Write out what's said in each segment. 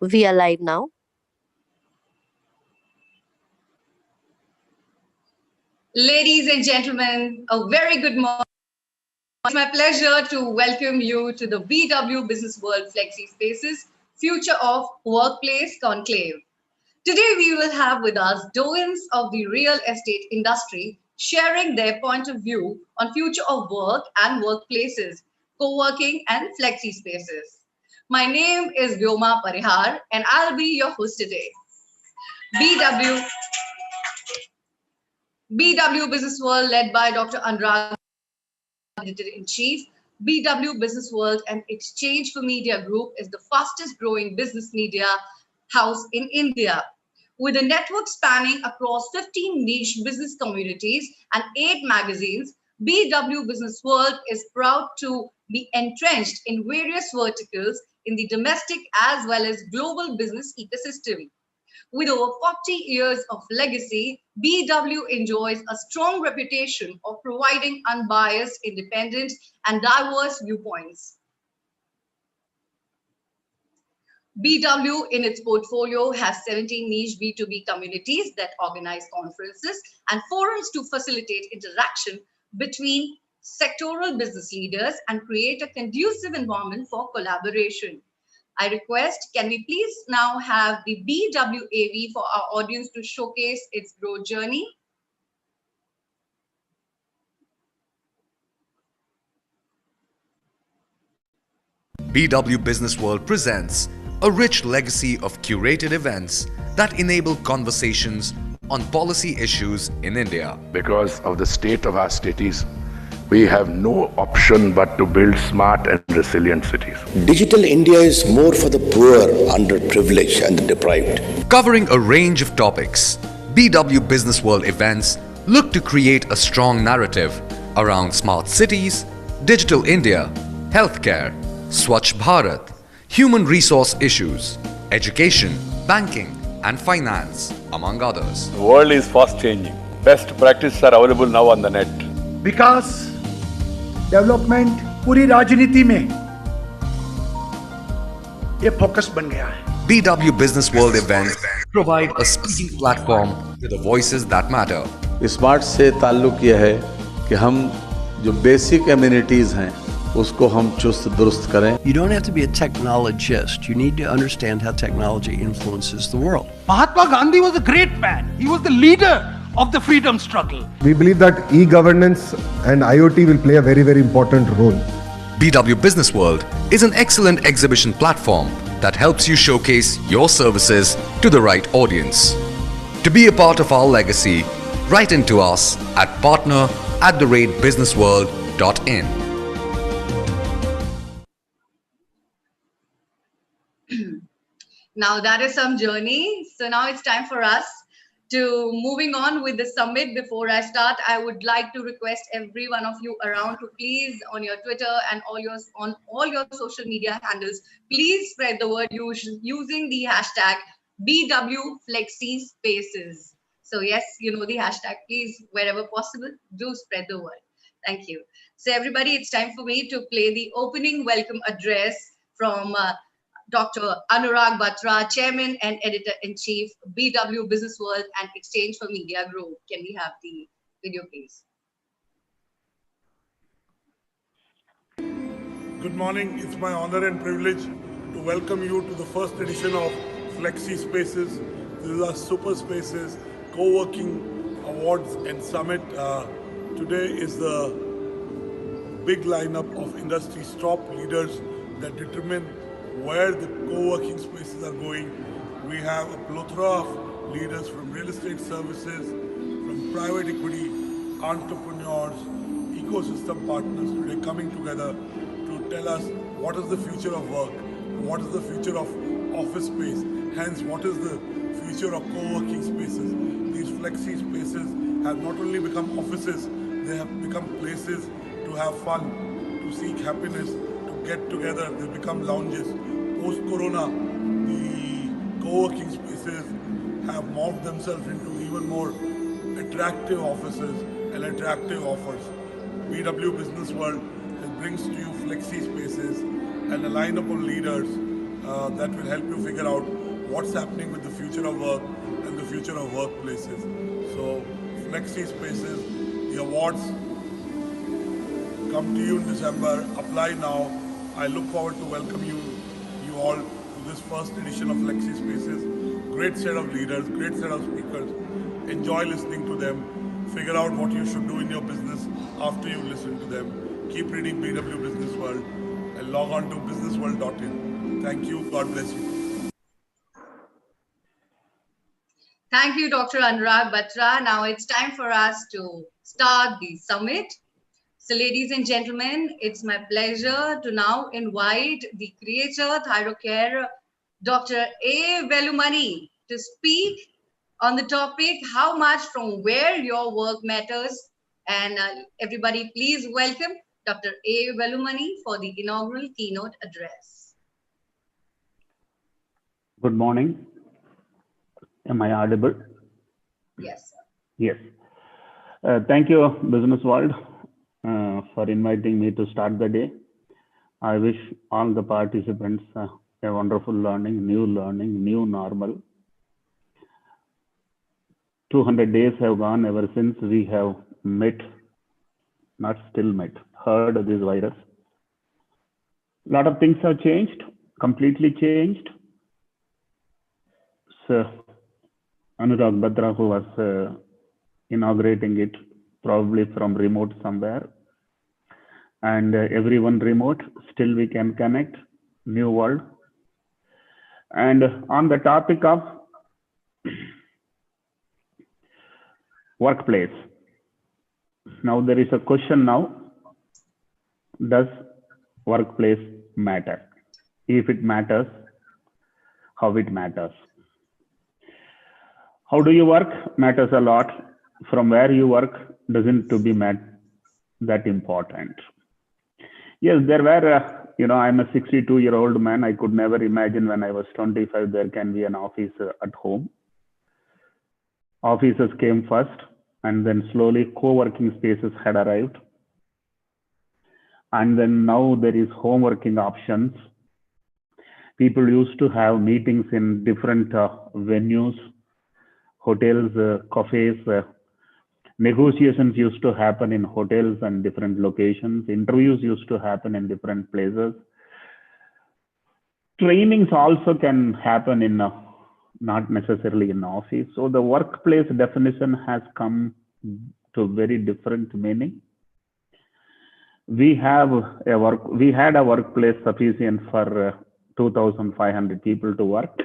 We are live now. Ladies and gentlemen, a very good morning. It's my pleasure to welcome you to the BW Business World Flexi Spaces Future of Workplace Conclave. Today, we will have with us doyens of the real estate industry sharing their point of view on future of work and workplaces, co-working and flexi spaces. My name is Vyoma Parihar and I'll be your host today. BW BW Business World led by Dr. Anurag, Editor-in-Chief. BW Business World and Exchange for Media Group is the fastest growing business media house in India. With a network spanning across 15 niche business communities and 8 magazines, BW Business World is proud to be entrenched in various verticals in the domestic as well as global business ecosystem. With over 40 years of legacy, BW enjoys a strong reputation of providing unbiased, independent, and diverse viewpoints. BW in its portfolio has 17 niche B2B communities that organize conferences and forums to facilitate interaction between sectoral business leaders and create a conducive environment for collaboration. I request, can we please now have the BWAV for our audience to showcase its growth journey? BW Business World presents a rich legacy of curated events that enable conversations on policy issues in India. Because of the state of our cities, we have no option but to build smart and resilient cities. Digital India is more for the poor, underprivileged and the deprived. Covering a range of topics, BW Business World events look to create a strong narrative around smart cities, digital India, healthcare, Swachh Bharat, human resource issues, education, banking and finance, among others. The world is fast changing. Best practices are available now on the net. Vikas development पूरी राजनीति में ये focus बन गया है. BW Business World events provide a speaking platform to the voices that matter. Smart से ताल्लुक यह है कि हम जो बेसिक एमिनिटीज हैं उसको हम चुस्त दुरुस्त करें. You don't have to be a technologist. You need to understand how technology influences the world. Mahatma Gandhi was a great man. He was the leader of the freedom struggle. We believe that e-governance and IoT will play a very, very important role. BW Business World is an excellent exhibition platform that helps you showcase your services to the right audience. To be a part of our legacy, write into us at partner@businessworld.in. Now that is some journey. So now it's time for us to moving on with the summit. Before I start, I would like to request every one of you around to please on your Twitter and on all your social media handles, please spread the word using the hashtag BWFlexiSpaces. So yes, you know the hashtag. Please, wherever possible, do spread the word. Thank you. So everybody, it's time for me to play the opening welcome address from Dr. Anurag Batra, Chairman and Editor-in-Chief, BW Business World and Exchange for Media Group. Can we have the video, please? Good morning. It's my honor and privilege to welcome you to the first edition of Flexi Spaces. These are Super Spaces, Co-working Awards and Summit. Today is the big lineup of industry's top leaders that determine where the co-working spaces are going. We have a plethora of leaders from real estate services, from private equity, entrepreneurs, ecosystem partners today coming together to tell us what is the future of work, what is the future of office space, hence what is the future of co-working spaces. These flexi spaces have not only become offices, they have become places to have fun, to seek happiness, get together. They become lounges. Post-corona, the co-working spaces have morphed themselves into even more attractive offices and attractive offers. BW Business World brings to you flexi spaces and a lineup of leaders that will help you figure out what's happening with the future of work and the future of workplaces. So, Flexi Spaces, the awards come to you in December. Apply now. I look forward to welcome you all to this first edition of Flexi Spaces. Great set of leaders, great set of speakers. Enjoy listening to them. Figure out what you should do in your business after you listen to them. Keep reading BW Business World and log on to businessworld.in. Thank you. God bless you. Thank you, Dr. Anurag Batra. Now it's time for us to start the summit. So, ladies and gentlemen, it's my pleasure to now invite the creator, Thyrocare, Dr. A. Velumani, to speak on the topic, how much from where your work matters. And everybody, please welcome Dr. A. Velumani for the inaugural keynote address. Good morning. Am I audible? Yes, sir. Yes. Thank you, Business World, for inviting me to start the day. I wish all the participants a wonderful learning, new normal. 200 days have gone ever since we have met, not still met, heard of this virus. A lot of things have changed, completely changed. So, Anurag Batra, who was inaugurating it, probably from remote somewhere, and everyone remote, still we can connect, new world. And on the topic of workplace, now there is a question now, does workplace matter? If it matters, how it matters? How do you work matters a lot. From where you work doesn't to be that important. Yes, there were, I'm a 62-year-old man. I could never imagine when I was 25, there can be an office at home. Offices came first, and then slowly co-working spaces had arrived. And then now there is home working options. People used to have meetings in different venues, hotels, cafes. Negotiations used to happen in hotels and different locations. Interviews used to happen in different places. Trainings also can happen in not necessarily in office. So the workplace definition has come to very different meaning. We had a workplace sufficient for 2,500 people to work,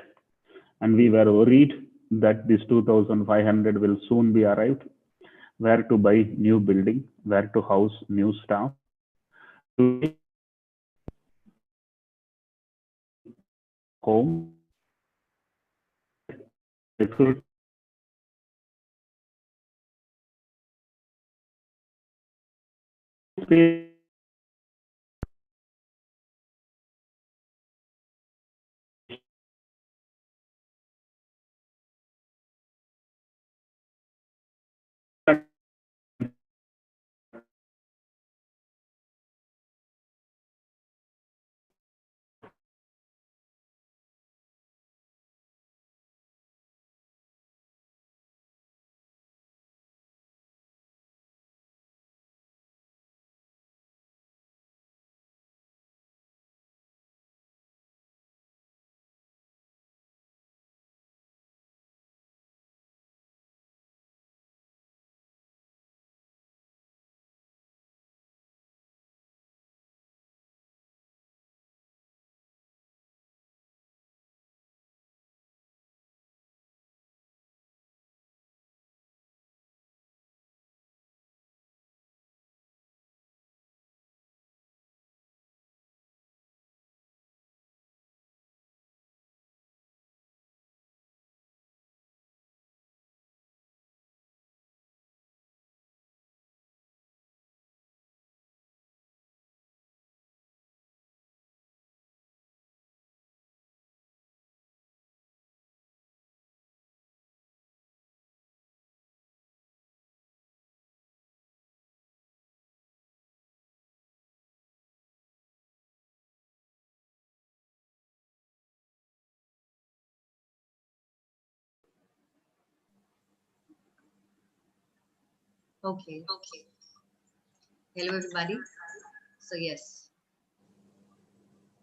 and we were worried that this 2,500 will soon be arrived. Where to buy new building, where to house new staff. Home. Okay. Hello, everybody. So, yes,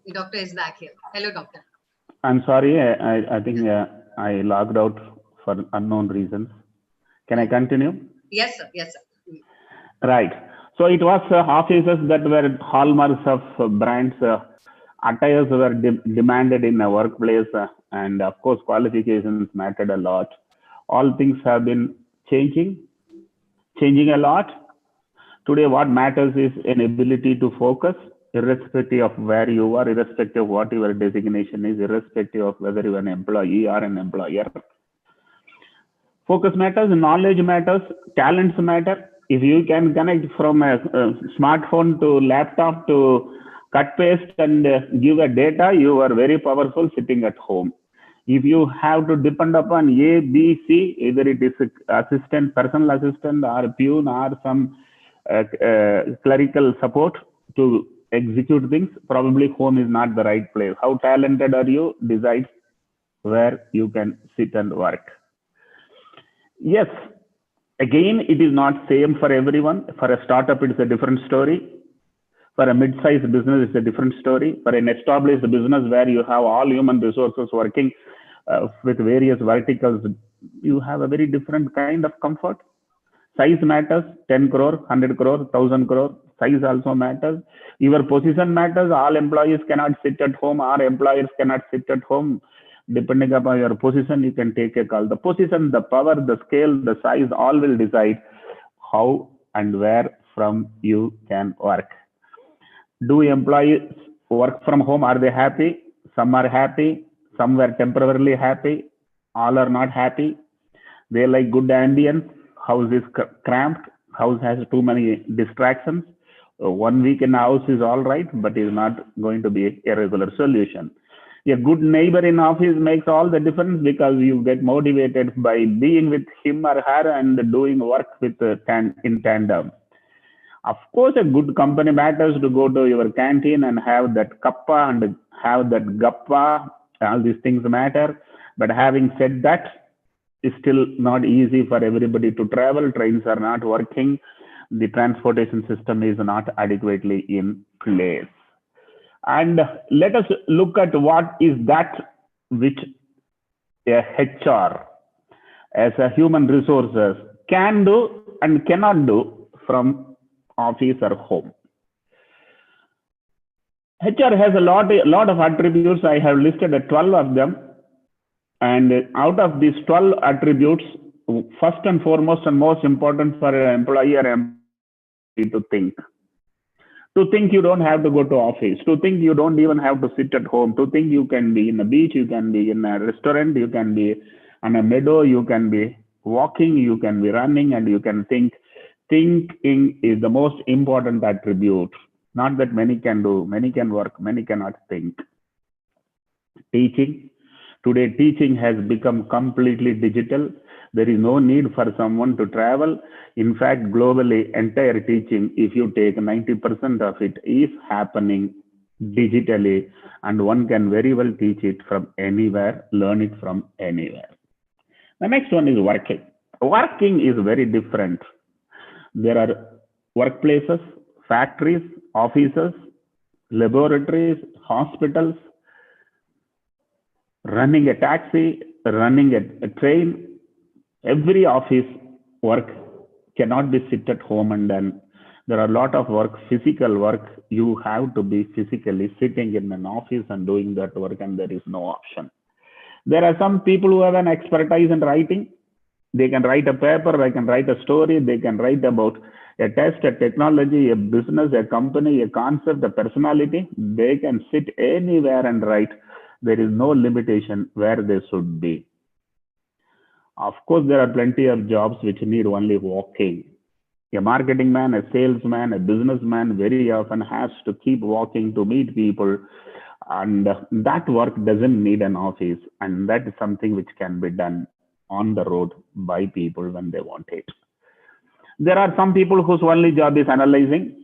the doctor is back here. Hello, doctor. I'm sorry, I think I logged out for unknown reasons. Can I continue? Yes, sir. Yes, sir. Right. So it was offices that were hallmarks of brands. Attires were demanded in a workplace, and of course, qualifications mattered a lot. All things have been changing a lot. Today, what matters is an ability to focus, irrespective of where you are, irrespective of what your designation is, irrespective of whether you are an employee or an employer. Focus matters, knowledge matters, talents matter. If you can connect from a smartphone to laptop to cut paste and give a data, you are very powerful sitting at home. If you have to depend upon A, B, C, either it is assistant, personal assistant, or peon, or some clerical support to execute things, probably home is not the right place. How talented are you decides where you can sit and work. Yes, again, it is not same for everyone. For a startup, it's a different story. For a mid-sized business, it's a different story. For an established business where you have all human resources working with various verticals, you have a very different kind of comfort. Size matters, 10 crore, 100 crore, 1000 crore. Size also matters. Your position matters. All employees cannot sit at home. Our employers cannot sit at home. Depending upon your position, you can take a call. The position, the power, the scale, the size, all will decide how and where from you can work. Do employees work from home? Are they happy? Some are happy. Some were temporarily happy. All are not happy. They like good ambience. House is cramped. House has too many distractions. 1 week in the house is all right, but is not going to be a regular solution. A good neighbor in office makes all the difference because you get motivated by being with him or her and doing work with in tandem. Of course, a good company matters to go to your canteen and have that kappa and have that gappa. All these things matter. But having said that, it's still not easy for everybody to travel. Trains are not working. The transportation system is not adequately in place. And let us look at what is that which a HR as a human resources can do and cannot do from office or home. HR has a lot of attributes. I have listed 12 of them. And out of these 12 attributes, first and foremost and most important for an employee or employee to think. To think you don't have to go to office. To think you don't even have to sit at home. To think you can be in a beach, you can be in a restaurant, you can be on a meadow, you can be walking, you can be running, and you can think. Thinking is the most important attribute. Not that many can do, many can work, many cannot think. Teaching. Today, teaching has become completely digital. There is no need for someone to travel. In fact, globally, entire teaching, if you take 90% of it, is happening digitally, and one can very well teach it from anywhere, learn it from anywhere. The next one is working. Working is very different. There are workplaces, factories, offices, laboratories, hospitals, running a taxi, running a train. Every office work cannot be sit at home and done. There are a lot of work, physical work. You have to be physically sitting in an office and doing that work, and there is no option. There are some people who have an expertise in writing. They can write a paper, they can write a story, they can write about a test, a technology, a business, a company, a concept, a personality. They can sit anywhere and write. There is no limitation where they should be. Of course, there are plenty of jobs which need only walking. A marketing man, a salesman, a businessman very often has to keep walking to meet people. And that work doesn't need an office. And that is something which can be done on the road by people when they want it. There are some people whose only job is analyzing.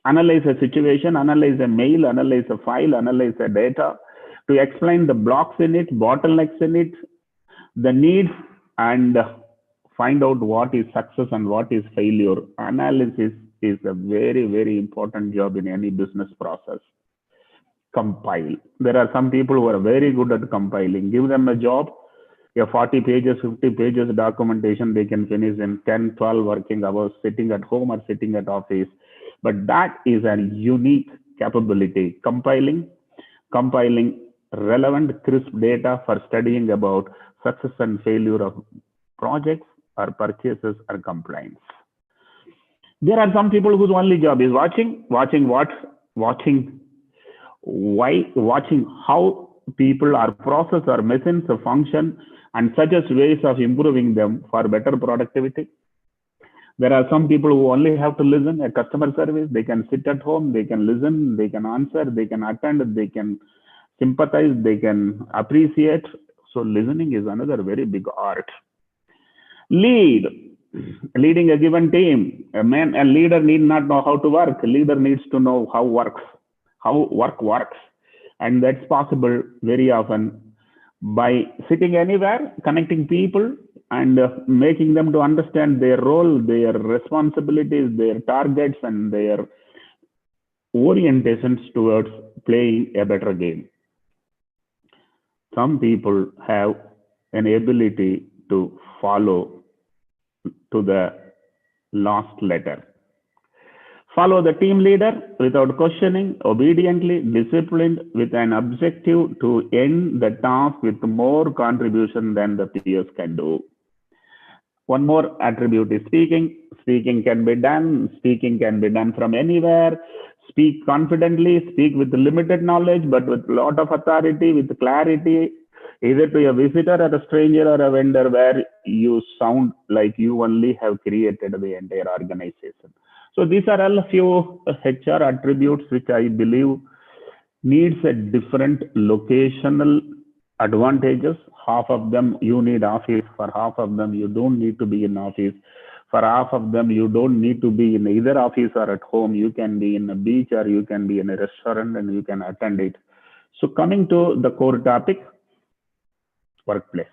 Analyze a situation, analyze a mail, analyze a file, analyze a data, to explain the blocks in it, bottlenecks in it, the needs, and find out what is success and what is failure. Analysis is a very, very important job in any business process. Compile. There are some people who are very good at compiling. Give them a job, a 40 pages, 50 pages documentation they can finish in 10, 12 working hours sitting at home or sitting at office. But that is a unique capability. Compiling relevant, crisp data for studying about success and failure of projects or purchases or compliance. There are some people whose only job is watching how people or process or machines function and suggest ways of improving them for better productivity. There are some people who only have to listen at customer service. They can sit at home, they can listen, they can answer, they can attend, they can sympathize, they can appreciate. So listening is another very big art. Leading a given team. A leader need not know how to work. A leader needs to know how work works. And that's possible very often by sitting anywhere, connecting people and making them to understand their role, their responsibilities, their targets, and their orientations towards playing a better game. Some people have an ability to follow to the last letter. Follow the team leader without questioning, obediently, disciplined, with an objective to end the task with more contribution than the peers can do. One more attribute is speaking. Speaking can be done from anywhere. Speak confidently, speak with limited knowledge, but with a lot of authority, with clarity, either to a visitor or a stranger or a vendor, where you sound like you only have created the entire organization. So these are all a few HR attributes which I believe needs a different locational advantages. Half of them you need office, for half of them you don't need to be in office. For half of them you don't need to be in either office or at home. You can be in a beach or you can be in a restaurant and you can attend it. So coming to the core topic, workplace.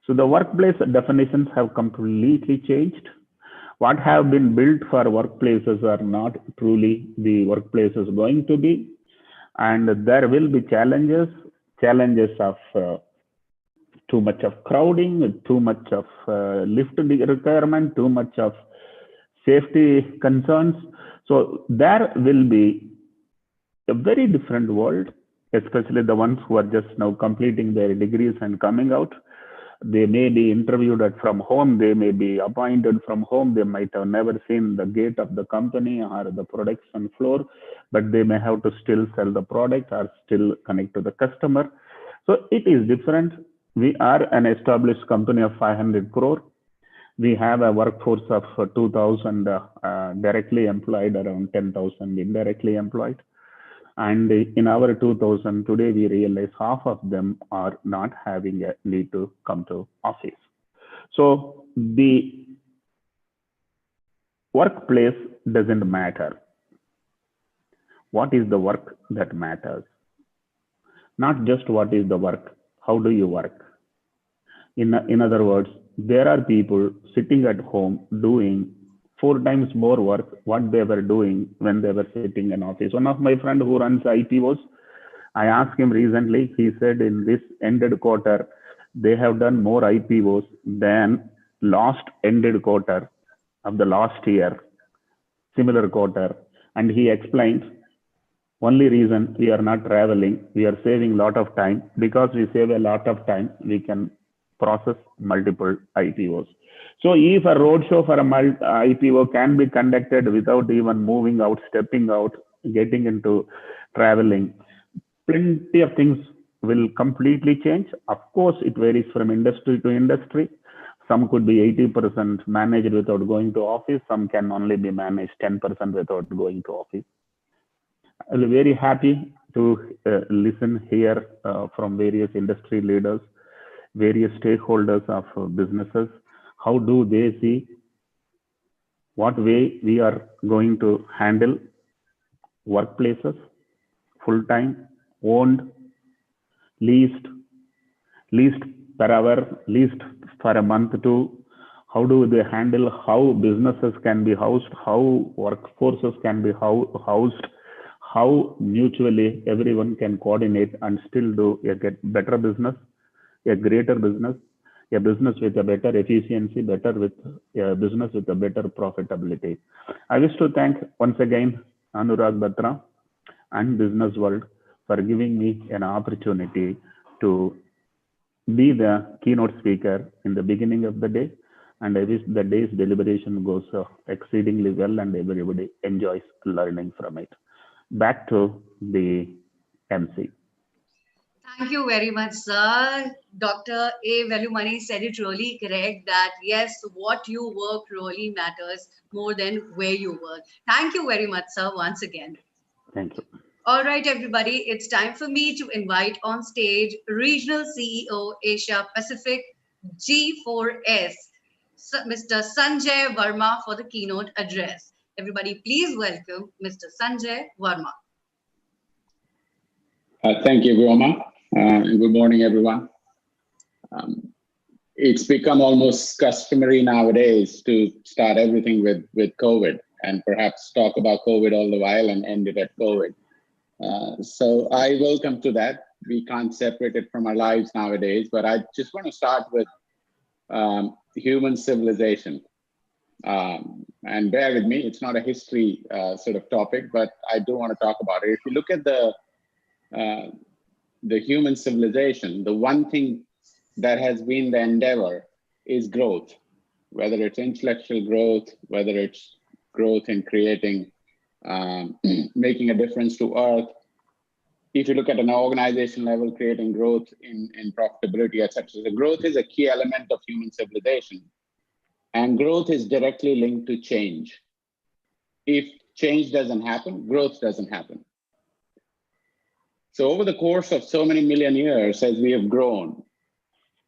So the workplace definitions have completely changed. What have been built for workplaces are not truly the workplaces going to be. And there will be challenges of too much of crowding, too much of lift requirement, too much of safety concerns. So there will be a very different world, especially the ones who are just now completing their degrees and coming out. They may be interviewed from home, they may be appointed from home, they might have never seen the gate of the company or the production floor, but they may have to still sell the product or still connect to the customer. So it is different. We are an established company of 500 crore. We have a workforce of 2,000 directly employed, around 10,000 indirectly employed. And in our 2000 today, we realize half of them are not having a need to come to office. So the workplace doesn't matter. What is the work that matters? Not just what is the work, how do you work? In other words, there are people sitting at home doing 4 times more work what they were doing when they were sitting in office. One of my friend who runs IPOs, I asked him recently, he said in this ended quarter, they have done more IPOs than last ended quarter of the last year, similar quarter. And he explained, only reason we are not traveling, we are saving a lot of time. Because we save a lot of time, we can process multiple IPOs. So if a roadshow for a IPO can be conducted without even moving out, stepping out, getting into traveling, plenty of things will completely change. Of course, it varies from industry to industry. Some could be 80% managed without going to office. Some can only be managed 10% without going to office. I'll be very happy to listen here from various industry leaders, various stakeholders of businesses. How do they see what way we are going to handle workplaces, full-time, owned, leased per hour, least for a month, to how do they handle how businesses can be housed, how workforces can be housed, how mutually everyone can coordinate and still do a better business, a greater business, a business with a better efficiency, better with a business with a better profitability. I wish to thank once again Anurag Batra and Business World for giving me an opportunity to be the keynote speaker in the beginning of the day. And I wish the day's deliberation goes exceedingly well and everybody enjoys learning from it. Back to the MC. Thank you very much, sir. Dr. A. Velumani said it really correct that yes, what you work really matters more than where you work. Thank you very much, sir, once again. Thank you. All right, everybody, it's time for me to invite on stage Regional CEO Asia Pacific G4S, Mr. Sanjay Verma, for the keynote address. Everybody, please welcome Mr. Sanjay Verma. Thank you, Vilma. Good morning, everyone. It's become almost customary nowadays to start everything with COVID and perhaps talk about COVID all the while and end it at COVID. So I welcome to that. We can't separate it from our lives nowadays, but I just want to start with human civilization. And bear with me, it's not a history sort of topic, but I do want to talk about it. If you look at the human civilization, the one thing that has been the endeavor is growth, whether it's intellectual growth, whether it's growth in creating, making a difference to Earth. If you look at an organization level, creating growth in profitability, etc. So growth is a key element of human civilization. And growth is directly linked to change. If change doesn't happen, growth doesn't happen. So over the course of so many million years, as we have grown,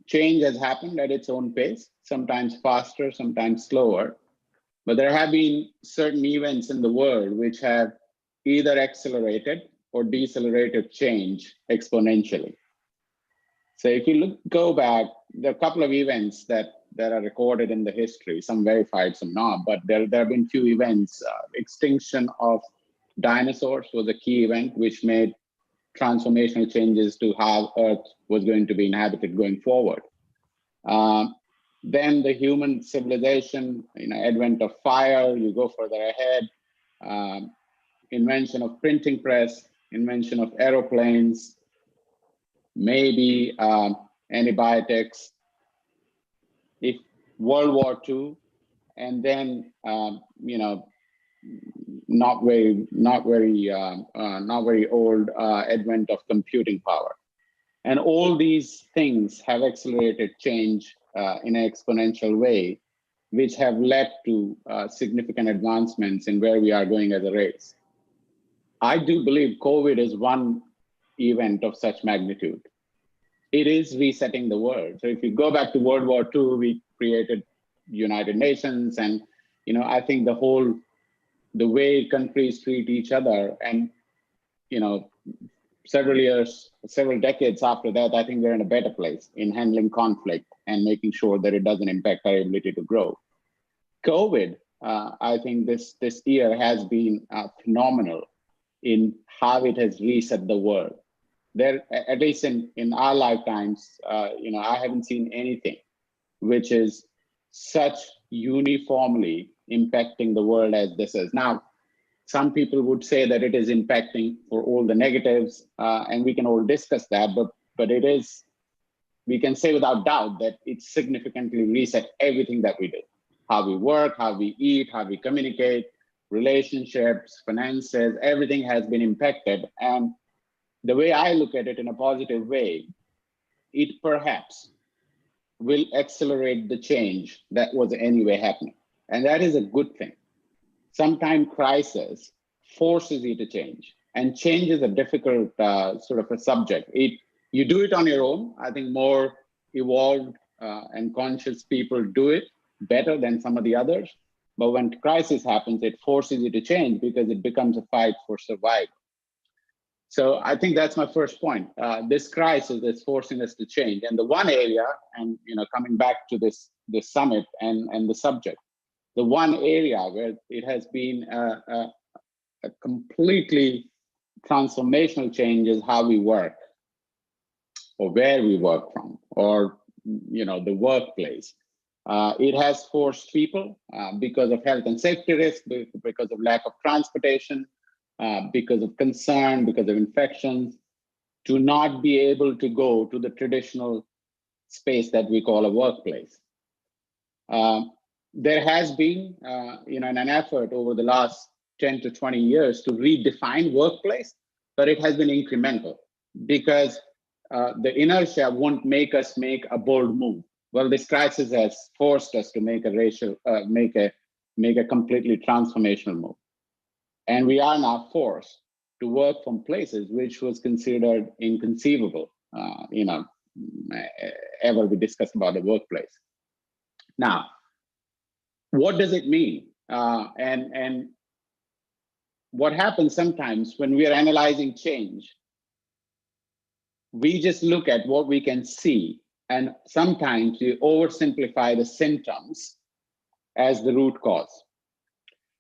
change has happened at its own pace, sometimes faster, sometimes slower. But there have been certain events in the world which have either accelerated or decelerated change exponentially. So if you go back, there are a couple of events that are recorded in the history, some verified, some not, but there have been few events. Extinction of dinosaurs was a key event which made transformational changes to how Earth was going to be inhabited going forward. Then the human civilization, advent of fire, you go further ahead, invention of printing press, invention of aeroplanes, maybe antibiotics, if World War II, and then not very old advent of computing power. And all these things have accelerated change in an exponential way, which have led to significant advancements in where we are going as a race. I do believe COVID is one event of such magnitude. It is resetting the world. So if you go back to World War II, we created United Nations, and I think the way countries treat each other, and several decades after that, I think we're in a better place in handling conflict and making sure that it doesn't impact our ability to grow. COVID, I think this year has been phenomenal in how it has reset the world. There, at least in our lifetimes, I haven't seen anything which is such uniformly impacting the world as this is. Now, some people would say that it is impacting for all the negatives, and we can all discuss that, but it is, we can say without doubt that it significantly reset everything that we do. How we work, how we eat, how we communicate, relationships, finances, everything has been impacted. And the way I look at it in a positive way, it perhaps will accelerate the change that was anyway happening. And that is a good thing. Sometimes crisis forces you to change, and change is a difficult sort of a subject. You do it on your own. I think more evolved and conscious people do it better than some of the others. But when crisis happens, it forces you to change because it becomes a fight for survival. So I think that's my first point. This crisis is forcing us to change. And the one area, and coming back to this summit and the subject, the one area where it has been a completely transformational change is how we work, or where we work from, or the workplace. It has forced people because of health and safety risk, because of lack of transportation, because of concern, because of infections, to not be able to go to the traditional space that we call a workplace. There has been, an effort over the last 10 to 20 years to redefine workplace, but it has been incremental because the inertia won't make us make a bold move. Well, this crisis has forced us to make a completely transformational move. And we are now forced to work from places which was considered inconceivable, ever we discussed about the workplace. Now, what does it mean? And what happens sometimes when we are analyzing change, we just look at what we can see, and sometimes we oversimplify the symptoms as the root cause.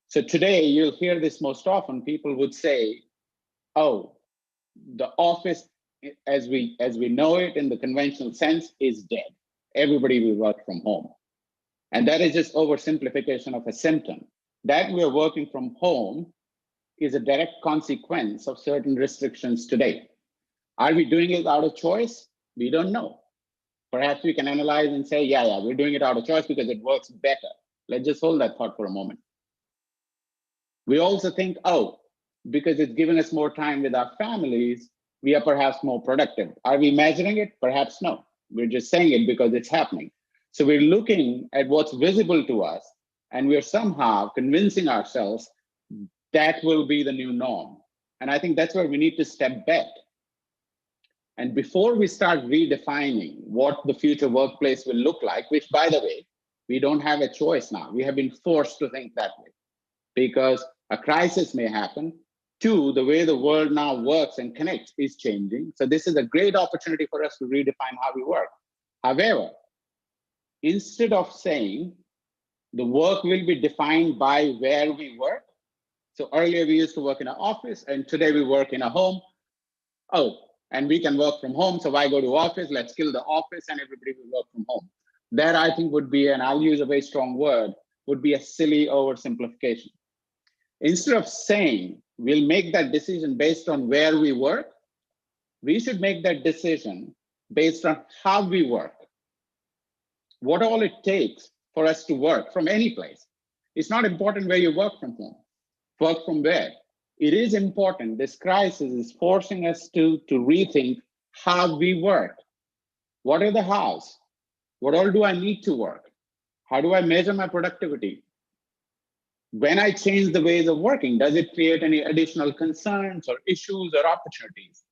So today, you'll hear this most often. People would say, oh, the office as we know it in the conventional sense is dead. Everybody will work from home. And that is just oversimplification of a symptom. That we're working from home is a direct consequence of certain restrictions today. Are we doing it out of choice? We don't know. Perhaps we can analyze and say, yeah, we're doing it out of choice because it works better. Let's just hold that thought for a moment. We also think, oh, because it's given us more time with our families, we are perhaps more productive. Are we measuring it? Perhaps no. We're just saying it because it's happening. So we're looking at what's visible to us, and we're somehow convincing ourselves that will be the new norm. And I think that's where we need to step back. And before we start redefining what the future workplace will look like, which, by the way, we don't have a choice now. We have been forced to think that way because a crisis may happen. Two, the way the world now works and connects is changing. So this is a great opportunity for us to redefine how we work. However, instead of saying the work will be defined by where we work, so earlier we used to work in an office and today we work in a home. Oh, and we can work from home, so why go to office? Let's kill the office and everybody will work from home. That I think would be, and I'll use a very strong word, would be a silly oversimplification. Instead of saying we'll make that decision based on where we work, we should make that decision based on how we work. What all it takes for us to work from any place. It's not important where you work from home. Work from where? It is important. This crisis is forcing us to rethink how we work. What are the hows? What all do I need to work? How do I measure my productivity? When I change the ways of working, does it create any additional concerns or issues or opportunities?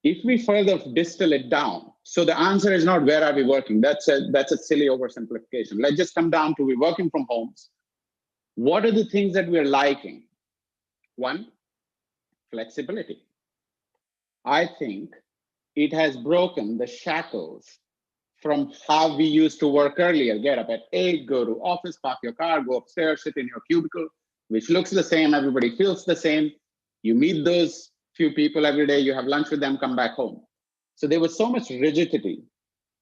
If we further distill it down, so the answer is not where are we working? That's a silly oversimplification. Let's just come down to we're working from homes. What are the things that we're liking? One, flexibility. I think it has broken the shackles from how we used to work earlier. Get up at 8, go to office, park your car, go upstairs, sit in your cubicle, which looks the same, everybody feels the same. You meet those few people every day, you have lunch with them, come back home. So there was so much rigidity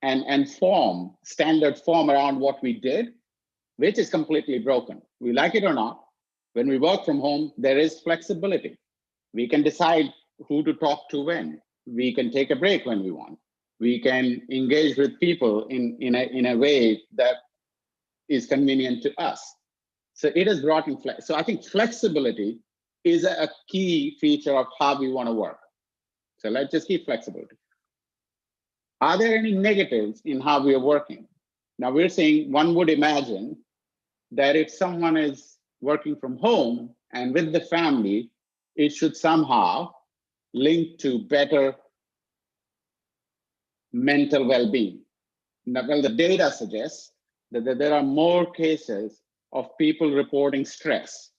and form, standard form around what we did, which is completely broken. We like it or not, when we work from home, there is flexibility. We can decide who to talk to when. We can take a break when we want. We can engage with people in a way that is convenient to us. So it has brought in flex. So I think flexibility is a key feature of how we want to work. So let's just keep flexibility. Are there any negatives in how we are working? Now we're saying one would imagine that if someone is working from home and with the family, it should somehow link to better mental well-being. Well, the data suggests that there are more cases of people reporting stress.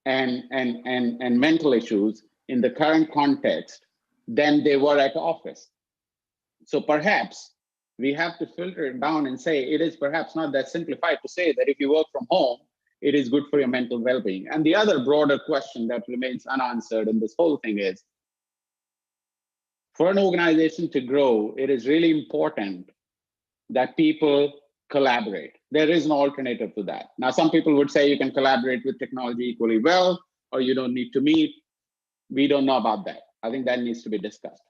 and mental issues in the current context than they were at office. So perhaps we have to filter it down and say it is perhaps not that simplified to say that if you work from home, it is good for your mental well-being. And the other broader question that remains unanswered in this whole thing is, for an organization to grow, it is really important that people collaborate. There is an alternative to that. Now, some people would say you can collaborate with technology equally well, or you don't need to meet. We don't know about that. I think that needs to be discussed.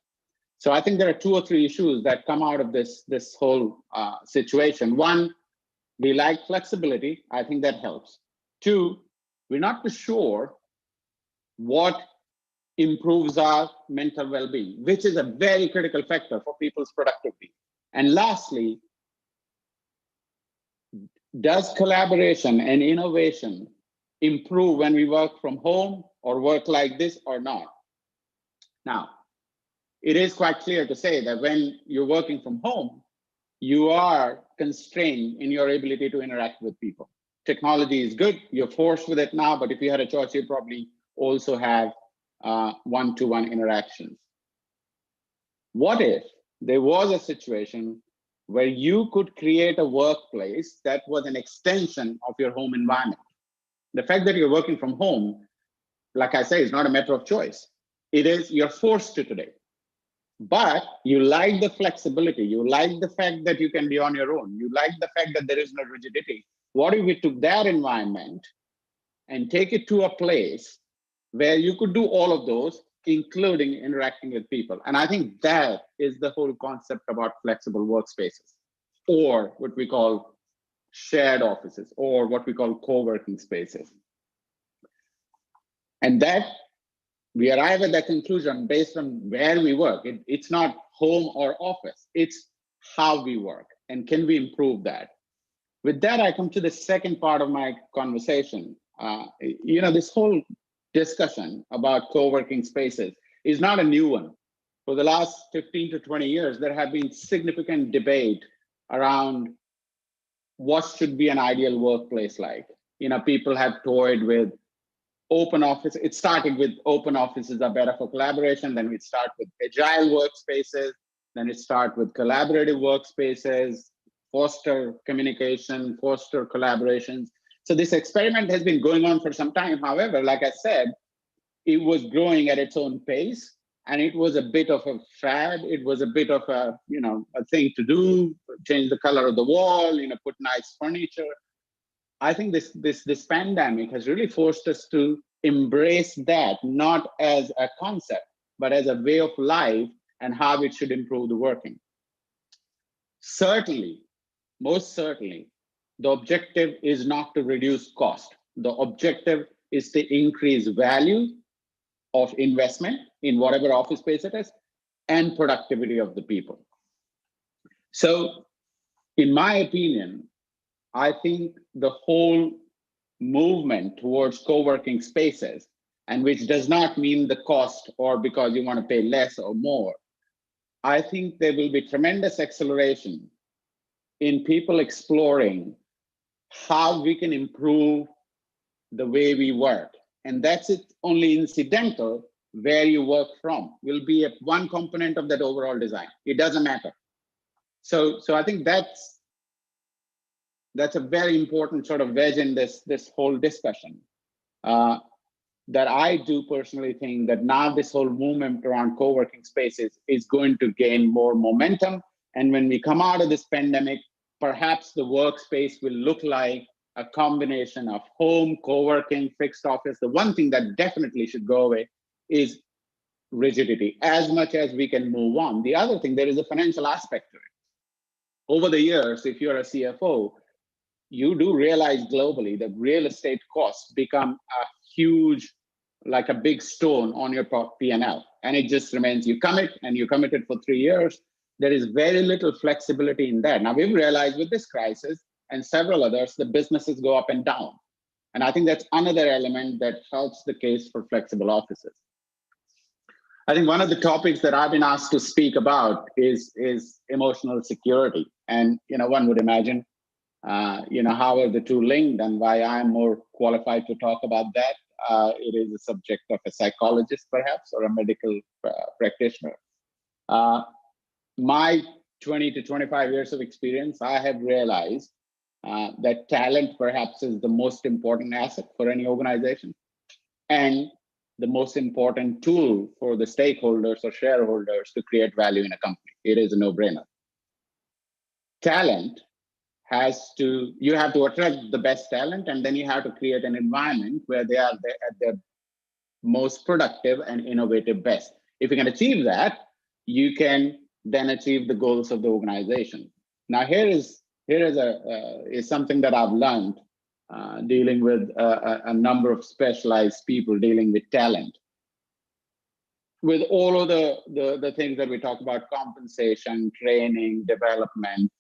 So I think there are 2 or 3 issues that come out of this whole situation. One, we like flexibility. I think that helps. 2, we're not too sure what improves our mental well-being, which is a very critical factor for people's productivity. And lastly, does collaboration and innovation improve when we work from home or work like this or not? Now, it is quite clear to say that when you're working from home, you are constrained in your ability to interact with people. Technology is good, you're forced with it now, but if you had a choice, you'd probably also have one-to-one interactions. What if there was a situation where you could create a workplace that was an extension of your home environment? The fact that you're working from home, like I say, is not a matter of choice. It is, you're forced to today. But you like the flexibility, you like the fact that you can be on your own, you like the fact that there is no rigidity. What if we took that environment and take it to a place where you could do all of those, including interacting with people? And I think that is the whole concept about flexible workspaces, or what we call shared offices, or what we call co-working spaces. And that, we arrive at that conclusion based on where we work. It's not home or office, it's how we work, and can we improve that? With that, I come to the second part of my conversation. This whole discussion about co-working spaces is not a new one. For the last 15 to 20 years, there have been significant debate around what should be an ideal workplace like. People have toyed with open office. It started with open offices are better for collaboration. Then we start with agile workspaces. Then it start with collaborative workspaces, foster communication, foster collaborations. So this experiment has been going on for some time. However, like I said, it was growing at its own pace, and it was a bit of a fad. It was a bit of a thing to do, change the color of the wall, put nice furniture. I think this pandemic has really forced us to embrace that, not as a concept, but as a way of life and how it should improve the working. Certainly, most certainly, the objective is not to reduce cost. The objective is to increase value of investment in whatever office space it is and productivity of the people. So, in my opinion, I think the whole movement towards co-working spaces, and which does not mean the cost or because you want to pay less or more, I think there will be tremendous acceleration in people exploring how we can improve the way we work. And that's it, only incidental where you work from will be one component of that overall design. It doesn't matter. So I think that's a very important sort of wedge in this whole discussion. That I do personally think that now this whole movement around co-working spaces is going to gain more momentum. And when we come out of this pandemic, perhaps the workspace will look like a combination of home, co-working, fixed office. The one thing that definitely should go away is rigidity, as much as we can move on. The other thing, there is a financial aspect to it. Over the years, if you're a CFO, you do realize globally that real estate costs become a huge, like a big stone on your P&L. And it just remains, you commit and you committed for 3 years. There is very little flexibility in that. Now we've realized with this crisis and several others, the businesses go up and down. And I think that's another element that helps the case for flexible offices. I think one of the topics that I've been asked to speak about is emotional security. And one would imagine, how are the two linked and why I'm more qualified to talk about that. it is a subject of a psychologist, perhaps, or a medical practitioner. My 20 to 25 years of experience, I have realized that talent perhaps is the most important asset for any organization and the most important tool for the stakeholders or shareholders to create value in a company. It is a no-brainer. Talent you have to attract the best talent, and then you have to create an environment where they are at their most productive and innovative best. If you can achieve that, you can then achieve the goals of the organization. Now, here is something that I've learned dealing with a number of specialized people dealing with talent. With all of the things that we talk about, compensation, training, development,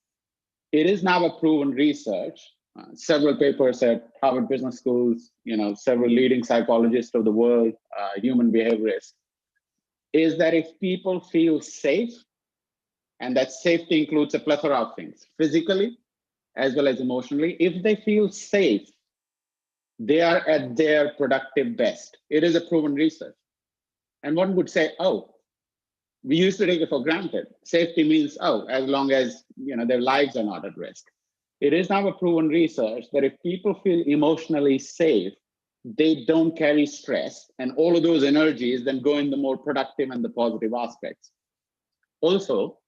it is now a proven research. Several papers at Harvard Business Schools, several leading psychologists of the world, human behaviorists, is that if people feel safe, and that safety includes a plethora of things, physically as well as emotionally, if they feel safe, they are at their productive best. It is a proven research. And one would say, oh, we used to take it for granted. Safety means, oh, as long as their lives are not at risk. It is now a proven research that if people feel emotionally safe, they don't carry stress, and all of those energies then go in the more productive and the positive aspects. Also,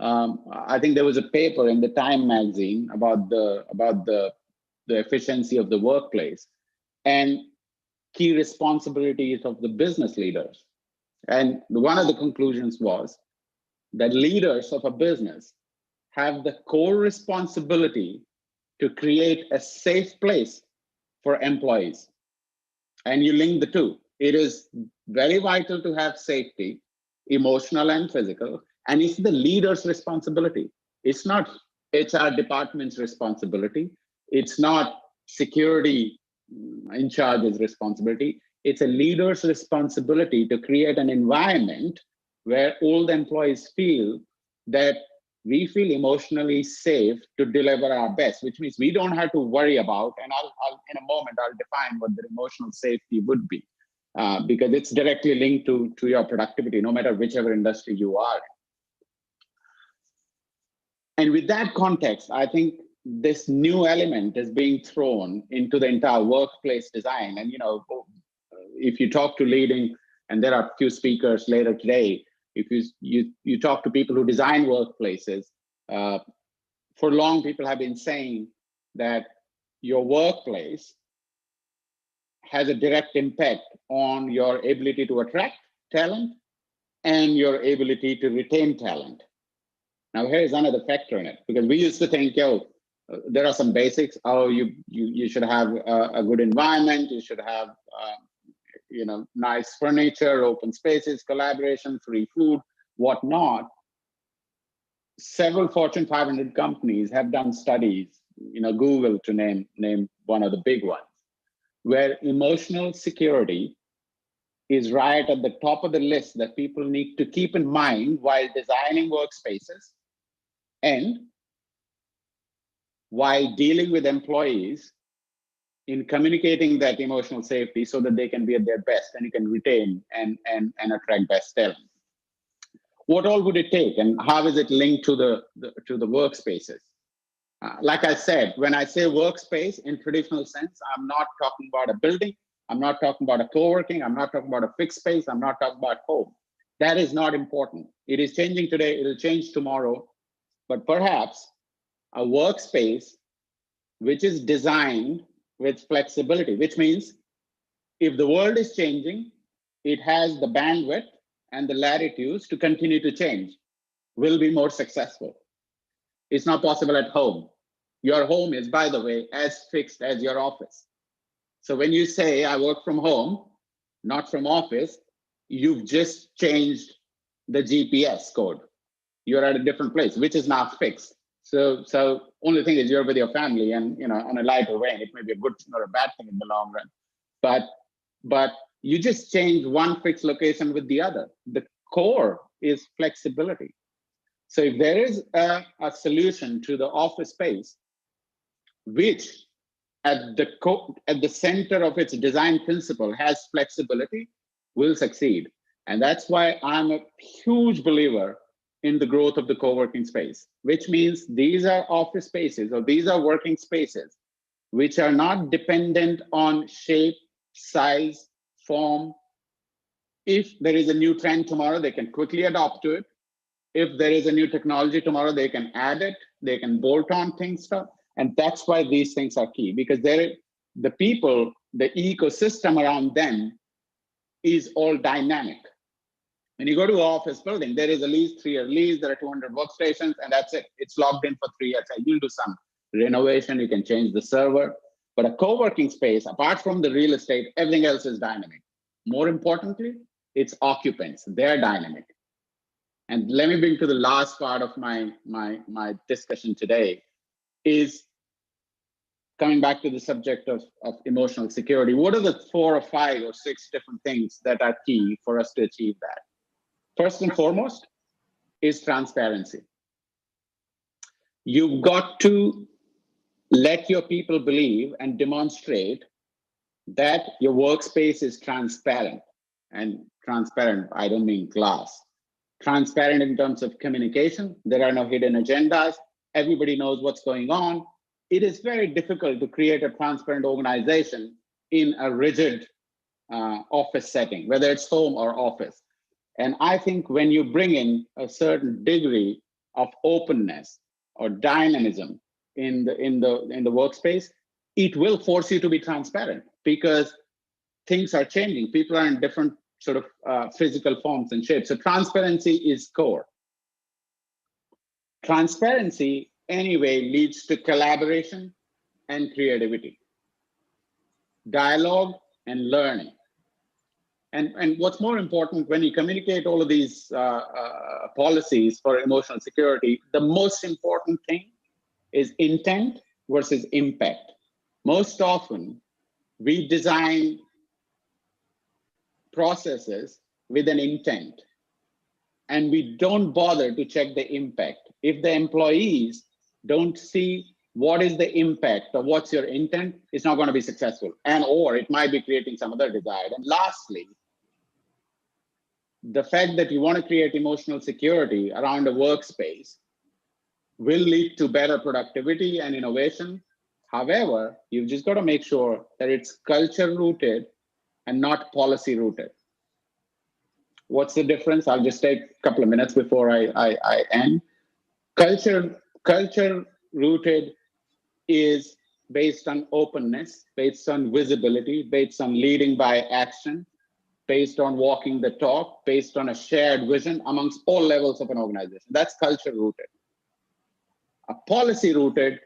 I think there was a paper in the Time magazine about the efficiency of the workplace and key responsibilities of the business leaders. And one of the conclusions was that leaders of a business have the core responsibility to create a safe place for employees. And you link the two. It is very vital to have safety, emotional and physical, and it's the leader's responsibility. It's not HR department's responsibility. It's not security in charge's responsibility. It's a leader's responsibility to create an environment where all the employees feel that we feel emotionally safe to deliver our best, which means we don't have to worry about, and I'll in a moment, I'll define what the emotional safety would be, because it's directly linked to your productivity, no matter whichever industry you are in. And with that context, I think this new element is being thrown into the entire workplace design. And if you talk to leading, and there are a few speakers later today, if you talk to people who design workplaces, for long people have been saying that your workplace has a direct impact on your ability to attract talent and your ability to retain talent. Now, here's another factor in it, because we used to think, there are some basics. Oh, you should have a good environment. You should have nice furniture, open spaces, collaboration, free food, whatnot. Several Fortune 500 companies have done studies, Google to name one of the big ones, where emotional security is right at the top of the list that people need to keep in mind while designing workspaces and while dealing with employees in communicating that emotional safety so that they can be at their best and you can retain and attract best talent. What all would it take, and how is it linked to the workspaces? Like I said, when I say workspace in traditional sense, I'm not talking about a building. I'm not talking about a co-working. I'm not talking about a fixed space. I'm not talking about home. That is not important. It is changing today. It'll change tomorrow. But perhaps a workspace which is designed with flexibility, which means if the world is changing, it has the bandwidth and the latitudes to continue to change, will be more successful. It's not possible at home. Your home is, by the way, as fixed as your office. So when you say, I work from home, not from office, you've just changed the GPS code. You're at a different place, which is now fixed. So only thing is you're with your family, and on a lighter vein, it may be a good thing or a bad thing in the long run. But you just change one fixed location with the other. The core is flexibility. So if there is a solution to the office space, which at the center of its design principle has flexibility will succeed. And that's why I'm a huge believer in the growth of the co-working space, which means these are office spaces or these are working spaces which are not dependent on shape, size, form. If there is a new trend tomorrow, they can quickly adopt to it. If there is a new technology tomorrow, they can add it, they can bolt on things stuff. And that's why these things are key, because the people, the ecosystem around them is all dynamic. When you go to an office building, there is a lease, 3-year lease, there are 200 workstations, and that's it. It's locked in for 3 years. You'll do some renovation, you can change the server. But a co-working space, apart from the real estate, everything else is dynamic. More importantly, it's occupants, they're dynamic. And let me bring to the last part of my discussion today is coming back to the subject of emotional security. What are the 4 or 5 or 6 different things that are key for us to achieve that? First and foremost is transparency. You've got to let your people believe and demonstrate that your workspace is transparent. And transparent, I don't mean glass. Transparent in terms of communication. There are no hidden agendas. Everybody knows what's going on. It is very difficult to create a transparent organization in a rigid office setting, whether it's home or office. And I think when you bring in a certain degree of openness or dynamism in the workspace, it will force you to be transparent because things are changing. People are in different sort of physical forms and shapes. So transparency is core. Transparency anyway leads to collaboration and creativity, dialogue and learning. And what's more important, when you communicate all of these policies for emotional security, the most important thing is intent versus impact. Most often, we design processes with an intent, and we don't bother to check the impact. If the employees don't see what is the impact or what's your intent, it's not going to be successful, or it might be creating some other desire. And lastly, the fact that you want to create emotional security around a workspace will lead to better productivity and innovation. However, you've just got to make sure that it's culture rooted and not policy rooted. What's the difference? I'll just take a couple of minutes before I end. Culture rooted is based on openness, based on visibility, based on leading by action, based on walking the talk, based on a shared vision amongst all levels of an organization. That's culture rooted. A policy rooted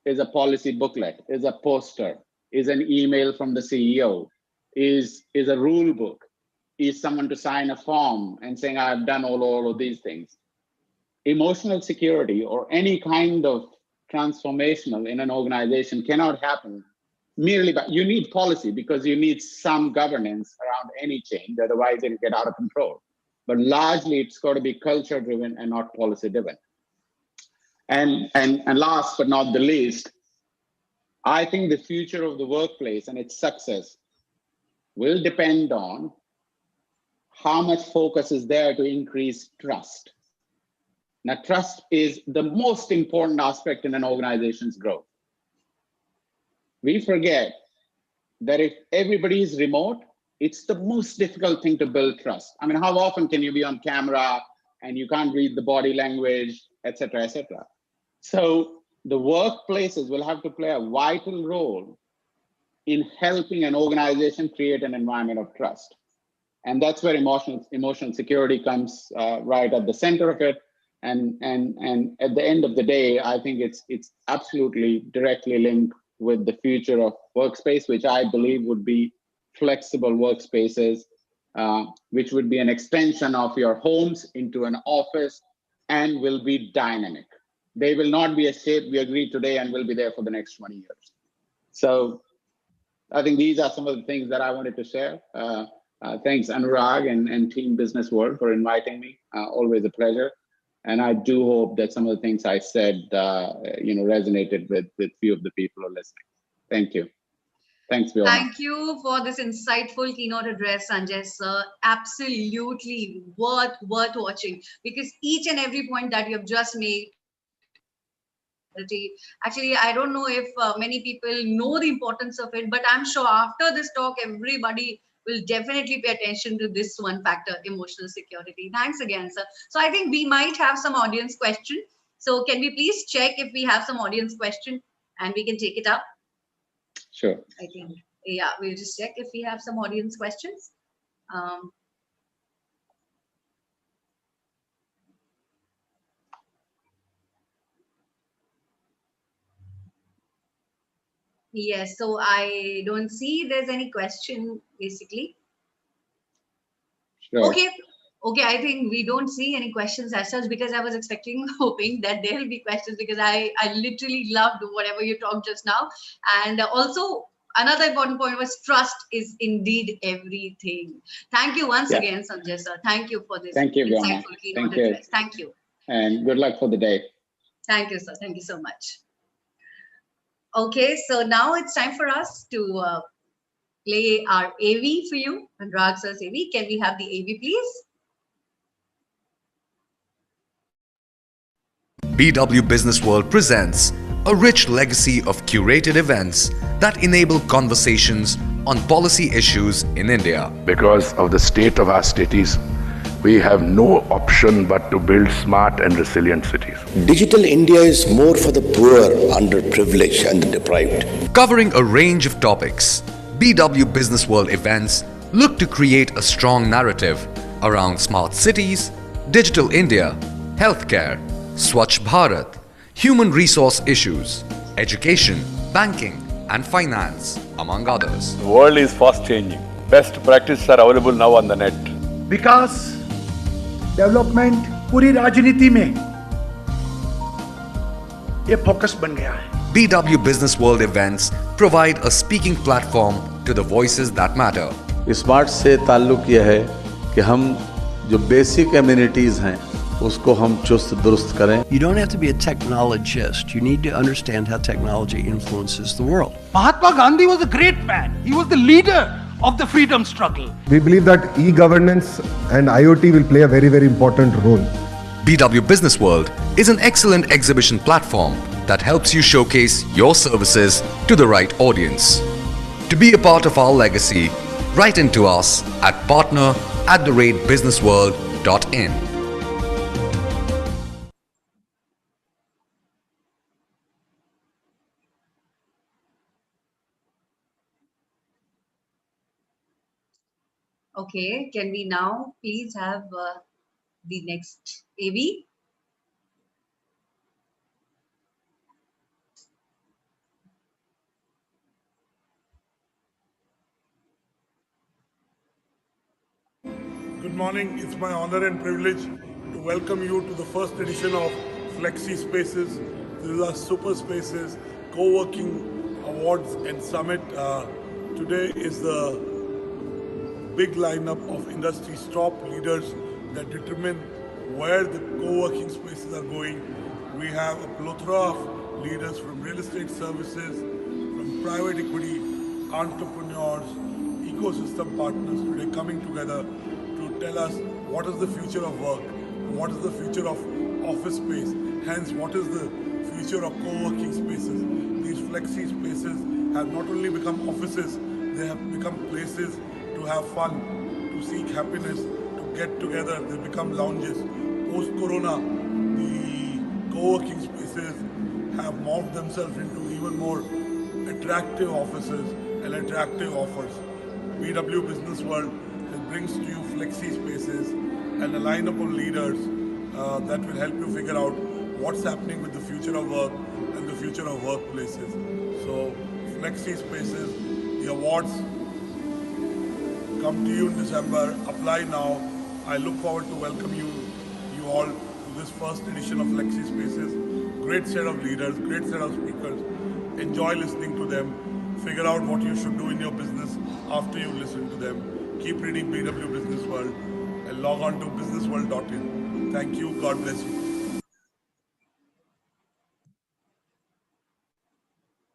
is a policy booklet, is a poster, is an email from the CEO, is a rule book, is someone to sign a form and saying, I've done all of these things. Emotional security or any kind of transformational in an organization cannot happen merely by, you need policy because you need some governance around any change, otherwise it'll get out of control. But largely it's got to be culture driven and not policy driven. And last but not the least, I think the future of the workplace and its success will depend on how much focus is there to increase trust. Now, trust is the most important aspect in an organization's growth. We forget that if everybody is remote, it's the most difficult thing to build trust. I mean, how often can you be on camera and you can't read the body language, et cetera, et cetera? So the workplaces will have to play a vital role in helping an organization create an environment of trust. And that's where emotional security comes right at the center of it. And at the end of the day, I think it's absolutely directly linked with the future of workspace, which I believe would be flexible workspaces, which would be an extension of your homes into an office and will be dynamic. They will not be a shape we agreed today and will be there for the next 20 years. So I think these are some of the things that I wanted to share. Thanks, Anurag and Team Business World for inviting me. Always a pleasure. And I do hope that some of the things I said, resonated with few of the people who are listening. Thank you. Thanks, Vyoma. Thank you for this insightful keynote address, Sanjay sir. Absolutely worth watching, because each and every point that you have just made. Actually, I don't know if many people know the importance of it, but I'm sure after this talk, everybody will definitely pay attention to this one factor, emotional security. Thanks again, sir. So I think we might have some audience question. So can we please check if we have some audience question and we can take it up? Sure. I think, yeah, we'll just check if we have some audience questions. Yes, so I don't see there's any question basically. Sure. Okay, I think we don't see any questions as such, because I was hoping that there will be questions, because I literally loved whatever you talked just now. And also another important point was trust is indeed everything. Thank you once again, Sanjay sir. Thank you for this insightful keynote address. Thank you. And good luck for the day. Thank you, sir. Thank you so much. Okay, so now it's time for us to play our AV for you, Anurag sir's AV. Can we have the AV, please? BW Business World presents a rich legacy of curated events that enable conversations on policy issues in India. Because of the state of our cities, we have no option but to build smart and resilient cities. Digital India is more for the poor, underprivileged and the deprived. Covering a range of topics, BW Business World events look to create a strong narrative around smart cities, digital India, healthcare, Swachh Bharat, human resource issues, education, banking and finance, among others. The world is fast changing. Best practices are available now on the net. Vikas development पूरी राजनीति में ये focus बन गया है. BW Business World events provide a speaking platform to the voices that matter. Smart से ताल्लुक यह है कि हम जो बेसिक एमिनिटीज़ हैं उसको हम चुस्त दुरुस्त करें. You don't have to be a technologist. You need to understand how technology influences the world. Mahatma Gandhi was a great man. He was the leader of the freedom struggle. We believe that e-governance and IoT will play a very, very important role. BW Business World is an excellent exhibition platform that helps you showcase your services to the right audience. To be a part of our legacy, write into us at partner@businessworld.in. Okay, can we now please have the next AV? Good morning. It's my honor and privilege to welcome you to the first edition of Flexi Spaces. These are super spaces, co-working awards and summit. Today is the big lineup of industry's top leaders that determine where the co-working spaces are going. We have a plethora of leaders from real estate services, from private equity, entrepreneurs, ecosystem partners today coming together to tell us what is the future of work, what is the future of office space, hence what is the future of co-working spaces. These flexi spaces have not only become offices, they have become places to have fun, to seek happiness, to get together. They become lounges. Post-corona, the co-working spaces have morphed themselves into even more attractive offices and attractive offers. BW Business World brings to you flexi spaces and a lineup of leaders that will help you figure out what's happening with the future of work and the future of workplaces. So flexi spaces, the awards come to you in December. Apply now. I look forward to welcome you all to this first edition of Flexi Spaces. Great set of leaders, great set of speakers. Enjoy listening to them. Figure out what you should do in your business after you listen to them. Keep reading BW Business World and log on to businessworld.in. Thank you. God bless you.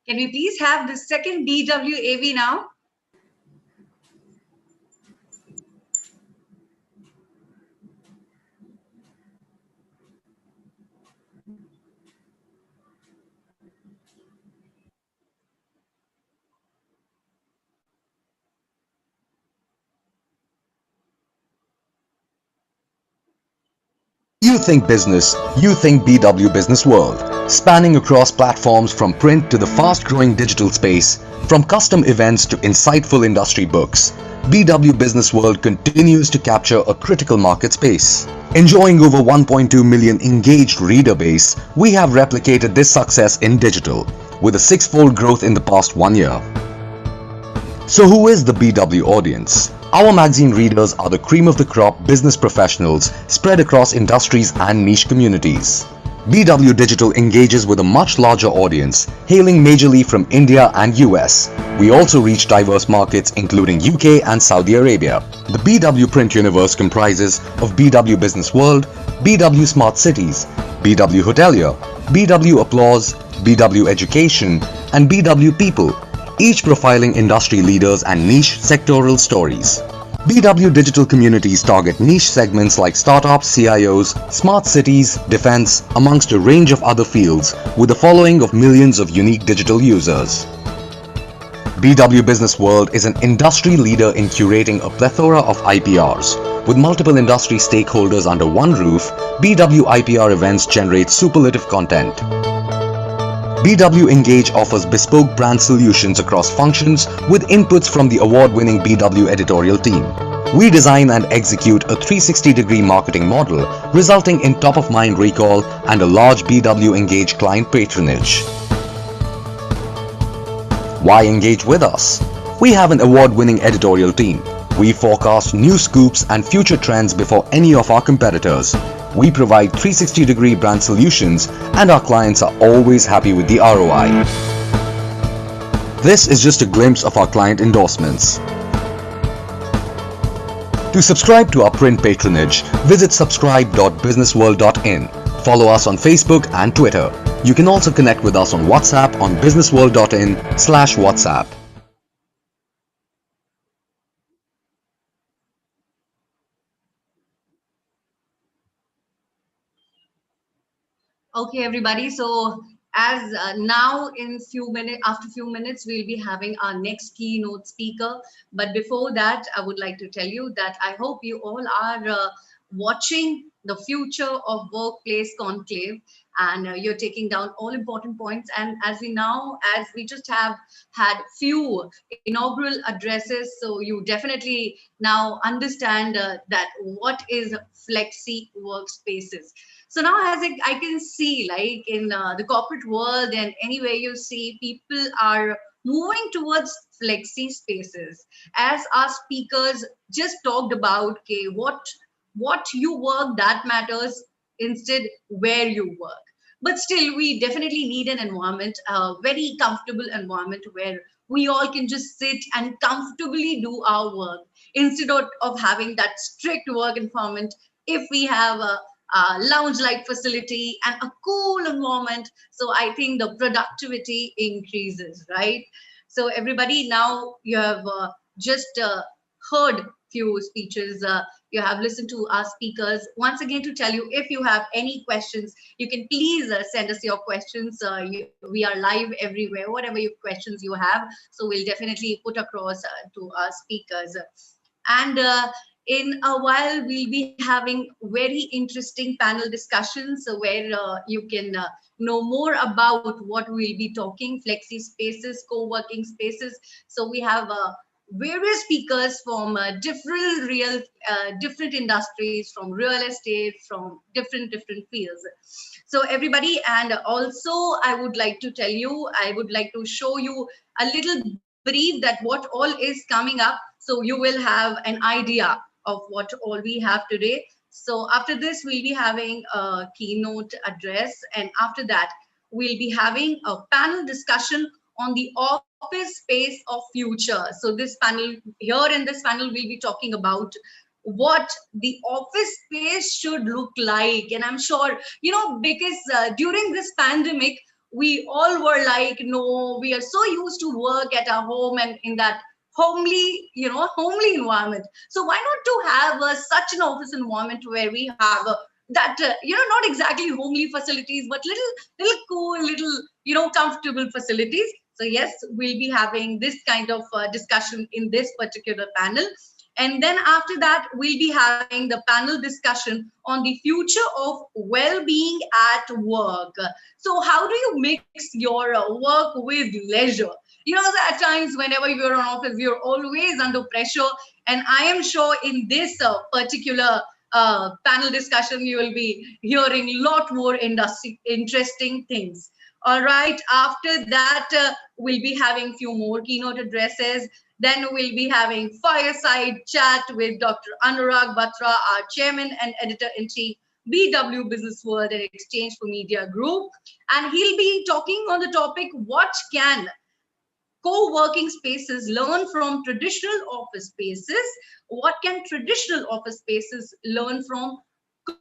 Can we please have the second BWAV now? You think business, you think BW Business World. Spanning across platforms from print to the fast-growing digital space, from custom events to insightful industry books, BW Business World continues to capture a critical market space. Enjoying over 1.2 million engaged reader base, we have replicated this success in digital, with a six-fold growth in the past 1 year. So who is the BW audience? Our magazine readers are the cream of the crop business professionals spread across industries and niche communities. BW Digital engages with a much larger audience, hailing majorly from India and US. We also reach diverse markets including UK and Saudi Arabia. The BW print universe comprises of BW Business World, BW Smart Cities, BW Hotelier, BW Applause, BW Education, and BW People, each profiling industry leaders and niche sectoral stories. BW Digital communities target niche segments like startups, CIOs, smart cities, defense, amongst a range of other fields with a following of millions of unique digital users. BW Business World is an industry leader in curating a plethora of IPRs. With multiple industry stakeholders under one roof, BW IPR events generate superlative content. BW Engage offers bespoke brand solutions across functions with inputs from the award-winning BW editorial team. We design and execute a 360-degree marketing model, resulting in top-of-mind recall and a large BW Engage client patronage. Why engage with us? We have an award-winning editorial team. We forecast new scoops and future trends before any of our competitors. We provide 360-degree brand solutions and our clients are always happy with the ROI. This is just a glimpse of our client endorsements. To subscribe to our print patronage, visit subscribe.businessworld.in. Follow us on Facebook and Twitter. You can also connect with us on WhatsApp on businessworld.in/WhatsApp. Okay, everybody. So as now in after few minutes, we'll be having our next keynote speaker. But before that, I would like to tell you that I hope you all are watching the Future of Workplace Conclave, and you're taking down all important points. And as we just have had few inaugural addresses, so you definitely now understand that what is flexi workspaces. So now as I can see, like in the corporate world and anywhere you see, people are moving towards flexi spaces. As our speakers just talked about, okay, what you work, that matters, instead where you work. But still, we definitely need an environment, a very comfortable environment where we all can just sit and comfortably do our work instead of having that strict work environment. If we have a lounge-like facility and a cool environment, so I think the productivity increases, right? So everybody, now you have just heard few speeches. You have listened to our speakers. Once again, to tell you, if you have any questions, you can please send us your questions. We are live everywhere, whatever your questions you have. So we'll definitely put across to our speakers. And in a while, we'll be having very interesting panel discussions where you can know more about what we'll be talking, flexi spaces, co-working spaces. So we have various speakers from different industries, from real estate, from different fields. So everybody, and also I would like to tell you, I would like to show you a little brief that what all is coming up, so you will have an idea of what all we have today. So after this, we'll be having a keynote address, and after that, we'll be having a panel discussion on the office space of future. So this panel, here in this panel, we'll be talking about what the office space should look like. And I'm sure, because during this pandemic, we all were like, no, we are so used to work at our home and in that homely, homely environment. So why not to have such an office environment where we have that, not exactly homely facilities, but little cool, little, comfortable facilities. So yes, we'll be having this kind of discussion in this particular panel. And then after that, we'll be having the panel discussion on the future of well-being at work. So how do you mix your work with leisure? At times, whenever you're in office, you're always under pressure. And I am sure in this particular panel discussion, you will be hearing a lot more interesting things. All right. After that, we'll be having a few more keynote addresses. Then we'll be having fireside chat with Dr. Anurag Batra, our chairman and editor-in-chief, BW Business World and Exchange for Media Group. And he'll be talking on the topic, what can co-working spaces learn from traditional office spaces? What can traditional office spaces learn from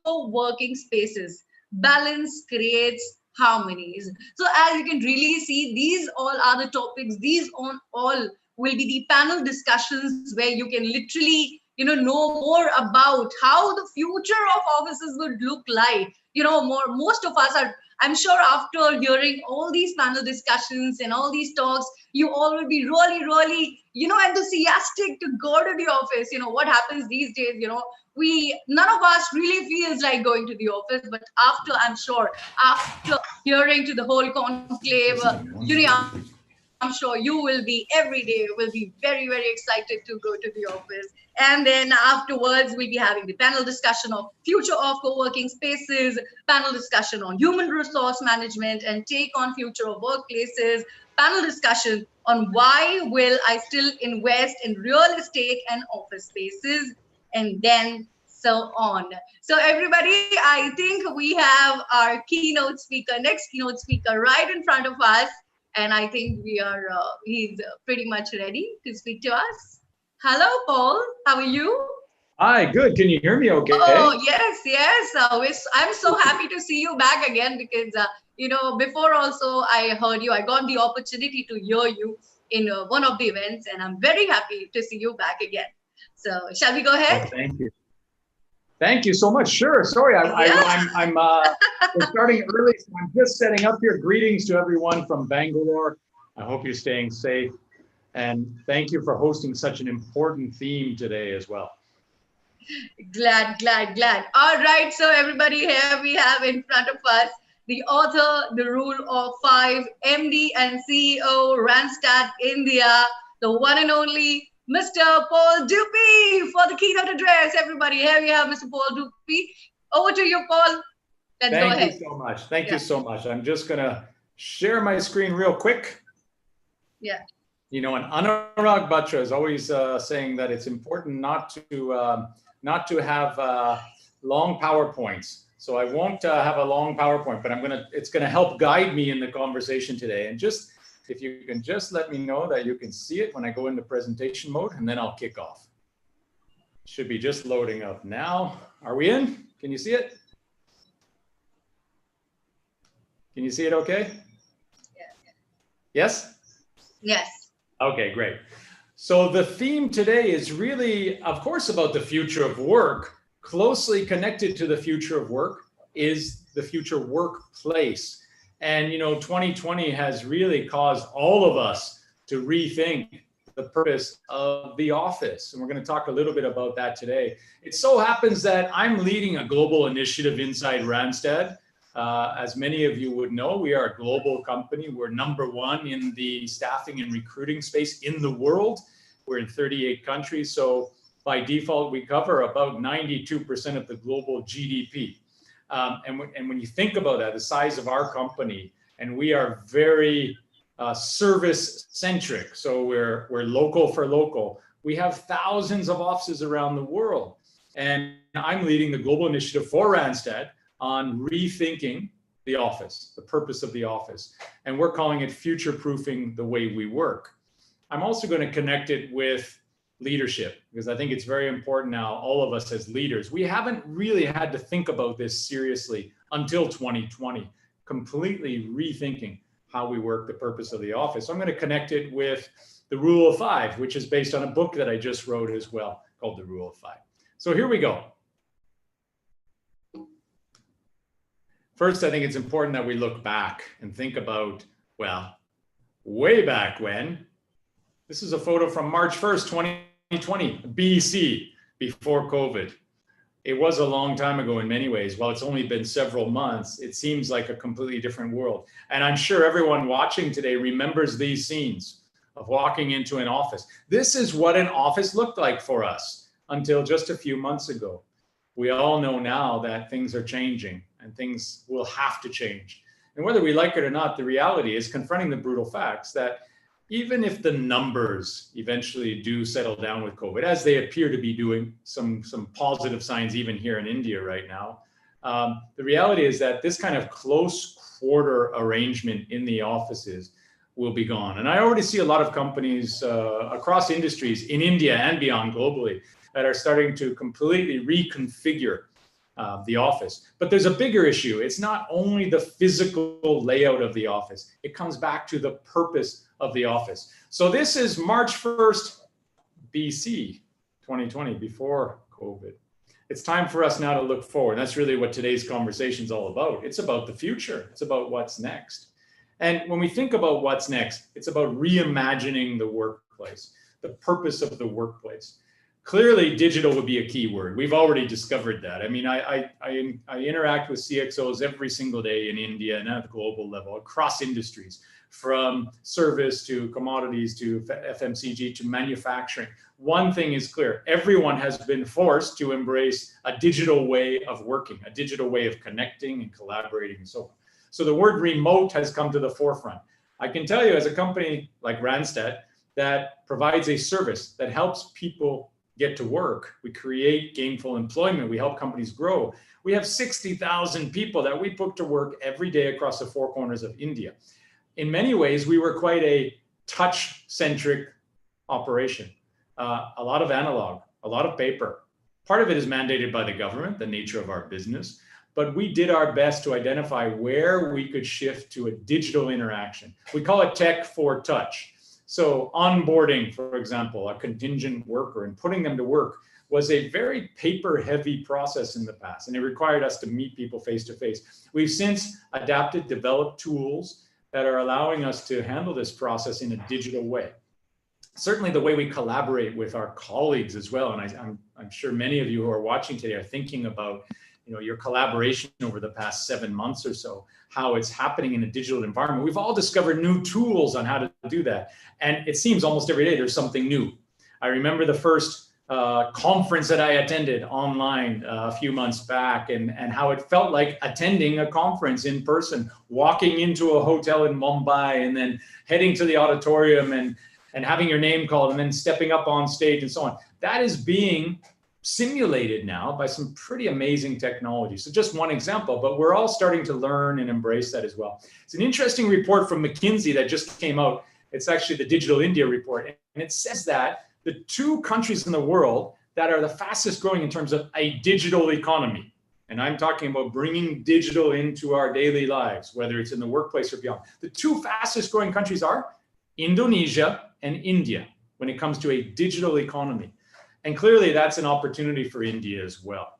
co-working spaces? Balance creates harmonies. So as you can really see, these all are the topics, these all will be the panel discussions where you can literally, know more about how the future of offices would look like. Most of us are, I'm sure after hearing all these panel discussions and all these talks, you all will be really, really, enthusiastic to go to the office. What happens these days, none of us really feels like going to the office, but after, I'm sure, after hearing to the whole conclave, I'm sure you will be every day will be very, very excited to go to the office. And then afterwards, we'll be having the panel discussion of future of co-working spaces, panel discussion on human resource management and take on future of workplaces, panel discussion on why will I still invest in real estate and office spaces, and then so on. So everybody, I think we have our next keynote speaker right in front of us. And I think he's pretty much ready to speak to us. Hello, Paul. How are you? Hi, good. Can you hear me okay? Oh, yes. I'm so happy to see you back again because, before also I heard you, I got the opportunity to hear you in one of the events, and I'm very happy to see you back again. So shall we go ahead? Oh, thank you. Thank you so much. Sure. Sorry, I'm we're starting early, so I'm just setting up here. Greetings to everyone from Bangalore. I hope you're staying safe. And thank you for hosting such an important theme today as well. Glad. All right. So everybody, here we have in front of us the author, the Rule of Five, MD and CEO, Randstad India, the one and only Mr. Paul Dupee for the keynote address. Everybody, here we have Mr. Paul Dupee. Over to you, Paul. Let's go ahead. Thank you so much. Thank you so much. I'm just going to share my screen real quick. Yeah. And Anurag Batra is always saying that it's important not to have long PowerPoints. So I won't have a long PowerPoint, but it's going to help guide me in the conversation today. And if you can just let me know that you can see it when I go into presentation mode, and then I'll kick off. Should be just loading up now. Are we in? Can you see it? Can you see it okay? Yeah. Yes? Yes. Okay, great. So the theme today is really, of course, about the future of work. Closely connected to the future of work is the future workplace. And, 2020 has really caused all of us to rethink the purpose of the office. And we're going to talk a little bit about that today. It so happens that I'm leading a global initiative inside Randstad. As many of you would know, we are a global company. We're #1 in the staffing and recruiting space in the world. We're in 38 countries. So by default, we cover about 92% of the global GDP. And when you think about that, the size of our company, and we are very service centric. So we're local for local. We have thousands of offices around the world. And I'm leading the global initiative for Randstad on rethinking the office, the purpose of the office. And we're calling it future-proofing the way we work. I'm also going to connect it with leadership, because I think it's very important now, all of us as leaders, we haven't really had to think about this seriously until 2020. completely rethinking how we work, the purpose of the office. So I'm going to connect it with the Rule of Five, which is based on a book that I just wrote as well called The Rule of Five. So here we go. First, I think it's important that we look back and think about, well, way back when. This is a photo from March 1st, 2020, BC, before COVID. It was a long time ago in many ways. While it's only been several months, it seems like a completely different world. And I'm sure everyone watching today remembers these scenes of walking into an office. This is what an office looked like for us until just a few months ago. We all know now that things are changing and things will have to change. And whether we like it or not, the reality is confronting the brutal facts that even if the numbers eventually do settle down with COVID, as they appear to be doing, some positive signs even here in India right now, the reality is that this kind of close quarter arrangement in the offices will be gone. And I already see a lot of companies across industries in India and beyond globally that are starting to completely reconfigure the office. But there's a bigger issue. It's not only the physical layout of the office. It comes back to the purpose of the office. So this is March 1st, BC 2020, before COVID. It's time for us now to look forward. That's really what today's conversation is all about. It's about the future. It's about what's next. And when we think about what's next, it's about reimagining the workplace, the purpose of the workplace. Clearly, digital would be a key word. We've already discovered that. I mean, I interact with CXOs every single day in India and at the global level, across industries, from service to commodities to FMCG to manufacturing. One thing is clear. Everyone has been forced to embrace a digital way of working, a digital way of connecting and collaborating and so on. So the word remote has come to the forefront. I can tell you as a company like Randstad that provides a service that helps people get to work. We create gainful employment. We help companies grow. We have 60,000 people that we put to work every day across the four corners of India. In many ways, we were quite a touch-centric operation. A lot of analog, a lot of paper. Part of it is mandated by the government, the nature of our business. But we did our best to identify where we could shift to a digital interaction. We call it tech for touch. So onboarding, for example, a contingent worker and putting them to work was a very paper-heavy process in the past, and it required us to meet people face-to-face. We've since adapted, developed tools that are allowing us to handle this process in a digital way. Certainly the way we collaborate with our colleagues as well, and I'm sure many of you who are watching today are thinking about your collaboration over the past 7 months or so, how it's happening in a digital environment. We've all discovered new tools on how to do that. And it seems almost every day there's something new. I remember the first conference that I attended online a few months back and how it felt like attending a conference in person, walking into a hotel in Mumbai and then heading to the auditorium and having your name called and then stepping up on stage and so on. That is being simulated now by some pretty amazing technology. So just one example, but we're all starting to learn and embrace that as well. It's an interesting report from McKinsey that just came out. It's actually the Digital India report. And it says that the two countries in the world that are the fastest growing in terms of a digital economy, and I'm talking about bringing digital into our daily lives, whether it's in the workplace or beyond. The two fastest growing countries are Indonesia and India when it comes to a digital economy. And clearly that's an opportunity for India as well.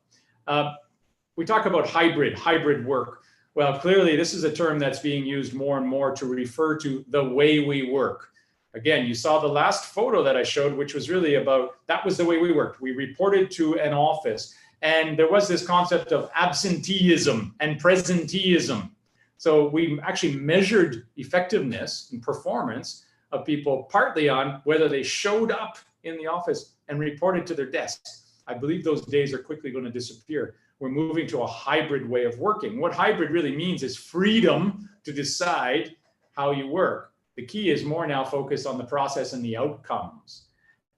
We talk about hybrid work. Well, clearly this is a term that's being used more and more to refer to the way we work. Again, you saw the last photo that I showed, which was really about, that was the way we worked. We reported to an office and there was this concept of absenteeism and presenteeism. So we actually measured effectiveness and performance of people partly on whether they showed up in the office and reported to their desks. I believe those days are quickly going to disappear. We're moving to a hybrid way of working. What hybrid really means is freedom to decide how you work. The key is more now focused on the process and the outcomes,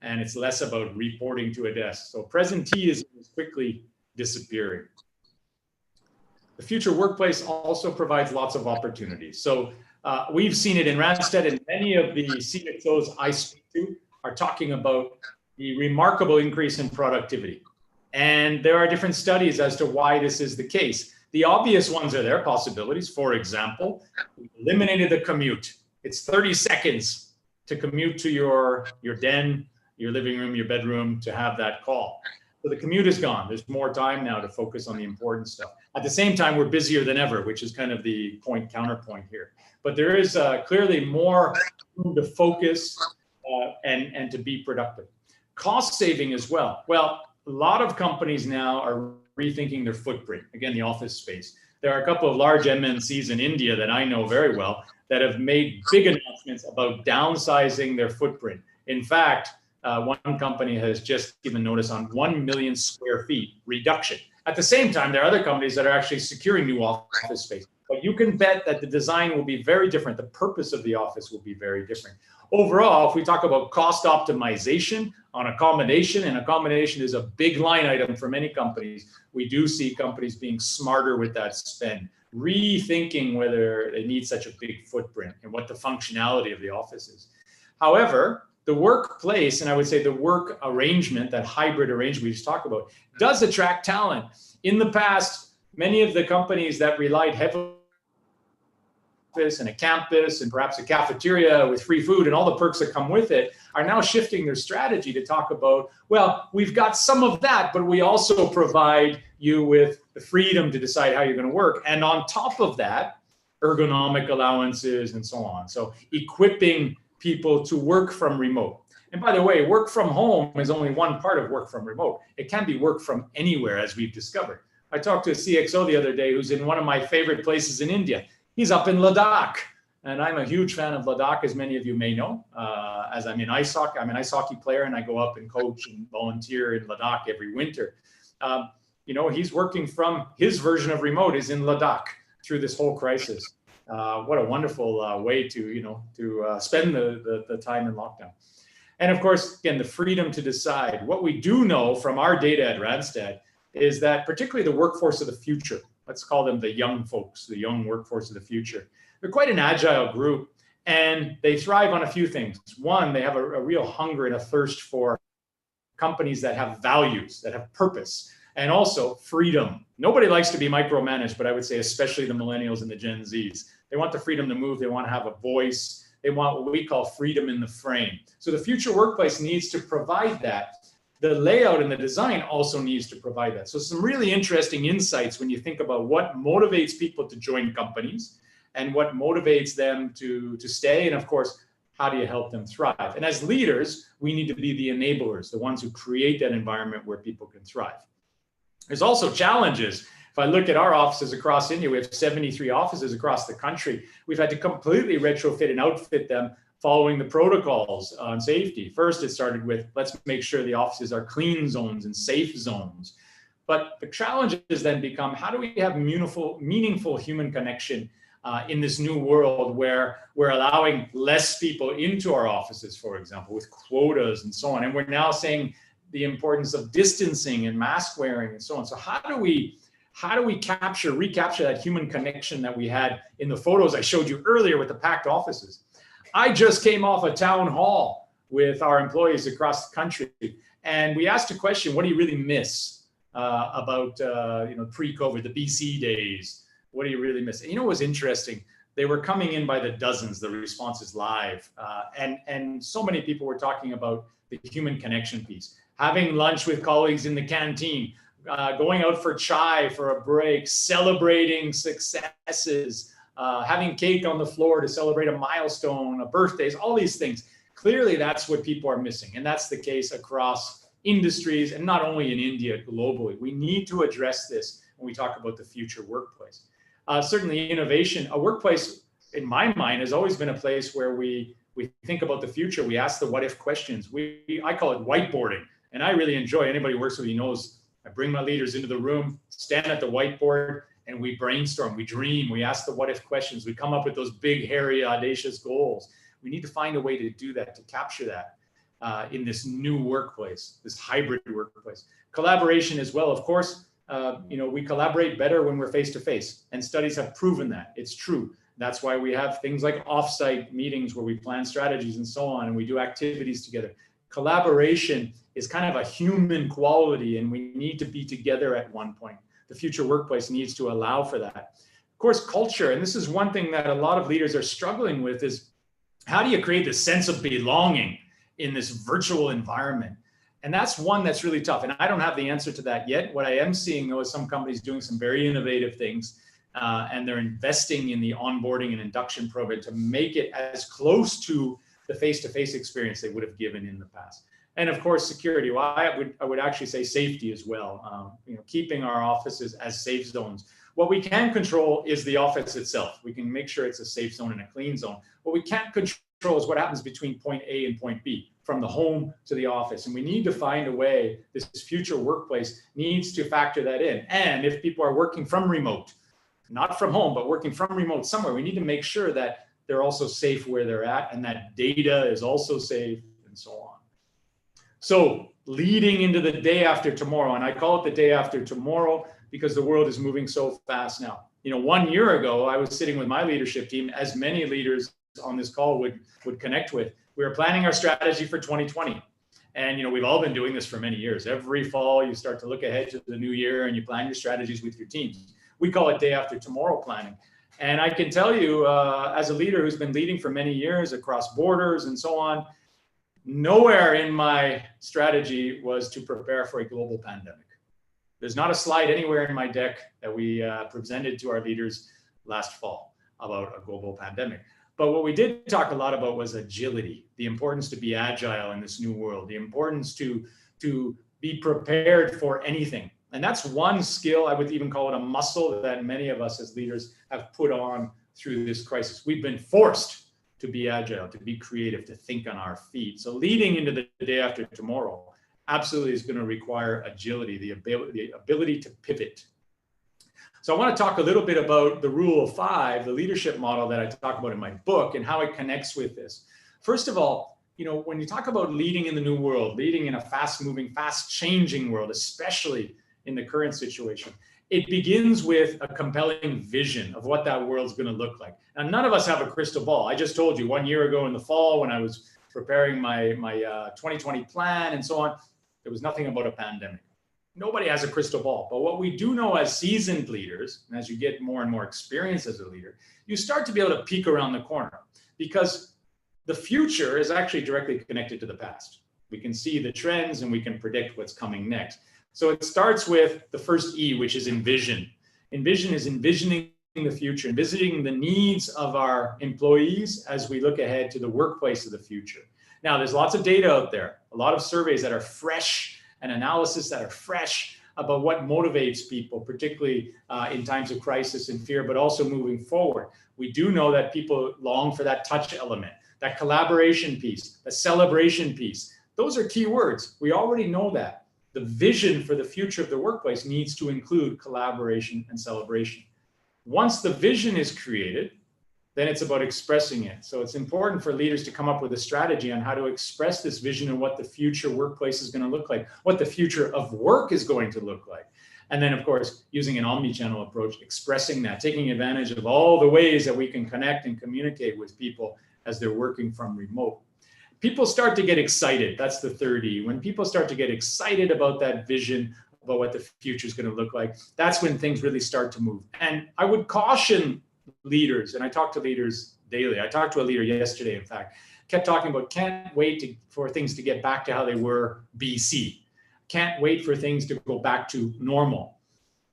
and it's less about reporting to a desk. So presenteeism is quickly disappearing. The future workplace also provides lots of opportunities. So we've seen it in Randstad, and many of the CXOs I speak to are talking about the remarkable increase in productivity. And there are different studies as to why this is the case. The obvious ones are there, possibilities. For example, we eliminated the commute. It's 30 seconds to commute to your den, your living room, your bedroom, to have that call. So the commute is gone. There's more time now to focus on the important stuff. At the same time, we're busier than ever, which is kind of the counterpoint here. But there is clearly more room to focus and to be productive. Cost saving as well. Well, a lot of companies now are rethinking their footprint. Again, the office space. There are a couple of large MNCs in India that I know very well that have made big announcements about downsizing their footprint. In fact, one company has just given notice on 1 million square feet reduction. At the same time, there are other companies that are actually securing new office space. But you can bet that the design will be very different. The purpose of the office will be very different. Overall, if we talk about cost optimization on accommodation, and accommodation is a big line item for many companies, we do see companies being smarter with that spend, rethinking whether they need such a big footprint and what the functionality of the office is. However, the workplace, and I would say the work arrangement, that hybrid arrangement we just talked about, does attract talent. In the past, many of the companies that relied heavily on office and a campus and perhaps a cafeteria with free food and all the perks that come with it are now shifting their strategy to talk about, well, we've got some of that, but we also provide you with the freedom to decide how you're going to work. And on top of that, ergonomic allowances and so on. So equipping people to work from remote. And by the way, work from home is only one part of work from remote. It can be work from anywhere, as we've discovered. I talked to a CXO the other day who's in one of my favorite places in India. He's up in Ladakh. And I'm a huge fan of Ladakh, as many of you may know, as I'm in ice hockey. I'm an ice hockey player, and I go up and coach and volunteer in Ladakh every winter. He's working from his version of remote is in Ladakh through this whole crisis. What a wonderful way to spend the time in lockdown. And of course, again, the freedom to decide. What we do know from our data at Randstad is that particularly the workforce of the future, let's call them the young folks, the young workforce of the future, they're quite an agile group, and they thrive on a few things. One, they have a real hunger and a thirst for companies that have values, that have purpose, and also freedom. Nobody likes to be micromanaged, but I would say especially the millennials and the Gen Zs. They want the freedom to move. They want to have a voice. They want what we call freedom in the frame. So the future workplace needs to provide that. The layout and the design also needs to provide that. So some really interesting insights when you think about what motivates people to join companies and what motivates them to stay. And of course, how do you help them thrive? And as leaders, we need to be the enablers, the ones who create that environment where people can thrive. There's also challenges. If I look at our offices across India, we have 73 offices across the country. We've had to completely retrofit and outfit them following the protocols on safety. First, it started with, let's make sure the offices are clean zones and safe zones. But the challenges then become, how do we have meaningful human connection in this new world where we're allowing less people into our offices, for example, with quotas and so on. And we're now saying the importance of distancing and mask wearing and so on. So how do we recapture that human connection that we had in the photos I showed you earlier with the packed offices? I just came off a town hall with our employees across the country, and we asked a question: what do you really miss about pre-COVID, the BC days? What do you really miss? And what was interesting? They were coming in by the dozens, the responses live, and so many people were talking about the human connection piece, having lunch with colleagues in the canteen, going out for chai for a break, celebrating successes, having cake on the floor to celebrate a milestone, birthdays, all these things. Clearly, that's what people are missing. And that's the case across industries, and not only in India, globally. We need to address this when we talk about the future workplace. Certainly innovation, a workplace, in my mind, has always been a place where we think about the future. We ask the what if questions. I call it whiteboarding. And I really enjoy, anybody who works with me knows, I bring my leaders into the room, stand at the whiteboard, and we brainstorm, we dream, we ask the what if questions, we come up with those big, hairy, audacious goals. We need to find a way to do that, to capture that in this new workplace, this hybrid workplace. Collaboration as well, of course, we collaborate better when we're face-to-face, and studies have proven that. It's true. That's why we have things like offsite meetings where we plan strategies and so on, and we do activities together. Collaboration is kind of a human quality, and we need to be together at one point. The future workplace needs to allow for that. Of course, culture, and this is one thing that a lot of leaders are struggling with, is how do you create this sense of belonging in this virtual environment? And that's one that's really tough. And I don't have the answer to that yet. What I am seeing, though, is some companies doing some very innovative things, and they're investing in the onboarding and induction program to make it as close to the face-to-face experience they would have given in the past. And of course, security. Well, I would actually say safety as well. Keeping our offices as safe zones. What we can control is the office itself. We can make sure it's a safe zone and a clean zone. What we can't control is what happens between point A and point B, from the home to the office. And we need to find a way, this future workplace needs to factor that in. And if people are working from remote, not from home, but working from remote somewhere, we need to make sure that they're also safe where they're at and that data is also safe and so on. So leading into the day after tomorrow, and I call it the day after tomorrow because the world is moving so fast now. 1 year ago, I was sitting with my leadership team, as many leaders on this call would connect with. We were planning our strategy for 2020. And we've all been doing this for many years. Every fall, you start to look ahead to the new year and you plan your strategies with your teams. We call it day after tomorrow planning. And I can tell you, as a leader who's been leading for many years across borders and so on, nowhere in my strategy was to prepare for a global pandemic. There's not a slide anywhere in my deck that we presented to our leaders last fall about a global pandemic. But what we did talk a lot about was agility, the importance to be agile in this new world, the importance to be prepared for anything. And that's one skill, I would even call it a muscle, that many of us as leaders have put on through this crisis. We've been forced to be agile, to be creative, to think on our feet. So leading into the day after tomorrow absolutely is going to require agility, the ability to pivot. So I want to talk a little bit about the rule of 5, the leadership model that I talk about in my book and how it connects with this. First of all, when you talk about leading in the new world, leading in a fast-moving, fast-changing world, especially in the current situation, it begins with a compelling vision of what that world's going to look like. Now, none of us have a crystal ball. I just told you 1 year ago in the fall when I was preparing my 2020 plan and so on, there was nothing about a pandemic. Nobody has a crystal ball. But what we do know as seasoned leaders, and as you get more and more experience as a leader, you start to be able to peek around the corner, because the future is actually directly connected to the past. We can see the trends and we can predict what's coming next. So it starts with the first E, which is envision. Envision is envisioning the future, envisioning the needs of our employees as we look ahead to the workplace of the future. Now, there's lots of data out there, a lot of surveys that are fresh and analysis that are fresh about what motivates people, particularly in times of crisis and fear, but also moving forward. We do know that people long for that touch element, that collaboration piece, the celebration piece. Those are key words. We already know that. The vision for the future of the workplace needs to include collaboration and celebration. Once the vision is created, then it's about expressing it. So it's important for leaders to come up with a strategy on how to express this vision and what the future workplace is going to look like, what the future of work is going to look like. And then, of course, using an omni-channel approach, expressing that, taking advantage of all the ways that we can connect and communicate with people as they're working from remote. People start to get excited. That's the third E. When people start to get excited about that vision, about what the future is going to look like, that's when things really start to move. And I would caution leaders, and I talk to leaders daily. I talked to a leader yesterday, in fact, kept talking about can't wait for things to get back to how they were BC. Can't wait for things to go back to normal.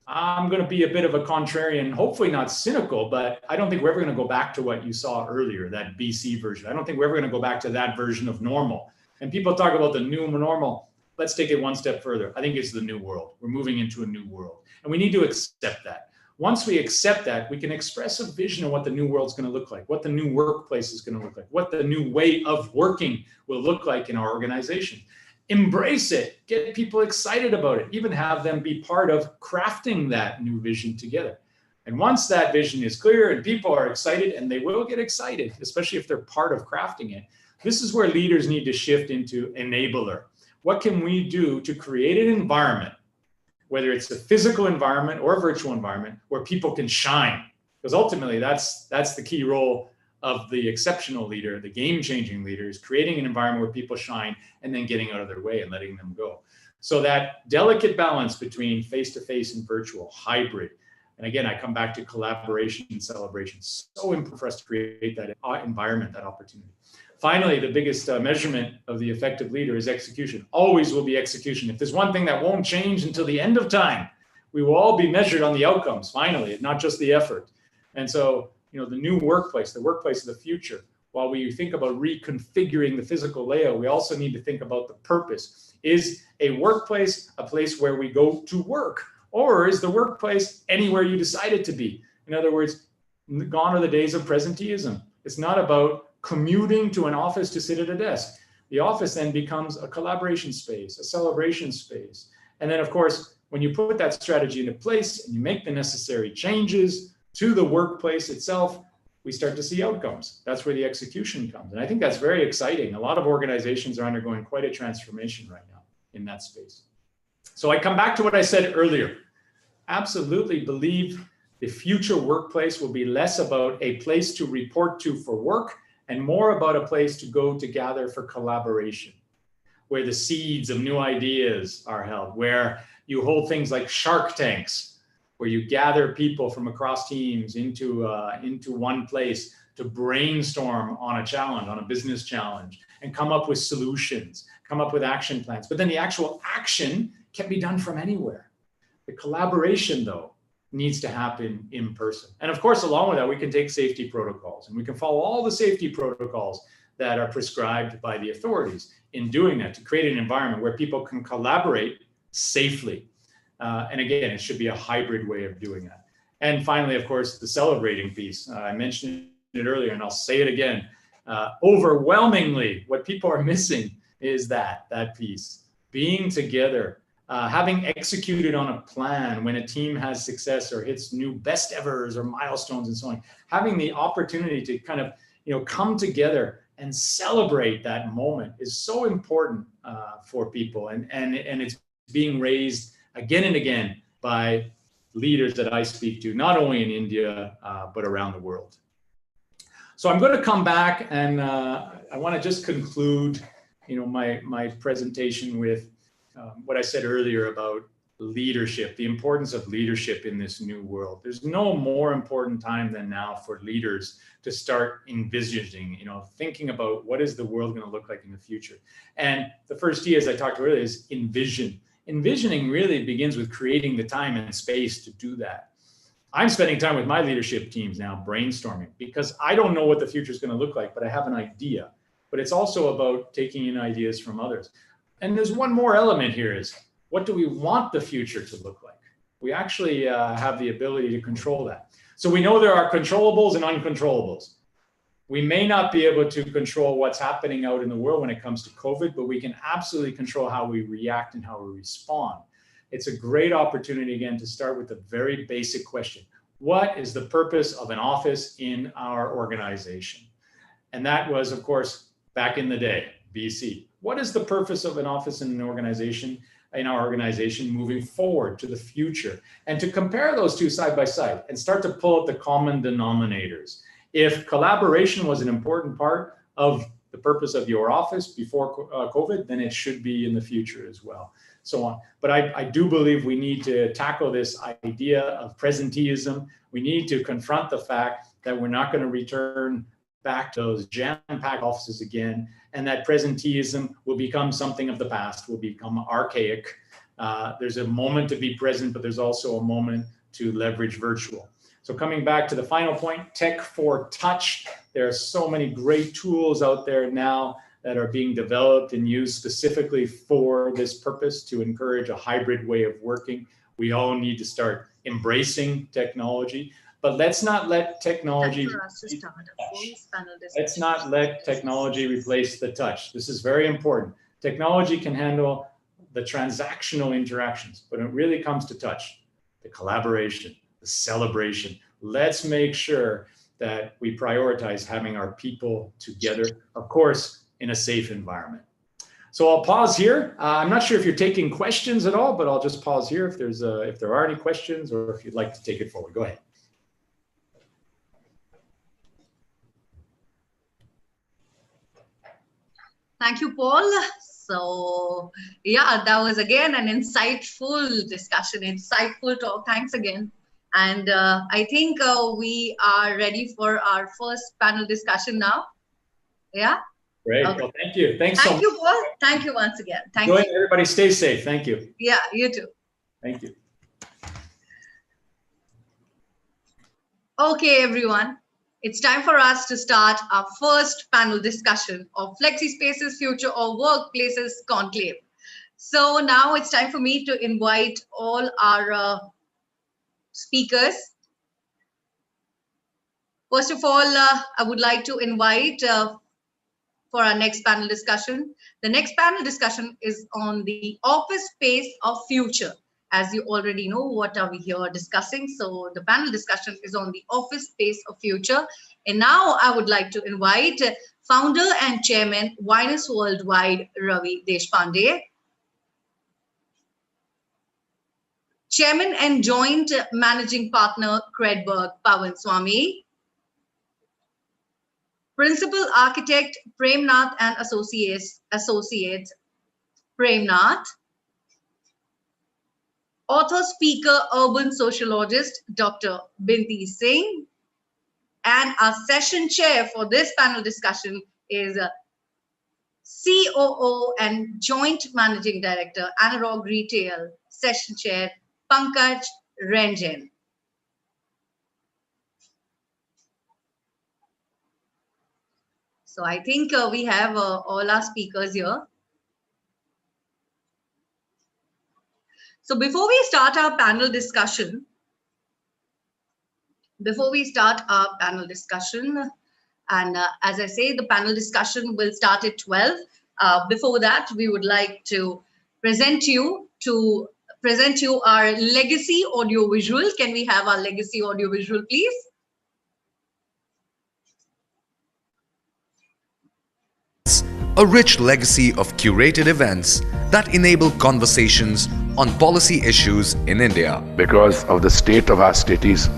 I'm going to be a bit of a contrarian, hopefully not cynical, but I don't think we're ever going to go back to what you saw earlier, that BC version. I don't think we're ever going to go back to that version of normal. And people talk about the new normal. Let's take it one step further. I think it's the new world. We're moving into a new world, and we need to accept that. Once we accept that, we can express a vision of what the new world's going to look like, what the new workplace is going to look like, what the new way of working will look like in our organization. Embrace it, get people excited about it, even have them be part of crafting that new vision together. And once that vision is clear and people are excited, and they will get excited, especially if they're part of crafting it, this is where leaders need to shift into enabler. What can we do to create an environment, whether it's a physical environment or a virtual environment, where people can shine? Because ultimately that's the key role of the exceptional leader, the game-changing leader, is creating an environment where people shine and then getting out of their way and letting them go. So that delicate balance between face-to-face and virtual, hybrid. And again, I come back to collaboration and celebration. So important for us to create that environment, that opportunity. Finally, the biggest measurement of the effective leader is execution. Always will be execution. If there's one thing that won't change until the end of time, we will all be measured on the outcomes, finally, not just the effort. And so, the new workplace, the workplace of the future, while we think about reconfiguring the physical layout, we also need to think about the purpose. Is a workplace a place where we go to work? Or is the workplace anywhere you decide it to be? In other words, gone are the days of presenteeism. It's not about commuting to an office to sit at a desk. The office then becomes a collaboration space, a celebration space. And then, of course, when you put that strategy into place and you make the necessary changes to the workplace itself, we start to see outcomes. That's where the execution comes. And I think that's very exciting. A lot of organizations are undergoing quite a transformation right now in that space. So I come back to what I said earlier. Absolutely believe the future workplace will be less about a place to report to for work and more about a place to go to gather for collaboration, where the seeds of new ideas are held, where you hold things like Shark Tanks, where you gather people from across teams into one place to brainstorm on a challenge, on a business challenge, and come up with solutions, come up with action plans. But then the actual action can be done from anywhere. The collaboration, though, needs to happen in person. And of course, along with that, we can take safety protocols and we can follow all the safety protocols that are prescribed by the authorities in doing that to create an environment where people can collaborate safely. And again, it should be a hybrid way of doing that. And finally, of course, the celebrating piece. I mentioned it earlier and I'll say it again. Overwhelmingly, what people are missing is that piece. Being together, having executed on a plan when a team has success or hits new best evers or milestones and so on, having the opportunity to kind of, come together and celebrate that moment is so important for people. And it's being raised again and again by leaders that I speak to, not only in India, but around the world. So I'm going to come back and I want to just conclude, my presentation with what I said earlier about leadership, the importance of leadership in this new world. There's no more important time than now for leaders to start envisioning, thinking about what is the world going to look like in the future. And the first E, as I talked earlier, is envision. Envisioning really begins with creating the time and space to do that. I'm spending time with my leadership teams now brainstorming because I don't know what the future is going to look like, but I have an idea. But it's also about taking in ideas from others. And there's one more element here is, what do we want the future to look like? We actually have the ability to control that. So we know there are controllables and uncontrollables. We may not be able to control what's happening out in the world when it comes to COVID, but we can absolutely control how we react and how we respond. It's a great opportunity, again, to start with the very basic question. What is the purpose of an office in our organization? And that was, of course, back in the day, BC. What is the purpose of an office in an organization, in our organization, moving forward to the future? And to compare those two side by side and start to pull out the common denominators. If collaboration was an important part of the purpose of your office before COVID, then it should be in the future as well, so on. But I do believe we need to tackle this idea of presenteeism. We need to confront the fact that we're not going to return back to those jam-packed offices again, and that presenteeism will become something of the past, will become archaic. There's a moment to be present, but there's also a moment to leverage virtual. So coming back to the final point, tech for touch. There are so many great tools out there now that are being developed and used specifically for this purpose to encourage a hybrid way of working. We all need to start embracing technology. But let's not let technology replace the touch. This is very important. Technology can handle the transactional interactions, but when it really comes to touch, the collaboration, the celebration, let's make sure that we prioritize having our people together, of course, in a safe environment. So I'll pause here. I'm not sure if you're taking questions at all, but I'll just pause here if there are any questions or if you'd like to take it forward. Go ahead. Thank you, Paul. So yeah, that was again an insightful discussion, insightful talk. Thanks again. And I think we are ready for our first panel discussion now. Yeah. Great. Okay. Well, thank you. Thanks so much. Thank you, Paul. Thank you once again. Thank Enjoy, you. everybody. Stay safe. Thank you. Yeah, you too. Thank you. Okay, everyone. It's time for us to start our first panel discussion of Flexi Spaces Future of Workplaces Conclave. So now it's time for me to invite all our speakers. First of all, I would like to invite for our next panel discussion. The next panel discussion is on the office space of future. As you already know, what are we here discussing? So the panel discussion is on the office space of future. And now I would like to invite founder and chairman, Winers Worldwide, Ravi Deshpande. Chairman and joint managing partner, Credberg Pawan Swami. Principal architect, Premnath and Associates Premnath. Author, speaker, urban sociologist, Dr. Binti Singh. And our session chair for this panel discussion is COO and Joint Managing Director, Analog Retail, Session Chair, Pankaj Ranjan. So I think we have all our speakers here. So before we start our panel discussion, and as I say, the panel discussion will start at 12. Before that, we would like to present you our legacy audiovisual. Can we have our legacy audiovisual, please? A rich legacy of curated events that enable conversations on policy issues in India. Because of the state of our cities,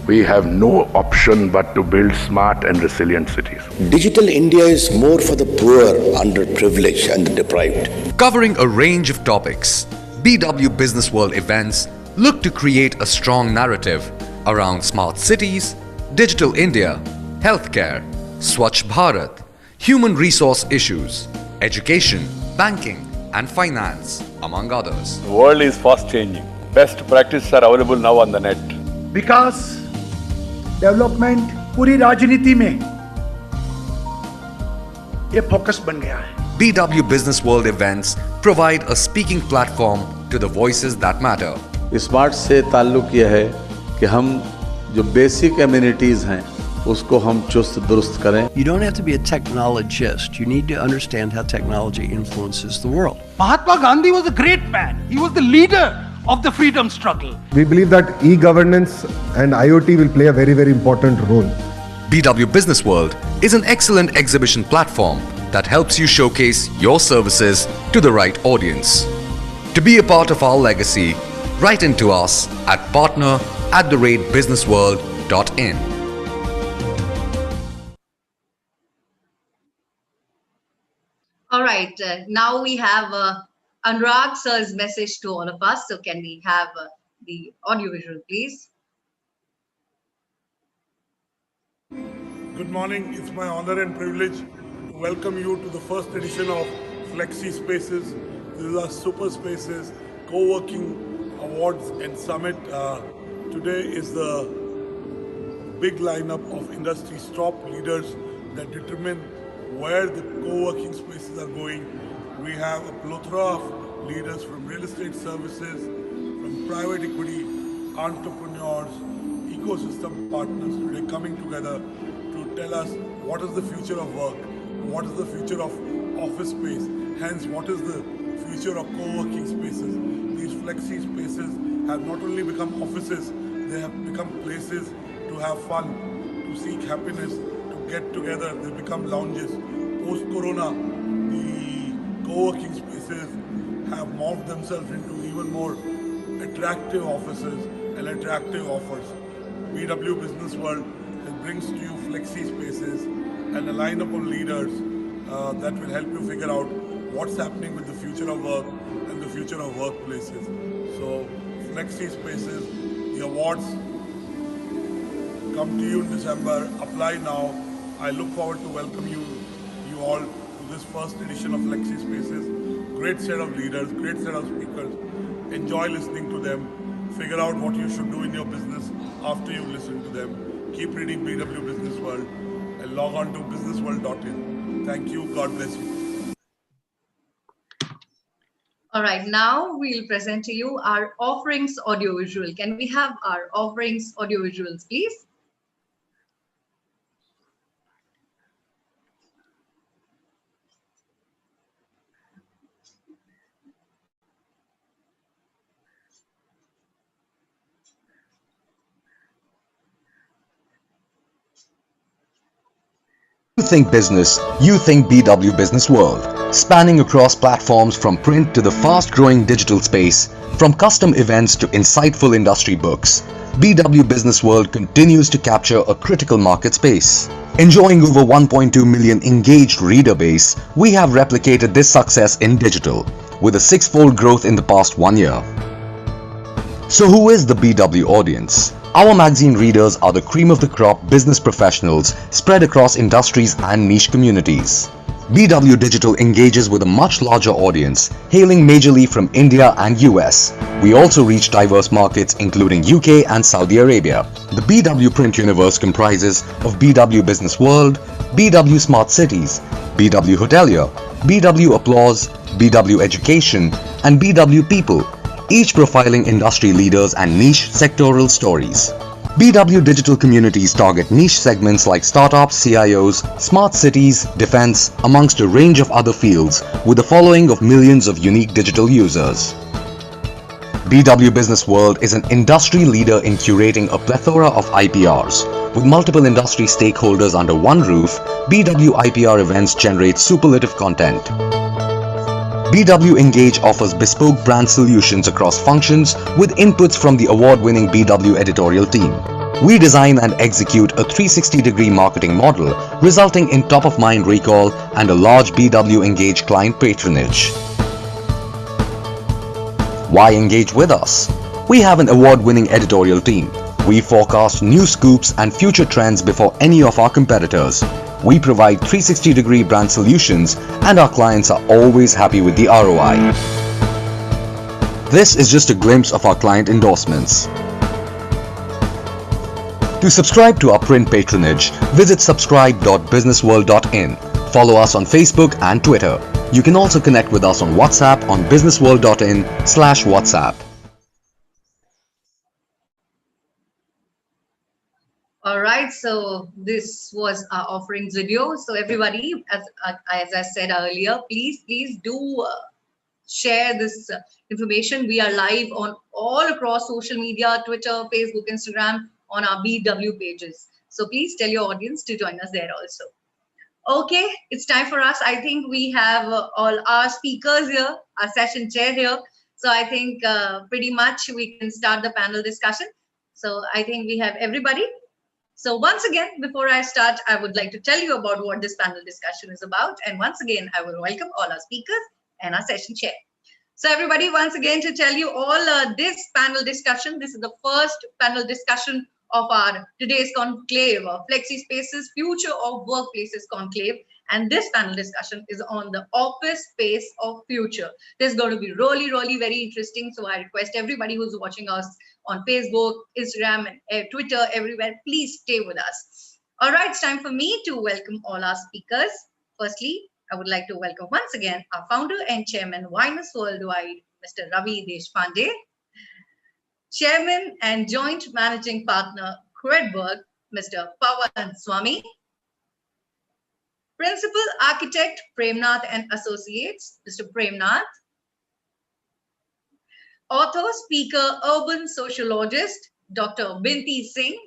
we have no option but to build smart and resilient cities. Digital India is more for the poor, underprivileged and the deprived. Covering a range of topics, BW Business World events look to create a strong narrative around smart cities, digital India, healthcare, Swachh Bharat, human resource issues, education, banking and finance, among others. The world is fast changing. Best practices are available now on the net. Vikas development पूरी राजनीति में ये focus बन गया है. BW Business World events provide a speaking platform to the voices that matter. Smart से ताल्लुक यह है कि हम जो बेसिक एमिनिटीज हैं उसको हम चुस्त दुरुस्त करें. You don't have to be a technologist. You need to understand how technology influences the world. Mahatma Gandhi was a great man. He was the leader of the freedom struggle. We believe that e-governance and IoT will play a very, very important role. BW Business World is an excellent exhibition platform that helps you showcase your services to the right audience. To be a part of our legacy, write into us at partner@businessworld.in. All right, now we have Anurag sir's message to all of us. So can we have the audiovisual, please? Good morning. It's my honor and privilege to welcome you to the first edition of Flexi Spaces. These are super spaces, co-working awards and summit. Today is the big lineup of industry's top leaders that determine where the co-working spaces are going. We have a plethora of leaders from real estate services, from private equity, entrepreneurs, ecosystem partners today coming together to tell us what is the future of work, what is the future of office space, hence what is the future of co-working spaces. These flexi spaces have not only become offices, they have become places to have fun, to seek happiness, to get together. They become lounges. Post-corona, the co-working spaces have morphed themselves into even more attractive offices and attractive offers. BW Business World brings to you flexi spaces and a lineup of leaders that will help you figure out what's happening with the future of work and the future of workplaces. So Flexi Spaces, the awards come to you in December. Apply now. I look forward to welcome you all to this first edition of Flexi Spaces. Great set of leaders, great set of speakers. Enjoy listening to them. Figure out what you should do in your business after you listen to them. Keep reading BW Business World and log on to businessworld.in. Thank you. God bless you. All right, now we'll present to you our offerings audiovisual. Can we have our offerings audiovisuals, please? You think business, you think BW Business World. Spanning across platforms from print to the fast-growing digital space, from custom events to insightful industry books, BW Business World continues to capture a critical market space. Enjoying over 1.2 million engaged reader base, we have replicated this success in digital, with a six-fold growth in the past 1 year. So who is the BW audience? Our magazine readers are the cream of the crop business professionals spread across industries and niche communities. BW Digital engages with a much larger audience, hailing majorly from India and US. We also reach diverse markets including UK and Saudi Arabia. The BW Print universe comprises of BW Business World, BW Smart Cities, BW Hotelier, BW Applause, BW Education, and BW People, each profiling industry leaders and niche sectoral stories. BW Digital communities target niche segments like startups, CIOs, smart cities, defense, amongst a range of other fields with a following of millions of unique digital users. BW Business World is an industry leader in curating a plethora of IPRs. With multiple industry stakeholders under one roof, BW IPR events generate superlative content. BW Engage offers bespoke brand solutions across functions with inputs from the award-winning BW editorial team. We design and execute a 360-degree marketing model, resulting in top-of-mind recall and a large BW Engage client patronage. Why engage with us? We have an award-winning editorial team. We forecast new scoops and future trends before any of our competitors. We provide 360-degree brand solutions and our clients are always happy with the ROI. This is just a glimpse of our client endorsements. To subscribe to our print patronage, visit subscribe.businessworld.in. Follow us on Facebook and Twitter. You can also connect with us on WhatsApp on businessworld.in/WhatsApp. All right, so this was our offerings video. So everybody, as I said earlier, please do share this information. We are live on all across social media, Twitter, Facebook, Instagram, on our BW pages. So please tell your audience to join us there also. Okay, it's time for us. I think we have all our speakers here, our session chair here. So I think pretty much we can start the panel discussion. So I think we have everybody. So once again, before I start, I would like to tell you about what this panel discussion is about. And once again, I will welcome all our speakers and our session chair. So everybody, once again, to tell you all this panel discussion, this is the first panel discussion of our today's conclave, Flexi Spaces, Future of Workplaces Conclave. And this panel discussion is on the office space of future. This is going to be really, really very interesting. So I request everybody who's watching us on Facebook, Instagram, and Twitter, everywhere, please stay with us. All right, it's time for me to welcome all our speakers. Firstly, I would like to welcome once again our founder and chairman, Winers Worldwide, Mr. Ravi Deshpande. Chairman and joint managing partner, Credberg, Mr. Pawan Swami. Principal Architect, Premnath and Associates, Mr. Premnath. Author, speaker, urban sociologist, Dr. Binti Singh.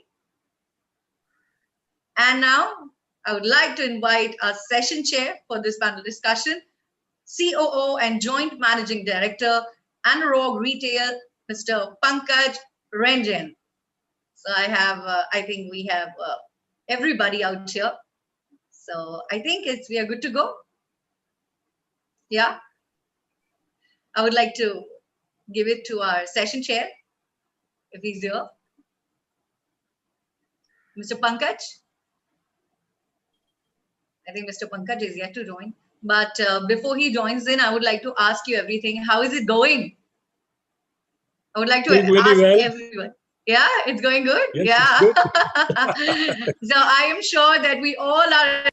And now I would like to invite our session chair for this panel discussion, COO and Joint Managing Director, Analog Retail, Mr. Pankaj Ranjan. So I think we have everybody out here. So I think we are good to go. Yeah. I would like to give it to our session chair, if he's here. Mr. Pankaj. I think Mr. Pankaj is yet to join. But before he joins in, I would like to ask you everything. How is it going? I would like to ask everyone. Yeah, it's going good? Yes, yeah. it's good. So I am sure that we all are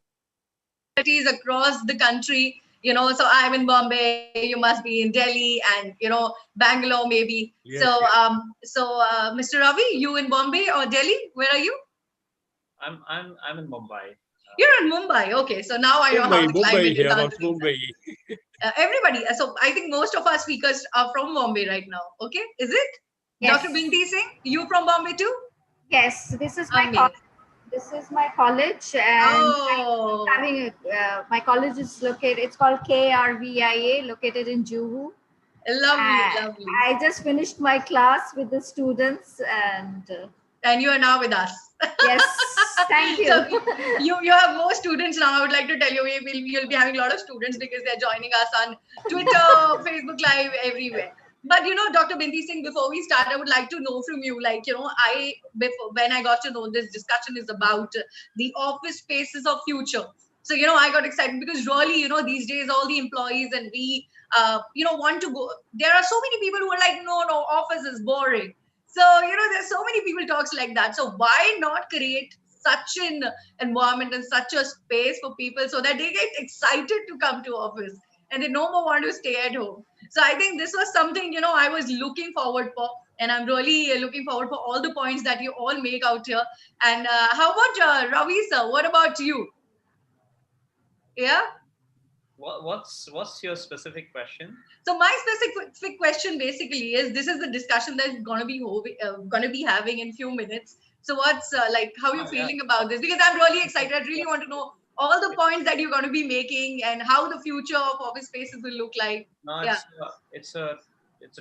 across the country, so I'm in Bombay, you must be in Delhi, and Bangalore maybe. Yes, so Mr. Ravi, you in Bombay or Delhi? Where are you? I'm in Mumbai. You're in Mumbai. Okay, so now I know how the climate in Mumbai, country. Mumbai. Everybody. So I think most of our speakers are from Bombay right now. Okay, is it? Yes. Dr. Binti Singh, you from Bombay too? Yes, this is my college. This is my college, and oh. I'm having my college is located. It's called KRVIA, located in Juhu. Lovely. I just finished my class with the students, and you are now with us. Yes, thank you. So you have more students now. I would like to tell you, we'll be having a lot of students because they're joining us on Twitter, Facebook Live, everywhere. But Dr. Binti Singh, before we start, I would like to know from you, when I got to know this discussion is about the office spaces of future. So I got excited because really, these days all the employees and we, want to go. There are so many people who are like, no, office is boring. So there's so many people talks like that. So why not create such an environment and such a space for people so that they get excited to come to office and they no more want to stay at home. So I think this was something, I was looking forward for, and I'm really looking forward for all the points that you all make out here. And how about Ravi sir? What about you? Yeah. What's your specific question? So my specific question basically is, this is the discussion that's going to be having in few minutes. So what's how are you feeling about this? Because I'm really excited. I really want to know all the points that you're going to be making and how the future of office spaces will look like. No, it's a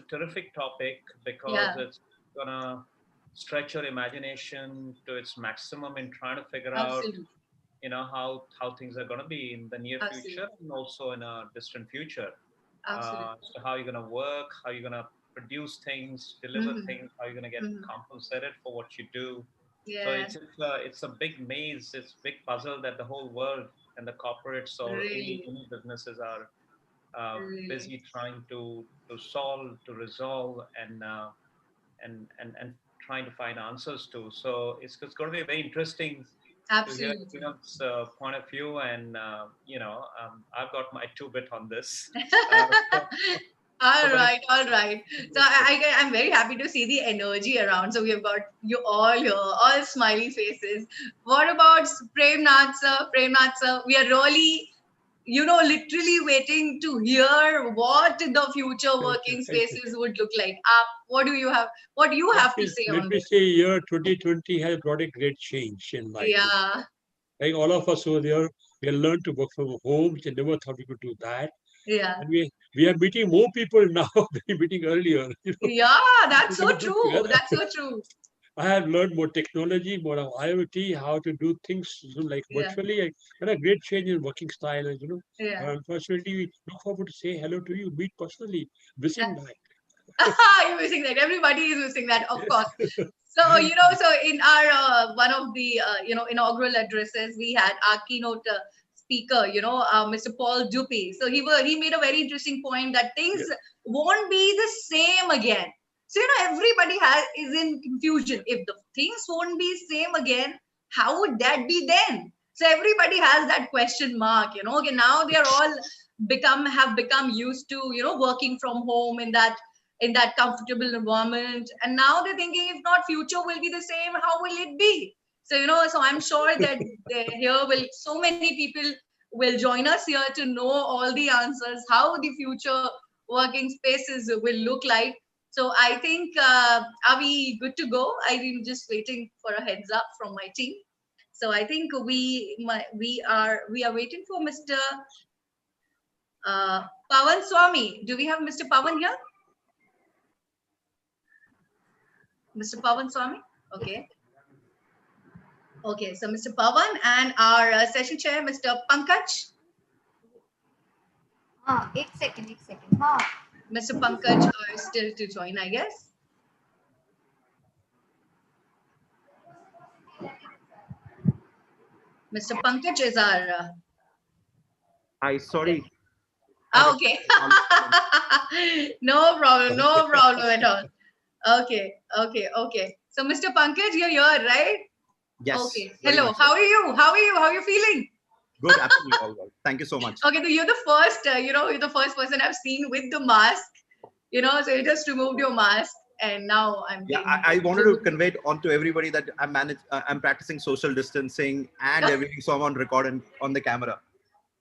terrific topic because it's gonna stretch your imagination to its maximum in trying to figure out how things are going to be in the near future and also in a distant future. So how you're going to work, how you're going to produce things, deliver things, how you're going to get compensated for what you do. Yeah. So it's a big maze, it's a big puzzle that the whole world and the corporates or any businesses are busy trying to solve, to resolve, and trying to find answers to. So it's going to be very interesting to hear everyone's point of view, and I've got my 2 bit on this. All right. So I'm very happy to see the energy around. So we have got you all here, all smiley faces. What about Premnath sir? We are really, literally waiting to hear what the future working spaces would look like. What do you have to say on this? Let me say, year 2020 has brought a great change in my opinion. Like all of us over there, we have learned to work from home. We never thought we could do that. Yeah. And we are meeting more people now than we were meeting earlier. Yeah, that's so true. That's so true. I have learned more technology, more of IoT, how to do things virtually. And a great change in working style. And, unfortunately, we look forward to say hello to you, meet personally, missing that. You're missing that. Everybody is missing that, of course. So, so in our one of the inaugural addresses, we had our keynote speaker, Mr. Paul Dupuy. So he made a very interesting point that things won't be the same again. So everybody is in confusion. If the things won't be same again, how would that be then? So everybody has that question mark. Okay, now they are all have become used to working from home in that comfortable environment, and now they're thinking, if not future will be the same, how will it be? So so I'm sure that so many people will join us here to know all the answers, how the future working spaces will look like. So I think are we good to go? I'm just waiting for a heads up from my team. So I think we are waiting for Mr. Pawan Swami. Do we have Mr. Pawan here? Mr. Pawan Swami? Okay. Okay, so Mr. Pawan and our session chair, Mr. Pankaj. एक second. हाँ. Mr. Pankaj is still to join, I guess. Mr. Pankaj is our. Sorry. Okay. No problem at all. Okay. So, Mr. Pankaj, you're here, right? Yes. Okay. Hello. How are you? How are you feeling? Good. Absolutely all well. Thank you so much. Okay. So you're the first. You're the first person I've seen with the mask. So you just removed your mask, and now I'm. Yeah, I wanted to convey it on to everybody that I'm practicing social distancing and everything, so I'm on record and on the camera.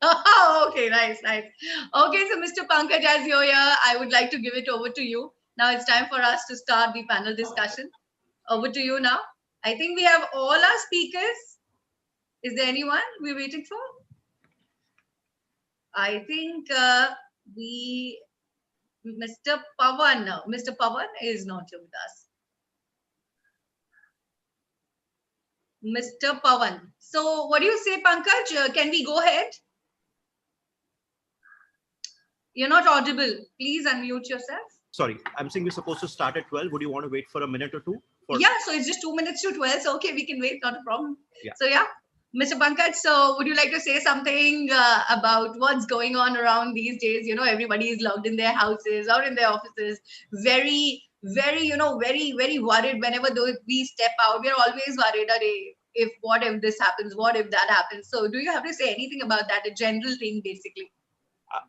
Oh, okay, nice. Okay, so Mr. Pankaj, as you're here, I would like to give it over to you. Now it's time for us to start the panel discussion. Over to you now. I think we have all our speakers. Is there anyone we're waiting for? I think Mr. Pawan now. Mr. Pawan is not here with us. Mr. Pawan. So what do you say, Pankaj? Can we go ahead? You're not audible. Please unmute yourself. Sorry, I'm saying we're supposed to start at 12. Would you want to wait for a minute or two? Yeah, so it's just 2 minutes to 12. So, okay, we can wait, not a problem. Yeah. So, yeah, Mr. Pankaj, so would you like to say something about what's going on around these days? Everybody is locked in their houses or in their offices. Very, very, very worried whenever we step out. We're always worried, what if this happens? What if that happens? So, do you have to say anything about that? A general thing, basically.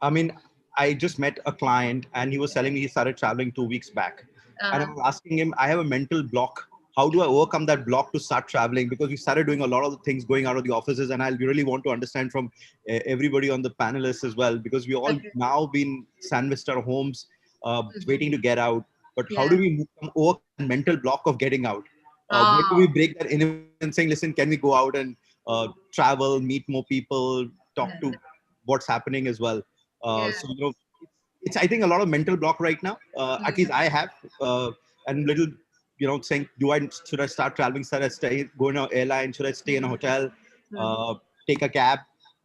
I mean, I just met a client and he was telling me he started traveling 2 weeks back. And I was asking him, I have a mental block. How do I overcome that block to start traveling? Because we started doing a lot of the things going out of the offices. And I really want to understand from everybody on the panelists as well, because we all now been sandwiched our homes, waiting to get out. But how do we overcome the mental block of getting out? Where do we break that in and saying, listen, can we go out and travel, meet more people, talk to what's happening as well? So, it's, I think, a lot of mental block right now. At least I have, and little, saying, should I start traveling? Should I go in an airline? Should I stay in a hotel? Take a cab?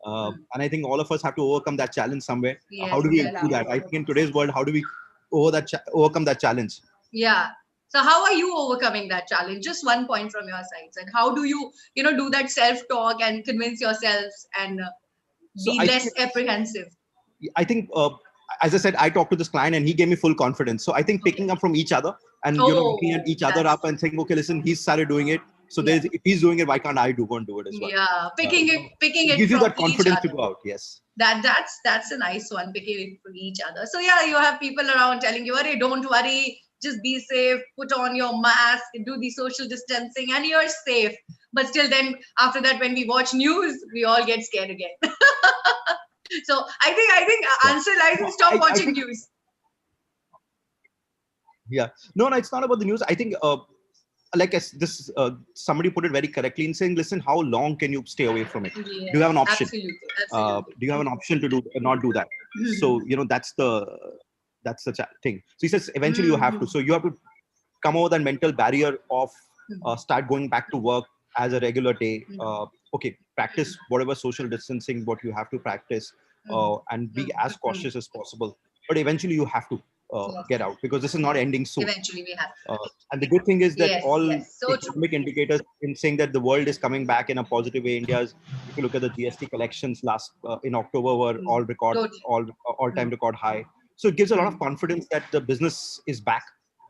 And I think all of us have to overcome that challenge somewhere. How do we do that? I think in today's world, how do we overcome that challenge? Yeah. So how are you overcoming that challenge? Just one point from your side. And how do you, do that self-talk and convince yourselves and be less apprehensive? I think, as I said, I talked to this client and he gave me full confidence. So I think picking up from each other and looking at each other up and saying, okay, listen, he's started doing it. So if he's doing it, why can't I go and do it as well? Yeah, picking it gives you from that confidence each to go out. Yes. That's a nice one, picking it from each other. So yeah, you have people around telling you, "Hey, don't worry, just be safe, put on your mask, do the social distancing, and you're safe." But still, then after that, when we watch news, we all get scared again. So I think answer lies in stop watching news. Yeah, no, it's not about the news. I think, somebody put it very correctly in saying, listen, how long can you stay away from it? Yes, do you have an option? Absolutely. Do you have an option to not do that? So that's the thing. So he says eventually you have to. So you have to come over that mental barrier of start going back to work as a regular day. Practice whatever social distancing what you have to practice, and be as cautious as possible. But eventually you have to get out, because this is not ending soon. Eventually we have to. And the good thing is that so economic indicators in saying that the world is coming back in a positive way. India's, if you look at the GST collections last in October, were all-time record high. So it gives a lot of confidence that the business is back.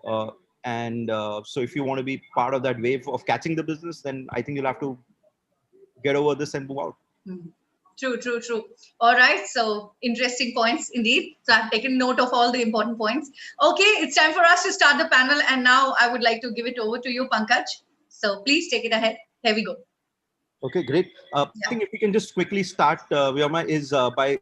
So if you want to be part of that wave of catching the business, then I think you'll have to get over this and move out. True. All right. So interesting points indeed. So I've taken note of all the important points. Okay, it's time for us to start the panel. And now I would like to give it over to you, Pankaj. So please take it ahead. Here we go. Okay, great. I think if we can just quickly start, Vyoma, is by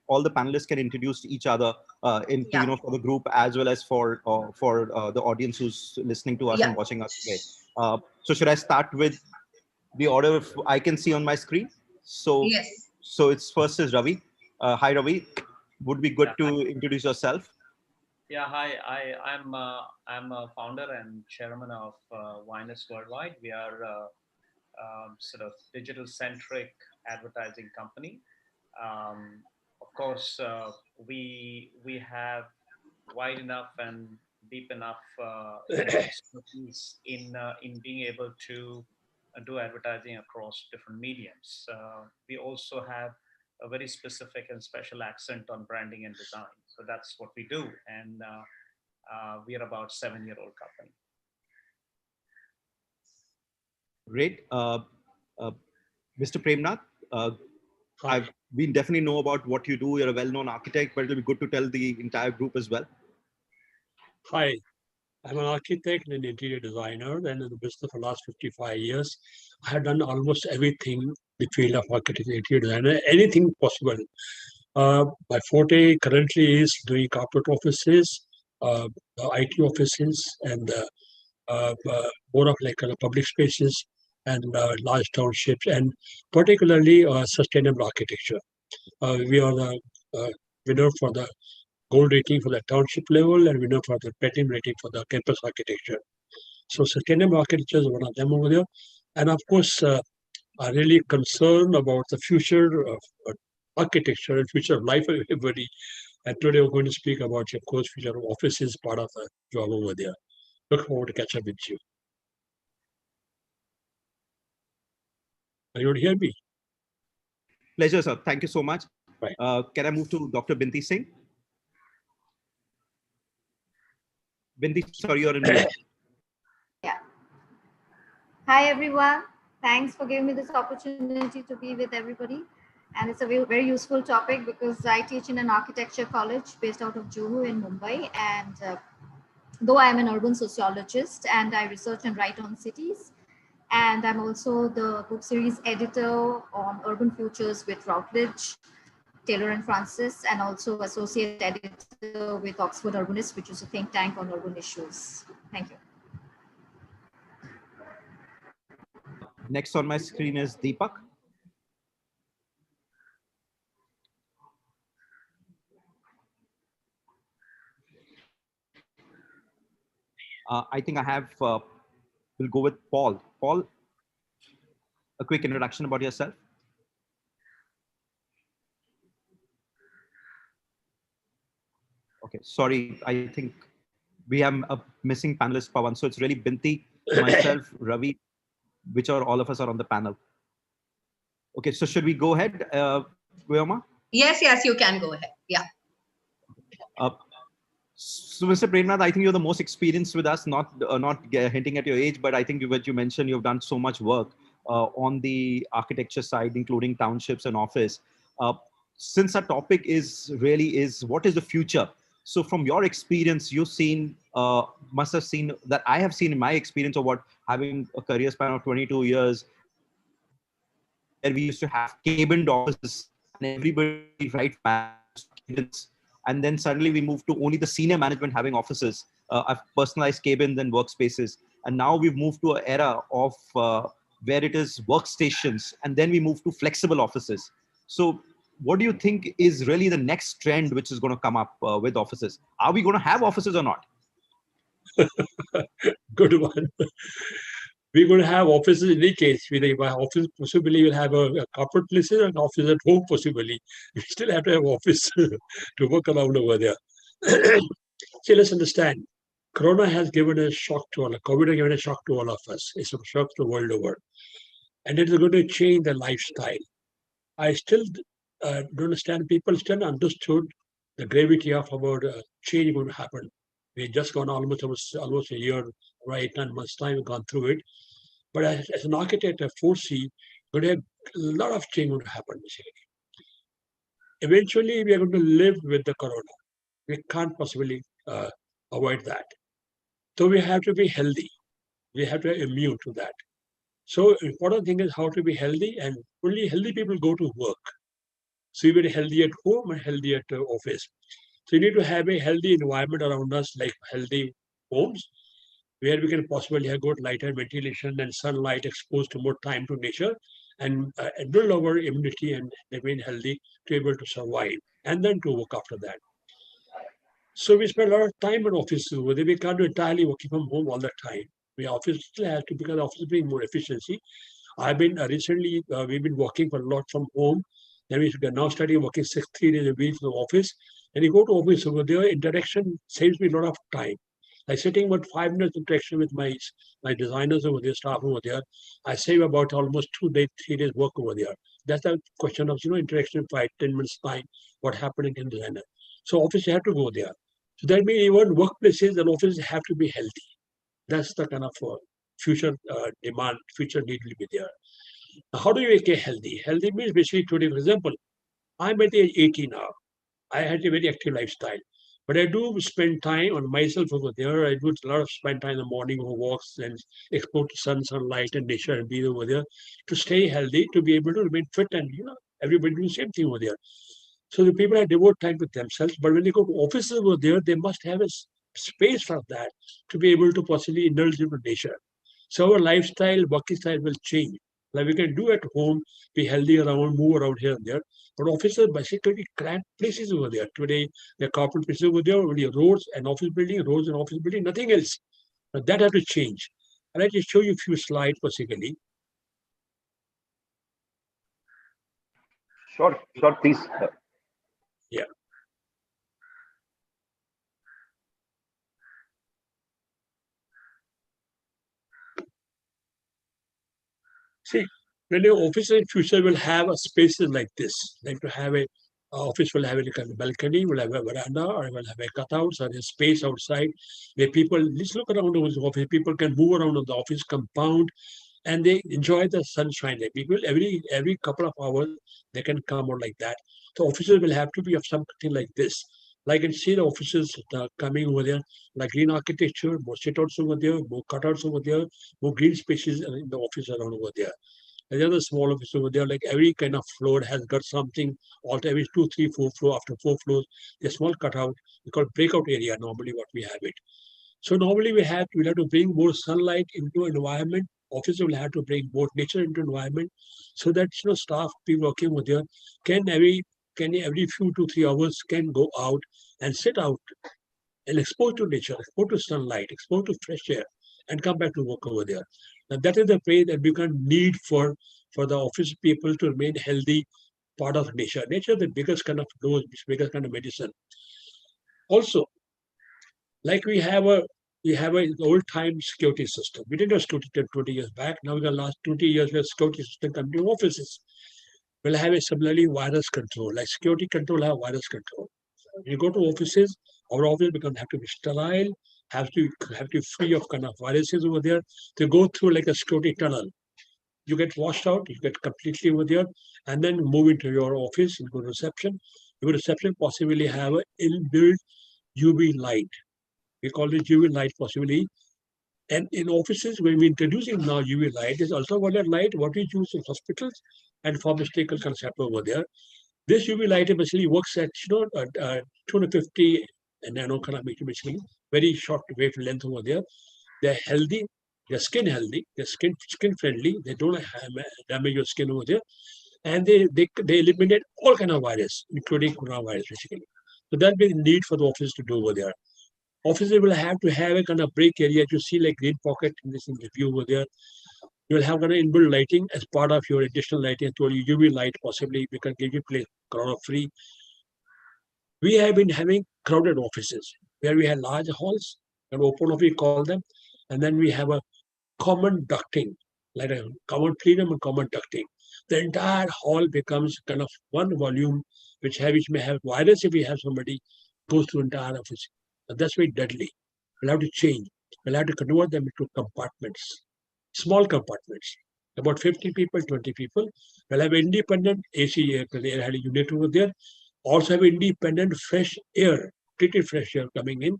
all the panelists can introduce each other for the group as well as for the audience who's listening to us and watching us today. So should I start with the order if I can see on my screen? So yes. So it's first is Ravi. Hi, Ravi. Would be good to introduce yourself. Yeah, hi. I'm a founder and chairman of Winers Worldwide. We are sort of digital-centric advertising company. of course, we have wide enough and deep enough expertise in being able to do advertising across different mediums. We also have a very specific and special accent on branding and design. So that's what we do, and we are about 7-year-old company. Great. Mr. Premnath, we definitely know about what you do. You're a well-known architect, but it'll be good to tell the entire group as well. Hi, I'm an architect and an interior designer, and in the business for the last 55 years. I have done almost everything in the field of architecture, interior designer, anything possible. My forte currently is doing corporate offices, IT offices, and more of like public spaces and large townships, and particularly sustainable architecture. We are the winner for the gold rating for the township level and winner for the platinum rating for the campus architecture. So sustainable architecture is one of them over there. And of course, I'm really concerned about the future of architecture and future of life of everybody. And today we're going to speak about, of course, future of offices, part of the job over there. Look forward to catch up with you. Are you able to hear me? Pleasure, sir. Thank you so much. Right. Can I move to Dr. Binti Singh? Binti, sorry, you're in mute. Yeah. Hi, everyone. Thanks for giving me this opportunity to be with everybody. And it's a very useful topic because I teach in an architecture college based out of Juhu in Mumbai. And though I'm an urban sociologist and I research and write on cities, and I'm also the book series editor on urban futures with Routledge, Taylor and Francis, and also associate editor with Oxford Urbanist, which is a think tank on urban issues. Thank you. Next on my screen is Deepak. I think I have, we'll go with Paul. Paul, a quick introduction about yourself. Okay, sorry, I think we have a missing panelist, Pawan. So it's really Binti, myself, Ravi, which are all of us are on the panel. Okay, so should we go ahead, Vyoma? Yes, you can go ahead. Yeah. So, Mr. Premnath, I think you're the most experienced with us, not hinting at your age, but I think what you mentioned, you've done so much work on the architecture side, including townships and office. Since our topic is what is the future? So from your experience, you've seen, must have seen that I have seen in my experience of what having a career span of 22 years, where we used to have cabined offices and everybody write cabins. And then suddenly we moved to only the senior management having offices, personalized cabins and workspaces. And now we've moved to an era of where it is workstations, and then we move to flexible offices. So what do you think is really the next trend which is going to come up with offices? Are we going to have offices or not? Good one. We're going to have offices in any case. By office, possibly we'll have a corporate places and office at home, possibly. We still have to have office to work around over there. See, let's understand. Corona has given a shock to all. COVID has given a shock to all of us. It's a shock to the world over. And it is going to change the lifestyle. I still don't understand. People still understood the gravity of about change going to happen. We've just gone almost a year, right? 9 months time, we've gone through it. But as an architect, I foresee going to have a lot of change going to happen. Basically, eventually we are going to live with the corona. We can't possibly avoid that. So we have to be healthy. We have to be immune to that. So important thing is how to be healthy, and only healthy people go to work. So you be healthy at home and healthy at office. So you need to have a healthy environment around us, like healthy homes, where we can possibly have good light and ventilation and sunlight exposed to more time to nature, and build our immunity and remain healthy to be able to survive, and then to work after that. So we spend a lot of time in offices. We can't do entirely working from home all the time. We office still has to, because office bring more efficiency. I've been recently we've been working a lot from home Then we now starting working 3 days a week from the office. And you go to office over there, interaction saves me a lot of time. Like sitting about 5 minutes interaction with my designers over there, staff over there, I save about almost 2 days, 3 days work over there. That's the question of interaction 5-10 minutes time. What happened in designer? So office you have to go there. So that means even workplaces and offices have to be healthy. That's the kind of future demand, future need will be there. Now, how do you make it healthy? Healthy means basically today, for example, I'm at age 80 now. I had a very active lifestyle. But I do spend time on myself over there. I do a lot of spend time in the morning for walks and expose to sunlight and nature and be over there to stay healthy, to be able to remain fit and everybody do the same thing over there. So the people have devote time to themselves, but when they go to offices over there, they must have a space for that to be able to possibly indulge in nature. So our lifestyle, working style will change. Like we can do at home, be healthy around, move around here and there. But offices basically cramped places over there. Today, the corporate places over there, only roads and office building, nothing else. But that has to change. I'd like to show you a few slides basically. Sure, please. Yeah. See, when your office in future will have a spaces like this, like to have a office will have a kind of balcony, will have a veranda, or will have a cutouts or a space outside where people just look around the office. People can move around the office compound, and they enjoy the sunshine. Like people every couple of hours they can come out like that. So offices will have to be of something like this. Like you can see the offices coming over there, like green architecture, more sit-outs over there, more cutouts over there, more green spaces in the office around over there. And there's a small office over there, like every kind of floor has got something, all every 2, 3, 4 floor, after 4 floors, a small cutout, we call breakout area, normally what we have it. So normally we'll have to bring more sunlight into environment. Office will have to bring more nature into environment so that staff people working over there can every few 2-3 hours can go out and sit out and expose to nature, expose to sunlight, expose to fresh air, and come back to work over there. Now that is the way that we can need for the office people to remain healthy, part of nature. Nature is the biggest kind of dose, biggest kind of medicine. Also, like we have an old time security system. We didn't have security 20 years back. Now in the last 20 years, we have security system coming to offices. We'll have a similarly virus control, like security control have virus control. When you go to offices, our office have to be sterile, have to free of kind of viruses over there. They go through like a security tunnel. You get washed out, you get completely over there, and then move into your office, you go to reception. Your reception possibly have an inbuilt UV light. We call it UV light possibly. And in offices, when we're introducing now UV light, there's ultraviolet light, what we use in hospitals and pharmaceutical concept over there. This UV light basically works at 250 nanokilometer, basically very short wavelength over there. They're healthy, they're skin healthy, they're skin friendly. They don't damage your skin over there, and they eliminate all kind of virus, including coronavirus, basically. So that'll be the need for the office to do over there. Offices will have to have a kind of break area to see like green pocket in this view over there. You will have kind of inbuilt lighting as part of your additional lighting. I told you UV light possibly we can give you place corona free. We have been having crowded offices where we have large halls and open office we call them, and then we have a common ducting, like a common plenum and common ducting. The entire hall becomes kind of one volume, which may have virus if we have somebody goes through entire office. And that's very deadly. We'll have to change. We'll have to convert them into compartments, small compartments, about 50 people, 20 people. We'll have independent AC air unit over there. Also have independent fresh air, treated fresh air coming in.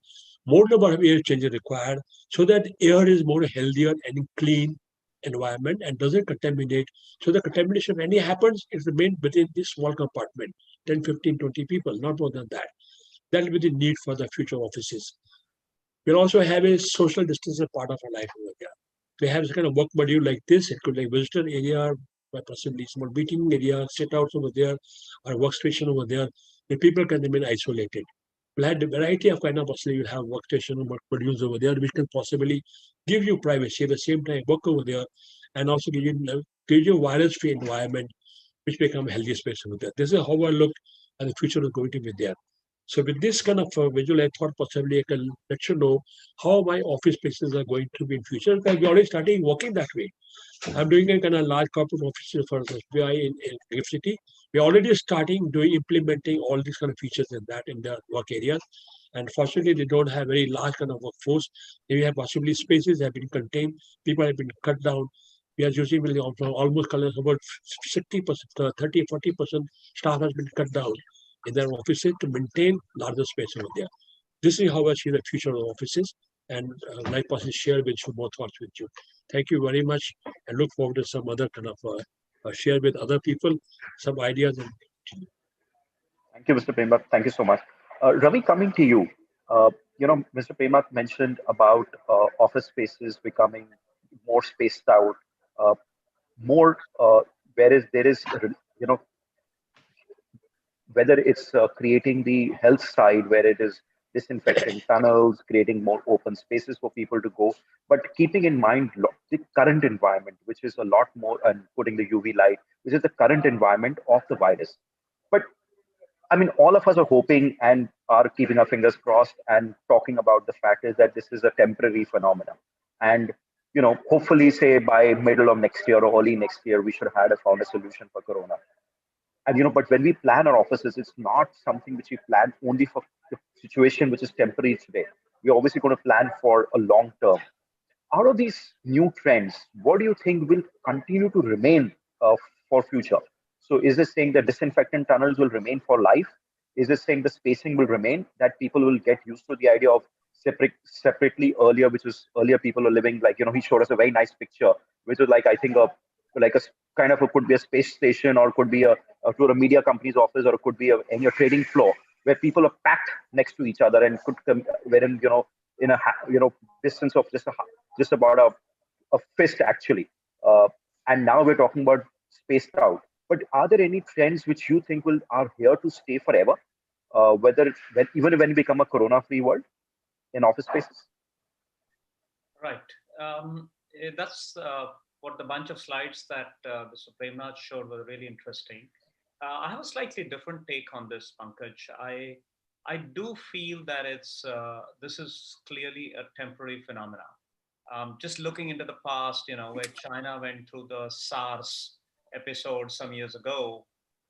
More number of air changes required so that air is more healthier and clean environment and doesn't contaminate. So the contamination, when it happens, it remains within this small compartment, 10, 15, 20 people, not more than that. That will be the need for the future offices. We'll also have a social distance as part of our life over there. We have a kind of work module like this. It could be like visitor area, possibly small meeting area, sit outs over there, or workstation over there, where people can remain isolated. We'll have a variety of kind of possibly you'll have workstation or work modules over there, which can possibly give you privacy at the same time, work over there, and also give you virus-free environment which become healthy space over there. This is how I look at the future is going to be there. So with this kind of visual, I thought possibly I can let you know how my office spaces are going to be in future, because we're already starting working that way. I'm doing a kind of large corporate offices for SBI in Gift City. We're already starting implementing all these kind of features in the work areas. And fortunately, they don't have very large kind of workforce. They have possibly spaces have been contained, people have been cut down. We are using almost about 60%, 30, 40% staff has been cut down in their offices to maintain larger space over there. This is how I see the future of offices, and like possibly share with you more thoughts with you. Thank you very much, and look forward to some other kind of share with other people some ideas. Thank you, Mr. Premak. Thank you so much. Ravi, coming to you, Mr. Premak mentioned about office spaces becoming more spaced out, uh, more whereas there is, whether it's creating the health side where it is disinfecting tunnels, creating more open spaces for people to go, but keeping in mind the current environment, which is a lot more, and putting the UV light, which is the current environment of the virus. But I mean, all of us are hoping and are keeping our fingers crossed and talking about the fact is that this is a temporary phenomenon. And, hopefully, say by middle of next year or early next year, we should have found a solution for Corona. And, but when we plan our offices, it's not something which we plan only for the situation which is temporary today. We're obviously going to plan for a long term. Out of these new trends, what do you think will continue to remain for future? So is this saying that disinfectant tunnels will remain for life? Is this saying the spacing will remain, that people will get used to the idea of separately earlier, which was earlier people were living like, he showed us a very nice picture, which was like, I think, like a kind of could be a space station, or could be to a media company's office, or it could be any trading floor where people are packed next to each other and could come, wherein, in a, distance of just about a fist actually. And now we're talking about spaced out. But are there any trends which you think are here to stay forever? Even when we become a corona-free world in office spaces? Right. That's what the bunch of slides that Mr. Premnath showed were really interesting. I have a slightly different take on this, Pankaj. I do feel that this is clearly a temporary phenomenon. Just looking into the past, where China went through the SARS episode some years ago,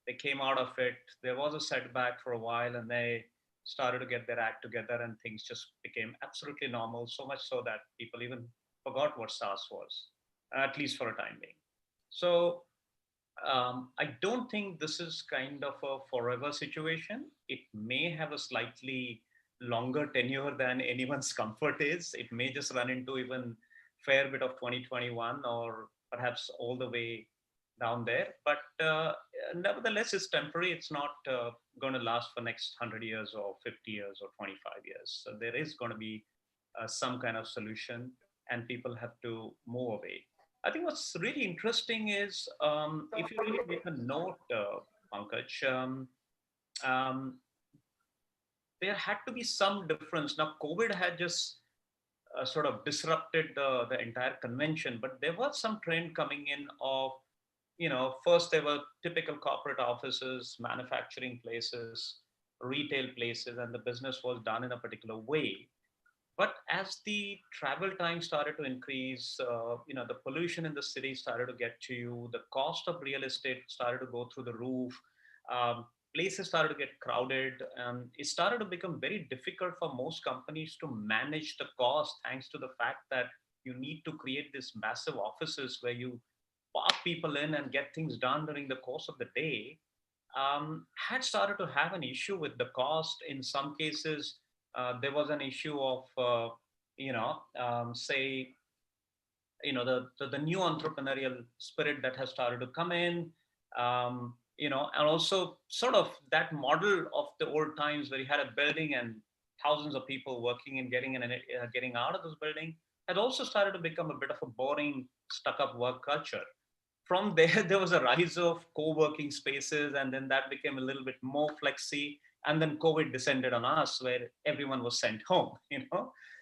they came out of it. There was a setback for a while, and they started to get their act together, and things just became absolutely normal. So much so that people even forgot what SARS was, at least for a time being. So I don't think this is kind of a forever situation. It may have a slightly longer tenure than anyone's comfort is. It may just run into even fair bit of 2021, or perhaps all the way down there. But nevertheless, it's temporary. It's not going to last for next 100 years or 50 years or 25 years. So there is going to be some kind of solution, and people have to move away. I think what's really interesting is if you really make a note, Pankaj, there had to be some difference. Now, COVID had just sort of disrupted the entire convention, but there was some trend coming in of, first there were typical corporate offices, manufacturing places, retail places, and the business was done in a particular way. But as the travel time started to increase, the pollution in the city started to get to you, the cost of real estate started to go through the roof, places started to get crowded, and it started to become very difficult for most companies to manage the cost, thanks to the fact that you need to create these massive offices where you park people in and get things done during the course of the day. Had started to have an issue with the cost. In some cases, there was an issue of, say, the new entrepreneurial spirit that has started to come in, and also sort of that model of the old times where you had a building and thousands of people working and getting out of this building had also started to become a bit of a boring, stuck-up work culture. From there, there was a rise of co-working spaces, and then that became a little bit more flexi. And then COVID descended on us, where everyone was sent home.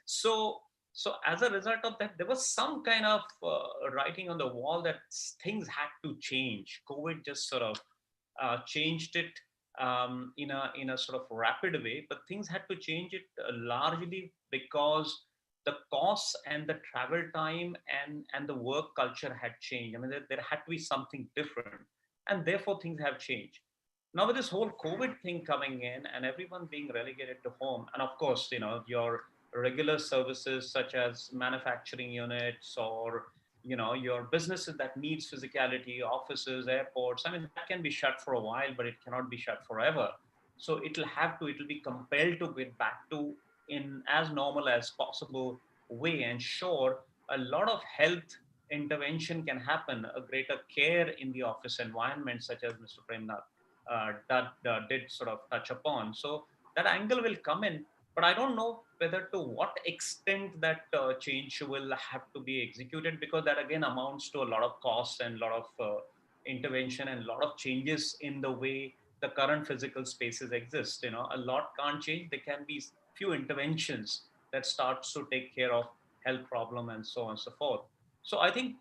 So So as a result of that, there was some kind of writing on the wall that things had to change. COVID just sort of changed it in a sort of rapid way, but things had to change it largely because the costs and the travel time and the work culture had changed. I mean, there had to be something different, and therefore things have changed. Now with this whole COVID thing coming in and everyone being relegated to home, and of course, your regular services such as manufacturing units or your businesses that needs physicality, offices, airports, I mean, that can be shut for a while, but it cannot be shut forever. So it'll be compelled to get back to in as normal as possible way. And sure, a lot of health intervention can happen, a greater care in the office environment, such as Mr. Premnath that did sort of touch upon. So that angle will come in, but I don't know whether to what extent that change will have to be executed, because that again amounts to a lot of costs and a lot of intervention and a lot of changes in the way the current physical spaces exist. A lot can't change. There can be few interventions that starts to take care of health problem and so on and so forth. So I think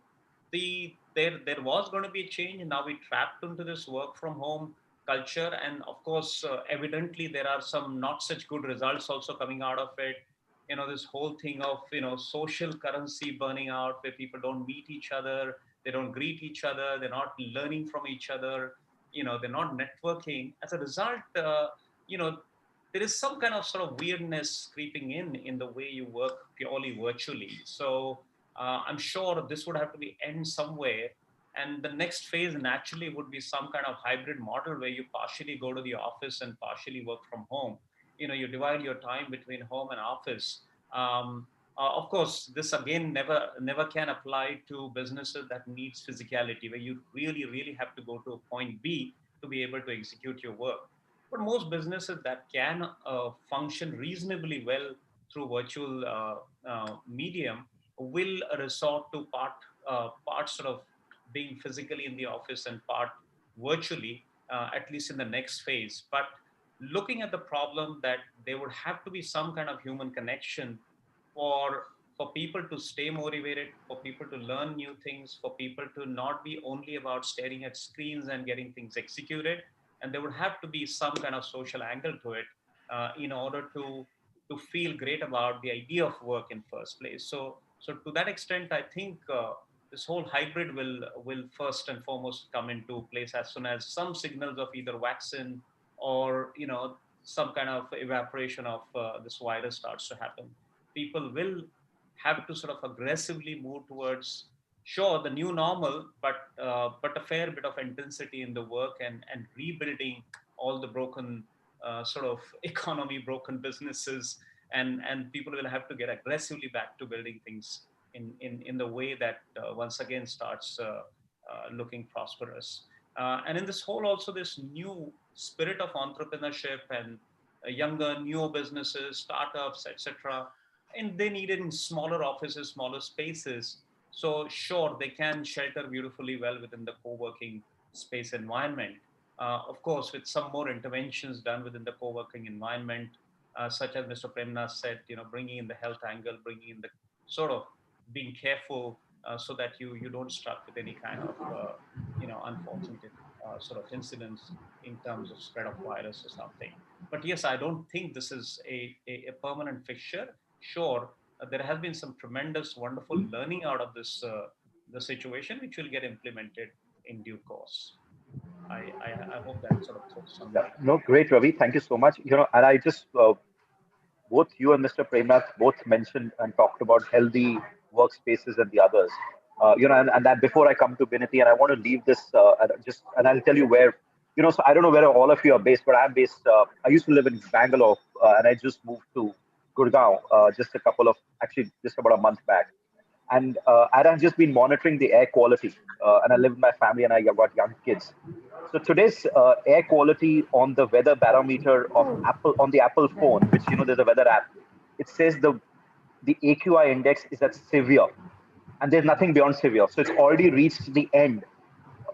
there was going to be a change. Now we trapped into this work from home culture, and of course evidently there are some not such good results also coming out of it. This whole thing of social currency burning out, where people don't meet each other, they don't greet each other, they're not learning from each other, they're not networking. As a result, you know there is some kind of sort of weirdness creeping in the way you work purely virtually. So I'm sure this would have to be end somewhere. And the next phase naturally would be some kind of hybrid model where you partially go to the office and partially work from home. You divide your time between home and office. Of course, this again never can apply to businesses that needs physicality, where you really have to go to a point B to be able to execute your work. But most businesses that can function reasonably well through virtual medium will resort to part sort of being physically in the office and part virtually, at least in the next phase. But looking at the problem that there would have to be some kind of human connection for for people to stay motivated, for people to learn new things, for people to not be only about staring at screens and getting things executed. And there would have to be some kind of social angle to it in order to feel great about the idea of work in first place. So to that extent, I think this whole hybrid will first and foremost come into place as soon as some signals of either vaccine or some kind of evaporation of this virus starts to happen. People will have to sort of aggressively move towards, sure, the new normal, but a fair bit of intensity in the work and rebuilding all the broken sort of economy, broken businesses, and people will have to get aggressively back to building things in the way that once again starts looking prosperous. And in this whole also this new spirit of entrepreneurship and younger, newer businesses, startups, etc. And they need it in smaller offices, smaller spaces. So sure, they can shelter beautifully well within the co-working space environment. Of course, with some more interventions done within the co-working environment, such as Mr. Premnath said, bringing in the health angle, bringing in the sort of being careful so that you don't struck with any kind of unfortunate sort of incidents in terms of spread of virus or something. But yes, I don't think this is a permanent fixture. Sure, there has been some tremendous, wonderful learning out of this the situation, which will get implemented in due course. I hope that sort of throws some light. No, great, Ravi. Thank you so much. And I just both you and Mr. Premnath both mentioned and talked about healthy workspaces and the others. And that before I come to Binati, and I want to leave this and I'll tell you where, so I don't know where all of you are based, but I'm based, I used to live in Bangalore and I just moved to Gurgaon just about a month back. And I've just been monitoring the air quality and I live with my family and I got young kids. So today's air quality on the weather barometer of Apple, on the Apple phone, which there's a weather app, it says the AQI index is at severe, and there's nothing beyond severe. So it's already reached the end.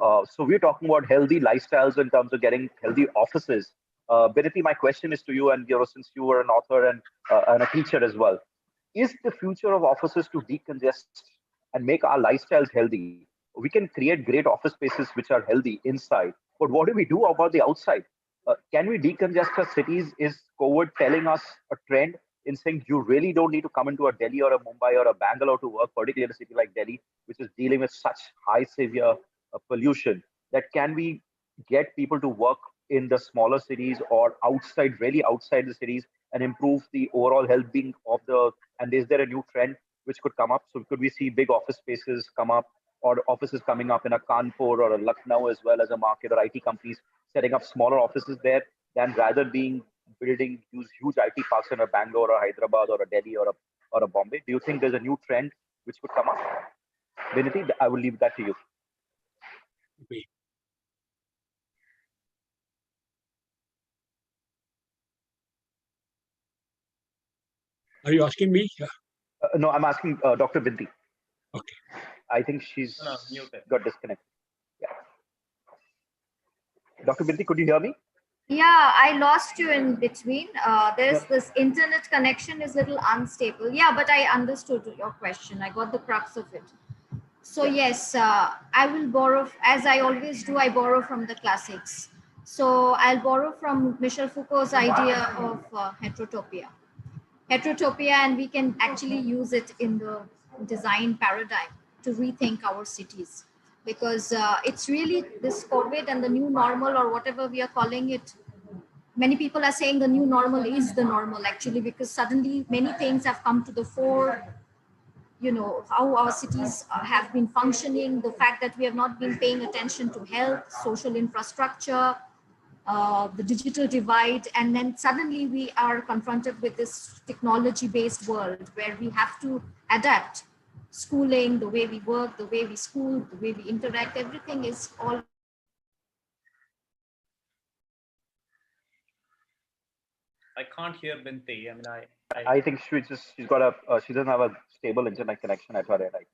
So we're talking about healthy lifestyles in terms of getting healthy offices. Binati, my question is to you, and since you were an author and a teacher as well, is the future of offices to decongest and make our lifestyles healthy? We can create great office spaces which are healthy inside, but what do we do about the outside? Can we decongest our cities? Is COVID telling us a trend in saying you really don't need to come into a Delhi or a Mumbai or a Bangalore to work, particularly a city like Delhi, which is dealing with such high, severe pollution? That can we get people to work in the smaller cities or outside, really outside the cities, and improve the overall health being of the? And is there a new trend which could come up? So could we see big office spaces come up, or offices coming up in a Kanpur or a Lucknow as well as a market, or IT companies setting up smaller offices there, than rather being building huge IT parks in a Bangalore or Hyderabad or a Delhi or a Bombay? Do you think there's a new trend which could come up? Vinity, I will leave that to you. Are you asking me? No, I'm asking Dr. Vinti. Okay. I think she's got disconnected. Yeah. Dr. Vinti, could you hear me? Yeah, I lost you in between. There's this internet connection is a little unstable. Yeah, but I understood your question. I got the crux of it. So yes, I will borrow, as I always do, I borrow from the classics. So I'll borrow from Michel Foucault's idea of heterotopia. Heterotopia, and we can actually use it in the design paradigm to rethink our cities. Because it's really this COVID and the new normal, or whatever we are calling it. Many people are saying the new normal is the normal, actually, because suddenly many things have come to the fore. You know, how our cities have been functioning, the fact that we have not been paying attention to health, social infrastructure, the digital divide, and then suddenly we are confronted with this technology-based world where we have to adapt schooling, the way we work, the way we school, the way we interact, everything is all. I can't hear Binti. I mean, I think she's got a she doesn't have a stable internet connection at her end. I think.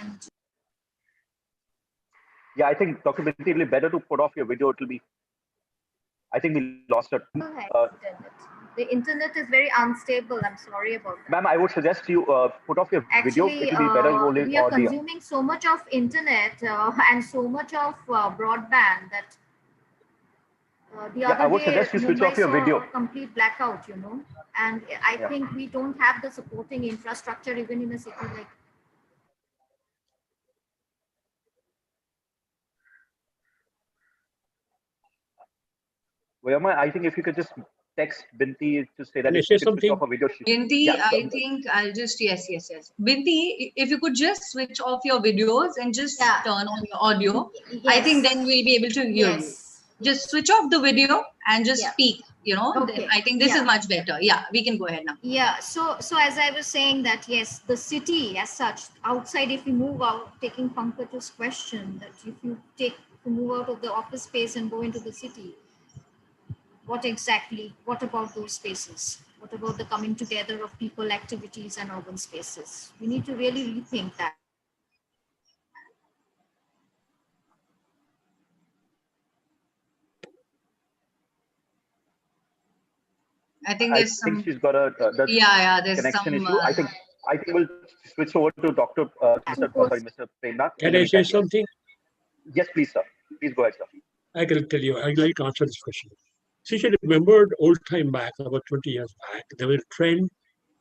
And yeah, I think Dr. Binti, it'll be better to put off your video. It'll be. I think we lost her. The internet is very unstable. I'm sorry about that. Ma'am, I would suggest you put off your video. Actually, It'll be better only we are audio. consuming so much of internet and so much of broadband that the other I would day, suggest you switch Mumbai off your saw video. a complete blackout, you know, and I think we don't have the supporting infrastructure even in a city like. Vayama, I think if you could just text Binti to say that Can I if say you could switch something? off a video. Binti, I think I'll just, yes. Binti, if you could just switch off your videos and just turn on your audio, I think then we'll be able to hear you. Just switch off the video and just speak, you know, then I think this is much better. Yeah, we can go ahead now. Yeah, so as I was saying that, yes, the city as such, outside, if we move out, taking Pankaj's question, that if you move out of the office space and go into the city, what about those spaces? What about the coming together of people, activities, and urban spaces? We need to really rethink that. I think there's some. She's got a there's connection some. issue. I think we'll switch over to Dr. Mr. Premnath. Can I say something? Yes, please, sir. Please go ahead, sir. I can tell you. I'd like to answer this question. See, she remembered old time back, about 20 years back, there was a trend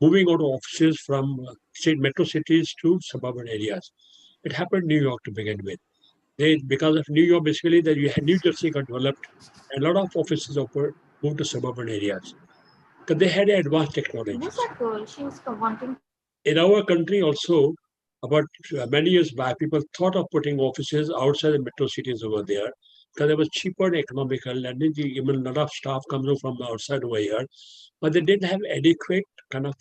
moving out of offices from metro cities to suburban areas. It happened in New York to begin with. Because of New York, basically, that you had New Jersey got developed, and a lot of offices moved to suburban areas because they had advanced technology. Who's that girl? She was wanting. In our country also, about many years back, people thought of putting offices outside the metro cities over there because it was cheaper and economical, and even a lot of staff comes from outside over here, but they didn't have adequate kind of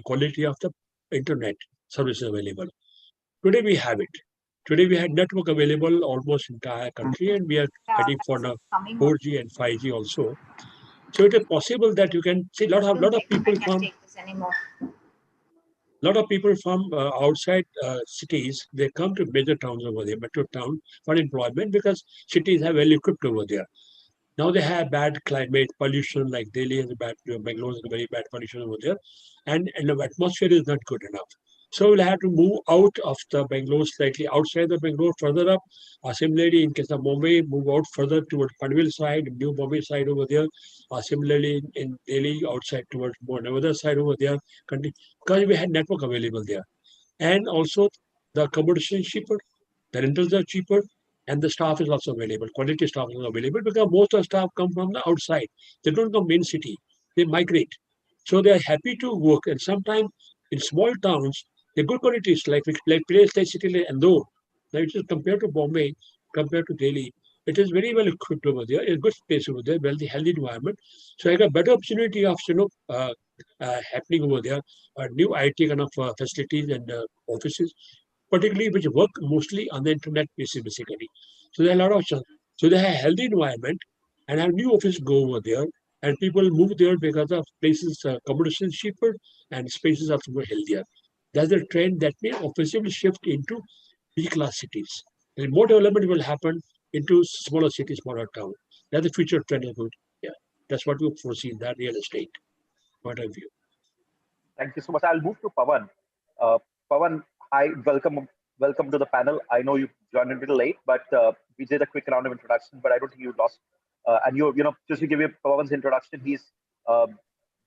quality of the internet services available. Today we have it. Today we have network available almost entire country, and we are getting for now 4G and 5G also. So it is possible that you can see a lot of people from outside cities. They come to major towns over there, metro town, for employment because cities are well equipped over there. Now they have bad climate, pollution, like Delhi has a bad, Bangalore has a very bad pollution over there, and the atmosphere is not good enough. So we'll have to move out of the Bangalore, slightly outside the Bangalore, further up. Similarly, in case of Mumbai, move out further towards Panvel side, New Bombay side over there. Similarly, in Delhi, outside towards more Nevada side over there, because we had network available there. And also the accommodation is cheaper, the rentals are cheaper, and the staff is also available. Quality staff is available because most of the staff come from the outside. They don't come main city. They migrate. So they are happy to work. And sometimes in small towns, the good qualities like place like city like Indore, now which is compared to Bombay, compared to Delhi, it is very well equipped over there. It's a good space over there, healthy environment. So I got better opportunity of happening over there. New IT kind of facilities and offices, particularly which work mostly on the internet basis, basically. So there are a lot of chance. So they have a healthy environment and have new office go over there, and people move there because of places, accommodation is cheaper and spaces are more healthier. That's the trend that may offensively shift into B-class cities. And more development will happen into smaller cities, smaller towns. That's the future trend of it. Yeah, that's what we foresee in that real estate point of view. Thank you so much. I'll move to Pawan. Pawan, hi, welcome to the panel. I know you joined a little late, but we did a quick round of introduction, but I don't think you lost. And just to give you Pawan's introduction, he's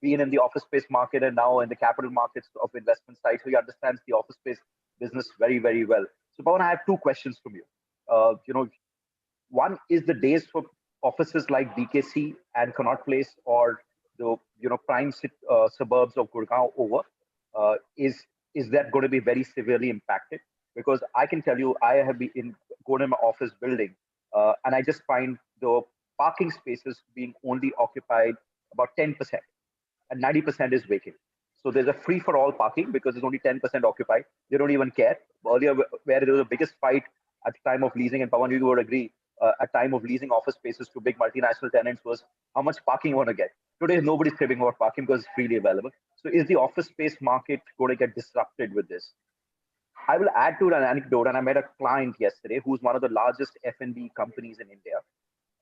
been in the office space market and now in the capital markets of investment side, so he understands the office space business very, very well. So Pawan, I have two questions from you. One is the days for offices like BKC and Connaught Place or the prime suburbs of Gurgaon over. Is that going to be very severely impacted? Because I can tell you, I have been going to my office building, and I just find the parking spaces being only occupied about 10%, and 90% is vacant. So there's a free for all parking because there's only 10% occupied. They don't even care. Earlier, where there was the biggest fight at the time of leasing, and Pawan, you would agree, at time of leasing office spaces to big multinational tenants was how much parking you want to get. Today, nobody's cribbing about parking because it's freely available. So is the office space market going to get disrupted with this? I will add to an anecdote, and I met a client yesterday who's one of the largest F&B companies in India.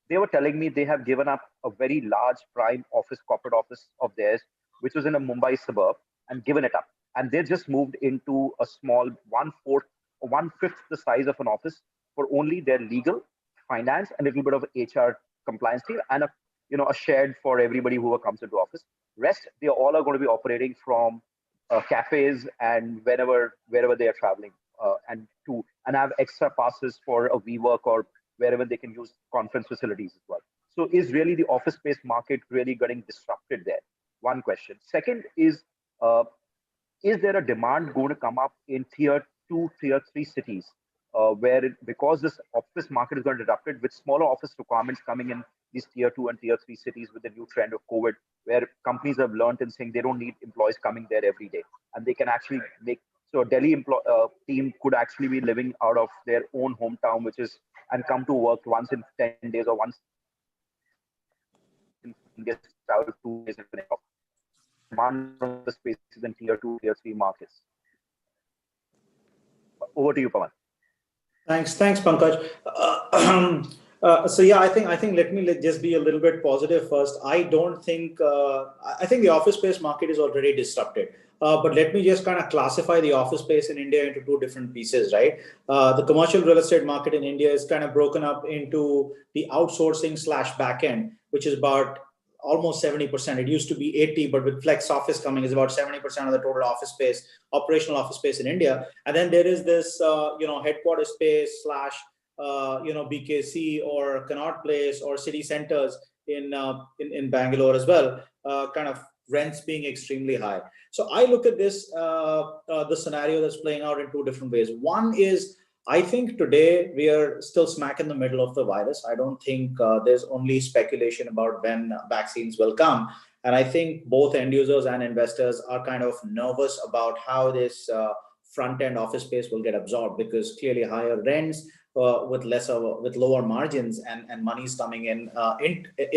They were telling me they have given up a very large prime office, corporate office of theirs, which was in a Mumbai suburb, and given it up. And they just moved into a small 1/5 the size of an office for only their legal, finance, and a little bit of HR compliance team, and a shared for everybody who comes into office. Rest, they all are going to be operating from cafes and wherever they are traveling, and have extra passes for a WeWork or wherever they can use conference facilities as well. So is really the office space market really getting disrupted there? One question. Second is there a demand going to come up in tier 2, tier 3 cities because this office market is going to disrupt it with smaller office requirements coming in these tier 2 and tier 3 cities with the new trend of COVID, where companies have learned and saying they don't need employees coming there every day, and they can actually so a Delhi team could actually be living out of their own hometown, and come to work once in 10 days or once in 2 days. Demand from the spaces in tier 2, tier 3 markets. Over to you, Pawan. Thanks, Pankaj. So yeah, I think let me just be a little bit positive first. I don't think I think the office space market is already disrupted. But let me just kind of classify the office space in India into two different pieces, right? The commercial real estate market in India is kind of broken up into the outsourcing / backend, which is about almost 70%. It used to be 80, but with flex office coming, is about 70% of the total office space, operational office space in India. And then there is this, headquarter space / BKC or Connaught Place or city centers in Bangalore as well, kind of rents being extremely high. So I look at this, the scenario that's playing out in two different ways. One is, I think today we are still smack in the middle of the virus. I don't think there's only speculation about when vaccines will come. And I think both end users and investors are kind of nervous about how this front-end office space will get absorbed, because clearly higher rents with lower margins and money's coming in,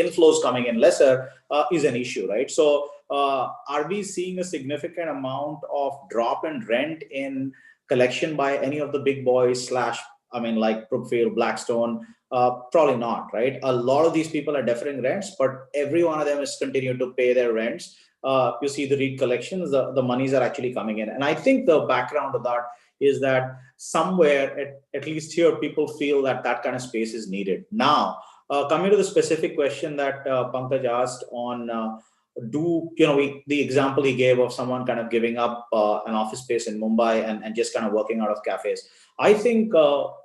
inflows coming in lesser is an issue, right? So are we seeing a significant amount of drop in rent in collection by any of the big boys like Brookfield, Blackstone, Probably not, right? A lot of these people are deferring rents, but every one of them is continuing to pay their rents. You see the REIT collections, the monies are actually coming in. And I think the background of that is that somewhere, at least here, people feel that that kind of space is needed. Now, coming to the specific question that Pankaj asked on the example he gave of someone kind of giving up an office space in Mumbai and just kind of working out of cafes. I think,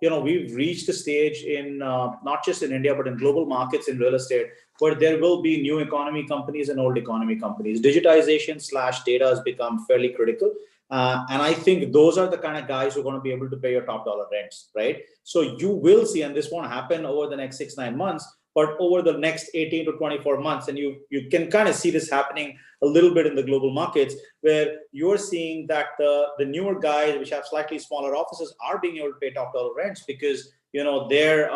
we've reached a stage in not just in India, but in global markets in real estate, where there will be new economy companies and old economy companies. Digitization/data has become fairly critical. And I think those are the kind of guys who are going to be able to pay your top dollar rents, right? So you will see, and this won't happen over the next 6-9 months, but over the next 18 to 24 months, and you can kind of see this happening a little bit in the global markets, where you're seeing that the newer guys, which have slightly smaller offices, are being able to pay top dollar rents because their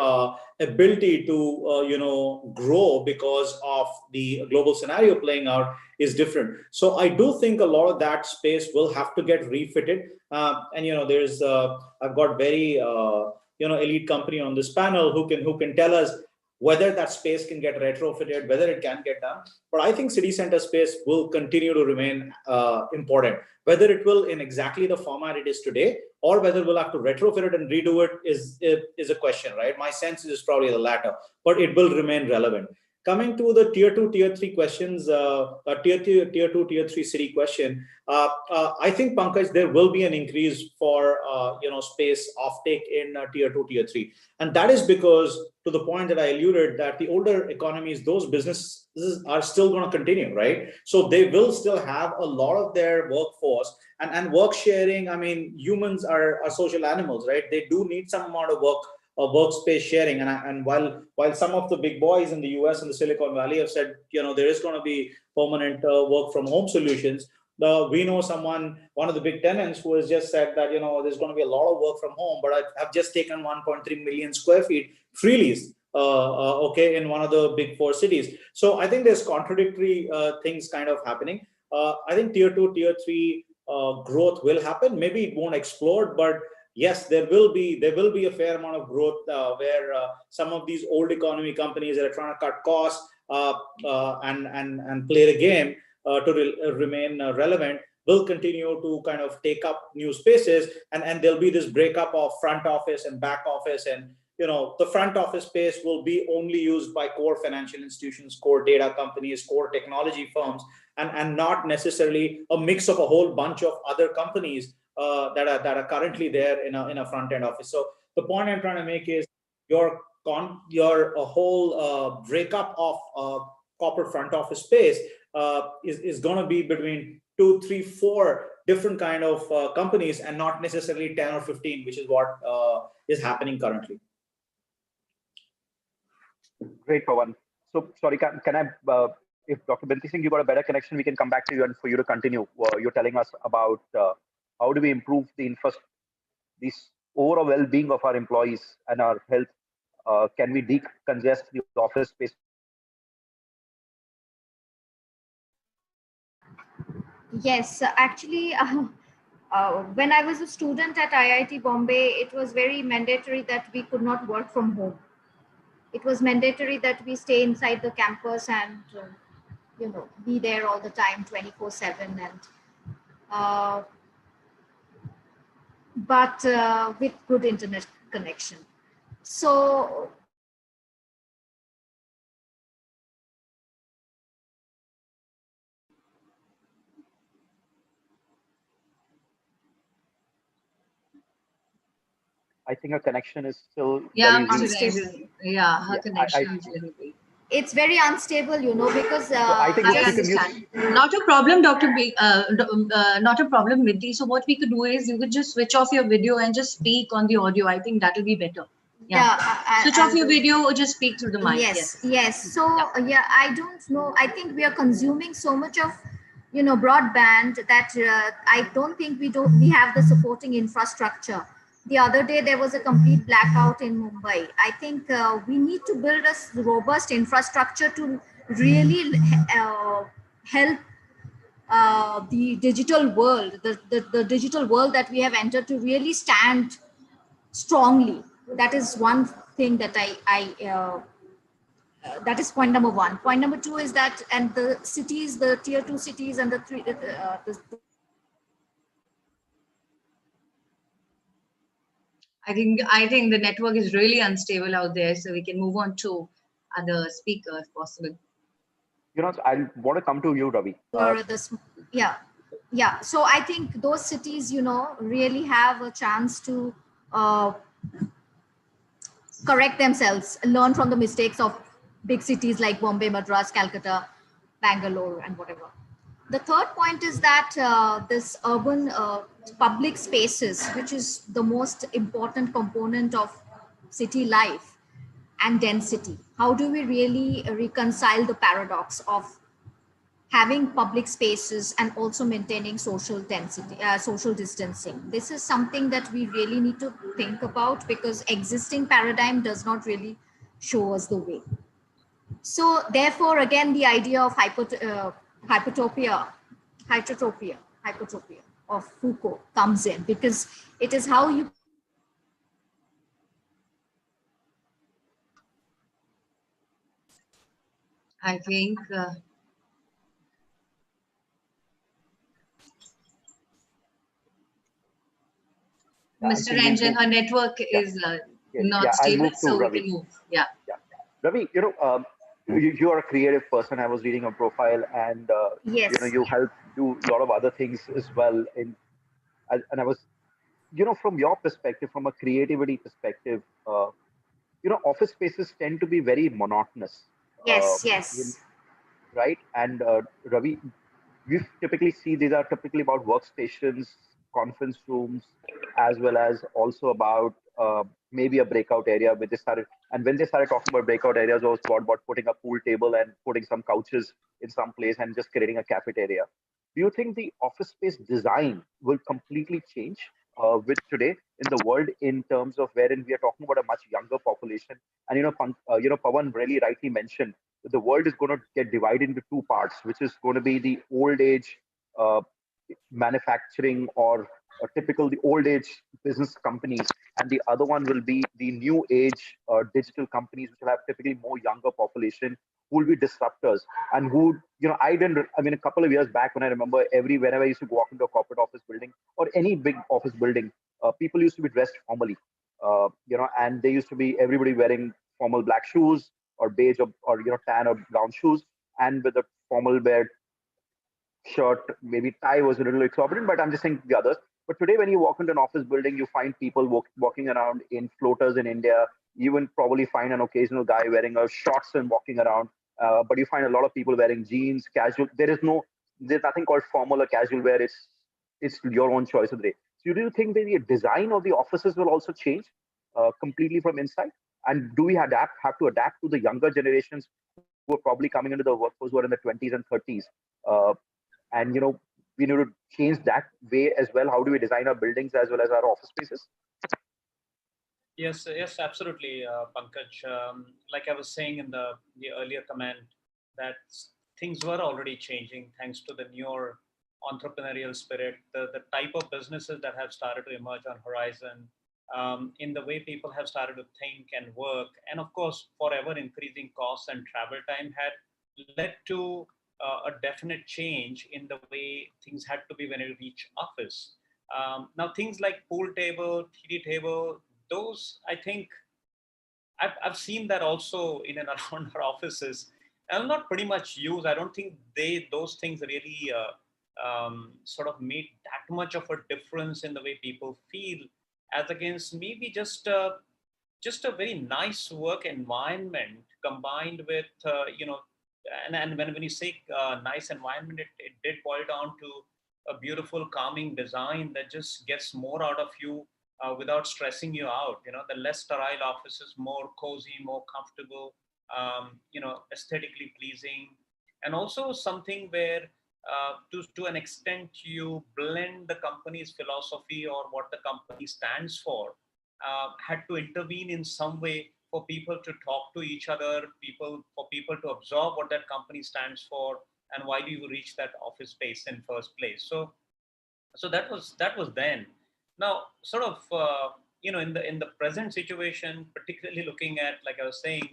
ability to grow because of the global scenario playing out is different. So I do think a lot of that space will have to get refitted. And there's I've got very elite company on this panel who can tell us whether that space can get retrofitted, whether it can get done. But I think city center space will continue to remain important. Whether it will in exactly the format it is today, or whether we'll have to retrofit it and redo it is a question, right? My sense is probably the latter, but it will remain relevant. Coming to the tier 2, tier 3 questions, tier 2, tier 3 city question, I think, Pankaj, there will be an increase for space offtake in tier 2, tier 3. And that is because, to the point that I alluded, that the older economies, those businesses are still going to continue, right? So they will still have a lot of their workforce and work sharing. I mean, humans are social animals, right? They do need some amount of workspace sharing. And while some of the big boys in the US and the Silicon Valley have said, there is going to be permanent work from home solutions, we know one of the big tenants who has just said that, there's going to be a lot of work from home, but I've just taken 1.3 million square feet free lease, in one of the big 4 cities. So I think there's contradictory things kind of happening. I think tier 2, tier 3 growth will happen. Maybe it won't explode, but yes, there will be a fair amount of growth where some of these old economy companies that are trying to cut costs and play the game to remain relevant will continue to kind of take up new spaces, and there'll be this breakup of front office and back office, and the front office space will be only used by core financial institutions, core data companies, core technology firms, and not necessarily a mix of a whole bunch of other companies that are currently there in a front end office. So the point I'm trying to make is your whole breakup of corporate front office space is going to be between 2, 3, 4 different kind of companies, and not necessarily 10 or 15, which is what is happening currently. Great, Pawan. So sorry, can I? If Dr. Binti Singh, you got a better connection, we can come back to you and for you to continue. You're telling us about how do we improve this overall well-being of our employees and our health. Can we decongest the office space? Yes, actually, when I was a student at IIT Bombay, it was very mandatory that we could not work from home. It was mandatory that we stay inside the campus and be there all the time, 24/7, and but with good internet connection. So I think her connection is still very unstable. Yeah, her connection is very weak. It's very unstable, because I understand. Not a problem, Dr. Not a problem, Binti. So what we could do is you could just switch off your video and just speak on the audio. I think that will be better. Switch off your video or just speak through the mic. Yes. So I don't know. I think we are consuming so much of broadband that I don't think we have the supporting infrastructure. The other day, there was a complete blackout in Mumbai. I think we need to build a robust infrastructure to really help the digital world, the digital world that we have entered, to really stand strongly. That is one thing that that is point number one. Point number two is that, and the cities, the tier 2 cities and the three, I think the network is really unstable out there, so we can move on to other speaker if possible. I want to come to you, Ravi. Yeah. So I think those cities, really have a chance to correct themselves, learn from the mistakes of big cities like Bombay, Madras, Calcutta, Bangalore, and whatever. The third point is that this urban public spaces, which is the most important component of city life and density. How do we really reconcile the paradox of having public spaces and also maintaining social density, social distancing? This is something that we really need to think about, because existing paradigm does not really show us the way. So therefore, again, the idea of hypertropia of Foucault comes in, because it is how you I think Mr. Ranjan, her network is not stable, so we can move. Yeah. Ravi, you are a creative person. I was reading your profile, and yes, you help do a lot of other things as well. And I was, from your perspective, from a creativity perspective, office spaces tend to be very monotonous. Yes. Right. And Ravi, we typically see these are typically about workstations, conference rooms, as well as also about maybe a breakout area where they started. And when they started talking about breakout areas, it was about putting a pool table and putting some couches in some place and just creating a cafeteria. Do you think the office space design will completely change with today in the world, in terms of wherein we are talking about a much younger population? And Pawan really rightly mentioned that the world is going to get divided into two parts, which is going to be the old age uh, manufacturing or typical the old age business companies, and the other one will be the new age digital companies, which will have typically more younger population, who will be disruptors. And who, a couple of years back, when I remember, whenever I used to walk into a corporate office building or any big office building, people used to be dressed formally, and they used to be everybody wearing formal black shoes or beige or tan or brown shoes, and with a formal wear shirt, maybe tie was a little exorbitant, but I'm just saying the others. But today, when you walk into an office building, you find people walking around in floaters in India. You will probably find an occasional guy wearing a shorts and walking around. But you find a lot of people wearing jeans, casual. There's nothing called formal or casual wear. It's your own choice of the day. So do you think that the design of the offices will also change completely from inside? And do we have to adapt to the younger generations who are probably coming into the workforce, who are in the 20s and 30s? And we need to change that way as well. How do we design our buildings as well as our office spaces? Yes, absolutely, Pankaj. Like I was saying in the earlier comment, that things were already changing thanks to the newer entrepreneurial spirit, the type of businesses that have started to emerge on horizon, in the way people have started to think and work, and of course, forever increasing costs and travel time had led to a definite change in the way things had to be when you reach office. Now, things like pool table, TD table, those I think I've seen that also in and around our offices. And not pretty much used. I don't think those things really sort of made that much of a difference in the way people feel, as against maybe just a very nice work environment combined with and when you say nice environment, it did boil down to a beautiful calming design that just gets more out of you without stressing you out. The less sterile office is more cozy, more comfortable, aesthetically pleasing, and also something where to an extent you blend the company's philosophy or what the company stands for, had to intervene in some way for people to talk to each other, for people to absorb what that company stands for, and why do you reach that office space in first place. So that was then. Now, sort of, in the present situation, particularly looking at, like I was saying,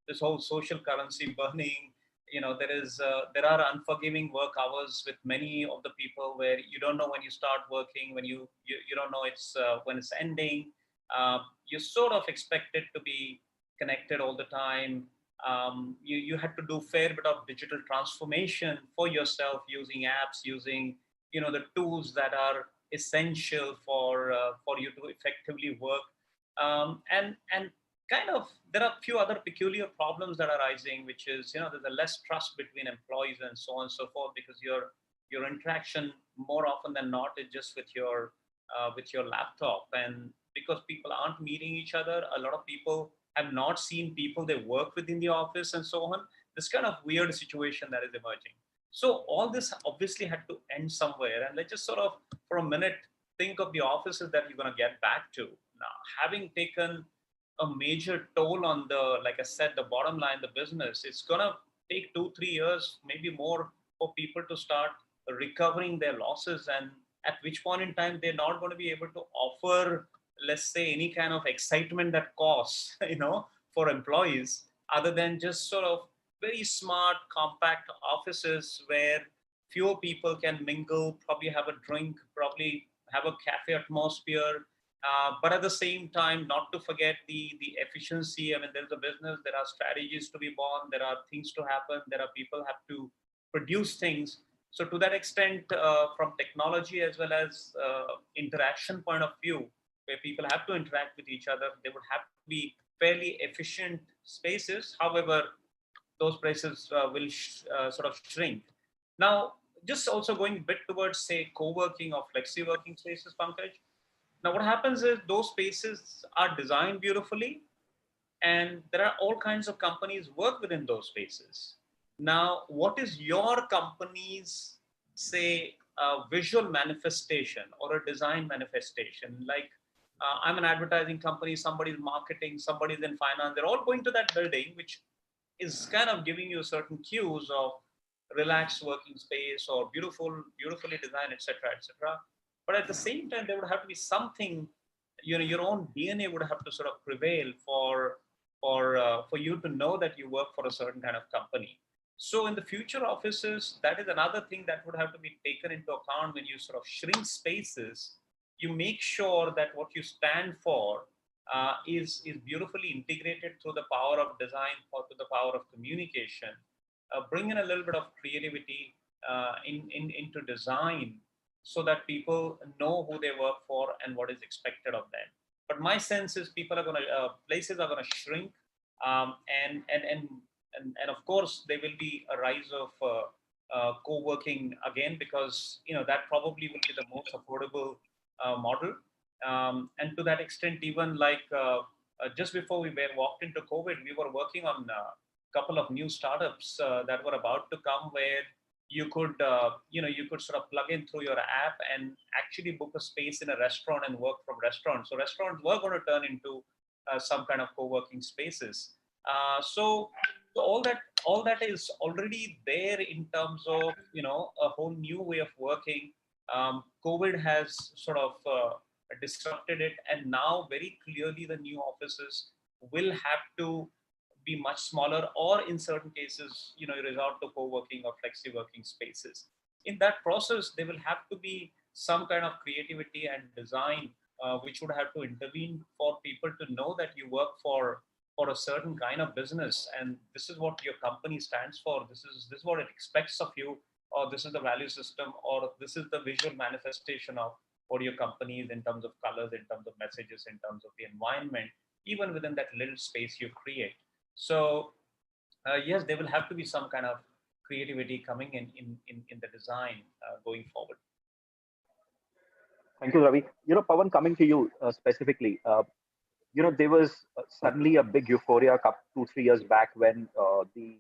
this whole social currency burning, there are unforgiving work hours with many of the people where you don't know when you start working, when you don't know when it's ending. You sort of expect it to be connected all the time. You had to do fair bit of digital transformation for yourself, using apps, using the tools that are essential for you to effectively work. And kind of there are a few other peculiar problems that are rising, which is there's a less trust between employees and so on and so forth, because your interaction more often than not is just with your laptop, and because people aren't meeting each other, a lot of people have not seen people they work with in the office and so on. This kind of weird situation that is emerging. So all this obviously had to end somewhere, and let's just sort of for a minute think of the offices that you're going to get back to now, having taken a major toll on like I said, the bottom line, the business. It's going to take 2-3 years, maybe more, for people to start recovering their losses, and at which point in time they're not going to be able to offer, let's say, any kind of excitement that costs, for employees, other than just sort of very smart, compact offices where fewer people can mingle, probably have a drink, probably have a cafe atmosphere, but at the same time, not to forget the efficiency. I mean, there's a business, there are strategies to be born, there are things to happen, there are people have to produce things. So to that extent, from technology as well as interaction point of view, where people have to interact with each other, they would have to be fairly efficient spaces. However, those places will sort of shrink. Now, just also going a bit towards, say, co-working or flexi-working spaces, Pankaj. Now, what happens is those spaces are designed beautifully, and there are all kinds of companies work within those spaces. Now, what is your company's, say, visual manifestation or a design manifestation? Like, I'm an advertising company, somebody's marketing, somebody's in finance. They're all going to that building, which is kind of giving you certain cues of relaxed working space or beautifully designed, etc., etc. But at the same time, there would have to be something, your own DNA would have to sort of prevail for you to know that you work for a certain kind of company. So in the future offices, that is another thing that would have to be taken into account when you sort of shrink spaces. You make sure that what you stand for is beautifully integrated through the power of design or to the power of communication. Bring in a little bit of creativity into design so that people know who they work for and what is expected of them. But my sense is people are going to, places are going to shrink, and of course there will be a rise of co-working again, because that probably will be the most affordable model. And to that extent, even like just before we walked into COVID, we were working on a couple of new startups that were about to come, where you could sort of plug in through your app and actually book a space in a restaurant and work from restaurants. So restaurants were going to turn into some kind of co-working spaces. So all that is already there in terms of a whole new way of working. COVID has sort of disrupted it, and now very clearly the new offices will have to be much smaller, or in certain cases, resort to co-working or flexi-working spaces. In that process, there will have to be some kind of creativity and design which would have to intervene for people to know that you work for a certain kind of business, and this is what your company stands for. This is what it expects of you, or this is the value system, or this is the visual manifestation of what your company is in terms of colors, in terms of messages, in terms of the environment, even within that little space you create. So yes, there will have to be some kind of creativity coming in the design going forward. Thank you, Ravi. Pawan, coming to you specifically, there was suddenly a big euphoria 2-3 years back when the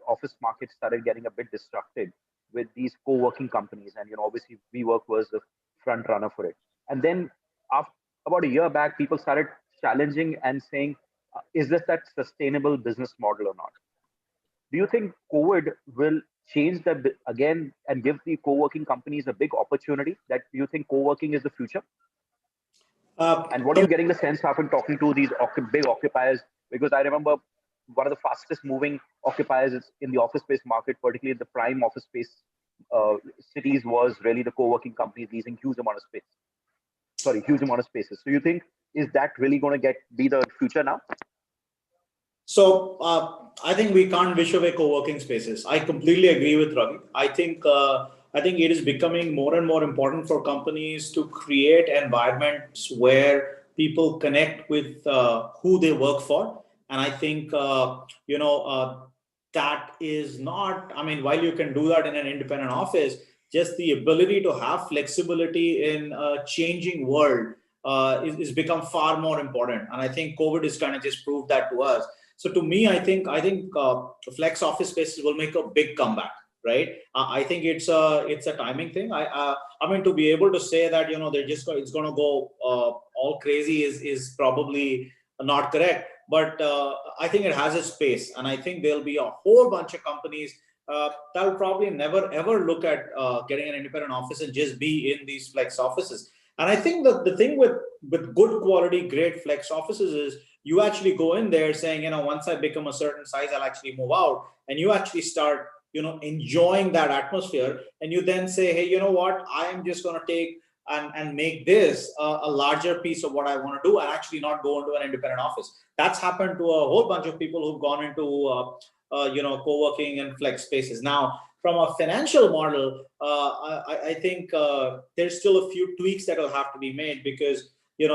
office market started getting a bit disrupted with these co-working companies, and obviously WeWork was the front runner for it. And then after about a year back, people started challenging and saying, is this that sustainable business model or not? Do you think COVID will change that again and give the co-working companies a big opportunity? That do you think co-working is the future? And what are you getting the sense after talking to these big occupiers? Because I remember one of the fastest moving occupiers in the office space market, particularly in the prime office space cities, was really the co-working companies leasing huge amount of space. Sorry, huge amount of spaces. So you think, is that really going to be the future now? So I think we can't wish away co-working spaces. I completely agree with Ravi. I think it is becoming more and more important for companies to create environments where people connect with who they work for. And I think that is not. I mean, while you can do that in an independent office, just the ability to have flexibility in a changing world is become far more important. And I think COVID is kind of just proved that to us. So to me, I think flex office spaces will make a big comeback, right? I think it's a timing thing. I mean, to be able to say that it's going to go all crazy is probably not correct. But I think it has a space, and I think there'll be a whole bunch of companies that will probably never ever look at getting an independent office and just be in these flex offices. And I think that the thing with good quality, great flex offices is you actually go in there saying, once I become a certain size, I'll actually move out. And you actually start, enjoying that atmosphere. And you then say, hey, you know what? I am just going to take and make this a larger piece of what I want to do and actually not go into an independent office. That's happened to a whole bunch of people who've gone into, co-working and flex spaces. Now, from a financial model, I think there's still a few tweaks that will have to be made because,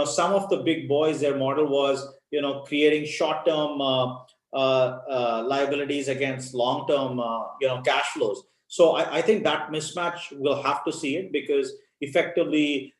some of the big boys, their model was, creating short-term liabilities against long-term, cash flows. So I think that mismatch, we'll have to see it because effectively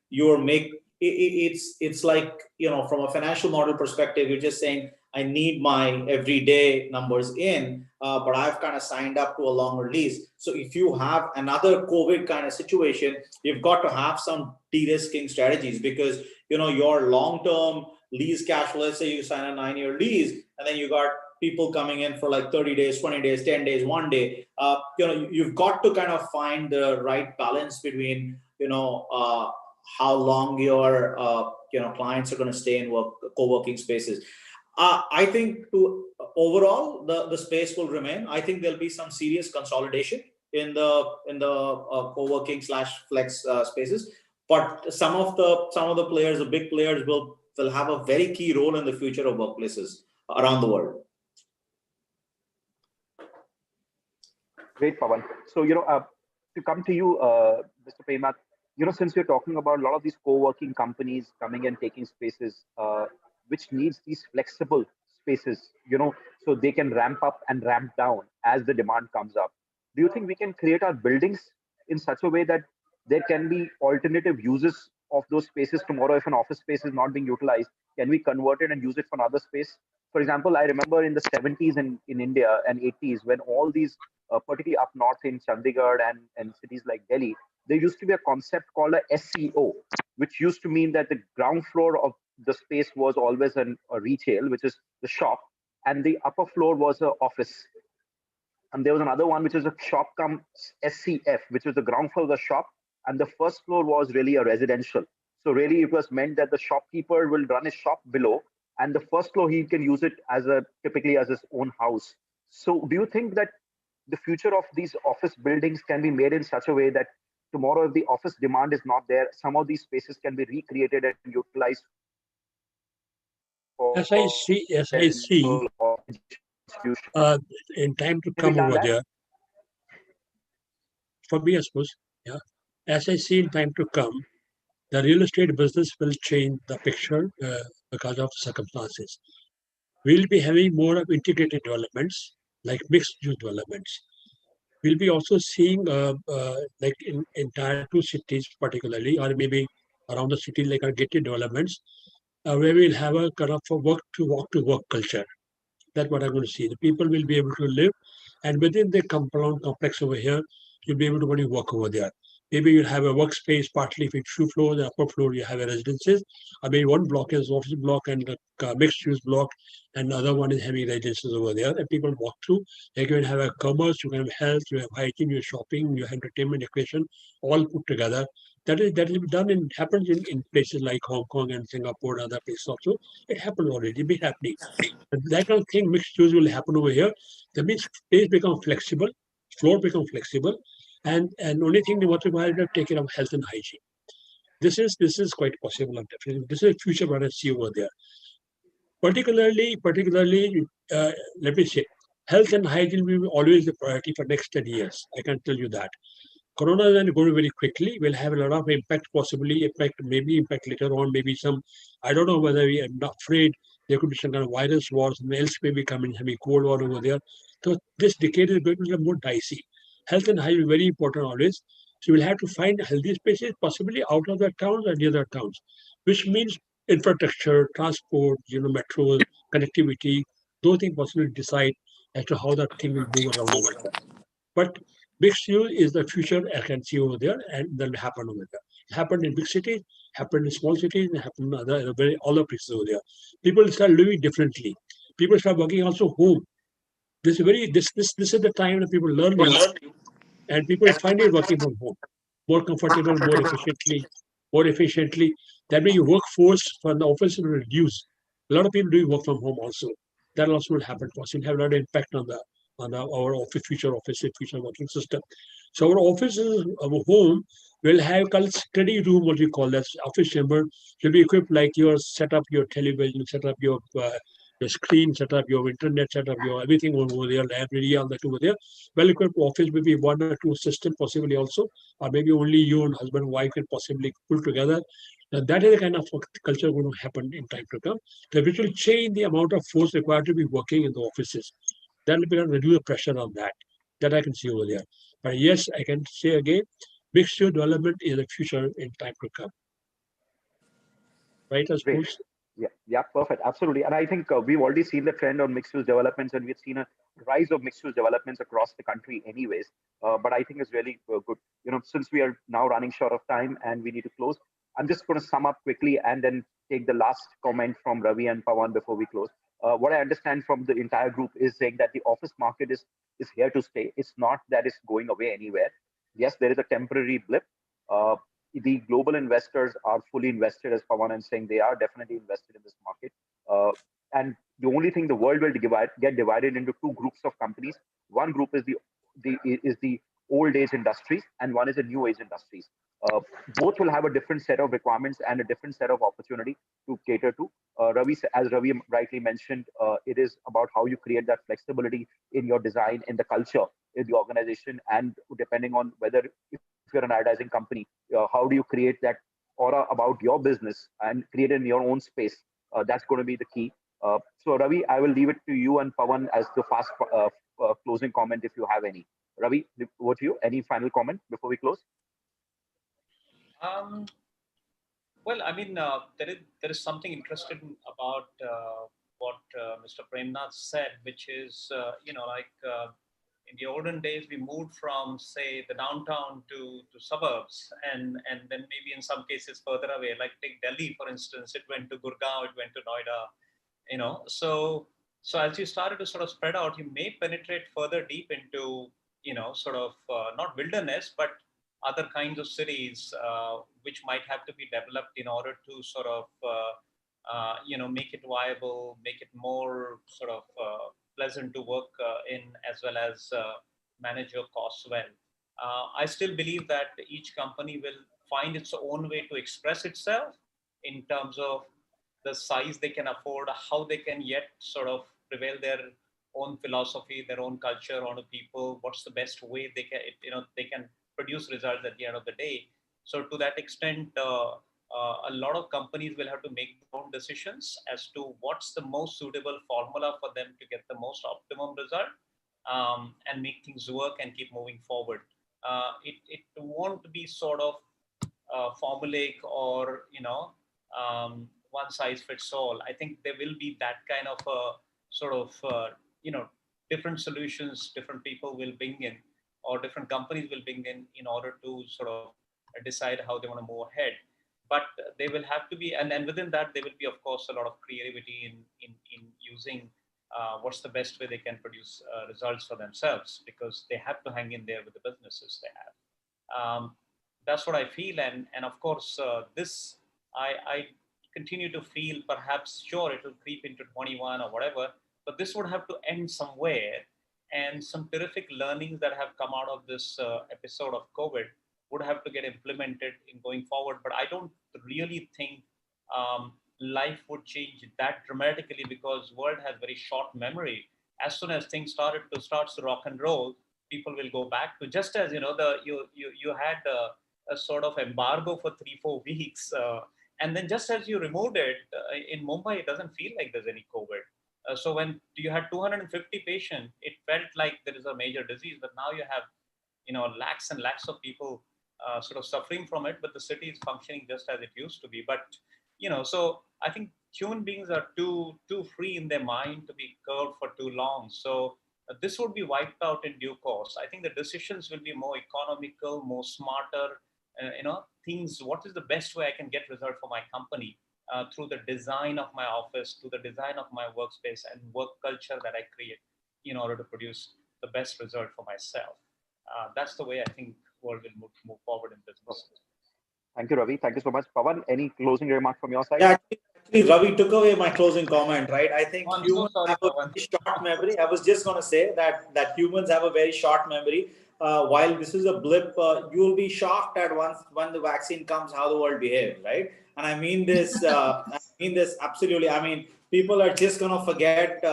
it's like, from a financial model perspective, you're just saying, I need my everyday numbers in, but I've kind of signed up to a longer lease. So if you have another COVID kind of situation, you've got to have some de-risking strategies because, your long-term lease cash flow, let's say you sign a 9-year lease, and then you got people coming in for like 30 days, 20 days, 10 days, 1 day. You've got to kind of find the right balance between, how long your, clients are going to stay in co-working spaces. I think overall the space will remain. I think there'll be some serious consolidation in the co-working / flex spaces, but some of the players, the big players, will have a very key role in the future of workplaces around the world. Great, Pawan. So to come to you, Mr. Prema, since you're talking about a lot of these co-working companies coming and taking spaces, which needs these flexible spaces, so they can ramp up and ramp down as the demand comes up. Do you think we can create our buildings in such a way that there can be alternative uses of those spaces tomorrow? If an office space is not being utilized, can we convert it and use it for another space? For example, I remember in the 70s in India and 80s, when all these, particularly up north in Chandigarh and cities like Delhi, there used to be a concept called a SEO, which used to mean that the ground floor of the space was always a retail, which is the shop, and the upper floor was an office. And there was another one, which is a shop come SCF, which was the ground floor of the shop, and the first floor was really a residential. So really it was meant that the shopkeeper will run his shop below, and the first floor he can use it typically as his own house. So do you think that the future of these office buildings can be made in such a way that tomorrow, if the office demand is not there, some of these spaces can be recreated and utilized? As I see, in time to come over there, for me, I suppose, yeah. As I see in time to come, the real estate business will change the picture because of circumstances. We'll be having more of integrated developments, like mixed-use developments. We'll be also seeing, like in entire 2 cities particularly, or maybe around the city, like our gated developments, where we'll have a kind of a walk-to-work culture. That's what I'm going to see. The people will be able to live, and within the compound complex over here, you'll be able to only walk over there. Maybe you'll have a workspace, partly with 2 floors, the upper floor you have a residences. I mean, one block is office block and a mixed-use block, and the other one is having residences over there that people walk through. You can have a commerce, you can have health, you have hygiene, you have shopping, you have entertainment, recreation, all put together. that is done in happens in places like Hong Kong and Singapore and other places also. It happened already, be happening. And that kind of thing, mixed use will happen over here. That means space become flexible, floor become flexible, and only thing they want to is to take care of health and hygiene. This is quite possible. Definitely, this is a future what I see over there. Particularly, let me say, health and hygiene will be always the priority for next 10 years. I can tell you that. Corona is going very quickly. Will have a lot of impact, possibly maybe impact later on. Maybe some, I don't know whether we are not afraid there could be some kind of virus war, something else may be coming, having cold war over there. So this decade is going to be more dicey. Health and hygiene is very important always. So we'll have to find healthy spaces, possibly out of the towns and near the towns, which means infrastructure, transport, metros, connectivity. Those things possibly decide as to how that thing will move around over there. But mixed use is the future I can see over there, and then happen over there. It happened in big cities, happened in small cities, and happened in other places over there. People start living differently. People start working also home. This is the time that people learn new, and people find it working from home more comfortable, more efficiently. That way, your workforce for the office will reduce. A lot of people do work from home also. That also will happen for us. It will have a lot of impact on our future office and future working system. So our offices, our home will have called study room, what we call that office chamber, will be equipped like your set up your television, set up your screen, set up your internet, set up your everything over there, library, all that over there. Well equipped office, maybe one or two system possibly also, or maybe only you and husband and wife can possibly pull together. Now, that is the kind of culture going to happen in time to come. So which will change the amount of force required to be working in the offices. That will reduce the pressure on that. That I can see over there. But yes, I can say again, mixed use development is the future in time to come. Right, I Great. suppose? Yeah, perfect. Absolutely. And I think we've already seen the trend on mixed use developments, and we've seen a rise of mixed use developments across the country anyways. But I think it's really good. Since we are now running short of time and we need to close, I'm just going to sum up quickly and then take the last comment from Ravi and Pawan before we close. What I understand from the entire group is saying that the office market is here to stay. It's not that it's going away anywhere. Yes, there is a temporary blip. The global investors are fully invested, as Pawan is saying, they are definitely invested in this market. And the only thing, the world will get divided into two groups of companies. One group is the old age industries, and one is the new age industries. Both will have a different set of requirements and a different set of opportunity to cater to. As Ravi rightly mentioned, it is about how you create that flexibility in your design, in the culture, in the organization, and depending on whether if you're an advertising company, how do you create that aura about your business and create it in your own space? That's going to be the key. So Ravi, I will leave it to you and Pawan as the fast closing comment if you have any. Ravi, over to you. Any final comment before we close? Well, I mean, there is something interesting about what Mr. Premnath said, which is in the olden days we moved from, say, the downtown to suburbs, and then maybe in some cases further away. Like take Delhi, for instance, it went to Gurgaon, it went to Noida. So as you started to sort of spread out, you may penetrate further deep into sort of not wilderness, but other kinds of cities which might have to be developed in order to sort of make it viable, make it more sort of pleasant to work in, as well as manage your costs well. I still believe that each company will find its own way to express itself in terms of the size they can afford, how they can yet sort of prevail their own philosophy, their own culture on the people. What's the best way they can produce results at the end of the day. So to that extent, a lot of companies will have to make their own decisions as to what's the most suitable formula for them to get the most optimum result, and make things work and keep moving forward. It won't be sort of formulaic or one size fits all. I think there will be that kind of sort of different solutions different people will bring in, or different companies will bring in order to sort of decide how they want to move ahead. But they will have to be, and within that there will be, of course, a lot of creativity in using what's the best way they can produce results for themselves, because they have to hang in there with the businesses they have. that's what I feel. And of course, this I continue to feel, perhaps, sure, it will creep into 21 or whatever, but this would have to end somewhere. And some terrific learnings that have come out of this episode of COVID would have to get implemented in going forward. But I don't really think life would change that dramatically, because world has very short memory. As soon as things starts to rock and roll, people will go back to, just as you had a sort of embargo for 3-4 weeks, and then just as you removed it in Mumbai, it doesn't feel like there's any COVID. So when you had 250 patients, it felt like there is a major disease. But now you have lakhs and lakhs of people sort of suffering from it, but the city is functioning just as it used to be. But so I think human beings are too free in their mind to be curved for too long. So this would be wiped out in due course. I think the decisions will be more economical, more smarter. Things. What is the best way I can get result for my company through the design of my office, through the design of my workspace and work culture that I create in order to produce the best result for myself. That's the way I think world will move forward in business. Thank you, Ravi. Thank you so much. Pawan, any closing remarks from your side? Yeah, actually, Ravi took away my closing comment, right? I think humans sorry, have a very short memory. I was just going to say that humans have a very short memory. While this is a blip, you'll be shocked at when the vaccine comes, how the world behaves, right? And I mean this. I mean this absolutely. I mean, people are just going to forget.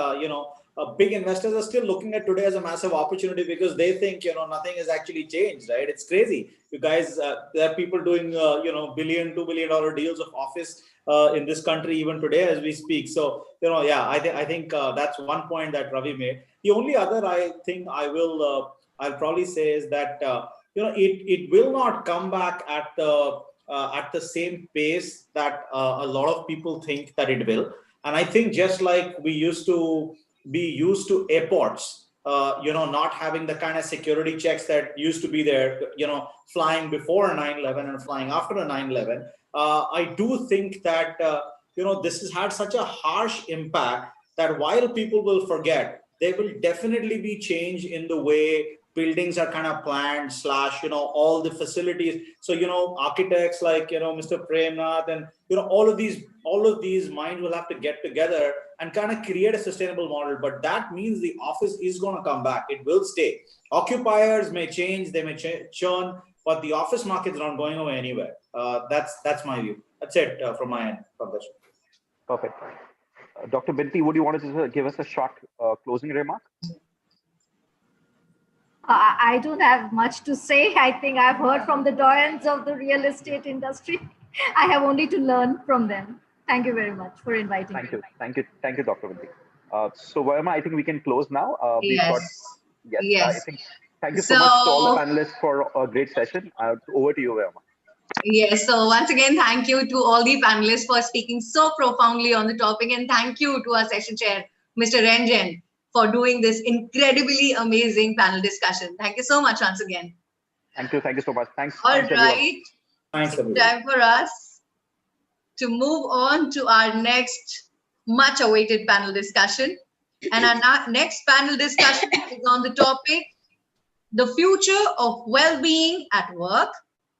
Big investors are still looking at today as a massive opportunity because they think nothing has actually changed, right? It's crazy. You guys, there are people doing $1 billion, $2 billion deals of office in this country even today as we speak. So yeah, I think that's one point that Ravi made. The only other I think I'll probably say is that it will not come back at the same pace that a lot of people think that it will. And I think just like we used to be used to airports, not having the kind of security checks that used to be there, flying before a 9/11 and flying after a 9/11. I do think that, this has had such a harsh impact that while people will forget, there will definitely be change in the way buildings are kind of planned / all the facilities. So, architects like, Mr. Premnath and, all of these minds will have to get together and kind of create a sustainable model. But that means the office is going to come back. It will stay. Occupiers may change, they may churn, but the office market is not going away anywhere. That's my view. That's it from my end. Perfect. Dr. Binti, would you want to give us a short closing remark? I don't have much to say. I think I've heard from the doyens of the real estate industry. I have only to learn from them. Thank you very much for inviting me. Thank you, Dr. Binti. So, Verma, I think we can close now. Yes. I think. Thank you so much to all the panelists for a great session. Over to you, Verma. Yes, so once again, thank you to all the panelists for speaking so profoundly on the topic, and thank you to our session chair, Mr. Ranjan, for doing this incredibly amazing panel discussion. Thank you so much once again. Thank you so much. Thanks. All right. Thanks, time for us to move on to our next much awaited panel discussion. And our next panel discussion is on the topic, the future of well-being at work,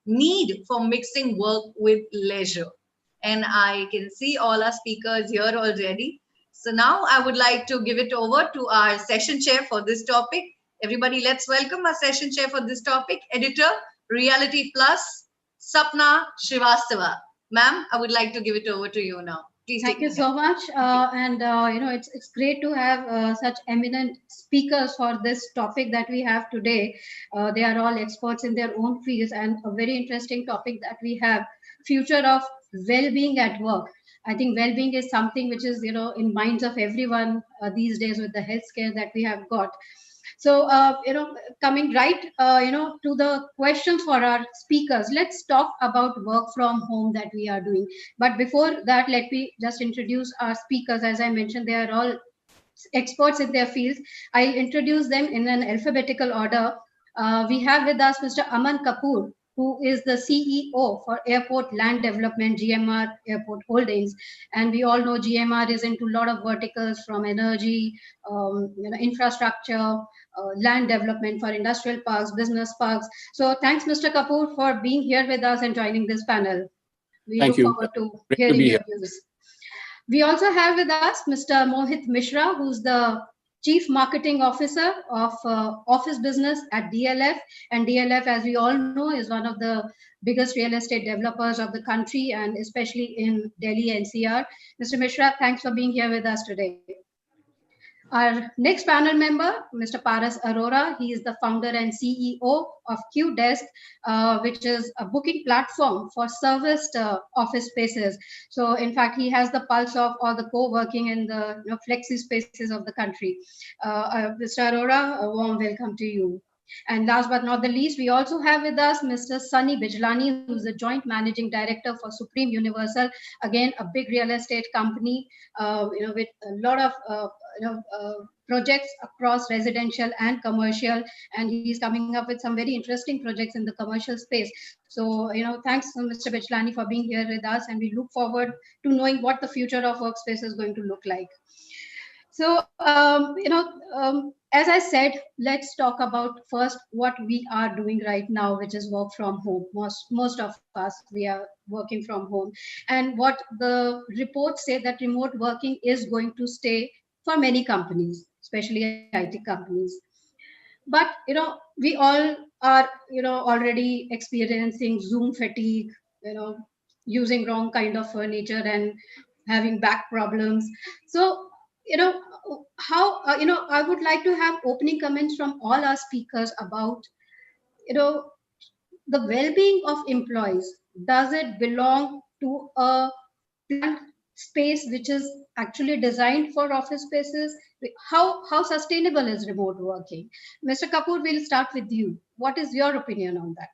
need for mixing work with leisure. And I can see all our speakers here already. So now I would like to give it over to our session chair for this topic. Everybody, let's welcome our session chair for this topic, editor, Reality Plus, Sapna Srivastava. Ma'am, I would like to give it over to you now. Please. Thank you so much. It's great to have such eminent speakers for this topic that we have today. They are all experts in their own fields, and a very interesting topic that we have, future of well-being at work. I think well-being is something which is, in minds of everyone these days with the healthcare that we have got. So, coming right, to the questions for our speakers, let's talk about work from home that we are doing. But before that, let me just introduce our speakers. As I mentioned, they are all experts in their fields. I'll introduce them in an alphabetical order. We have with us Mr. Aman Kapoor, who is the CEO for Airport Land Development, GMR Airport Holdings. And we all know GMR is into a lot of verticals from energy, infrastructure, land development for industrial parks, business parks. So thanks, Mr. Kapoor, for being here with us and joining this panel. We Thank look you. forward to Great hearing to be your here. views. We also have with us Mr. Mohit Mishra, who's the Chief Marketing Officer of Office Business at DLF. And DLF, as we all know, is one of the biggest real estate developers of the country, and especially in Delhi NCR. Mr. Mishra, thanks for being here with us today. Our next panel member, Mr. Paras Arora, he is the founder and CEO of QDesk, which is a booking platform for serviced office spaces. So in fact, he has the pulse of all the co-working and the flexi spaces of the country. Mr. Arora, a warm welcome to you. And last but not the least, we also have with us Mr. Sunny Bijlani, who's the Joint Managing Director for Supreme Universal, again, a big real estate company, with a lot of projects across residential and commercial, and he's coming up with some very interesting projects in the commercial space. So, thanks, Mr. Bijlani, for being here with us, and we look forward to knowing what the future of workspace is going to look like. So, as I said, let's talk about first what we are doing right now, which is work from home. Most of us, we are working from home. And what the reports say that remote working is going to stay for many companies, especially IT companies. But, we all are, already experiencing Zoom fatigue, using wrong kind of furniture and having back problems. So, how, I would like to have opening comments from all our speakers about, the well-being of employees. Does it belong to a planned space which is actually designed for office spaces? How sustainable is remote working? Mr. Kapoor, we'll start with you. What is your opinion on that?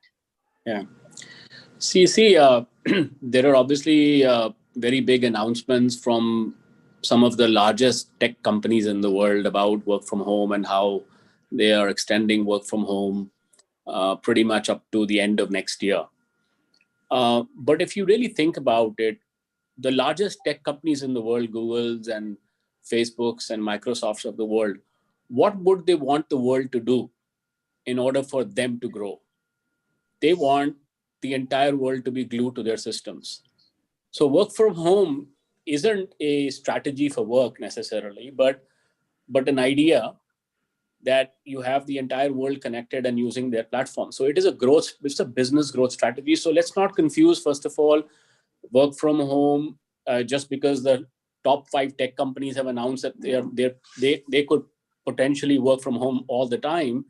Yeah. See, there are obviously very big announcements from some of the largest tech companies in the world about work from home and how they are extending work from home pretty much up to the end of next year. But if you really think about it, the largest tech companies in the world, Googles and Facebooks and Microsofts of the world, what would they want the world to do in order for them to grow? They want the entire world to be glued to their systems. So work from home isn't a strategy for work necessarily, but an idea that you have the entire world connected and using their platform. So it's a business growth strategy. So let's not confuse, first of all, work from home just because the top 5 tech companies have announced that they could potentially work from home all the time.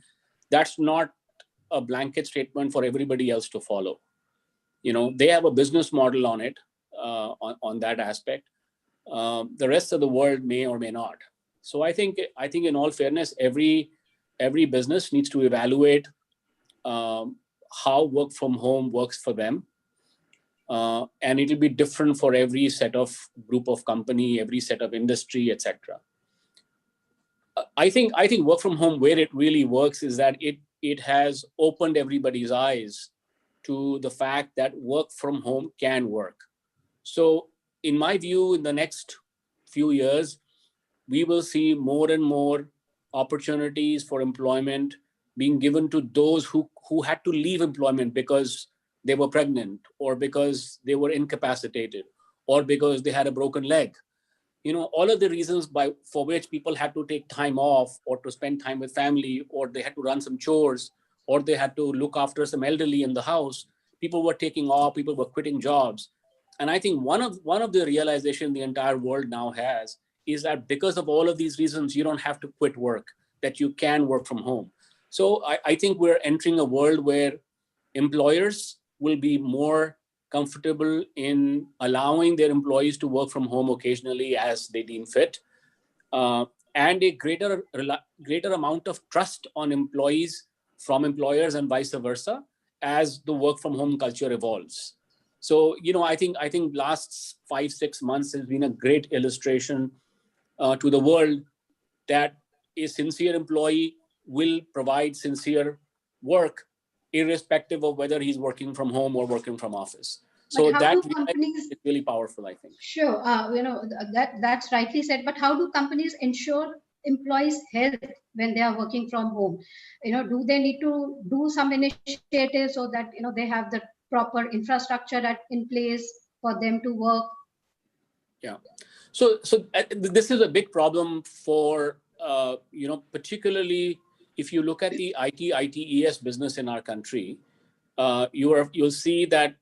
That's not a blanket statement for everybody else to follow. They have a business model on it, on that aspect. The rest of the world may or may not. So I think in all fairness, every business needs to evaluate how work from home works for them. And it'll be different for every set of group of company, every set of industry, etc. I think work from home, where it really works is that it has opened everybody's eyes to the fact that work from home can work. So in my view, in the next few years, we will see more and more opportunities for employment being given to those who had to leave employment because they were pregnant, or because they were incapacitated, or because they had a broken leg. All of the reasons for which people had to take time off, or to spend time with family, or they had to run some chores, or they had to look after some elderly in the house. People were taking off, people were quitting jobs. And I think one of the realization the entire world now has is that because of all of these reasons, you don't have to quit work, that you can work from home. So I think we're entering a world where employers will be more comfortable in allowing their employees to work from home occasionally as they deem fit, and a greater amount of trust on employees from employers and vice versa as the work from home culture evolves. So, I think last 5-6 months has been a great illustration to the world that a sincere employee will provide sincere work irrespective of whether he's working from home or working from office. So how that do companies, is really powerful, I think. Sure, that's rightly said. But how do companies ensure employees' health when they are working from home? Do they need to do some initiatives so that they have the proper infrastructure in place for them to work? Yeah. So this is a big problem for particularly if you look at the ITES business in our country. You'll see that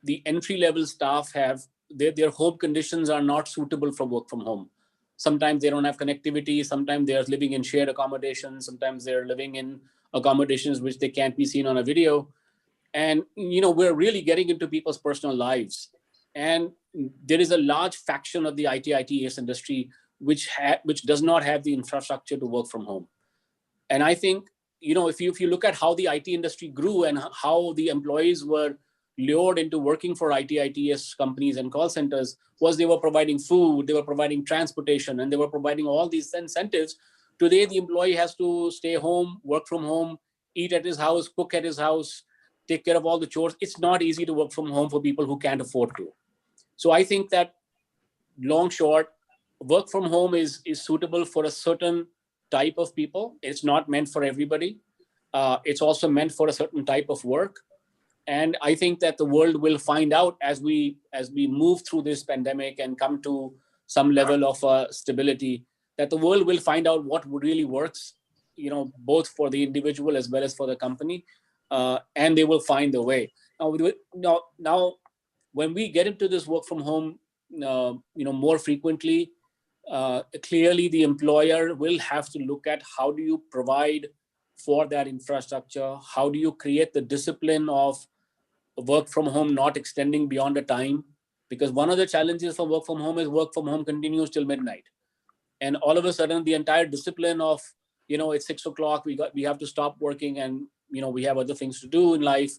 the entry-level staff have their home conditions are not suitable for work from home. Sometimes they don't have connectivity. Sometimes they're living in shared accommodations. Sometimes they're living in accommodations which they can't be seen on a video. And we're really getting into people's personal lives. And there is a large faction of the ITES industry which does not have the infrastructure to work from home. And I think if you look at how the IT industry grew and how the employees were lured into working for ITES companies and call centers, was they were providing food, they were providing transportation, and they were providing all these incentives. Today, the employee has to stay home, work from home, eat at his house, cook at his house, take care of all the chores. It's not easy to work from home for people who can't afford to. So I think that long short, work from home is suitable for a certain type of people. It's not meant for everybody. It's also meant for a certain type of work. And I think that the world will find out as we move through this pandemic and come to some level of stability, that the world will find out what really works, both for the individual as well as for the company, and they will find a way. Now, when we get into this work from home, more frequently, clearly the employer will have to look at how do you provide for that infrastructure? How do you create the discipline of work from home not extending beyond a time? Because one of the challenges for work from home is work from home continues till midnight. And all of a sudden the entire discipline of, it's 6 o'clock, we have to stop working and, we have other things to do in life,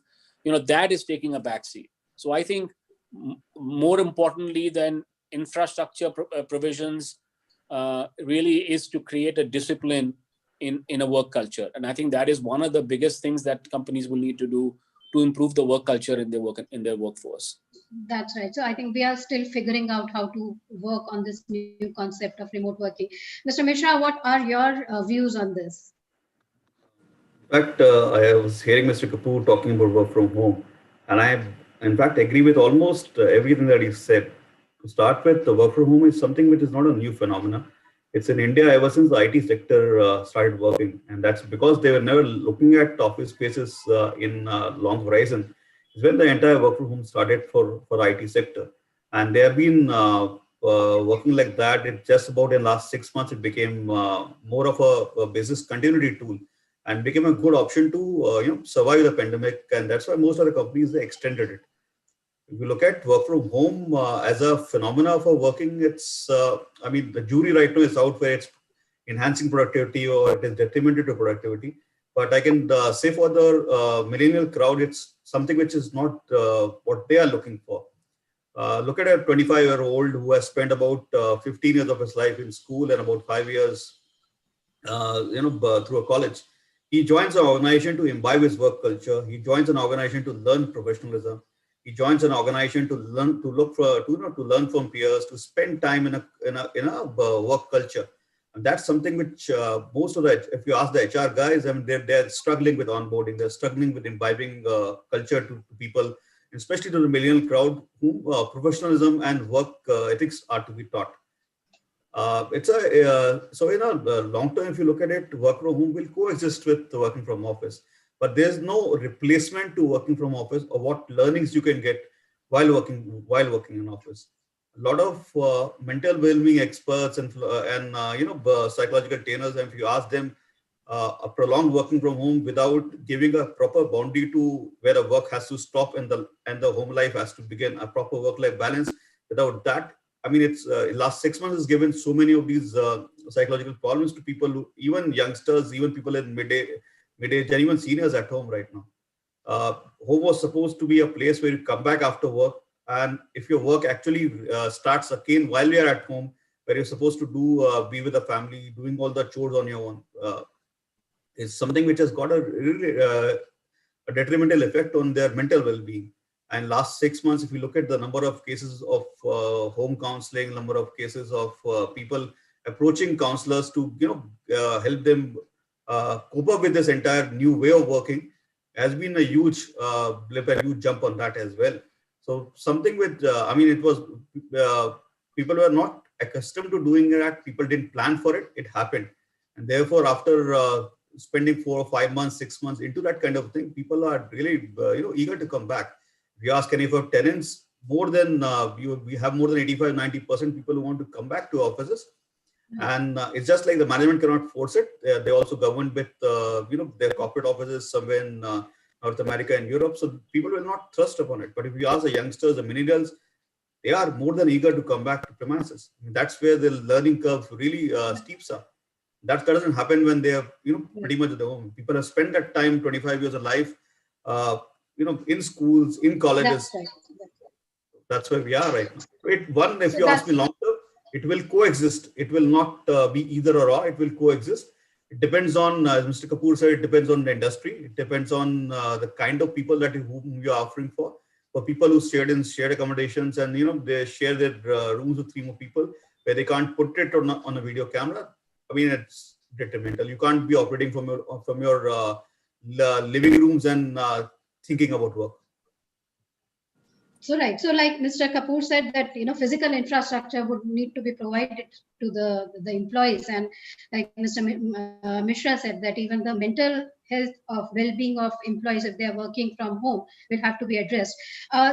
that is taking a backseat. So I think more importantly than infrastructure provisions really is to create a discipline in a work culture. And I think that is one of the biggest things that companies will need to do to improve the work culture in their workforce. That's right. So I think we are still figuring out how to work on this new concept of remote working. Mr. Mishra, what are your views on this? In fact, I was hearing Mr. Kapoor talking about work from home, and I, in fact, agree with almost everything that he said. To start with, the work from home is something which is not a new phenomenon. It's in India ever since the IT sector started working, and that's because they were never looking at office spaces in long horizon. It's when the entire work from home started for IT sector, and they have been working like that. It just about in the last 6 months, it became more of a business continuity tool, and became a good option to survive the pandemic. And that's why most of the companies, they extended it. If you look at work from home as a phenomena for working, it's, the jury right now is out where it's enhancing productivity or it is detrimental to productivity. But I can say for the millennial crowd, it's something which is not what they are looking for. Look at a 25-year-old who has spent about 15 years of his life in school and about 5 years, through a college. He joins an organization to imbibe his work culture. He joins an organization to learn professionalism. He joins an organization to learn, to learn from peers, to spend time in a work culture. And that's something which most of if you ask the HR guys, they're struggling with onboarding. They're struggling with imbibing culture to people, especially to the millennial crowd, whom professionalism and work ethics are to be taught. So in a long term, if you look at it, work from home will coexist with working from office, but there's no replacement to working from office or what learnings you can get while working in office. A lot of mental well-being experts and psychological trainers, and if you ask them, a prolonged working from home without giving a proper boundary to where the work has to stop and the home life has to begin, a proper work-life balance. Without that, it's last 6 months has given so many of these psychological problems to people, even youngsters, even people in mid-age, and even seniors at home right now. Home was supposed to be a place where you come back after work, and if your work actually starts again while you are at home, where you're supposed to be with the family, doing all the chores on your own, is something which has got a really a detrimental effect on their mental well-being. And last 6 months, if you look at the number of cases of home counseling, number of cases of people approaching counselors to help them cope up with this entire new way of working, has been a huge blip and huge jump on that as well. So something with, I mean, it was people were not accustomed to doing that. People didn't plan for it. It happened, and therefore, after spending 4 or 5 months, 6 months into that kind of thing, people are really eager to come back. If you ask any of our tenants, more than we have more than 85-90% people who want to come back to offices. And it's just like the management cannot force it. They also governed with their corporate offices somewhere in North America and Europe, so people will not trust upon it. But if you ask the youngsters, the millennials, they are more than eager to come back to premises. That's where the learning curve really steeps up. That doesn't happen when they are pretty much at the home. People have spent that time, 25 years of life, in schools, in colleges. That's right. That's where we are right now. If you ask me long term, it will coexist. It will not be either or. It will coexist. It depends on, as Mr. Kapoor said, it depends on the industry. It depends on the kind of people whom you are offering for. For people who stayed in shared accommodations and they share their rooms with 3 more people where they can't put it on a video camera. I mean, it's detrimental. You can't be operating from your living rooms and thinking about work. So right. So like Mr. Kapoor said that physical infrastructure would need to be provided to the employees, and like Mr. Mishra said that even the mental health of well-being of employees, if they are working from home, will have to be addressed.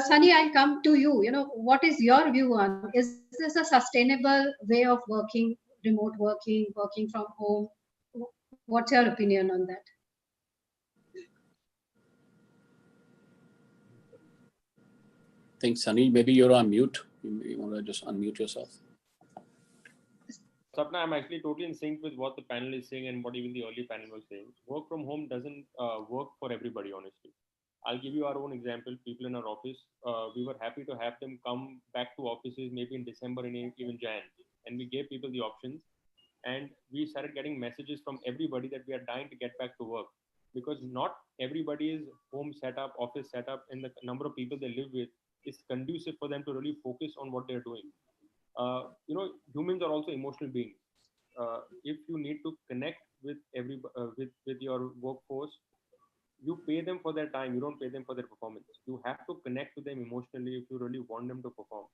Sunny, I'll come to you. What is your view on, is this a sustainable way of working, remote working, working from home? What's your opinion on that? I think, Sunny, maybe you're on mute. You want to just unmute yourself. Sapna, I'm actually totally in sync with what the panel is saying and what even the early panel was saying. Work from home doesn't work for everybody, honestly. I'll give you our own example. People in our office, we were happy to have them come back to offices maybe in December and even Jan. And we gave people the options. And we started getting messages from everybody that we are dying to get back to work. Because not everybody's home setup, office setup, and the number of people they live with is conducive for them to really focus on what they're doing. Humans are also emotional beings. If you need to connect with with your workforce, you pay them for their time. You don't pay them for their performance. You have to connect with them emotionally if you really want them to perform.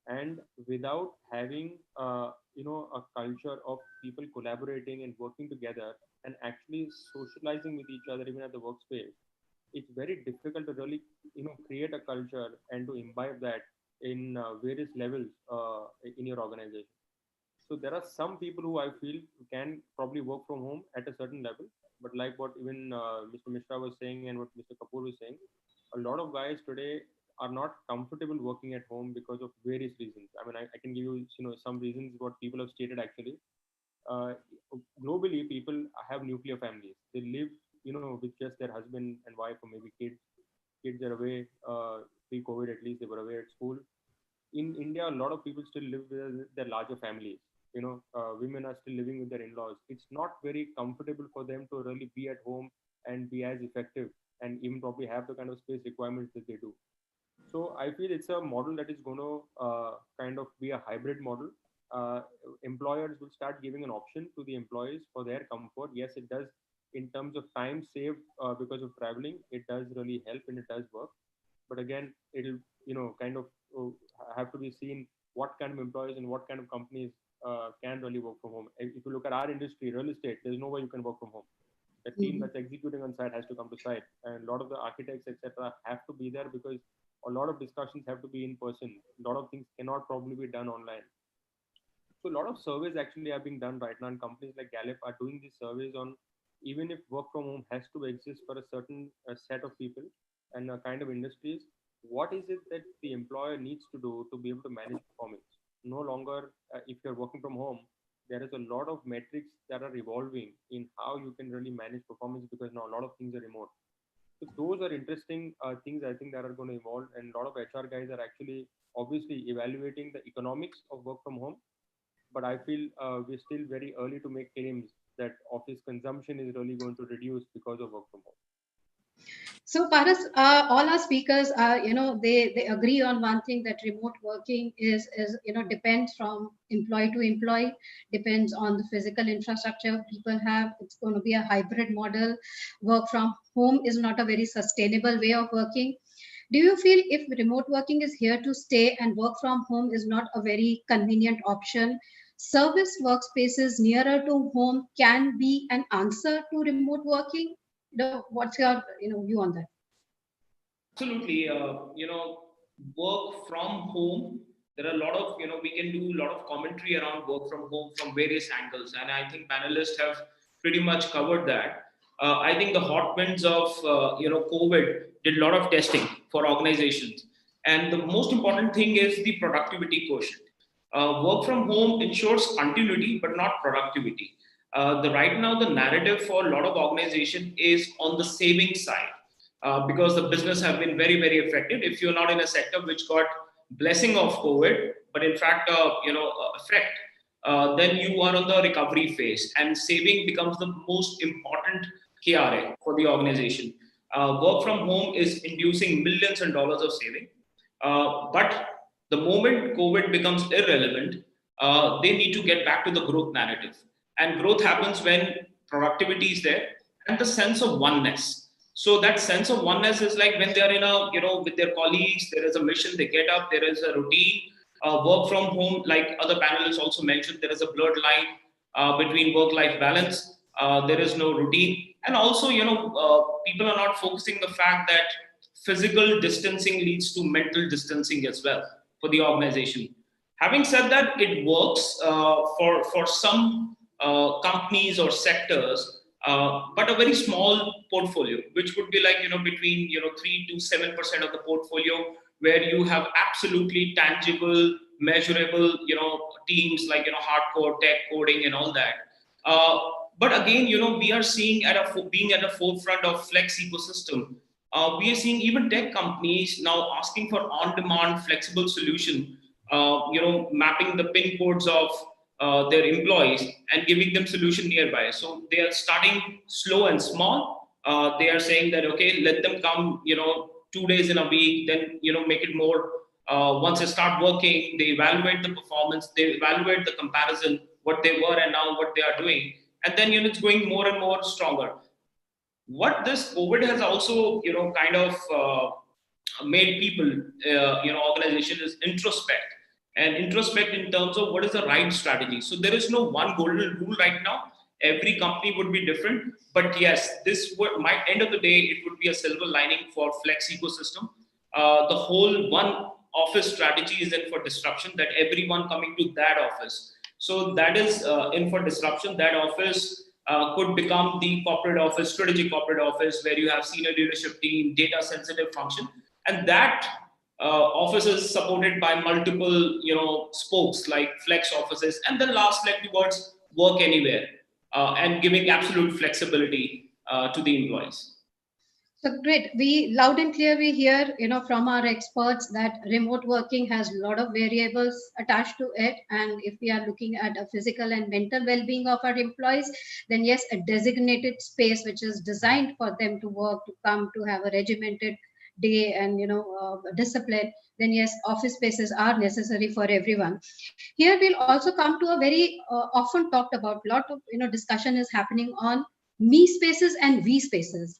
And without having a culture of people collaborating and working together and actually socializing with each other even at the workspace, it's very difficult to really create a culture and to imbibe that in various levels in your organization. So there are some people who I feel can probably work from home at a certain level, but like what even Mr. Mishra was saying and what Mr. Kapoor was saying, a lot of guys today are not comfortable working at home because of various reasons. I mean, I can give you some reasons what people have stated actually. uh, Globally, people have nuclear families. They live, with just their husband and wife or maybe kids. Kids are away pre-COVID, at least they were away at school. In India, a lot of people still live with their larger families. Women are still living with their in-laws. It's not very comfortable for them to really be at home and be as effective and even probably have the kind of space requirements that they do. So I feel it's a model that is going to kind of be a hybrid model. Uh, Employers will start giving an option to the employees for their comfort. Yes, it does in terms of time saved because of traveling. It does really help and it does work. But again, it'll kind of have to be seen what kind of employees and what kind of companies can really work from home. If you look at our industry, real estate, there's no way you can work from home. The team that's executing on site has to come to site, and a lot of the architects, etc., have to be there because a lot of discussions have to be in person. A lot of things cannot probably be done online. So a lot of surveys actually are being done right now, and companies like Gallup are doing these surveys on even if work from home has to exist for a certain set of people and a kind of industries, what is it that the employer needs to do to be able to manage performance? No longer, if you're working from home, there is a lot of metrics that are evolving in how you can really manage performance because now a lot of things are remote. So those are interesting things I think that are going to evolve, and a lot of HR guys are actually obviously evaluating the economics of work from home. But I feel we're still very early to make claims that office consumption is really going to reduce because of work from home. So, Paras, all our speakers are, they agree on one thing, that remote working is depends from employee to employee, depends on the physical infrastructure people have. It's going to be a hybrid model. Work from home is not a very sustainable way of working. Do you feel if remote working is here to stay and work from home is not a very convenient option, service workspaces nearer to home can be an answer to remote working? What's your view on that? Absolutely. Work from home. There are a lot of, we can do a lot of commentary around work from home from various angles. And I think panelists have pretty much covered that. I think the hot winds of, COVID did a lot of testing for organizations. And the most important thing is the productivity quotient. Work from home ensures continuity, but not productivity. Right now, the narrative for a lot of organization is on the saving side. Because the business have been very, very affected. If you're not in a sector which got blessing of COVID, but in fact, effect, then you are on the recovery phase, and saving becomes the most important KRA for the organization. Work from home is inducing millions and dollars of saving, but the moment COVID becomes irrelevant, they need to get back to the growth narrative, and growth happens when productivity is there and the sense of oneness. So that sense of oneness is like when they are in a, with their colleagues, there is a mission, they get up, there is a routine. Work from home, like other panelists also mentioned, there is a blurred line between work-life balance. There is no routine. And also, people are not focusing the fact that physical distancing leads to mental distancing as well for the organization. Having said that, it works for some companies or sectors, but a very small portfolio, which would be like, between 3 to 7% of the portfolio, where you have absolutely tangible, measurable, teams like, hardcore tech coding and all that. But again, we are seeing being at the forefront of flex ecosystem. We are seeing even tech companies now asking for on-demand flexible solution, mapping the pin codes of their employees and giving them solution nearby. So they are starting slow and small. They are saying that, okay, let them come, 2 days in a week, then, make it more. Once they start working, they evaluate the performance, they evaluate the comparison, what they were and now what they are doing. And then, it's going more and more stronger. What this COVID has also, kind of made people, organization is introspect. And introspect in terms of what is the right strategy. So there is no one golden rule right now. Every company would be different. But yes, this might, end of the day, it would be a silver lining for flex ecosystem. The whole one office strategy is in for disruption, that everyone coming to that office. So that is in for disruption. That office could become the corporate office, strategic corporate office, where you have senior leadership team, data sensitive function. And that office is supported by multiple, spokes like flex offices. And then last leg towards work anywhere and giving absolute flexibility to the employees. So great. We loud and clear we hear, from our experts that remote working has a lot of variables attached to it. And if we are looking at a physical and mental well-being of our employees, then yes, a designated space which is designed for them to work, to come, to have a regimented day and discipline, then yes, office spaces are necessary for everyone. Here we'll also come to a very often talked about, lot of discussion is happening on me spaces and we spaces,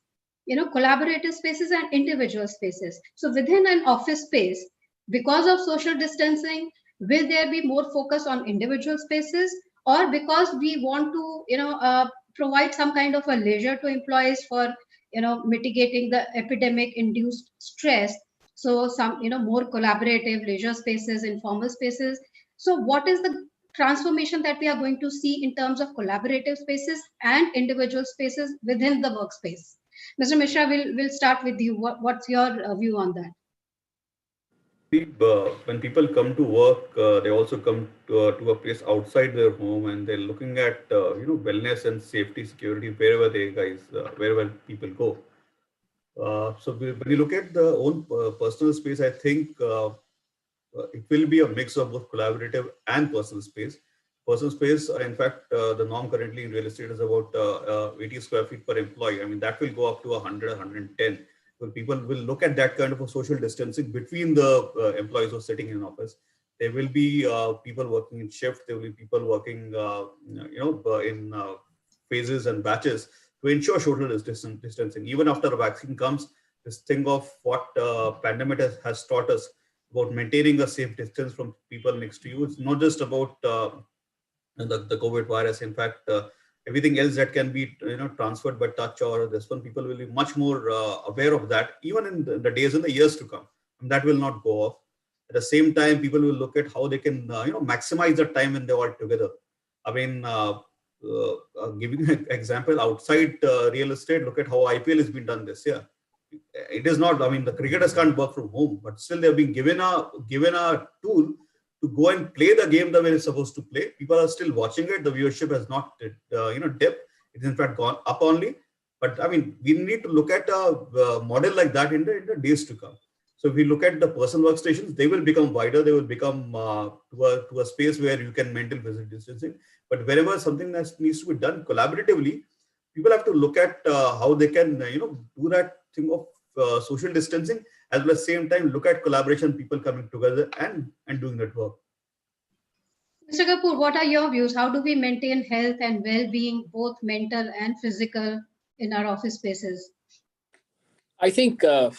collaborative spaces and individual spaces. So within an office space, because of social distancing, will there be more focus on individual spaces, or because we want to provide some kind of a leisure to employees for mitigating the epidemic induced stress, so some more collaborative leisure spaces, informal spaces? So what is the transformation that we are going to see in terms of collaborative spaces and individual spaces within the workspace? Mr. Mishra, we'll start with you. What's your view on that? When people come to work, they also come to a place outside their home, and they're looking at wellness and safety, security wherever people go. So when you look at the own personal space, I think it will be a mix of both collaborative and personal space. personal space. In fact, the norm currently in real estate is about 80 square feet per employee. I mean, that will go up to 100, 110. So people will look at that kind of a social distancing between the employees who are sitting in office. There will be people working in shift. There will be people working, in phases and batches to ensure social distancing. Even after a vaccine comes, this thing of what pandemic has taught us about maintaining a safe distance from people next to you. It's not just about the COVID virus. In fact, everything else that can be transferred by touch or this one, people will be much more aware of that, even in the days and the years to come. And that will not go off. At the same time, people will look at how they can maximize the time when they're all together. I mean, giving an example outside real estate, look at how IPL has been done this year. It is not. I mean, the cricketers can't work from home, but still they're being given a tool to go and play the game the way it's supposed to play. People are still watching it. The viewership has not, dipped. It's in fact gone up only. But I mean, we need to look at a model like that in the days to come. So if we look at the personal workstations, they will become wider. They will become to a space where you can maintain physical distancing. But wherever something that needs to be done collaboratively, people have to look at how they can, do that thing of social distancing, as well as same time look at collaboration, people coming together and doing that work. Mr. Kapoor, what are your views? How do we maintain health and well-being, both mental and physical, in our office spaces? I think, I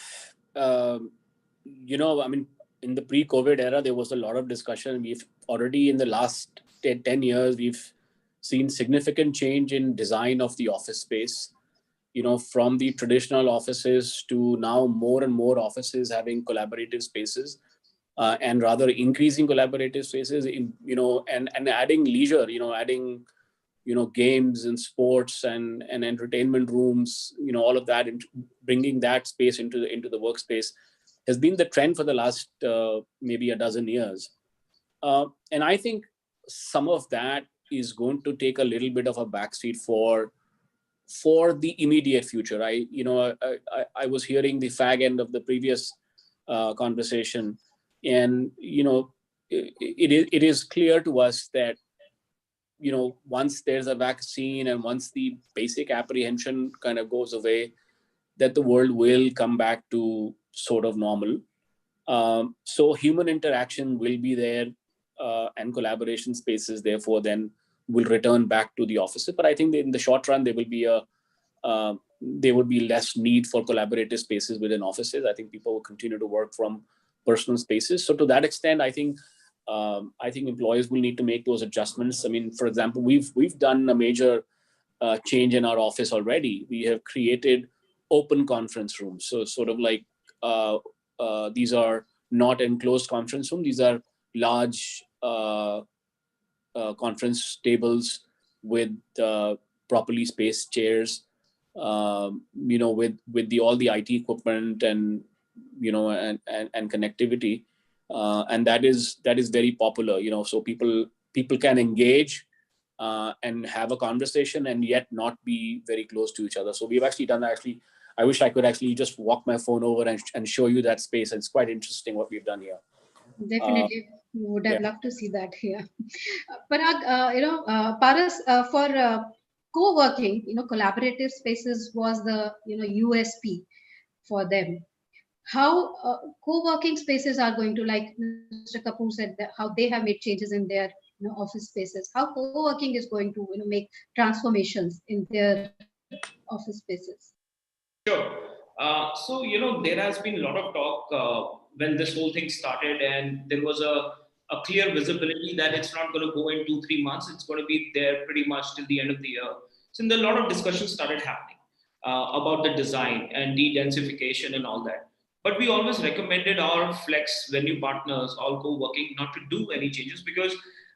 mean, in the pre-COVID era, there was a lot of discussion. We've already, in the last 10 years, we've seen significant change in design of the office space. From the traditional offices to now more and more offices having collaborative spaces, and rather increasing collaborative spaces and adding leisure, adding, games and sports and entertainment rooms, all of that, and bringing that space into the workspace has been the trend for the last maybe a dozen years. And I think some of that is going to take a little bit of a backseat for the immediate future. I was hearing the fag end of the previous conversation, and it is clear to us that once there's a vaccine and once the basic apprehension kind of goes away, that the world will come back to sort of normal. So human interaction will be there, and collaboration spaces therefore then will return back to the offices. But I think in the short run, there would be less need for collaborative spaces within offices. I think people will continue to work from personal spaces. So to that extent, I think employees will need to make those adjustments. I mean, for example, we've done a major change in our office already. We have created open conference rooms. So sort of like these are not enclosed conference rooms. These are large conference tables with properly spaced chairs, with all the IT equipment and connectivity, and that is very popular. So people can engage and have a conversation and yet not be very close to each other. So we've actually done that. Actually, I wish I could actually just walk my phone over and show you that space. It's quite interesting what we've done here. Definitely, we would have loved to see that here. Parag, Paras, for co-working, collaborative spaces was the USP for them. How co-working spaces are going to, like Mr. Kapoor said, how they have made changes in their office spaces. How co-working is going to make transformations in their office spaces. Sure. So there has been a lot of talk when this whole thing started, and there was a clear visibility that it's not going to go in 2-3 months. It's going to be there pretty much till the end of the year. So then a lot of discussions started happening about the design and de-densification and all that. But we always recommended our flex venue partners, all co-working, not to do any changes, because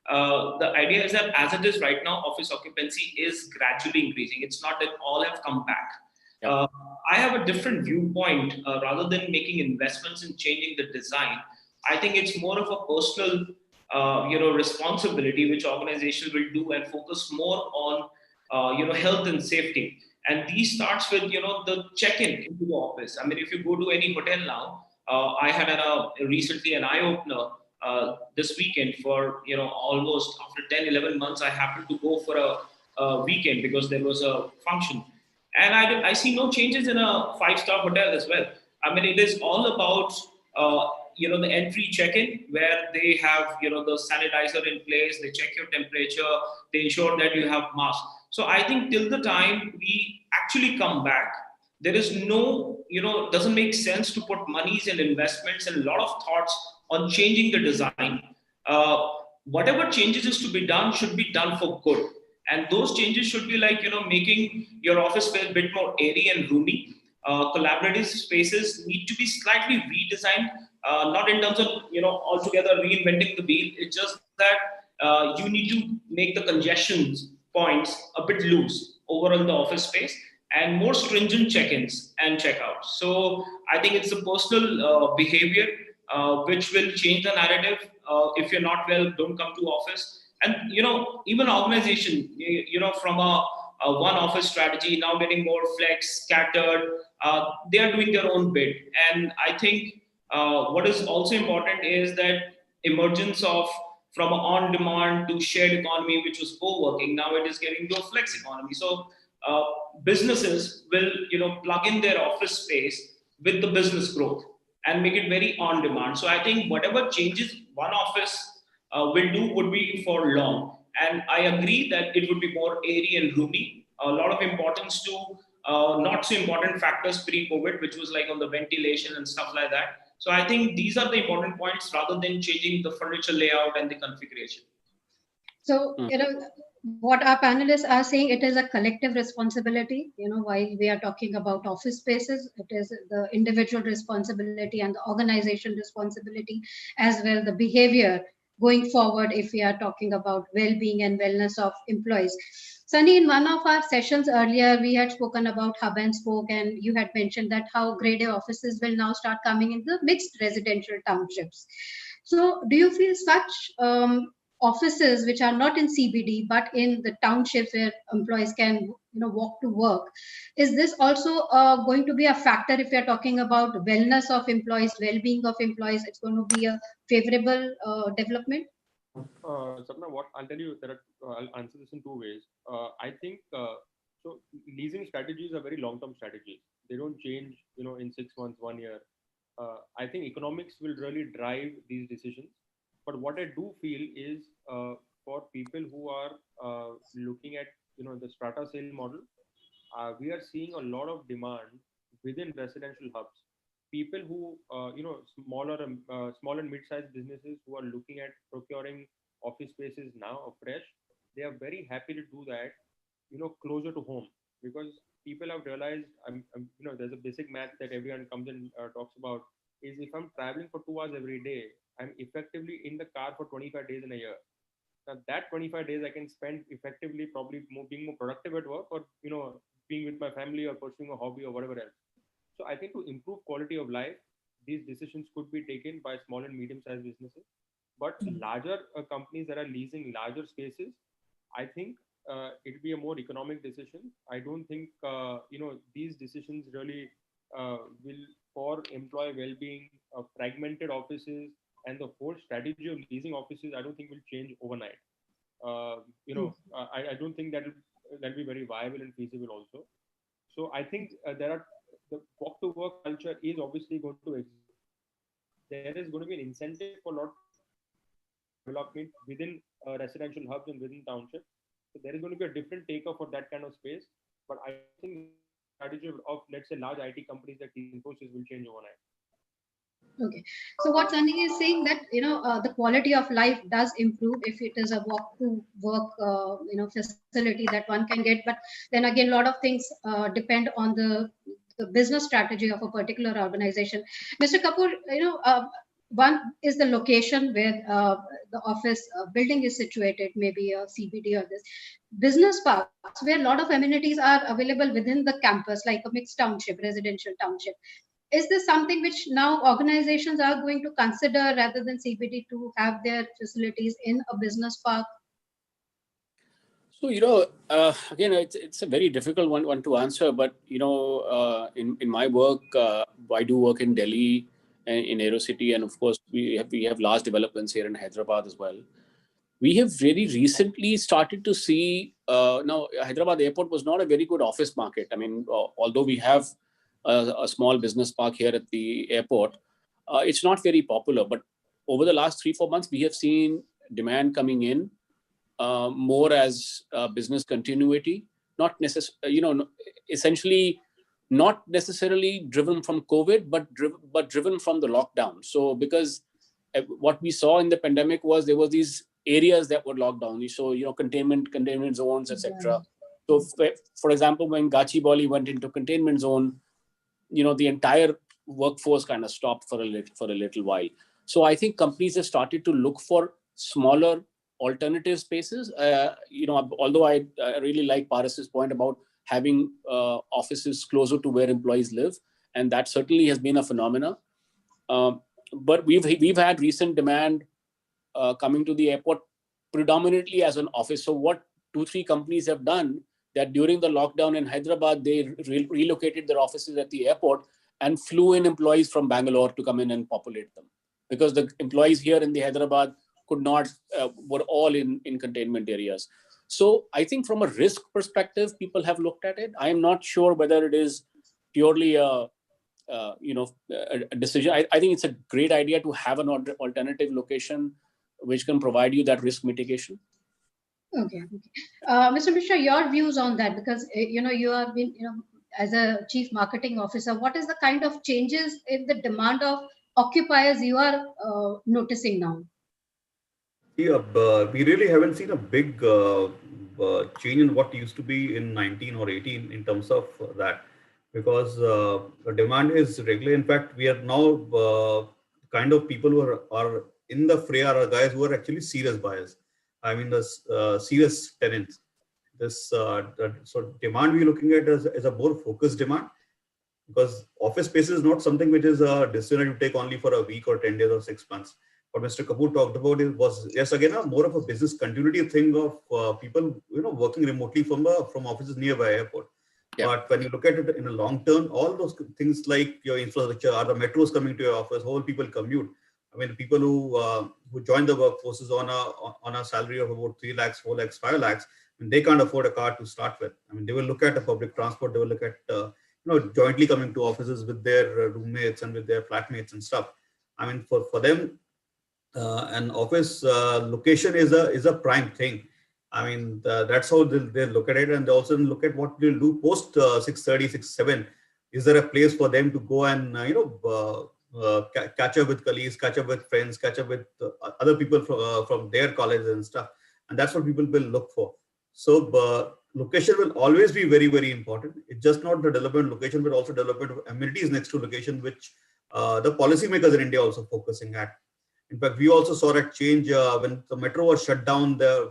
the idea is that as it is right now, office occupancy is gradually increasing. It's not that all have come back. I have a different viewpoint. Rather than making investments in changing the design, I think it's more of a personal, responsibility which organizations will do and focus more on, health and safety. And these starts with, the check-in into the office. I mean, if you go to any hotel now, I had recently an eye-opener this weekend for, almost after 10, 11 months, I happened to go for a weekend because there was a function. And I see no changes in a 5-star hotel as well. I mean, it is all about, the entry check-in where they have, the sanitizer in place, they check your temperature, they ensure that you have mask. So I think till the time we actually come back, there is no, doesn't make sense to put monies and investments and a lot of thoughts on changing the design. Uh, Whatever changes is to be done should be done for good. And those changes should be like, making your office space a bit more airy and roomy. Collaborative spaces need to be slightly redesigned, not in terms of, altogether reinventing the wheel. It's just that you need to make the congestions points a bit loose overall in the office space and more stringent check-ins and checkouts. So I think it's a personal behavior which will change the narrative. If you're not well, don't come to office. And even organization, from a one office strategy now getting more flex, scattered. They are doing their own bit, and I think what is also important is that emergence of from an on-demand to shared economy, which was co-working, now it is getting to a flex economy. So uh, businesses will plug in their office space with the business growth and make it very on-demand. So I think whatever changes one office will do would be for long. And I agree that it would be more airy and roomy. A lot of importance to not so important factors pre-COVID, which was like on the ventilation and stuff like that. So I think these are the important points rather than changing the furniture layout and the configuration. So, what our panelists are saying, it is a collective responsibility. While we are talking about office spaces, it is the individual responsibility and the organization responsibility, as well the behavior going forward if we are talking about well-being and wellness of employees. Sunny, in one of our sessions earlier, we had spoken about hub and spoke, and you had mentioned that how grade A offices will now start coming in the mixed residential townships. So, do you feel such offices which are not in CBD but in the townships where employees can walk to work, is this also going to be a factor if we are talking about wellness of employees, well-being of employees? It's going to be a favorable development. Sapna, what I'll tell you, I'll answer this in two ways. I think so. Leasing strategies are very long-term strategies. They don't change, in 6 months, 1 year. I think economics will really drive these decisions. But what I do feel is for people who are looking at the strata sale model, we are seeing a lot of demand within residential hubs. People who small and mid-sized businesses who are looking at procuring office spaces now afresh, they are very happy to do that closer to home, because people have realized there's a basic math that everyone comes and talks about, is if I'm traveling for 2 hours every day, I'm effectively in the car for 25 days in a year. Now that 25 days I can spend effectively probably being more productive at work, or being with my family or pursuing a hobby or whatever else. So I think to improve quality of life, these decisions could be taken by small and medium-sized businesses. But larger companies that are leasing larger spaces, I think it'd be a more economic decision. I don't think these decisions really will, for employee well-being, fragmented offices, and the whole strategy of leasing offices, I don't think will change overnight. I don't think that'll be very viable and feasible also. So I think the walk to work culture is obviously going to exist. There is going to be an incentive for a lot of development within residential hubs and within townships. So there is going to be a different takeoff for that kind of space. But I think the strategy of, let's say, large IT companies like Infosys will change overnight. Okay, so what Sunny is saying that the quality of life does improve if it is a walk to work facility that one can get, but then again a lot of things depend on the business strategy of a particular organization. Mr. Kapoor, one is the location where the office building is situated, maybe a CBD or this business parks where a lot of amenities are available within the campus, like a mixed township, residential township. Is this something which now organizations are going to consider rather than CBD to have their facilities in a business park? So, again, it's a very difficult one to answer, but, in my work, I do work in Delhi, in AeroCity, and of course we have large developments here in Hyderabad as well. We have very recently started to see, now Hyderabad airport was not a very good office market. I mean, although we have a small business park here at the airport, it's not very popular. But over the last 3-4 months, we have seen demand coming in more as business continuity, not necessarily, essentially not necessarily driven from COVID, but driven from the lockdown. So because what we saw in the pandemic was there were these areas that were locked down. So, containment zones, etc. So for example, when Gachibowli went into containment zone, the entire workforce kind of stopped for a little while. So I think companies have started to look for smaller alternative spaces. Although I really like Paras's point about having offices closer to where employees live, and that certainly has been a phenomena. But we've had recent demand coming to the airport predominantly as an office. So what 2-3 companies have done, that during the lockdown in Hyderabad, they relocated their offices at the airport and flew in employees from Bangalore to come in and populate them, because the employees here in the Hyderabad could not, were all in containment areas. So I think from a risk perspective, people have looked at it. I am not sure whether it is purely a decision. I think it's a great idea to have an alternative location which can provide you that risk mitigation. Okay. Mr. Mishra, your views on that, because you have been, as a chief marketing officer, what is the kind of changes in the demand of occupiers you are noticing now? Yeah, we really haven't seen a big change in what used to be in 19 or 18 in terms of that, because the demand is regular. In fact, we are now kind of people who are in the fray are guys who are actually serious buyers. I mean, the serious tenants. This so demand we're looking at is a more focused demand, because office space is not something which is a decision you take only for a week or 10 days or 6 months. What Mr. Kapoor talked about was, yes, again, more of a business continuity thing of people, working remotely from offices nearby airport. Yeah. But when you look at it in a long term, all those things like your infrastructure, are the metros coming to your office, whole people commute. I mean, people who join the workforces on a salary of about 3 lakhs, 4 lakhs, 5 lakhs, and they can't afford a car to start with. I mean, they will look at a public transport, they will look at jointly coming to offices with their roommates and with their flatmates and stuff. I mean, for them, an office location is a prime thing. I mean, that's how they look at it, and they also look at what they'll do post 6:30, 6:7. Is there a place for them to go and catch up with colleagues, catch up with friends, catch up with other people from their colleges and stuff? And that's what people will look for. So location will always be very, very important. It's just not the development location, but also development of amenities next to location, which the policymakers in India are also focusing at. In fact, we also saw that change when the metro was shut down there,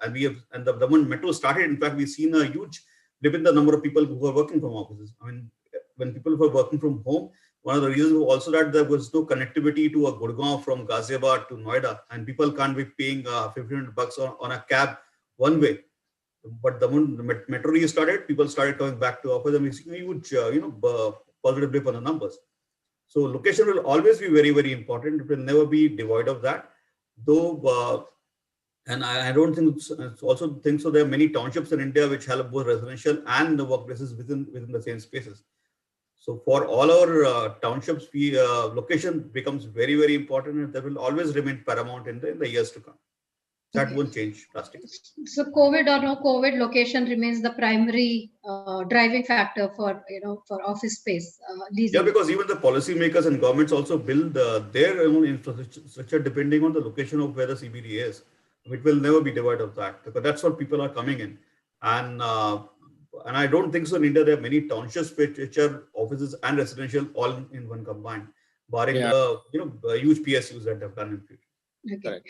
and the moment metro started. In fact, we've seen a huge dip in the number of people who are working from offices. I mean, when people were working from home, one of the reasons was also that there was no connectivity to a Gurgaon from Ghaziabad to Noida, and people can't be paying $1,500 on a cab one way. But the moment the metro restarted, people started coming back to office, and we see a huge, positive dip on the numbers. So location will always be very, very important. It will never be devoid of that. Though, and I don't think it's also think so. There are many townships in India which have both residential and the workplaces within the same spaces. So for all our townships, location becomes very, very important, and that will always remain paramount in the years to come. That won't change drastically. So COVID or no COVID, location remains the primary driving factor for office space leasing. Yeah, because even the policymakers and governments also build their own infrastructure depending on the location of where the CBD is. It will never be devoid of that, because that's what people are coming in, and I don't think so in India there are many townships which are offices and residential all in one combined, barring the huge PSUs that have done in future. Okay.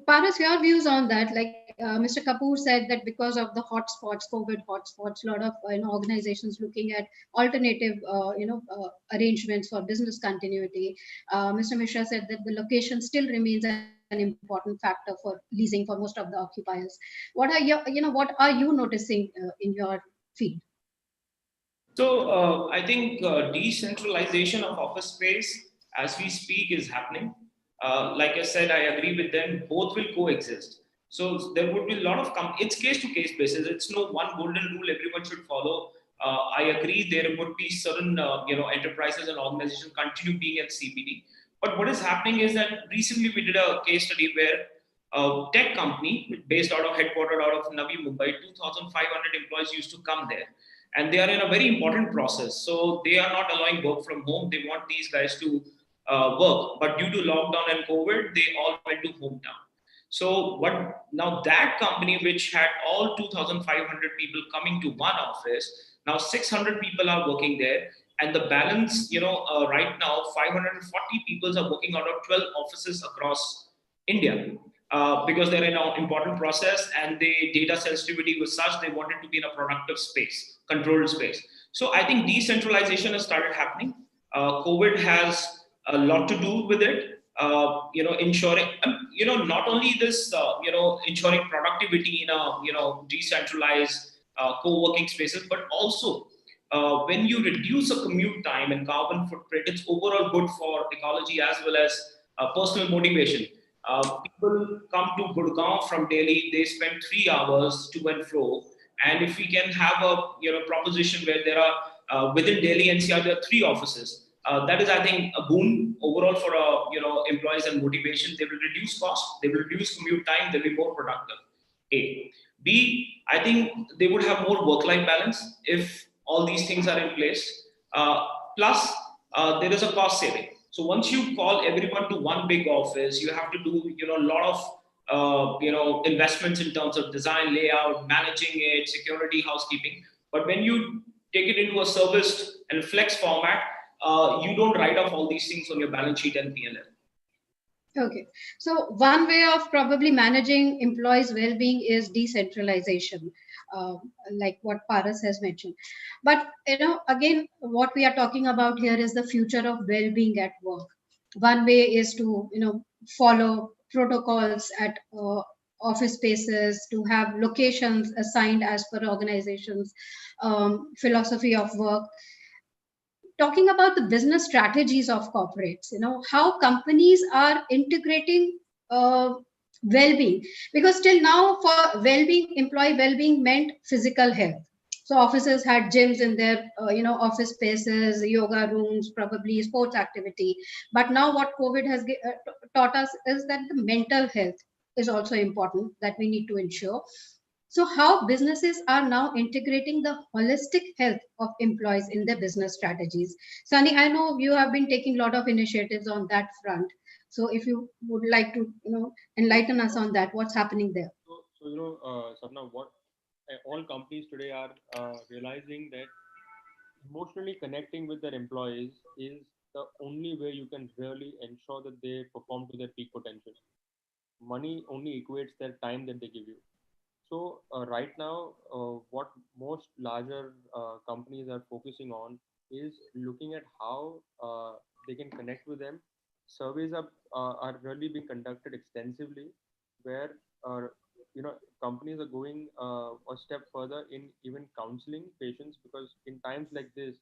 Paras, your views on that? Like Mr. Kapoor said that because of the hotspots, COVID hotspots, a lot of organizations looking at alternative arrangements for business continuity. Mr. Mishra said that the location still remains an important factor for leasing for most of the occupiers. What are you noticing in your field? So I think decentralization of office space as we speak is happening. Like I said, I agree with them. Both will coexist. So there would be a lot of it's case to case basis. It's no one golden rule everyone should follow. I agree there would be certain enterprises and organizations continue being at CBD. But what is happening is that recently we did a case study where a tech company based out of headquartered out of Navi Mumbai, 2,500 employees used to come there, and they are in a very important process. So they are not allowing work from home. They want these guys to work, but due to lockdown and COVID, they all went to hometown. So what now that company which had all 2,500 people coming to one office, now 600 people are working there, and the balance, right now 540 people are working out of 12 offices across India. Because they're in an important process and the data sensitivity was such they wanted to be in a productive space, controlled space. So I think decentralization has started happening. COVID has a lot to do with it. Ensuring, not only this, ensuring productivity in a, decentralized co-working spaces, but also when you reduce a commute time and carbon footprint, it's overall good for ecology as well as personal motivation. People come to Gurgaon from Delhi, they spend 3 hours to and fro. And if we can have a proposition where there are within Delhi NCR there are 3 offices, that is I think a boon overall for employees and motivation. They will reduce cost, they will reduce commute time, they'll be more productive. A. B, I think they would have more work-life balance if all these things are in place. Plus, there is a cost saving. So once you call everyone to one big office, you have to do a lot of investments in terms of design, layout, managing it, security, housekeeping. But when you take it into a serviced and flex format, you don't write off all these things on your balance sheet and P&L. Okay, so one way of probably managing employees' well-being is decentralization, uh, like what Paras has mentioned. But again, what we are talking about here is the future of well-being at work. One way is to follow protocols at office spaces, to have locations assigned as per organizations, philosophy of work. Talking about the business strategies of corporates, how companies are integrating well-being, because till now for well-being, employee well-being meant physical health. So offices had gyms in their office spaces, yoga rooms, probably sports activity. But now what COVID has taught us is that the mental health is also important, that we need to ensure. So, how businesses are now integrating the holistic health of employees in their business strategies. Sunny, I know you have been taking a lot of initiatives on that front. So, if you would like to, enlighten us on that, what's happening there? So Sapna, what all companies today are realizing that emotionally connecting with their employees is the only way you can really ensure that they perform to their peak potential. Money only equates their time that they give you. So right now, what most larger companies are focusing on is looking at how they can connect with them. Surveys are really being conducted extensively, where uh, companies are going a step further in even counseling patients, because in times like this,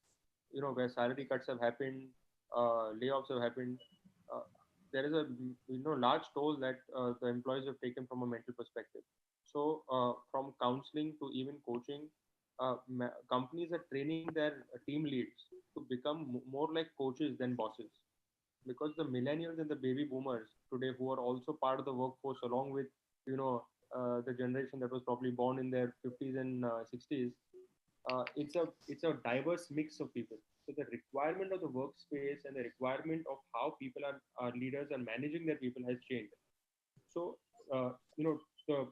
where salary cuts have happened, layoffs have happened, uh, there is a large toll that the employees have taken from a mental perspective. So from counseling to even coaching, companies are training their team leads to become more like coaches than bosses, because the millennials and the baby boomers today, who are also part of the workforce along with the generation that was probably born in their 50s and 60s, it's a diverse mix of people. So the requirement of the workspace and the requirement of how people are leaders and managing their people has changed. So the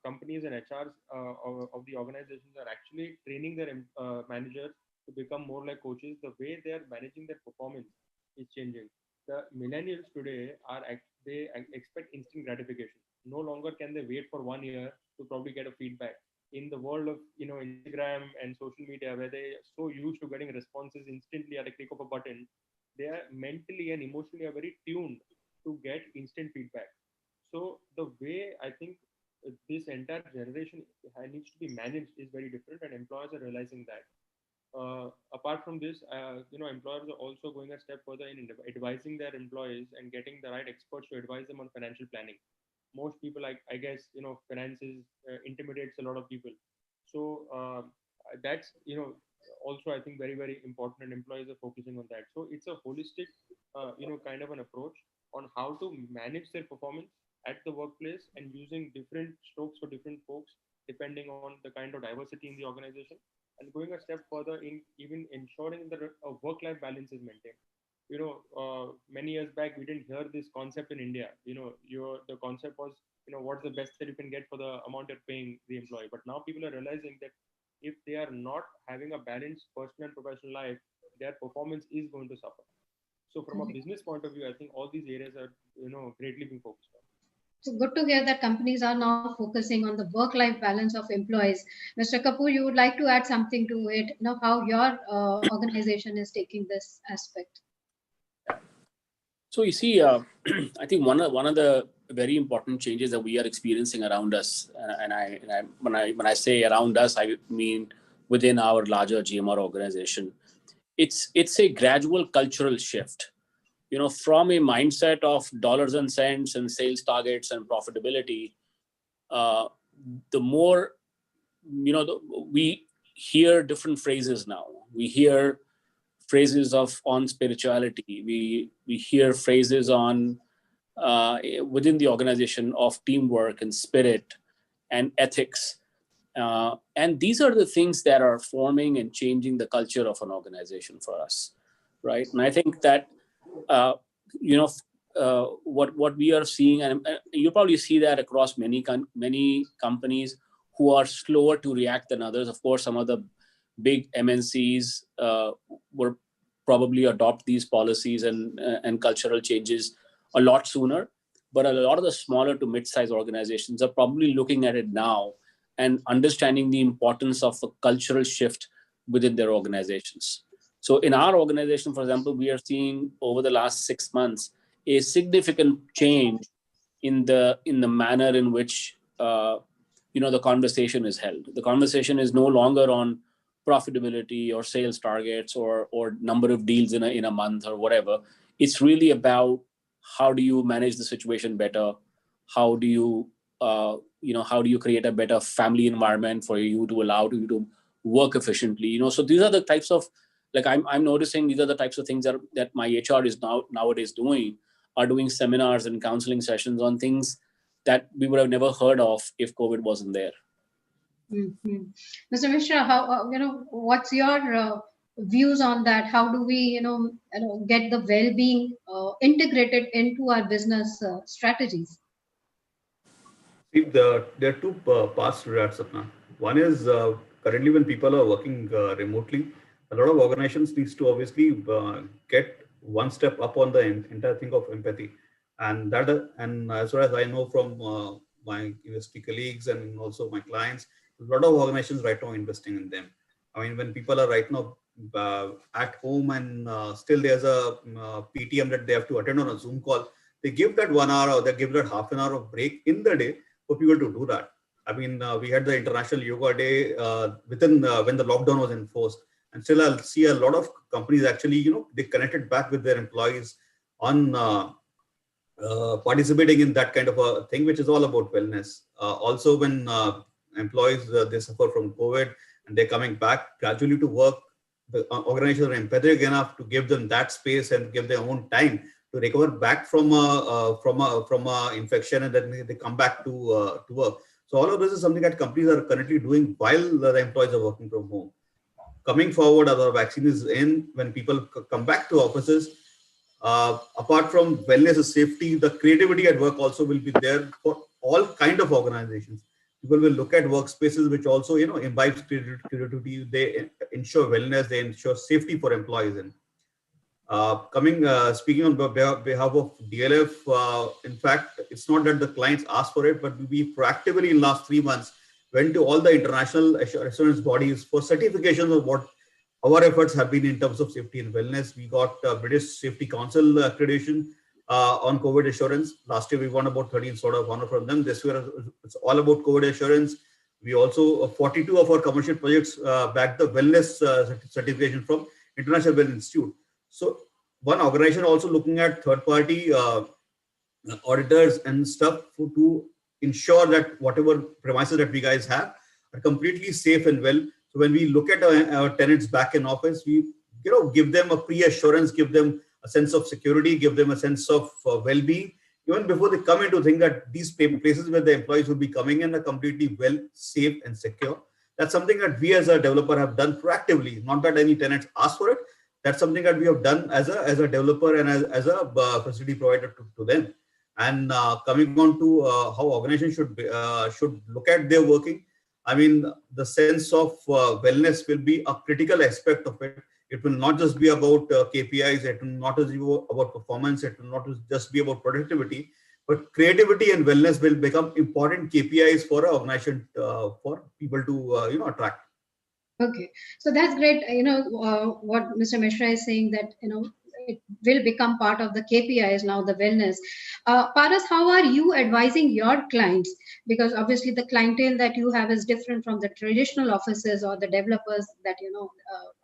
companies and HRs of the organizations are actually training their managers to become more like coaches. The way they are managing their performance is changing. The millennials today they expect instant gratification. No longer can they wait for 1 year to probably get a feedback. In the world of Instagram and social media, where they are so used to getting responses instantly at a click of a button, they are mentally and emotionally are very tuned to get instant feedback. So the way I think this entire generation needs to be managed is very different, and employers are realizing that. Apart from this, employers are also going a step further in advising their employees and getting the right experts to advise them on financial planning. Most people, I guess, finances intimidates a lot of people. So that's, also I think very, very important, and employees are focusing on that. So it's a holistic, kind of an approach on how to manage their performance at the workplace, and using different strokes for different folks depending on the kind of diversity in the organization, and going a step further in even ensuring that a work-life balance is maintained. Many years back, we didn't hear this concept in India. The concept was, what's the best that you can get for the amount you're paying the employee. But now people are realizing that if they are not having a balanced personal and professional life, their performance is going to suffer. So from a business point of view, I think all these areas are, greatly being focused on. So good to hear that companies are now focusing on the work-life balance of employees. Mr. Kapoor, you would like to add something to it, how your organization is taking this aspect. So you see, I think one of the very important changes that we are experiencing around us, when I say around us, I mean within our larger GMR organization, it's a gradual cultural shift. From a mindset of dollars and cents and sales targets and profitability, the more, we hear different phrases now. We hear phrases on spirituality. We hear phrases on within the organization of teamwork and spirit and ethics. And these are the things that are forming and changing the culture of an organization for us, right? And I think that what we are seeing, and you probably see that across many companies who are slower to react than others. Of course, some of the big MNCs will probably adopt these policies and cultural changes a lot sooner. But a lot of the smaller to mid-sized organizations are probably looking at it now and understanding the importance of a cultural shift within their organizations. So in our organization, for example, we are seeing over the last 6 months a significant change in the manner in which the conversation is held. The conversation is no longer on profitability or sales targets or number of deals in a month or whatever. It's really about how do you manage the situation better? How do you create a better family environment for you to allow you to work efficiently? So these are the types of, I'm noticing these are the types of things that my HR is nowadays doing seminars and counseling sessions on things that we would have never heard of if COVID wasn't there. Mm-hmm. Mr. Mishra, what's your views on that? How do we, get the well-being integrated into our business strategies? See, there are two paths to that, Sapna. One is currently when people are working remotely, a lot of organizations needs to obviously get one step up on the entire thing of empathy, and as far as I know from my university colleagues and also my clients, a lot of organizations right now investing in them. I mean, when people are right now at home and still there's a PTM that they have to attend on a Zoom call, they give that 1 hour or they give that half an hour of break in the day for people to do that. I mean, we had the International Yoga Day within when the lockdown was enforced, and still I'll see a lot of companies actually, they connected back with their employees on participating in that kind of a thing, which is all about wellness. Also, when employees they suffer from COVID and they're coming back gradually to work, the organizations are empathetic enough to give them that space and give their own time to recover back from a infection, and then they come back to work. So all of this is something that companies are currently doing while the employees are working from home. Coming forward, as our vaccine is in, when people come back to offices, apart from wellness and safety, the creativity at work also will be there for all kind of organizations. People will look at workspaces which also, imbibes creativity. They ensure wellness, they ensure safety for employees. And speaking on behalf of DLF, in fact, it's not that the clients asked for it, but we proactively in last 3 months went to all the international assurance bodies for certifications of what our efforts have been in terms of safety and wellness. We got British Safety Council accreditation on COVID assurance. Last year, we won about 13 sort of honor from them. This year, it's all about COVID assurance. We also 42 of our commercial projects back the wellness certification from International Wellness Institute. So one organization also looking at third-party auditors and stuff to ensure that whatever premises that we guys have are completely safe and well. So when we look at our tenants back in office, we give them a pre-assurance, give them a sense of security, give them a sense of well-being, even before they come in, to think that these places where the employees will be coming in are completely well, safe and secure. That's something that we as a developer have done proactively, not that any tenants ask for it. That's something that we have done as a developer and as a facility provider to them. And coming on to how organizations should look at their working, I mean, the sense of wellness will be a critical aspect of it. It will not just be about KPIs. It will not just be about performance. It will not just be about productivity, but creativity and wellness will become important KPIs for an organization for people to attract. Okay, so that's great. What Mr. Mishra is saying, that it will become part of the KPIs now, the wellness. Paras, how are you advising your clients? Because obviously the clientele that you have is different from the traditional offices or the developers that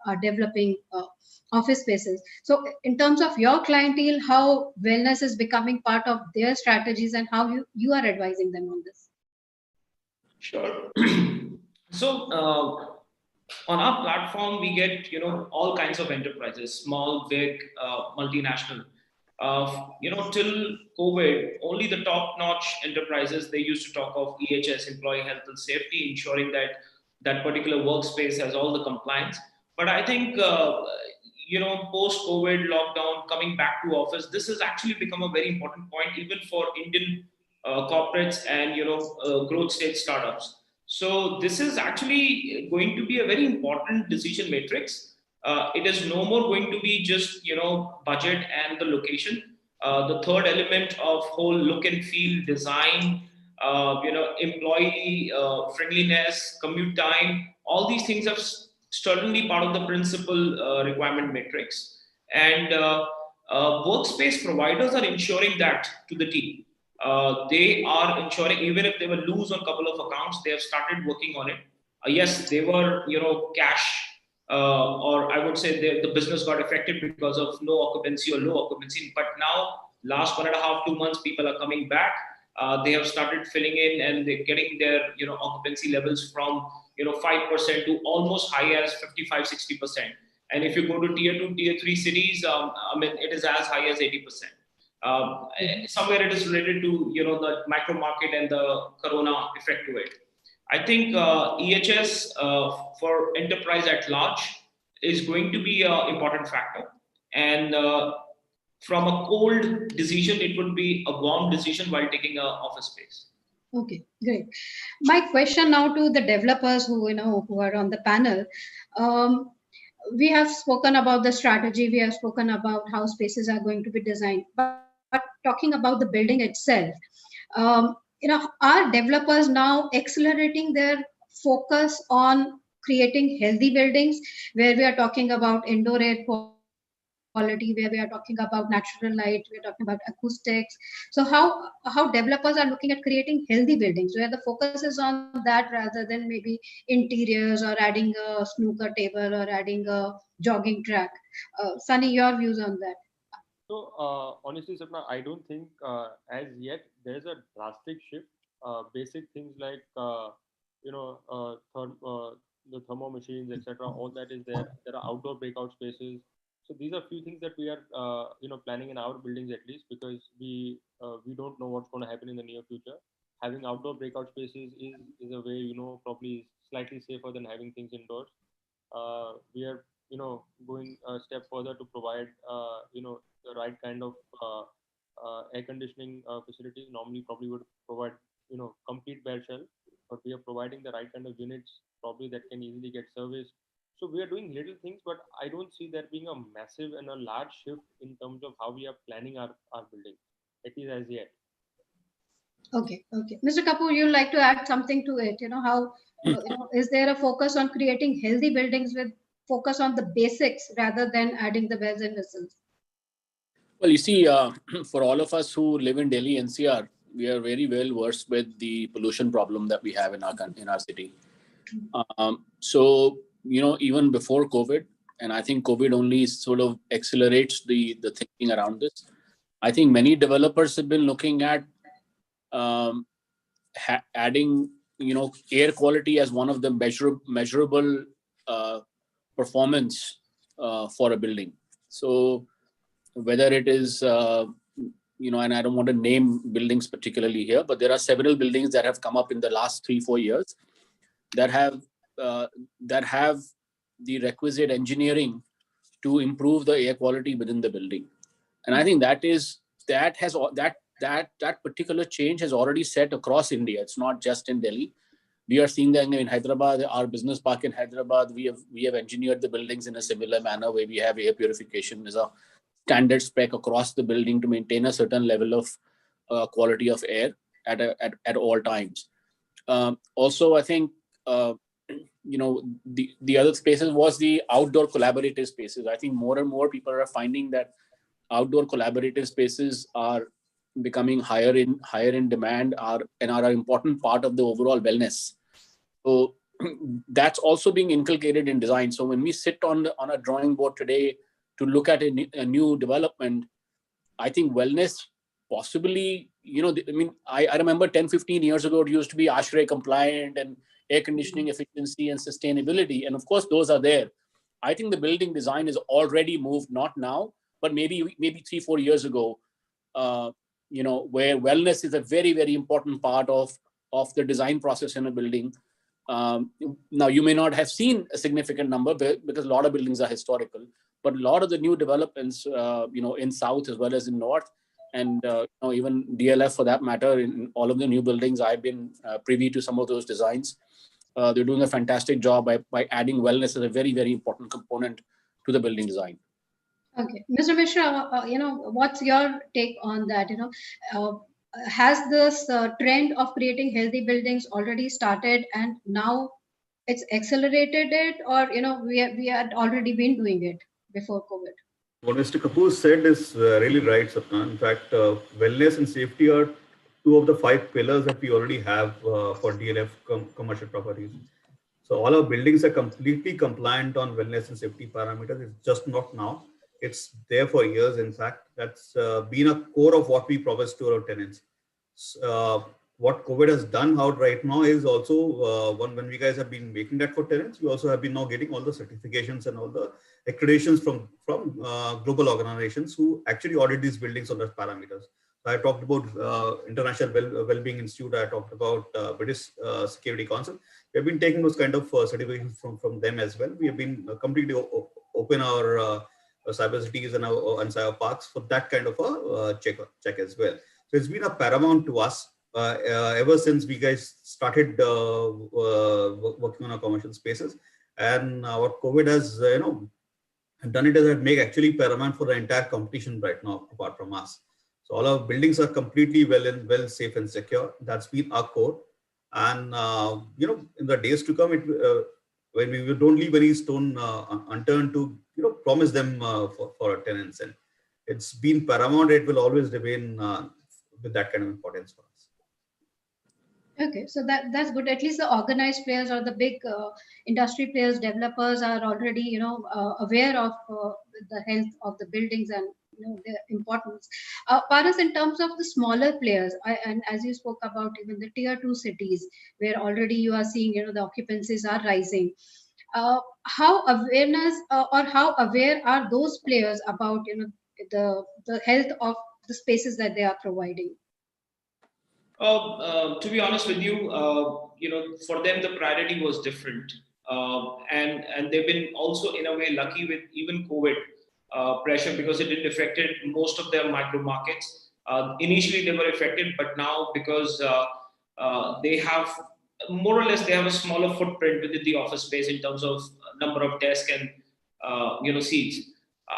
are developing office spaces. So in terms of your clientele, how wellness is becoming part of their strategies and how you are advising them on this? Sure. So on our platform, we get all kinds of enterprises, small, big, multinational. Till COVID, only the top-notch enterprises, they used to talk of EHS, employee health and safety, ensuring that that particular workspace has all the compliance. But I think post-COVID lockdown, coming back to office, this has actually become a very important point, even for Indian corporates and growth stage startups. So this is actually going to be a very important decision matrix. It is no more going to be just budget and the location. The third element of whole look and feel, design, employee friendliness, commute time, all these things are certainly part of the principal requirement matrix. And workspace providers are ensuring that to the team. They are ensuring, even if they were loose on a couple of accounts, they have started working on it. Yes, they were, cash, or I would say the business got affected because of no occupancy or low occupancy. But now, last 1.5, 2 months, people are coming back. They have started filling in and they're getting their, occupancy levels from, 5% to almost high as 55, 60%. And if you go to tier 2, tier 3 cities, it is as high as 80%. Somewhere it is related to the micro market and the corona effect to it. I think EHS for enterprise at large is going to be an important factor, and from a cold decision it would be a warm decision while taking an office space. Okay, great. My question now to the developers who are on the panel. We have spoken about the strategy, we have spoken about how spaces are going to be designed, but talking about the building itself, are developers now accelerating their focus on creating healthy buildings, where we are talking about indoor air quality, where we are talking about natural light, we are talking about acoustics. So how developers are looking at creating healthy buildings, where the focus is on that rather than maybe interiors or adding a snooker table or adding a jogging track? Sunny, your views on that? So honestly, Sapna, I don't think as yet there's a drastic shift. Basic things like the thermo machines, etc. All that is there. There are outdoor breakout spaces. So these are few things that we are planning in our buildings, at least, because we don't know what's going to happen in the near future. Having outdoor breakout spaces is a way probably slightly safer than having things indoors. We are going a step further to provide the right kind of air conditioning facilities. Normally probably would provide complete bare shell, but we are providing the right kind of units probably that can easily get serviced. So we are doing little things, but I don't see there being a massive and a large shift in terms of how we are planning our building, at least as yet. Okay. Mr. Kapoor, you'd like to add something to it? How is there a focus on creating healthy buildings with focus on the basics rather than adding the bells and whistles? Well, you see, for all of us who live in Delhi NCR, very well versed with the pollution problem that we have in our city. So even before COVID, and I think COVID only sort of accelerates the thinking around this. I think many developers have been looking at adding air quality as one of the measurable performance for a building. So whether it is and I don't want to name buildings particularly here, but there are several buildings that have come up in the last 3-4 years that have the requisite engineering to improve the air quality within the building. And I think that particular change has already set across India. It's not just in Delhi. We are seeing that in Hyderabad, our business park in Hyderabad, we have engineered the buildings in a similar manner where we have air purification as a standard spec across the building to maintain a certain level of quality of air at all times. Also, I think the other spaces was the outdoor collaborative spaces. I think more and more people are finding that outdoor collaborative spaces are becoming higher in demand and are an important part of the overall wellness. So that's also being inculcated in design. So when we sit on a drawing board today to look at a new development, I think wellness possibly, I remember 10-15 years ago, it used to be ASHRAE compliant and air conditioning efficiency and sustainability. And of course, those are there. I think the building design is already moved, not now, but maybe 3-4 years ago, where wellness is a very, very important part of the design process in a building. Now, you may not have seen a significant number because a lot of buildings are historical, but a lot of the new developments, in South as well as in North, and even DLF for that matter, in all of the new buildings, I've been privy to some of those designs. They're doing a fantastic job by adding wellness as a very, very important component to the building design. Okay, Mr. Mishra, what's your take on that? Has this trend of creating healthy buildings already started and now it's accelerated it, or we had already been doing it before COVID? What Mr. Kapoor said is really right, Sapna. In fact, wellness and safety are two of the 5 pillars that we already have for DLF commercial properties. So all our buildings are completely compliant on wellness and safety parameters. It's just not now. It's there for years. In fact, that's been a core of what we promise to our tenants. What COVID has done out right now is also when we guys have been making that for tenants, we also have been now getting all the certifications and all the accreditations from global organizations who actually audit these buildings on those parameters. So I talked about International Wellbeing Institute. I talked about British Security Council. We have been taking those kind of certifications from them as well. We have been completely open our cyber cities and our cyber parks for that kind of a check as well. So it's been a paramount to us ever since we guys started working on our commercial spaces. And what COVID has done it is make actually paramount for the entire competition right now, apart from us. So all our buildings are completely well safe and secure. That's been our core. And in the days to come, when we don't leave any stone unturned to promise them for our tenants, and it's been paramount. It will always remain with that kind of importance for us. Okay, so that's good. At least the organized players or the big industry players, developers are already aware of the health of the buildings and their importance. Paras, in terms of the smaller players, and as you spoke about even the tier 2 cities where already you are seeing the occupancies are rising. How aware are those players about the health of the spaces that they are providing? To be honest with you, for them the priority was different, and they've been also in a way lucky with even COVID pressure, because it didn't affected most of their micro markets. Initially they were affected, but now because they have more or less they have a smaller footprint within the office space in terms of number of desks and seats.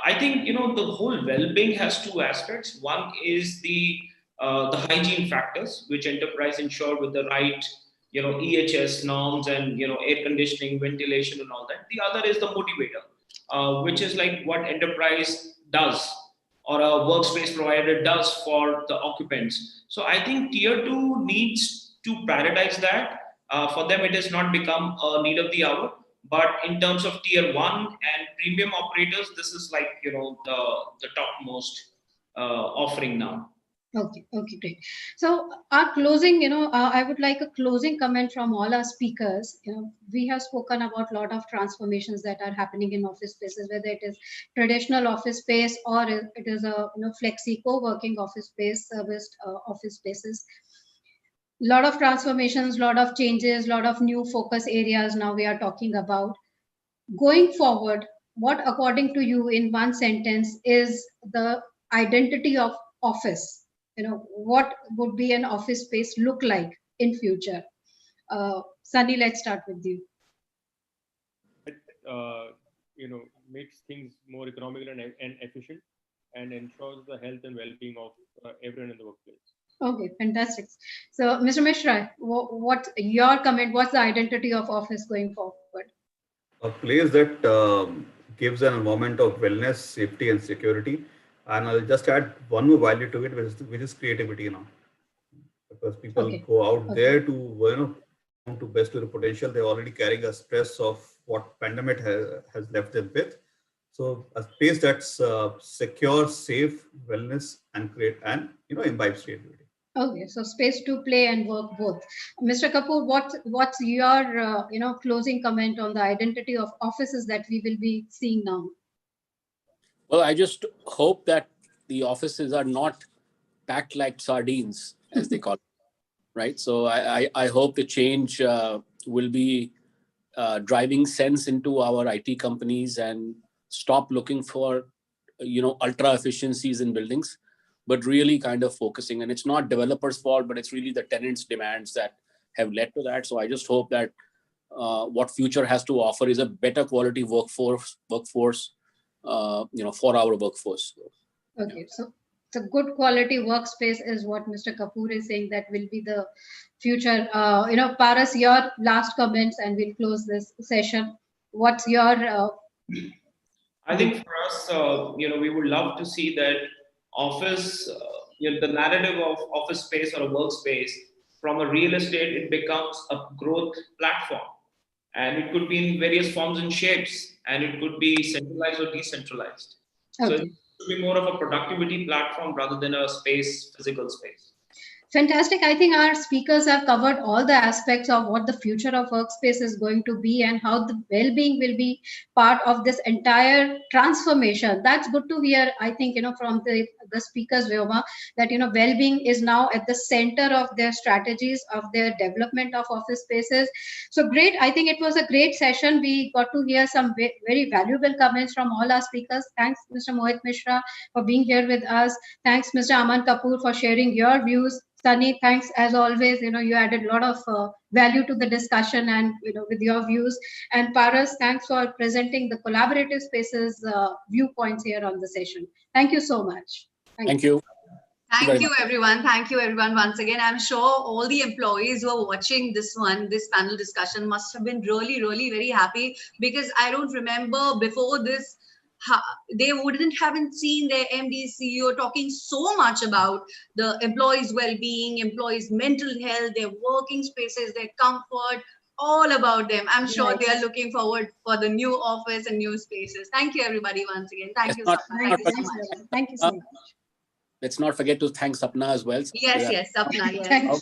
I think the whole well-being has 2 aspects. One is the hygiene factors, which enterprise ensure with the right EHS norms and air conditioning, ventilation, and all that. The other is the motivator, which is like what enterprise does or a workspace provider does for the occupants. So I think tier 2 needs to prioritize that. For them, it has not become a need of the hour. But in terms of tier 1 and premium operators, this is like, the topmost offering now. Okay, great. So our closing, I would like a closing comment from all our speakers. We have spoken about a lot of transformations that are happening in office spaces, whether it is traditional office space or it is a flexi co-working office space, serviced office spaces. Lot of transformations, lot of changes, lot of new focus areas now we are talking about. Going forward, what according to you in one sentence is the identity of office? What would be an office space look like in future? Sunny, let's start with you. Makes things more economical and efficient, and ensures the health and well-being of everyone in the workplace. Okay, fantastic. So, Mr. Mishra, what's your comment? What's the identity of office going forward? A place that gives an environment of wellness, safety, and security. And I'll just add one more value to it, which is creativity now. Because people go out there to to best to the potential. They're already carrying a stress of what pandemic has left them with. So a space that's secure, safe, wellness, and imbibes creativity. Okay, so space to play and work both. Mr. Kapoor, what's your closing comment on the identity of offices that we will be seeing now? Well, I just hope that the offices are not packed like sardines, as they call it, right? So I hope the change will be driving sense into our IT companies and stop looking for, ultra efficiencies in buildings, but really kind of focusing. And it's not developers' fault, but it's really the tenants' demands that have led to that. So I just hope that what future has to offer is a better quality workforce, for our workforce. Okay, so the good quality workspace is what Mr. Kapoor is saying that will be the future. Paras, your last comments, and we'll close this session. What's your? I think for us, we would love to see that office, the narrative of office space or a workspace from a real estate, it becomes a growth platform. And it could be in various forms and shapes, and it could be centralized or decentralized. Okay. So it should be more of a productivity platform rather than a physical space. Fantastic. I think our speakers have covered all the aspects of what the future of workspace is going to be and how the well-being will be part of this entire transformation. That's good to hear, I think, from the speakers, Vyoma, that, well-being is now at the center of their strategies, of their development of office spaces. So great. I think it was a great session. We got to hear some very valuable comments from all our speakers. Thanks, Mr. Mohit Mishra, for being here with us. Thanks, Mr. Aman Kapoor, for sharing your views. Sunny, thanks as always. You added a lot of value to the discussion and with your views. And Paras, thanks for presenting the collaborative spaces viewpoints here on the session. Thank you so much. Thank you. Thank you, everyone. Thank you, everyone. Once again, I'm sure all the employees who are watching this panel discussion must have been really, really very happy, because I don't remember before this they haven't seen their MD, CEO talking so much about the employees' well-being, employees' mental health, their working spaces, their comfort, all about them. I'm sure they are looking forward for the new office and new spaces. Thank you, everybody, once again. Thank you so much. Thank you so much. Let's not forget to thank Sapna as well. Yes, Sapna. Yes. Thank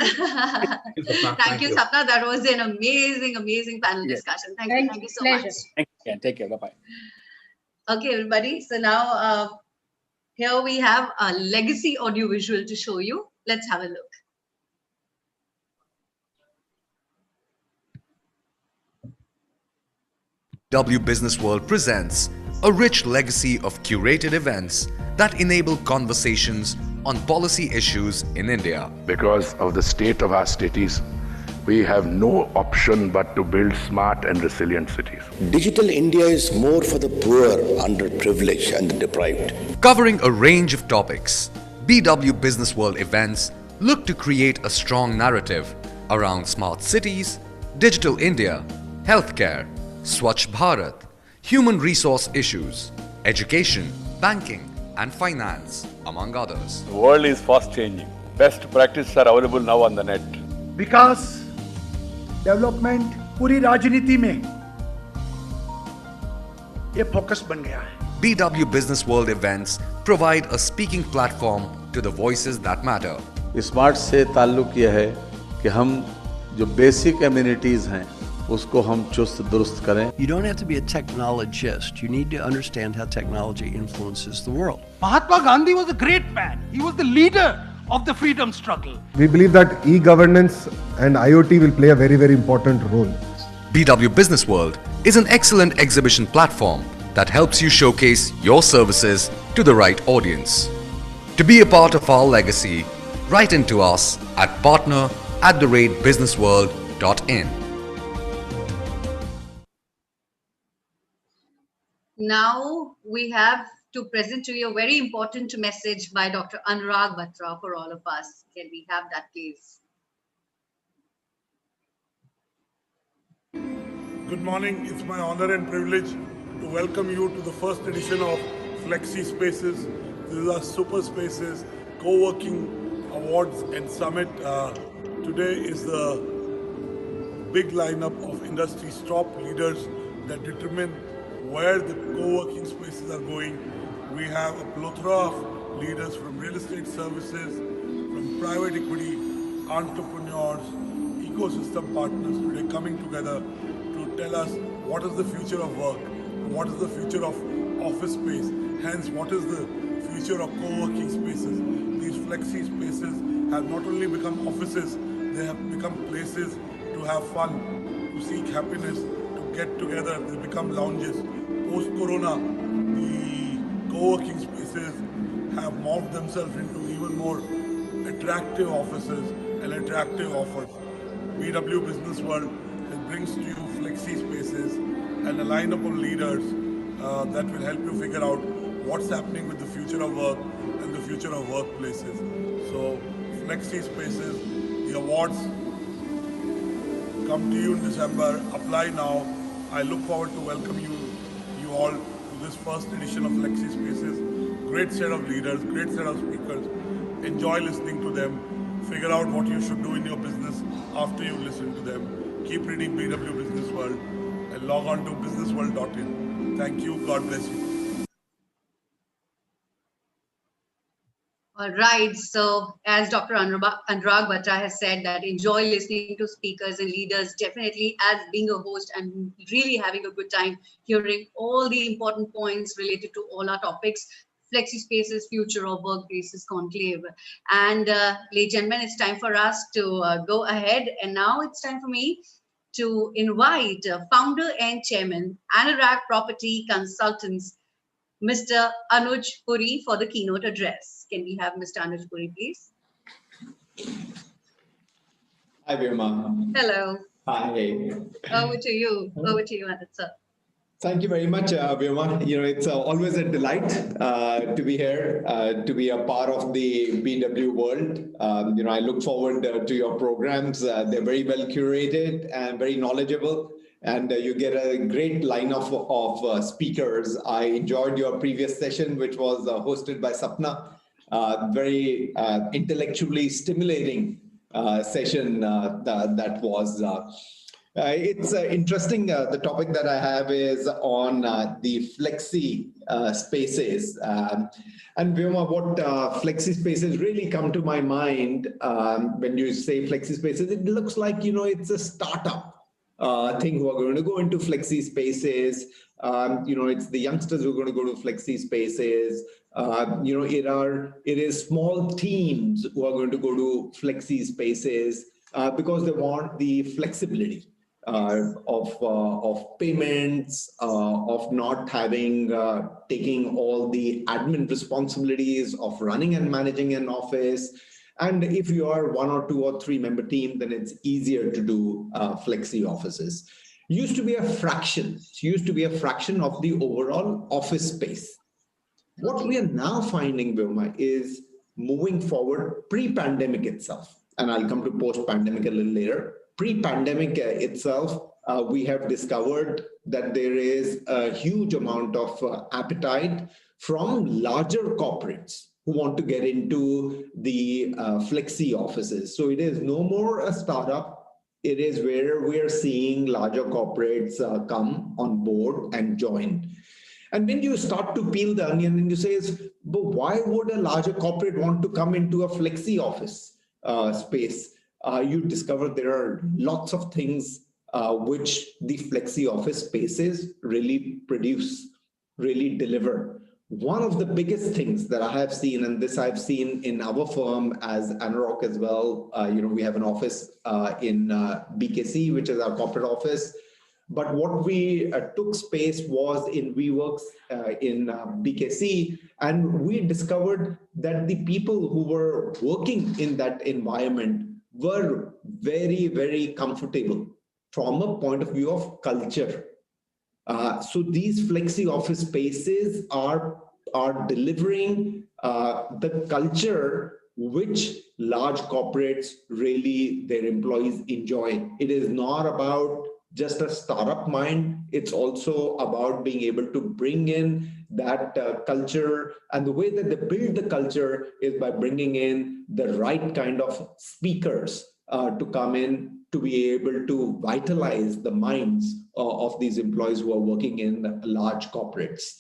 you, Sapna. That was an amazing panel discussion. Thank you so much. Thank you. Take care. Bye-bye. Okay, everybody. So now here we have a legacy audiovisual to show you. Let's have a look. W Business World presents a rich legacy of curated events that enable conversations on policy issues in India. Because of the state of our cities, we have no option but to build smart and resilient cities. Digital India is more for the poor, underprivileged and the deprived. Covering a range of topics, BW Business World events look to create a strong narrative around smart cities, digital India, healthcare, Swachh Bharat, human resource issues, education, banking, and finance, among others. The world is fast changing. Best practices are available now on the net. Vikas development पूरी राजनीति में ये focus बन गया है. BW Business World events provide a speaking platform to the voices that matter. Smart से ताल्लुक यह है कि हम जो बेसिक एमिनिटीज हैं उसको हम चुस्त दुरुस्त करें. You don't have to be a technologist. You need to understand how technology influences the world. Mahatma Gandhi was a great man. He was the leader of the freedom struggle. We believe that e-governance and IoT will play a very, very important role. BW Business World is an excellent exhibition platform that helps you showcase your services to the right audience. To be a part of our legacy, write into us at partner@businessworld.in. Now we have to present to you a very important message by Dr. Anurag Batra for all of us. Can we have that, please? Good morning. It's my honor and privilege to welcome you to the first edition of Flexi Spaces. These are super spaces, co-working awards and summit. Today is the big lineup of industry's top leaders that determine where the co-working spaces are going. We have a plethora of leaders from real estate services, from private equity, entrepreneurs, ecosystem partners today coming together to tell us what is the future of work, what is the future of office space, hence what is the future of co-working spaces. These flexi spaces have not only become offices, they have become places to have fun, to seek happiness, to get together. They become lounges. Post-corona, the co-working spaces have morphed themselves into even more attractive offices and attractive offers. BW Business World brings to you flexi spaces and a lineup of leaders that will help you figure out what's happening with the future of work and the future of workplaces. So, flexi spaces, the awards come to you in December. Apply now. I look forward to welcome you all to this first edition of Flexi Spaces. Great set of leaders, great set of speakers. Enjoy listening to them. Figure out what you should do in your business after you listen to them. Keep reading BW Business World and log on to businessworld.in. Thank you. God bless you. All right. So, as Dr. Anurag Batra has said, that enjoy listening to speakers and leaders, definitely as being a host and really having a good time hearing all the important points related to all our topics. Flexi Spaces, Future of Workplaces Conclave. And ladies and gentlemen, it's time for us to go ahead. And now it's time for me to invite founder and chairman, Anurag Property Consultants, Mr. Anuj Puri, for the keynote address. Can we have Mr. Anuj Puri, please? Hi, Vyoma. Hello. Hi. Over to you. Over to you, Anuj, sir. Thank you very much, Vyoma. It's always a delight to be here, to be a part of the BW world. I look forward to your programs. They're very well curated and very knowledgeable. And you get a great lineup of speakers. I enjoyed your previous session, which was hosted by Sapna. Very intellectually stimulating session that was. It's interesting. The topic that I have is on the flexi spaces. And Vyoma, what flexi spaces really come to my mind when you say flexi spaces, it looks like, it's a startup thing who are going to go into flexi spaces. It's the youngsters who are going to go to flexi spaces. It is small teams who are going to go to flexi spaces because they want the flexibility of payments, of not having taking all the admin responsibilities of running and managing an office. And if you are 1 or 2 or 3 member team, then it's easier to do flexi offices. Used to be a fraction. It used to be a fraction of the overall office space. What we are now finding, Vyoma, is moving forward pre-pandemic itself. And I'll come to post-pandemic a little later. Pre-pandemic itself, we have discovered that there is a huge amount of appetite from larger corporates who want to get into the flexi offices. So it is no more a startup. It is where we are seeing larger corporates come on board and join. And when you start to peel the onion and you say, but why would a larger corporate want to come into a flexi office space? You discover there are lots of things which the flexi office spaces really produce, really deliver. One of the biggest things that I have seen, and this I've seen in our firm as Anurok as well, we have an office in BKC, which is our corporate office. But what we took space was in WeWorks in BKC, and we discovered that the people who were working in that environment were very, very comfortable from a point of view of culture. So these flexi office spaces are delivering the culture which large corporates really, their employees enjoy. It is not about just a startup mind. It's also about being able to bring in that culture. And the way that they build the culture is by bringing in the right kind of speakers to come in to be able to vitalize the minds of these employees who are working in large corporates.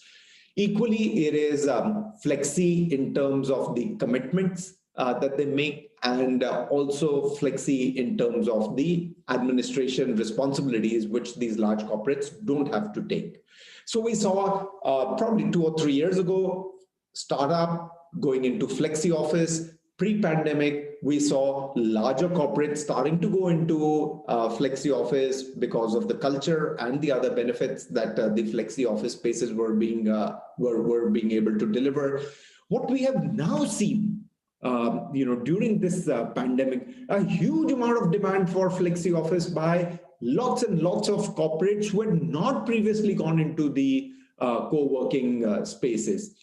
Equally, it is flexi in terms of the commitments that they make, and also flexi in terms of the administration responsibilities which these large corporates don't have to take. So we saw probably 2 or 3 years ago, startup going into flexi office. Pre-pandemic, we saw larger corporates starting to go into flexi office because of the culture and the other benefits that the flexi office spaces were being able to deliver. What we have now seen, during this pandemic, a huge amount of demand for flexi office by lots and lots of corporates who had not previously gone into the co-working spaces.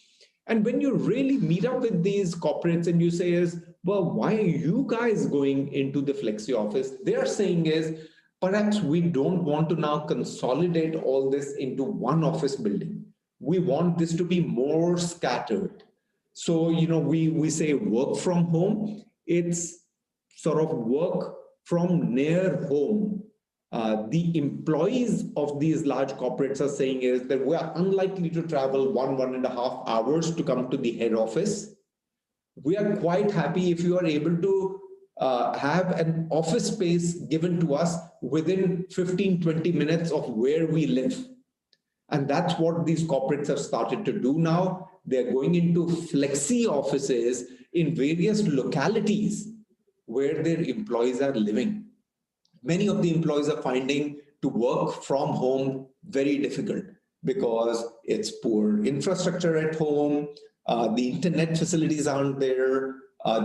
And when you really meet up with these corporates and you say well, why are you guys going into the flexi office? They are saying perhaps we don't want to now consolidate all this into one office building. We want this to be more scattered. So, we say work from home. It's sort of work from near home. The employees of these large corporates are saying that we are unlikely to travel 1.5 hours to come to the head office. We are quite happy if you are able to have an office space given to us within 15-20 minutes of where we live. And that's what these corporates have started to do now. They're going into flexi offices in various localities where their employees are living. Many of the employees are finding to work from home very difficult because it's poor infrastructure at home, the internet facilities aren't there,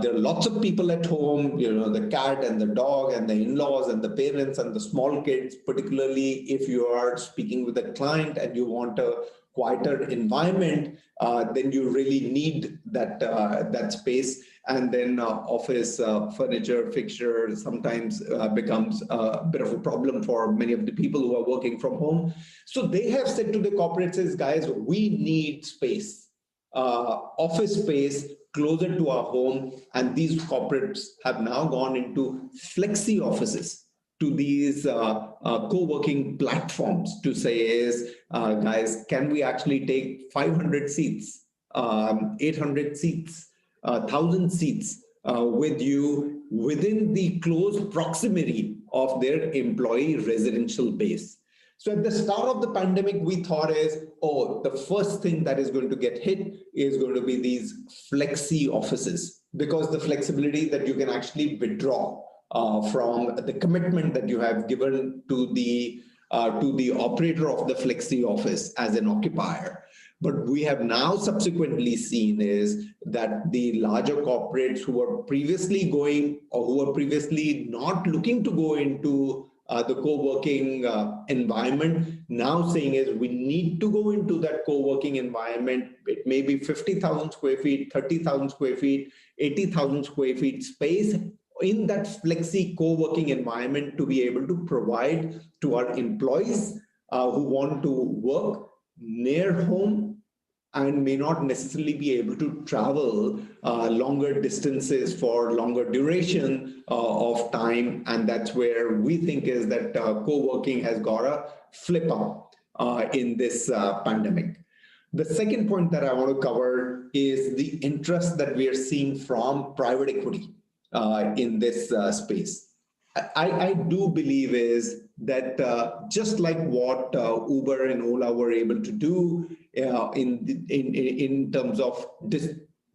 there are lots of people at home, the cat and the dog and the in-laws and the parents and the small kids, particularly if you are speaking with a client and you want a quieter environment, then you really need that space. And then office furniture, fixture sometimes becomes a bit of a problem for many of the people who are working from home. So they have said to the corporates, guys, we need space, office space closer to our home. And these corporates have now gone into flexi offices, to these co-working platforms to say guys, can we actually take 500 seats, 800 seats, 1,000 seats with you within the close proximity of their employee residential base. So at the start of the pandemic, we thought the first thing that is going to get hit is going to be these flexi offices, because the flexibility that you can actually withdraw from the commitment that you have given to the operator of the flexi office as an occupier. But we have now subsequently seen that the larger corporates who were previously going or who were previously not looking to go into the co-working environment now saying we need to go into that co-working environment. It may be 50,000 square feet, 30,000 square feet, 80,000 square feet space in that flexi co-working environment to be able to provide to our employees who want to work near home and may not necessarily be able to travel longer distances for longer duration of time. And that's where we think is that co-working has got a flip up in this pandemic. The second point that I want to cover is the interest that we are seeing from private equity in this space. I do believe is that just like what Uber and Ola were able to do in terms of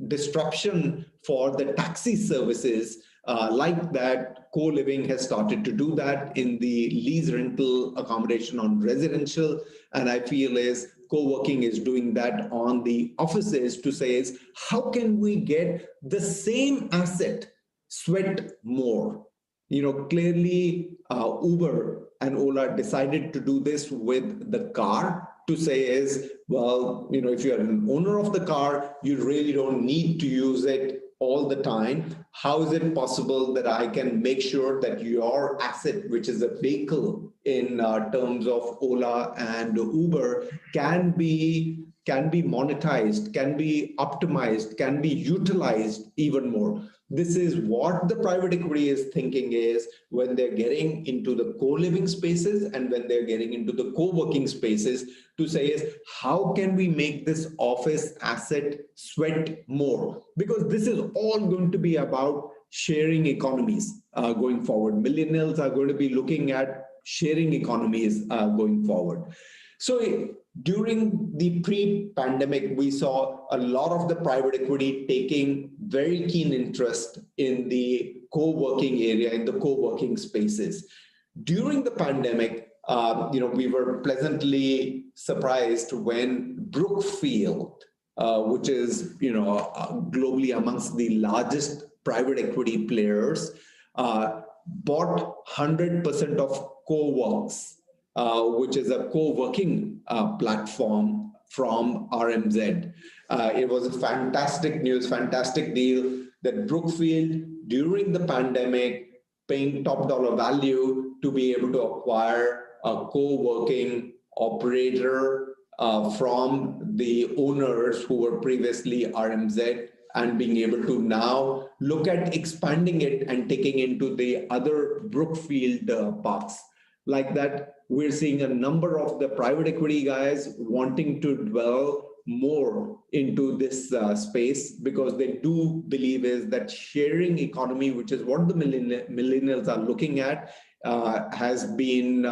disruption for the taxi services, like that, co-living has started to do that in the lease rental accommodation on residential, and I feel is co-working is doing that on the offices to say is how can we get the same asset sweat more. Clearly Uber and Ola decided to do this with the car to say is, well, if you're an owner of the car, you really don't need to use it all the time. How is it possible that I can make sure that your asset, which is a vehicle in terms of Ola and Uber, can be monetized, can be optimized, can be utilized even more? This is what the private equity is thinking is when they're getting into the co-living spaces and when they're getting into the co-working spaces to say is how can we make this office asset sweat more? Because this is all going to be about sharing economies going forward. Millennials are going to be looking at sharing economies going forward. So during the pre-pandemic, we saw a lot of the private equity taking very keen interest in the co-working area, in the co-working spaces. During the pandemic, we were pleasantly surprised when Brookfield, which is globally amongst the largest private equity players, bought 100% of CoWorks, which is a co-working platform from RMZ. It was a fantastic news, fantastic deal that Brookfield, during the pandemic, paying top dollar value to be able to acquire a co-working operator from the owners who were previously RMZ, and being able to now look at expanding it and taking into the other Brookfield parks. Like that, we're seeing a number of the private equity guys wanting to dwell more into this space because they do believe is that sharing economy, which is what the millennials are looking at, has been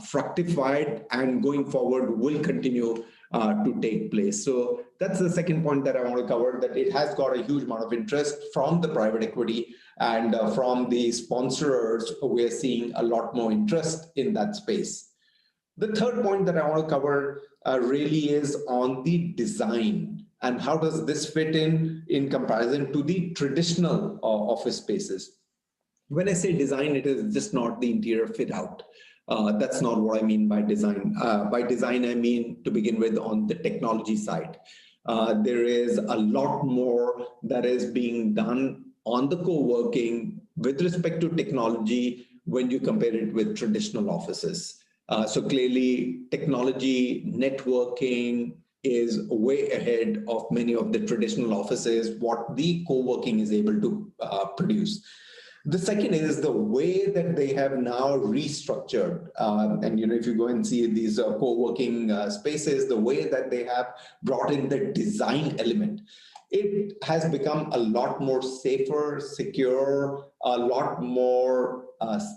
fructified and going forward will continue to take place. So that's the second point that I want to cover, that it has got a huge amount of interest from the private equity and from the sponsors. We're seeing a lot more interest in that space. The third point that I want to cover really is on the design and how does this fit in comparison to the traditional office spaces. When I say design, it is just not the interior fit out. That's not what I mean by design. By design, I mean to begin with on the technology side. There is a lot more that is being done on the co-working with respect to technology when you compare it with traditional offices. So clearly, technology, networking is way ahead of many of the traditional offices, what the co-working is able to produce. The second is the way that they have now restructured. And if you go and see these co-working spaces, the way that they have brought in the design element, it has become a lot more safer, secure, a lot more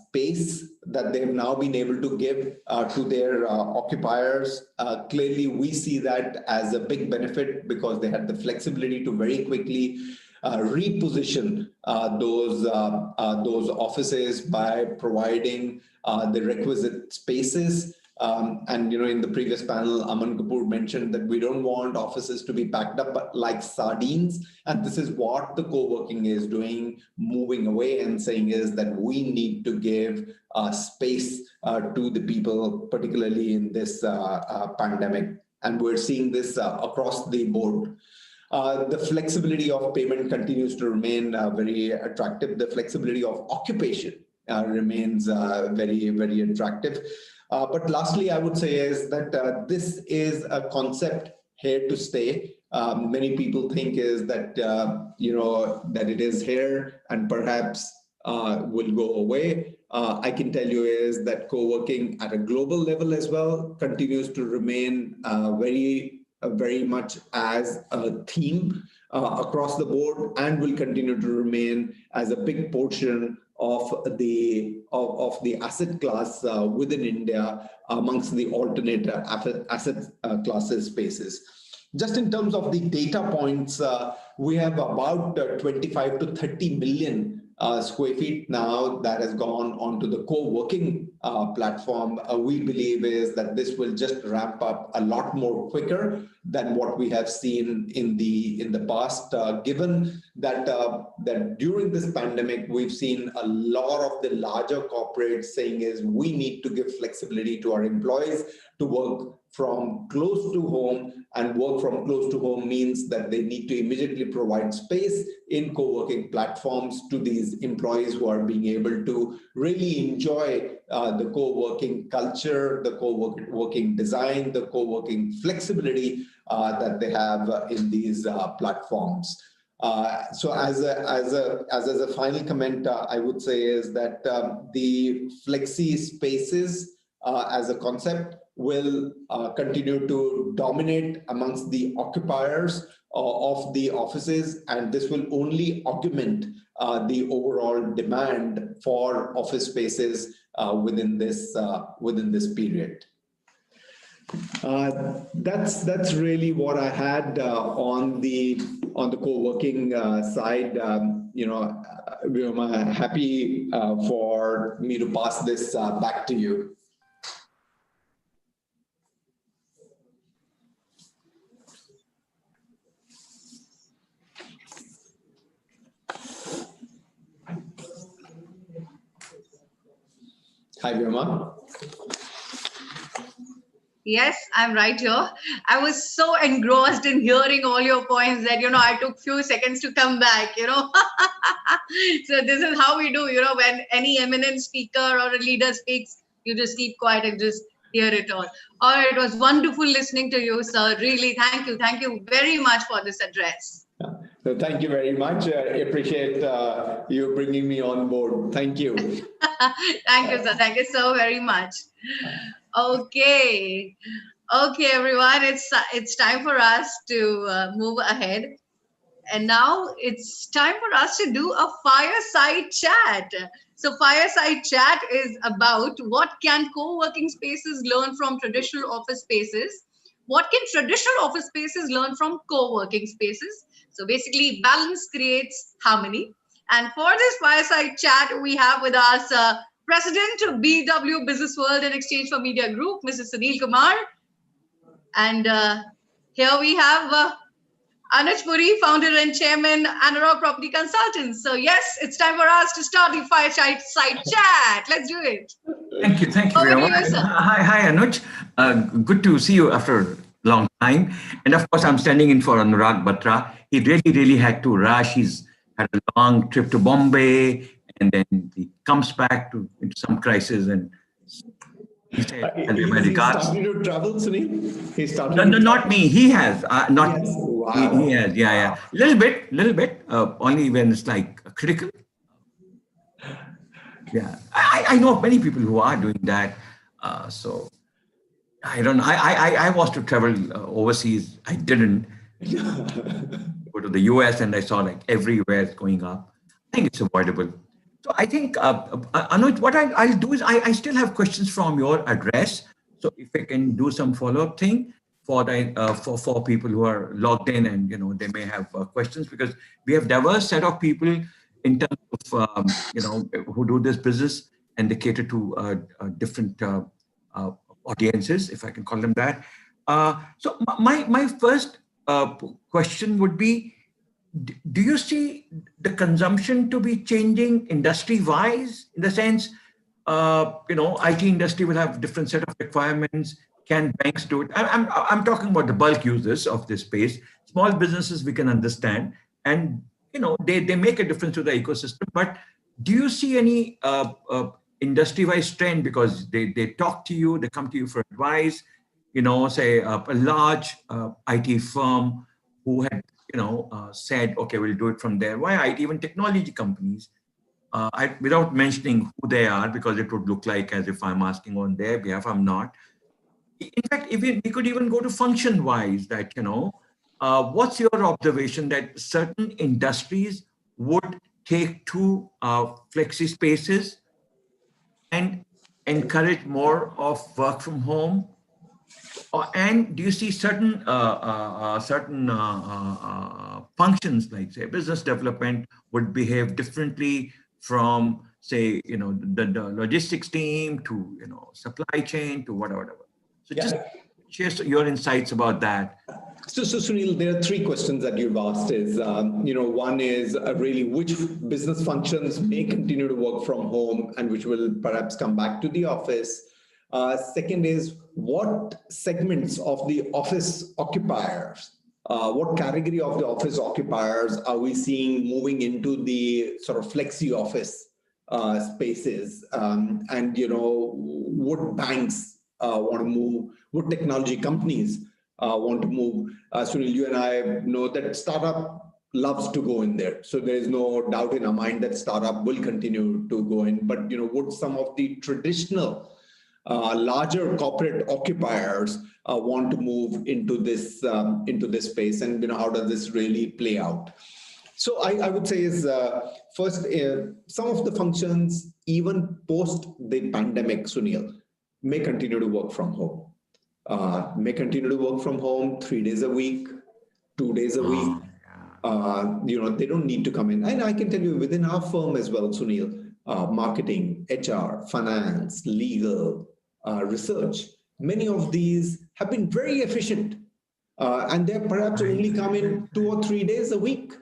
space that they've now been able to give to their occupiers. Clearly, we see that as a big benefit because they had the flexibility to very quickly reposition those offices by providing the requisite spaces. And in the previous panel, Aman Kapoor mentioned that we don't want offices to be packed up like sardines. And this is what the co-working is doing, moving away and saying is that we need to give space to the people, particularly in this pandemic. And we're seeing this across the board. The flexibility of payment continues to remain very attractive. The flexibility of occupation remains very, very attractive. But lastly, I would say is that this is a concept here to stay. many people think is that, that it is here and perhaps will go away. I can tell you is that co-working at a global level as well continues to remain very much as a theme across the board, and will continue to remain as a big portion of the asset class within India amongst the alternate asset classes spaces. Just in terms of the data points, we have about 25 to 30 million square feet now that has gone onto the co-working platform. We believe is that this will just ramp up a lot more quicker than what we have seen in the past, given that that during this pandemic we've seen a lot of the larger corporates saying is we need to give flexibility to our employees to work from close to home, and work from close to home means that they need to immediately provide space in co-working platforms to these employees who are being able to really enjoy the co-working culture, the co-working design, the co-working flexibility that they have in these platforms. So as a final comment, I would say is that the flexi spaces as a concept will continue to dominate amongst the occupiers of the offices, and this will only augment the overall demand for office spaces within this period. That's really what I had on the co-working side. I'm happy for me to pass this back to you. Hi, Vyoma. Yes, I'm right here. I was so engrossed in hearing all your points that, I took few seconds to come back, So this is how we do, when any eminent speaker or a leader speaks, you just keep quiet and just hear it all. All right, it was wonderful listening to you, sir. Really, thank you. Thank you very much for this address. So thank you very much. I appreciate you bringing me on board. Thank you. Thank you, sir. Thank you so very much. Okay, everyone. It's time for us to move ahead, and now it's time for us to do a fireside chat. So, fireside chat is about what can co-working spaces learn from traditional office spaces. What can traditional office spaces learn from co-working spaces? So basically, balance creates harmony. And for this fireside chat, we have with us President of BW Business World and Exchange for Media Group, Mr. Sunil Kumar. And here we have Anuj Puri, founder and chairman, Anurag Property Consultants. So yes, it's time for us to start the fireside chat. Let's do it. Thank you very much. Hi, Anuj. Good to see you after a long time. And of course, I'm standing in for Anurag Batra. He really had to rush. He's had a long trip to Bombay, and then he comes back into some crisis. And he said, He started to travel, Sunil? He started. No, not me. He has. Not yes. Wow. He has. Yeah. Little bit. Only when it's like critical. Yeah, I know of many people who are doing that. So I don't know. I was to travel overseas. I didn't go to the US, and I saw like everywhere it's going up. I think it's avoidable. So I think, Anuj, what I'll do is I still have questions from your address. So if I can do some follow-up thing for people who are logged in, and they may have questions, because we have diverse set of people in terms of who do this business, and they cater to different audiences, if I can call them that. So my first question would be, do you see the consumption to be changing industry-wise, in the sense, IT industry will have different set of requirements? Can banks do it? I'm talking about the bulk users of this space. Small businesses we can understand, and they make a difference to the ecosystem. But do you see any industry-wise trend, because they talk to you, they come to you for advice? Say a large IT firm who had, said, okay, we'll do it from there. Why IT, even technology companies, without mentioning who they are, because it would look like as if I'm asking on their behalf, I'm not. In fact, we could even go to function-wise that, what's your observation that certain industries would take to flexi spaces and encourage more of work from home? And do you see certain functions like, say, business development would behave differently from, say, the logistics team to, supply chain to whatever. So just share your insights about that. So Sunil, there are three questions that you've asked. One is really which business functions may continue to work from home and which will perhaps come back to the office. Second is what segments of the office occupiers, what category of the office occupiers are we seeing moving into the sort of flexi office spaces? Would banks want to move? Would technology companies want to move? Sunil, you and I know that startup loves to go in there. So there is no doubt in our mind that startup will continue to go in. But would some of the traditional larger corporate occupiers want to move into this space, and how does this really play out? So I would say is first, some of the functions even post the pandemic, Sunil, may continue to work from home. May continue to work from home 3 days a week, 2 days a week. They don't need to come in. And I can tell you within our firm as well, Sunil, marketing, HR, finance, legal, research, many of these have been very efficient. And they're perhaps only come in 2 or 3 days a week.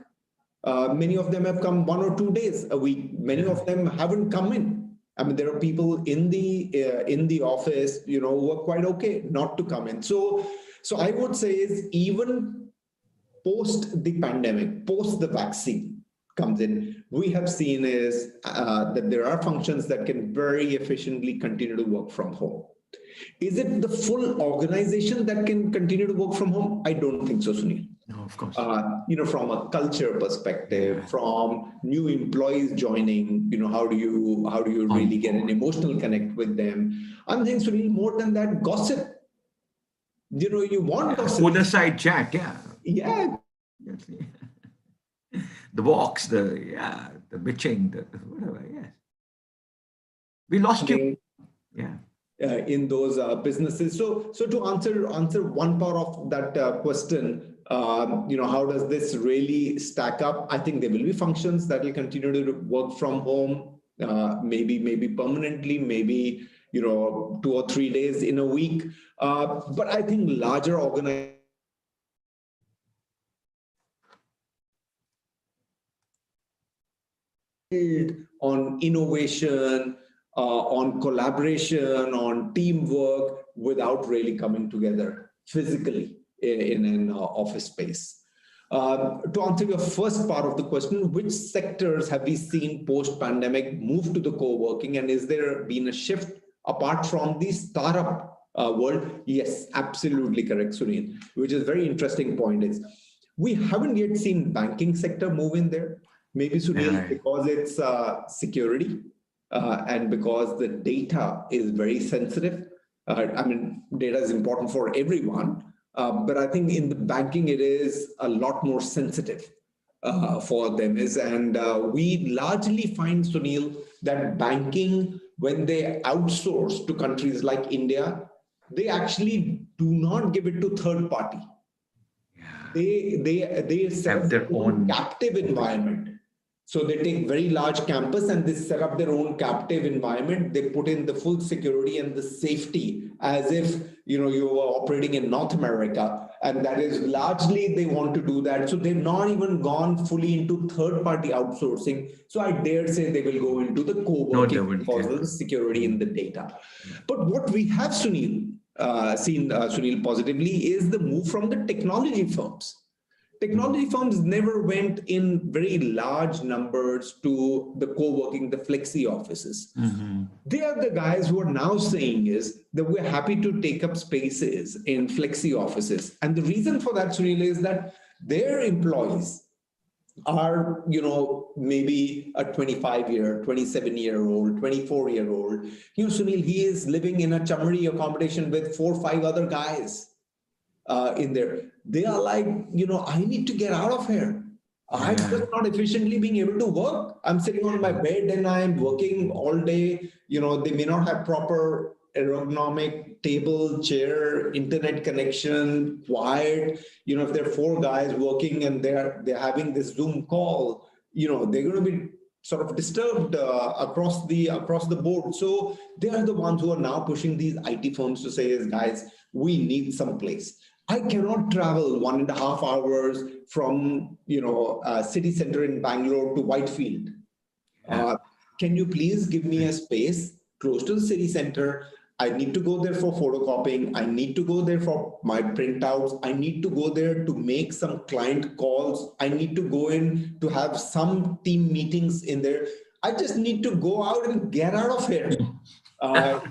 Many of them have come 1 or 2 days a week. Many of them haven't come in. I mean, there are people in the office, who are quite okay not to come in. So I would say is even post the pandemic, post the vaccine comes in, we have seen is that there are functions that can very efficiently continue to work from home. Is it the full organization that can continue to work from home? I don't think so, Sunil. No, of course. From a culture perspective, from new employees joining, how do you really get an emotional connect with them? I'm saying, Sunil, more than that, gossip. You want gossip. Other side chat, Yeah. The walks, the bitching, whatever, yes. We lost you. Yeah. In those businesses. So to answer one part of that question, how does this really stack up? I think there will be functions that will continue to work from home, maybe permanently, maybe 2 or 3 days in a week. But I think larger organizations on innovation, on collaboration, on teamwork, without really coming together physically in an office space. To answer your first part of the question, which sectors have we seen post-pandemic move to the co-working, and is there been a shift apart from the startup world? Yes, absolutely correct, Sunil, which is a very interesting point is we haven't yet seen banking sector move in there. Maybe, Sunil, because it's security. And because the data is very sensitive. Data is important for everyone, but I think in the banking, it is a lot more sensitive for them. And we largely find, Sunil, that banking, when they outsource to countries like India, they actually do not give it to third party. They set up their own captive environment. So they take very large campus and they set up their own captive environment. They put in the full security and the safety as if you were operating in North America. And that is largely they want to do that. So they've not even gone fully into third-party outsourcing. So I dare say they will go into the co-working because of the security in the data. But what we have, Sunil, seen Sunil positively is the move from the technology firms. Technology firms never went in very large numbers to the co-working, the flexi offices. They are the guys who are now saying is that we're happy to take up spaces in flexi offices. And the reason for that, Sunil, is that their employees are, maybe a 25-year, 27-year-old, 24-year-old. Sunil, he is living in a chamari accommodation with 4 or 5 other guys in there. They are like, I need to get out of here. I'm just not efficiently being able to work. I'm sitting on my bed and I'm working all day. They may not have proper ergonomic table, chair, internet connection, quiet. If there are 4 guys working and they're having this Zoom call, they're going to be sort of disturbed across the board. So they are the ones who are now pushing these IT firms to say, guys, we need some place. I cannot travel 1.5 hours from city center in Bangalore to Whitefield. Can you please give me a space close to the city center? I need to go there for photocopying. I need to go there for my printouts. I need to go there to make some client calls. I need to go in to have some team meetings in there. I just need to go out and get out of here. And I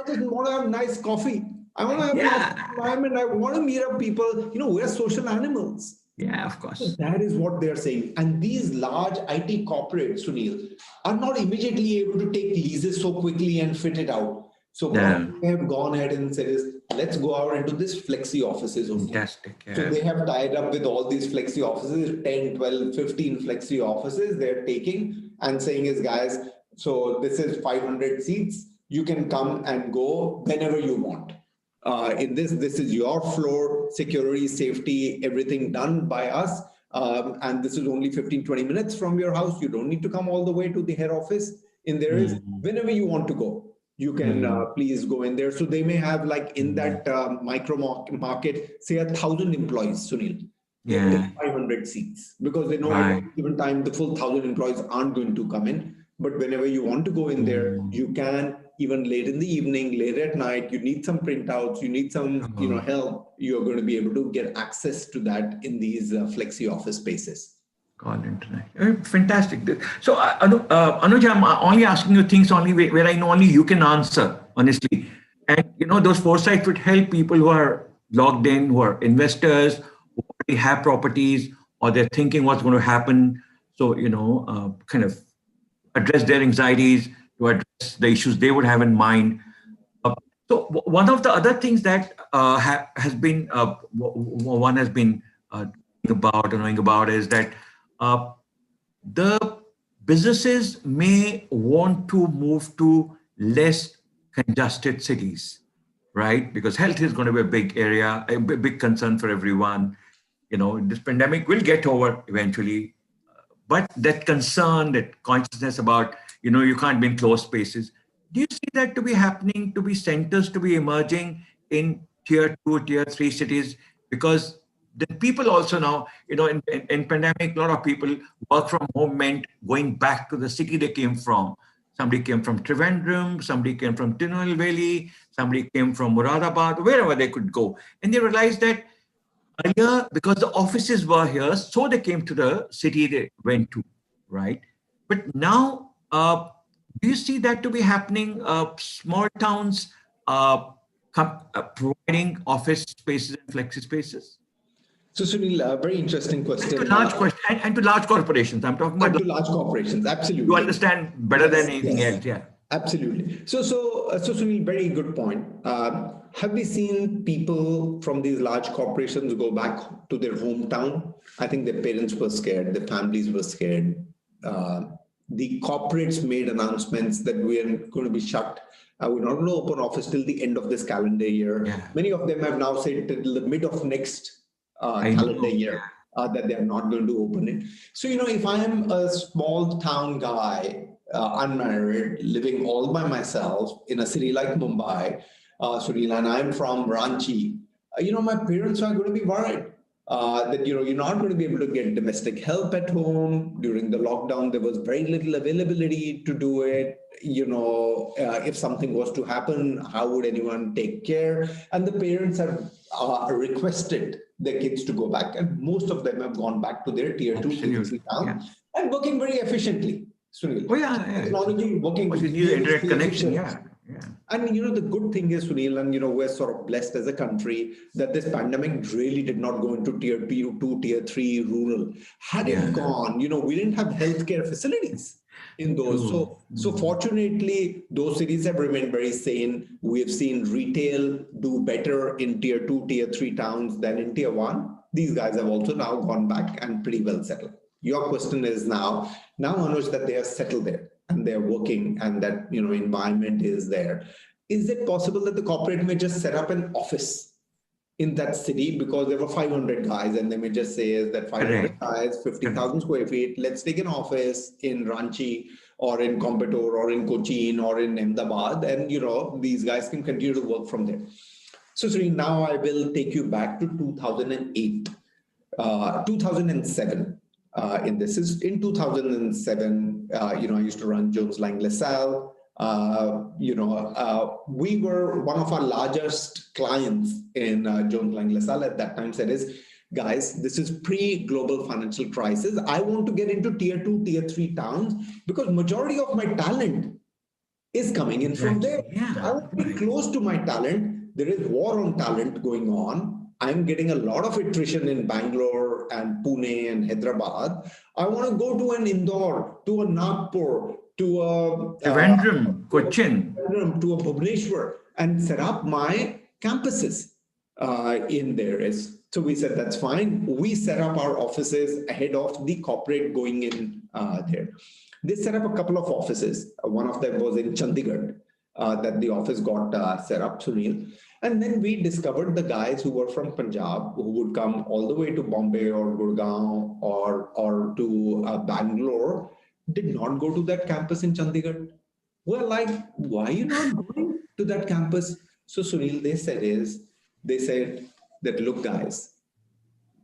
just want to have nice coffee. I want to have a nice environment. I want to meet up people. We're social animals. Yeah, of course. So that is what they're saying. And these large IT corporates, Sunil, are not immediately able to take leases so quickly and fit it out. So what they have gone ahead and said is, let's go out into this flexi offices. Fantastic. Yeah. So they have tied up with all these flexi offices, 10, 12, 15 flexi offices they're taking and saying is, guys, so this is 500 seats. You can come and go whenever you want. This is your floor, security, safety, everything done by us. And this is only 15, 20 minutes from your house. You don't need to come all the way to the head office. And there is, whenever you want to go, you can please go in there. So they may have like in that micro market, say 1,000 employees, Sunil. Yeah. 500 seats because they know at any given time the full 1,000 employees aren't going to come in. But whenever you want to go in there, you can, even late in the evening, late at night, you need some printouts, you need some help, you're going to be able to get access to that in these flexi office spaces. Call internet. Fantastic. So, Anuj, I'm only asking you things only where I know only you can answer, honestly. And, those foresights would help people who are logged in, who are investors, who already have properties, or they're thinking what's going to happen. So, kind of address their anxieties, to address the issues they would have in mind. So one of the other things that has been one has been knowing about is that the businesses may want to move to less congested cities, right? Because health is going to be a big area, a big concern for everyone. This pandemic will get over eventually. But that concern, that consciousness about, you can't be in closed spaces. Do you see that to be happening, to be centers to be emerging in tier 2, tier 3 cities? Because the people also now, in pandemic, a lot of people work from home meant going back to the city they came from. Somebody came from Trivandrum, somebody came from Tirunelveli, somebody came from Muradabad, wherever they could go. And they realized that earlier, because the offices were here, so they came to the city they went to, right? But now, do you see that to be happening? Small towns providing office spaces and flexi spaces? So, Sunil, very interesting question. And to large corporations. I'm talking about to large corporations, absolutely. You understand better than anything else, yeah. Absolutely. So Sunil, very good point. Have we seen people from these large corporations go back to their hometown? I think their parents were scared, their families were scared. The corporates made announcements that we are going to be shut. We're not going to open office till the end of this calendar year. Yeah. Many of them have now said till the mid of next calendar year that they are not going to open it. So, if I am a small town guy, unmarried, living all by myself in a city like Mumbai, Sunil, and I'm from Ranchi, my parents are going to be worried that, you're not going to be able to get domestic help at home. During the lockdown, there was very little availability to do it. If something was to happen, how would anyone take care? And the parents have requested their kids to go back. And most of them have gone back to their tier 2, tier 3 towns and working very efficiently. Sunil. Oh, yeah. Technology working with internet connection, yeah. And the good thing is, Sunil, and we're sort of blessed as a country that this pandemic really did not go into tier 2, tier 3 rural. Had it gone, we didn't have healthcare facilities in those. So fortunately, those cities have remained very sane. We have seen retail do better in tier 2, tier 3 towns than in tier 1. These guys have also now gone back and pretty well settled. Your question is now Anuj, that they are settled there and they're working and that environment is there. Is it possible that the corporate may just set up an office in that city because there were 500 guys and they may just say is that 500 guys, 50,000 square feet, let's take an office in Ranchi or in Coimbatore or in Cochin or in Ahmedabad, and these guys can continue to work from there. So Sri, now I will take you back to 2008, 2007. In 2007, I used to run Jones Lang LaSalle. We were one of our largest clients in Jones Lang LaSalle at that time. Said is, guys, this is pre-global financial crisis. I want to get into tier 2, tier 3 towns because majority of my talent is coming in from there. I want to be close to my talent. There is war on talent going on. I'm getting a lot of attrition in Bangalore and Pune and Hyderabad. I want to go to an Indore, to a Nagpur, to a Trivandrum, Cochin, to a Bhubaneswar, and set up my campuses in there. So we said, that's fine. We set up our offices ahead of the corporate going in there. They set up a couple of offices. One of them was in Chandigarh, that the office got set up, Sunil. And then we discovered the guys who were from Punjab, who would come all the way to Bombay or Gurgaon or to Bangalore, did not go to that campus in Chandigarh. We're like, why are you not going to that campus? So Sunil, they said that, look, guys,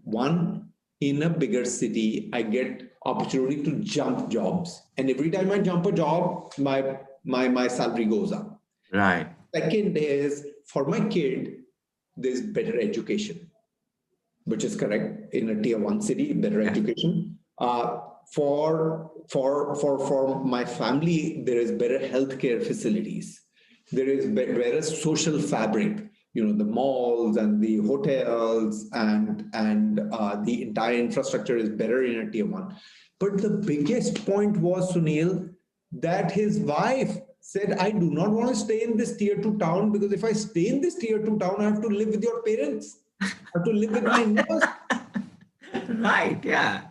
one, in a bigger city, I get opportunity to jump jobs. And every time I jump a job, my salary goes up. Right. Second is, for my kid, there's better education, which is correct. In a tier 1 city, better education. For my family, there is better healthcare facilities. There is better social fabric. The malls and the hotels and the entire infrastructure is better in a tier 1. But the biggest point was, Sunil, that his wife said, I do not want to stay in this tier 2 town because if I stay in this tier 2 town, I have to live with your parents. I have to live with my in-laws. Right, yeah.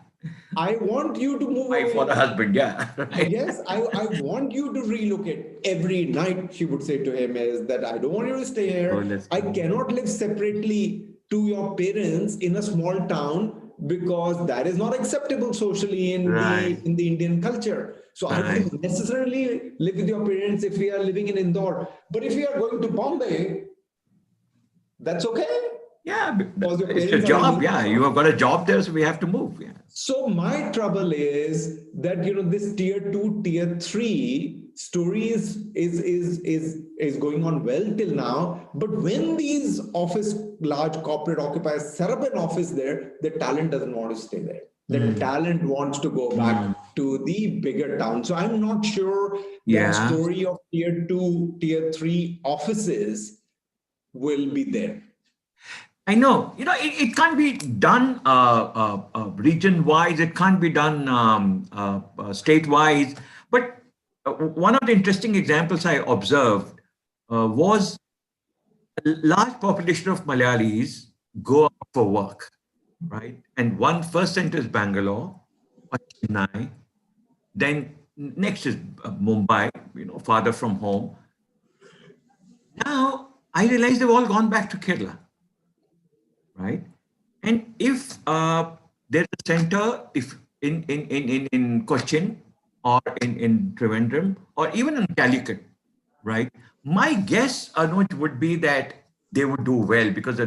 I want you to move away. For the husband, yeah. Right. Yes, I want you to relocate. Every night she would say to him is that I don't want you to stay here. I cannot live separately to your parents in a small town because that is not acceptable socially in the Indian culture. So I don't necessarily live with your parents if we are living in Indore. But if we are going to Bombay, that's okay. Yeah, it's your job. Yeah, you have got a job there, so we have to move. Yeah. So my trouble is that this tier 2, tier 3 story is going on well till now. But when these large corporate occupiers set up an office there, the talent doesn't want to stay there. The talent wants to go back to the bigger town. So I'm not sure that story of tier 2, tier 3 offices will be there. I know, it can't be done region-wise. It can't be done state-wise. But one of the interesting examples I observed was a large population of Malayalis go out for work, right? And one first center is Bangalore or Chennai. Then next is Mumbai, farther from home. Now, I realize they've all gone back to Kerala. Right, and if there's a center, if in Cochin or in Trivandrum or even in Calicut, right? My guess, Anuj, would be that they would do well because the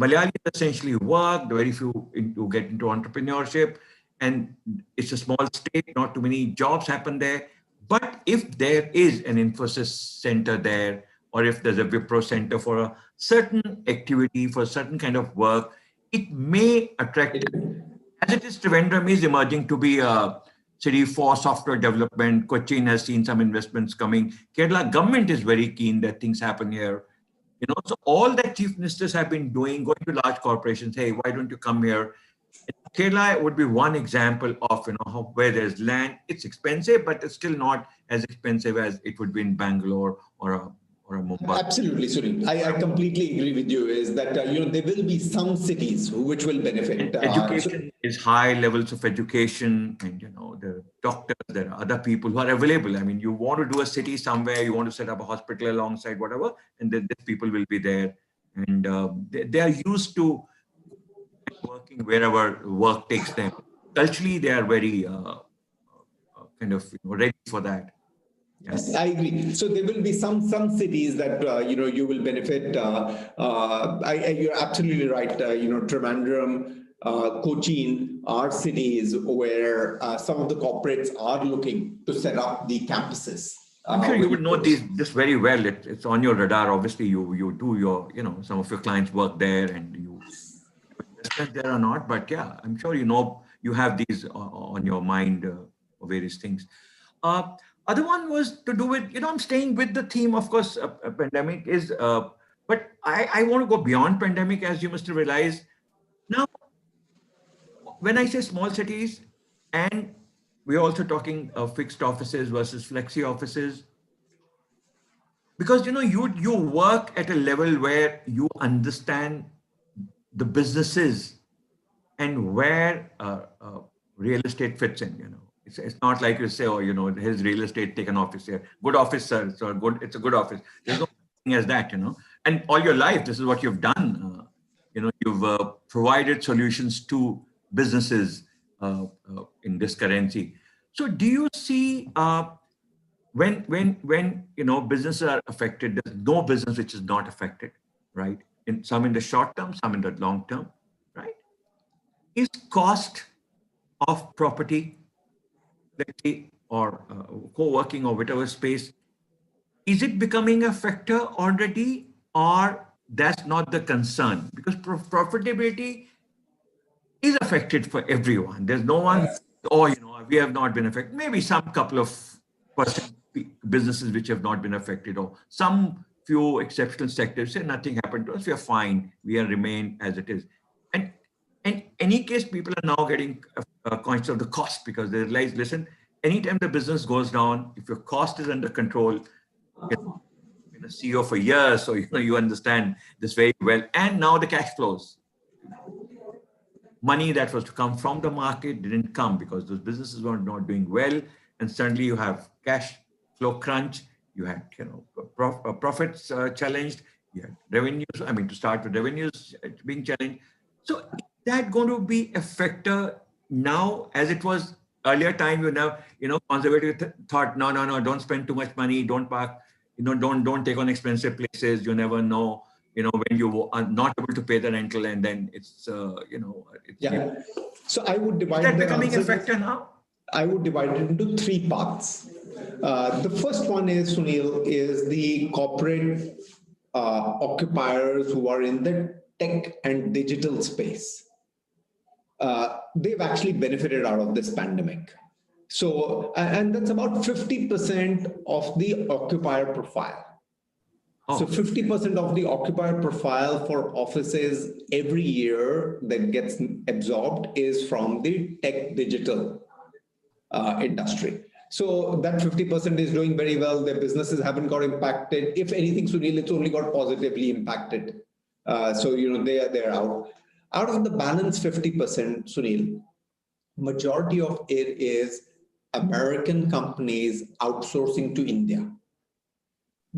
Malayalis essentially work. Very few who get into entrepreneurship, and it's a small state. Not too many jobs happen there. But if there is an Infosys center there, or if there's a Wipro center for a certain activity, for a certain kind of work, it may attract, as it is, Trivandrum is emerging to be a city for software development. Cochin has seen some investments coming. Kerala government is very keen that things happen here. So all that chief ministers have been doing, going to large corporations, hey, why don't you come here? Kerala would be one example of where there's land. It's expensive, but it's still not as expensive as it would be in Bangalore or a Mumbai. Absolutely, Sunil. I completely agree with you. Is that there will be some cities which will benefit. Education is high levels of education, and there are doctors, there are other people who are available. I mean, you want to do a city somewhere, you want to set up a hospital alongside whatever, and then these people will be there, and they are used to working wherever work takes them. Culturally, they are very kind of ready for that. Yes, I agree. So there will be some cities that you will benefit. You're absolutely right. Trivandrum, Cochin are cities where some of the corporates are looking to set up the campuses. I'm sure you would know this very well. It's on your radar. Obviously, you do your some of your clients work there, and you invest there or not. But yeah, I'm sure you have these on your mind for various things. Other one was to do with, I'm staying with the theme, of course, pandemic is, but I want to go beyond pandemic, as you must have realized. Now, when I say small cities, and we're also talking fixed offices versus flexi offices, because, you work at a level where you understand the businesses and where real estate fits in, It's not like you say, oh, his real estate, take an office here. Good office, sir. It's a good office. There's no thing as that, And all your life, this is what you've done. You've provided solutions to businesses in this currency. So do you see when businesses are affected, there's no business which is not affected, right? Some in the short term, some in the long term, right? Is cost of property, or co-working or whatever space, is it becoming a factor already, or that's not the concern? Because profitability is affected for everyone. There's no one, we have not been affected. Maybe some couple of businesses which have not been affected, or some few exceptional sectors say nothing happened to us, we are fine, we are remain as it is. And in any case, people are now getting conscious of the cost, because they realize, listen, anytime the business goes down, if your cost is under control, you've been a CEO for years, so you understand this very well. And now the cash flows. Money that was to come from the market didn't come because those businesses were not doing well, and suddenly you have cash flow crunch. You had profits challenged. You had revenues. I mean, to start with, revenues being challenged. So is that going to be a factor now, as it was earlier time? Conservative thought, no, don't spend too much money, don't park, don't take on expensive places. You never know, when you are not able to pay the rental, and then it's, yeah. So I would divide. Is that becoming a factor now? I would divide it into three parts. The first one is, Sunil, is the corporate occupiers who are in the tech and digital space. They've actually benefited out of this pandemic. So, and that's about 50% of the occupier profile. Oh. So 50% of the occupier profile for offices every year that gets absorbed is from the tech digital industry. So that 50% is doing very well. Their businesses haven't got impacted. If anything, Sunil, it's only got positively impacted. So, they're out. Out of the balance 50%, Sunil, majority of it is American companies outsourcing to India.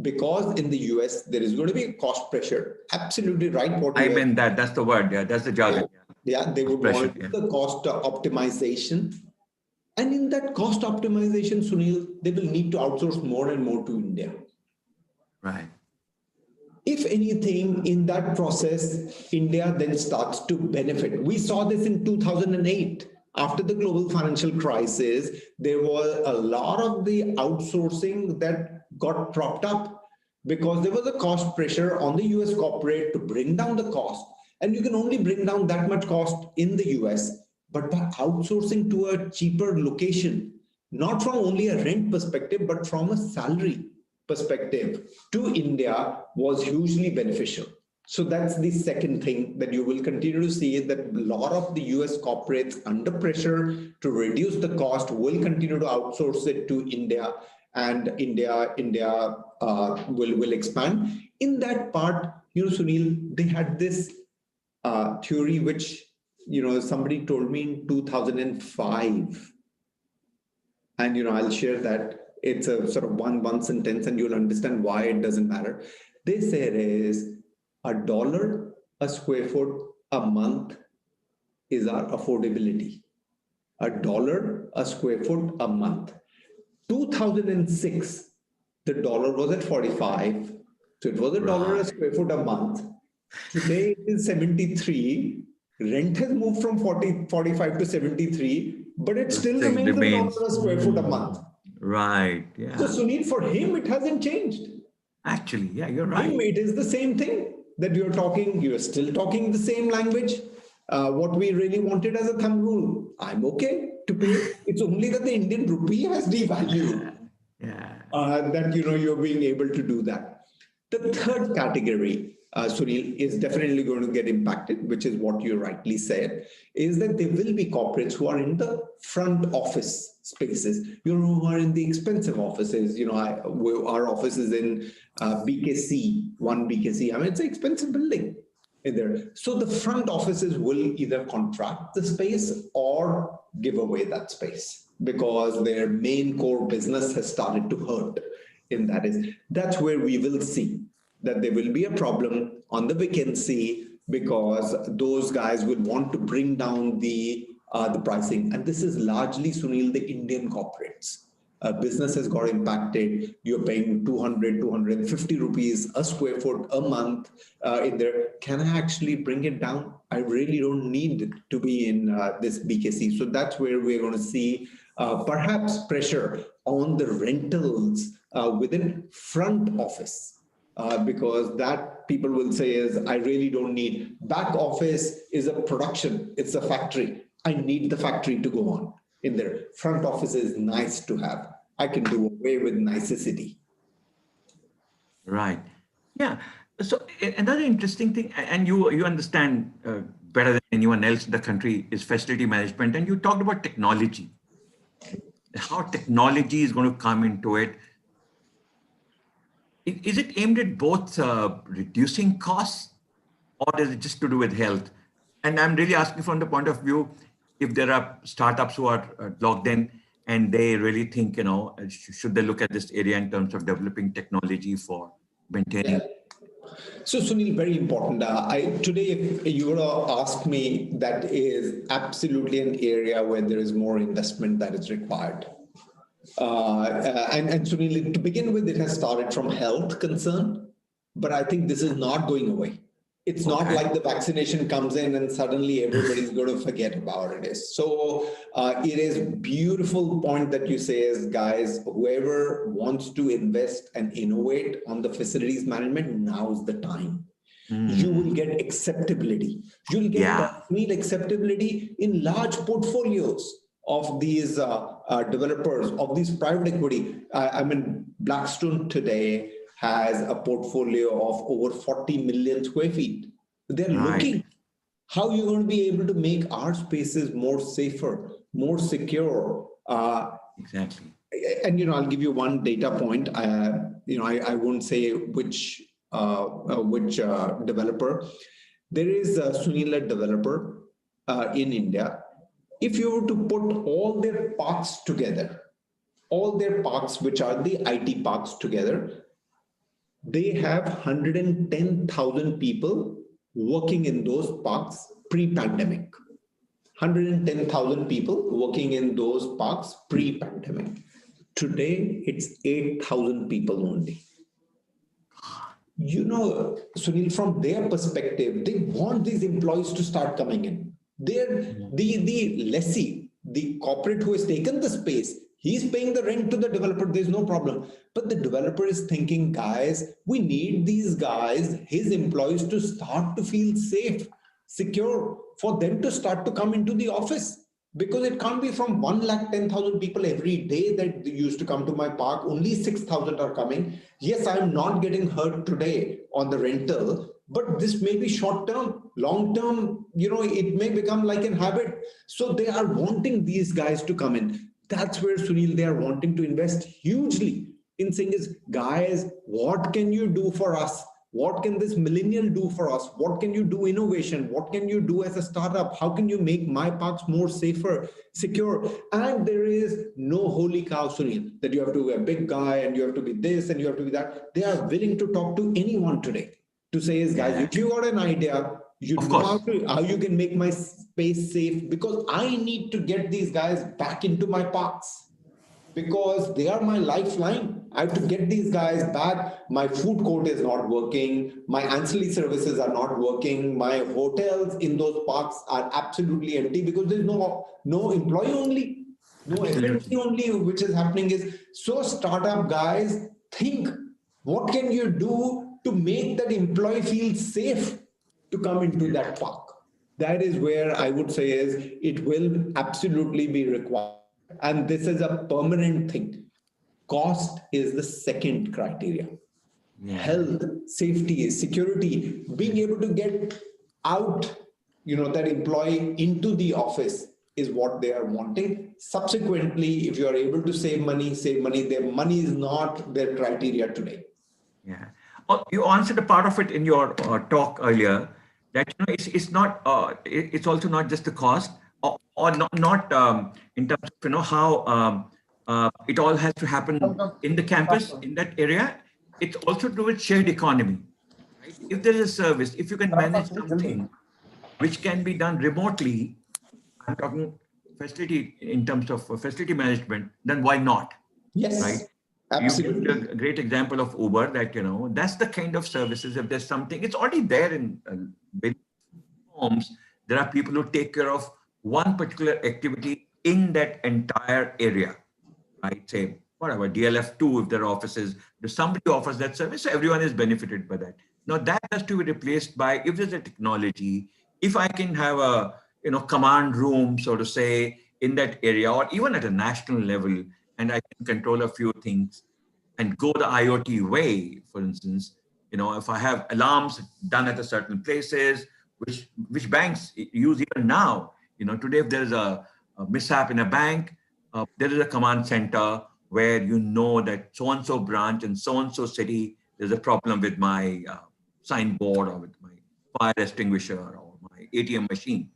Because in the US, there is going to be a cost pressure. Absolutely right. I meant that. That's the word. Yeah, that's the jargon. Yeah, they would want the cost optimization. And in that cost optimization, Sunil, they will need to outsource more and more to India. Right. If anything, in that process, India then starts to benefit. We saw this in 2008. After the global financial crisis, there was a lot of the outsourcing that got propped up because there was a cost pressure on the US corporate to bring down the cost. And you can only bring down that much cost in the US. But by outsourcing to a cheaper location, not from only a rent perspective, but from a salary perspective to India was hugely beneficial. So that's the second thing that you will continue to see, is that a lot of the US corporates under pressure to reduce the cost will continue to outsource it to India, and India will expand. In that part, Sunil, they had this theory which, somebody told me in 2005. And, I'll share that. It's a sort of one sentence and you'll understand why it doesn't matter. They say it is $1 a square foot a month is our affordability. $1 a square foot a month. 2006, the dollar was at 45. So it was $1 a square foot a month. Today it is 73. Rent has moved from 45 to 73, but it still remains $1 a square foot a month. Right. Yeah. So Sunil, for him, it hasn't changed. Actually, yeah, you're right. It is the same thing that you're still talking the same language. What we really wanted as a thumb rule, I'm okay to pay. It's only that the Indian rupee has devalued. That, you're being able to do that. The third category, Sunil, is definitely going to get impacted, which is what you rightly said, is that there will be corporates who are in the front office spaces, who are in the expensive offices. Our office is in BKC, one BKC. I mean, it's an expensive building in there. So the front offices will either contract the space or give away that space because their main core business has started to hurt. That's where we will see that there will be a problem on the vacancy because those guys will want to bring down the pricing. And this is largely, Sunil, the Indian corporates. Business has got impacted. You're paying 200, 250 rupees a square foot a month in there. Can I actually bring it down? I really don't need to be in this BKC. So that's where we're going to see perhaps pressure on the rentals within front office. Because that people will say is, I really don't need. Back office is a production. It's a factory. I need the factory to go on in there. Front office is nice to have. I can do away with nicety. Right. Yeah. So another interesting thing, and you understand better than anyone else in the country, is facility management. And you talked about technology. How technology is going to come into it. Is it aimed at both reducing costs, or is it just to do with health? And I'm really asking from the point of view, if there are startups who are logged in and they really think, should they look at this area in terms of developing technology for maintaining? So Sunil, very important. Today, if you were to ask me, that is absolutely an area where there is more investment that is required. And Sunil, to begin with, it has started from health concern, but I think this is not going away. It's not like the vaccination comes in and suddenly everybody's going to forget about it. So it is beautiful point that you say is, guys, whoever wants to invest and innovate on the facilities management, now's the time. You will get acceptability. You'll get real acceptability in large portfolios of these developers, of these private equity. I mean, Blackstone today has a portfolio of over 40 million square feet. They're looking how you're going to be able to make our spaces more safer, more secure. Exactly. And, I'll give you one data point. I won't say which developer. There is a Sunil developer in India. If you were to put all their parks together, all their parks, which are the IT parks together, they have 110,000 people working in those parks pre-pandemic. 110,000 people working in those parks pre-pandemic. Today, it's 8,000 people only. Sunil, from their perspective, they want these employees to start coming in. The lessee, the corporate who has taken the space, he's paying the rent to the developer, there's no problem. But the developer is thinking, guys, we need these guys, his employees, to start to feel safe, secure, for them to start to come into the office. Because it can't be from 1,10,000 people every day that used to come to my park. Only 6,000 are coming. Yes, I'm not getting hurt today on the rental, but this may be short term. Long term, it may become like an habit. So they are wanting these guys to come in. That's where, Sunil, they are wanting to invest hugely in saying is, guys, what can you do for us? What can this millennial do for us? What can you do innovation? What can you do as a startup? How can you make my parks more safer, secure? And there is no holy cow, Sunil, that you have to be a big guy and you have to be this and you have to be that. They are willing to talk to anyone today to say is, guys, if you got an idea, you know how you can make my space safe, because I need to get these guys back into my parks because they are my lifeline. I have to get these guys back. My food court is not working. My ancillary services are not working. My hotels in those parks are absolutely empty because there's no employee only, no F&B only, which is happening is, so startup guys, think, what can you do to make that employee feel safe to come into that park? That is where I would say is it will absolutely be required. And this is a permanent thing. Cost is the second criteria. Health, safety, security, being able to get out, that employee into the office is what they are wanting. Subsequently, if you are able to save money, their money is not their criteria today. Yeah. Oh, you answered a part of it in your talk earlier, that it's not it's also not just the cost, or not in terms of how it all has to happen in the campus, in that area. It's also to do with shared economy. Right? If there is a service, if you can manage something which can be done remotely, I'm talking facility in terms of facility management, then why not? Yes, right? absolutely. You used a great example of Uber, that that's the kind of services. If there's something, it's already there in many homes. There are people who take care of one particular activity in that entire area, right? Say whatever DLF2, if there are offices, if somebody offers that service, so everyone is benefited by that. Now that has to be replaced by, if there's a technology, if I can have a command room, so to say, in that area, or even at a national level, and I can control a few things and go the IoT way. For instance, if I have alarms done at a certain places, which banks use even now. Today, if there's a mishap in a bank, there is a command center where that so-and-so branch in so-and-so city, there's a problem with my signboard or with my fire extinguisher or my ATM machine,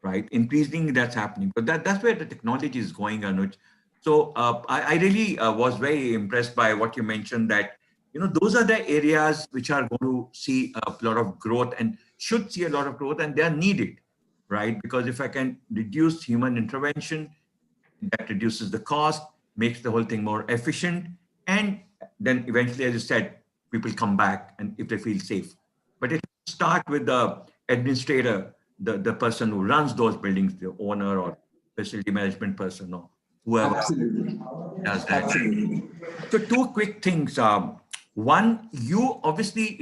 right? Increasingly, that's happening. But that's where the technology is going, Anuj. So I really was very impressed by what you mentioned, that those are the areas which are going to see a lot of growth and should see a lot of growth, and they are needed, right? Because if I can reduce human intervention, that reduces the cost, makes the whole thing more efficient, and then eventually, as you said, people come back and if they feel safe. But it start with the administrator, the person who runs those buildings, the owner or facility management person or whoever Absolutely. does that. Absolutely. So two quick things. One, you obviously,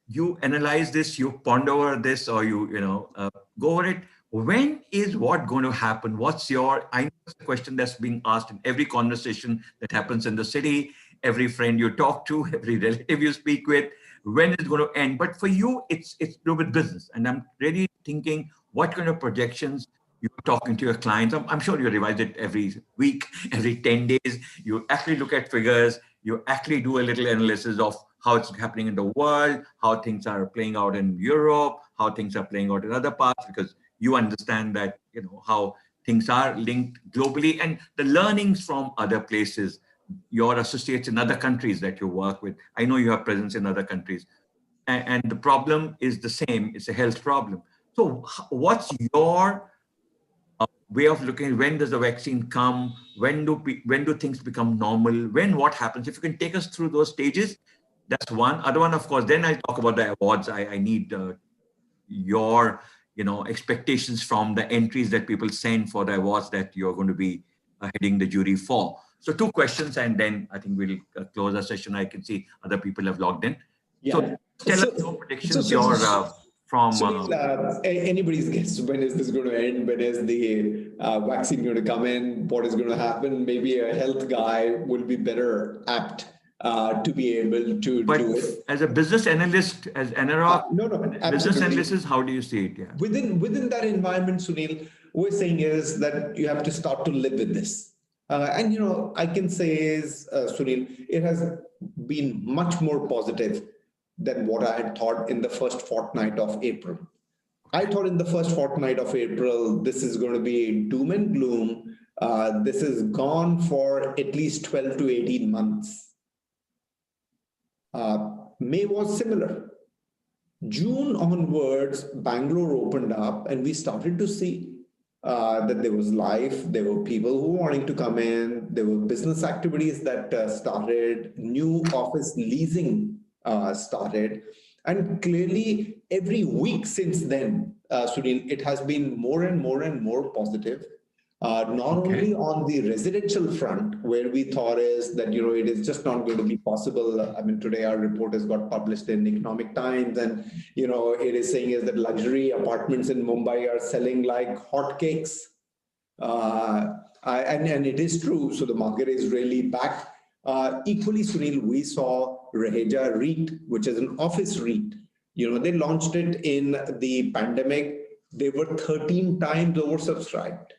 you analyze this, you ponder over this, or go over it. When is what going to happen? What's your, I know it's a question that's being asked in every conversation that happens in the city, every friend you talk to, every relative you speak with, when is it going to end? But for you, it's to do with business. And I'm really thinking, what kind of projections you're talking to your clients? I'm sure you revise it every week, every 10 days. You actually look at figures. You actually do a little analysis of how it's happening in the world, how things are playing out in Europe, how things are playing out in other parts, because you understand that, how things are linked globally, and the learnings from other places, your associates in other countries that you work with. I know you have presence in other countries, and the problem is the same. It's a health problem. So what's your way of looking? When does the vaccine come? When do things become normal? What happens? If you can take us through those stages, that's one. Other one, of course, then I'll talk about the awards. I need your expectations from the entries that people send for the awards that you're going to be heading the jury for. So two questions, and then I think we'll close our session. I can see other people have logged in. Yeah. So tell us your predictions, your from... Sunil, anybody's guess, when is this going to end? When is the vaccine going to come in? What is going to happen? Maybe a health guy will be better apt to be able to do it. As a business analyst, as Anurag, no, business absolutely. analysis, how do you see it? Yeah. Within that environment, Sunil, we're saying is that you have to start to live with this. And, you know, I can say is, Sunil, it has been much more positive than what I had thought in the first fortnight of April. I thought in the first fortnight of April, this is going to be doom and gloom. This is gone for at least 12 to 18 months. May was similar. June onwards, Bangalore opened up and we started to see that there was life, there were people who were wanting to come in, there were business activities that started, new office leasing started. And clearly, every week since then, Sunil, it has been more and more and more positive. Not only on the residential front, where we thought is that, you know, it is just not going to be possible. I mean, today our report has got published in Economic Times, and, you know, it is saying is that luxury apartments in Mumbai are selling like hotcakes. And it is true. So the market is really back. Equally, Sunil, we saw Raheja REIT, which is an office REIT. You know, they launched it in the pandemic. They were 13 times oversubscribed.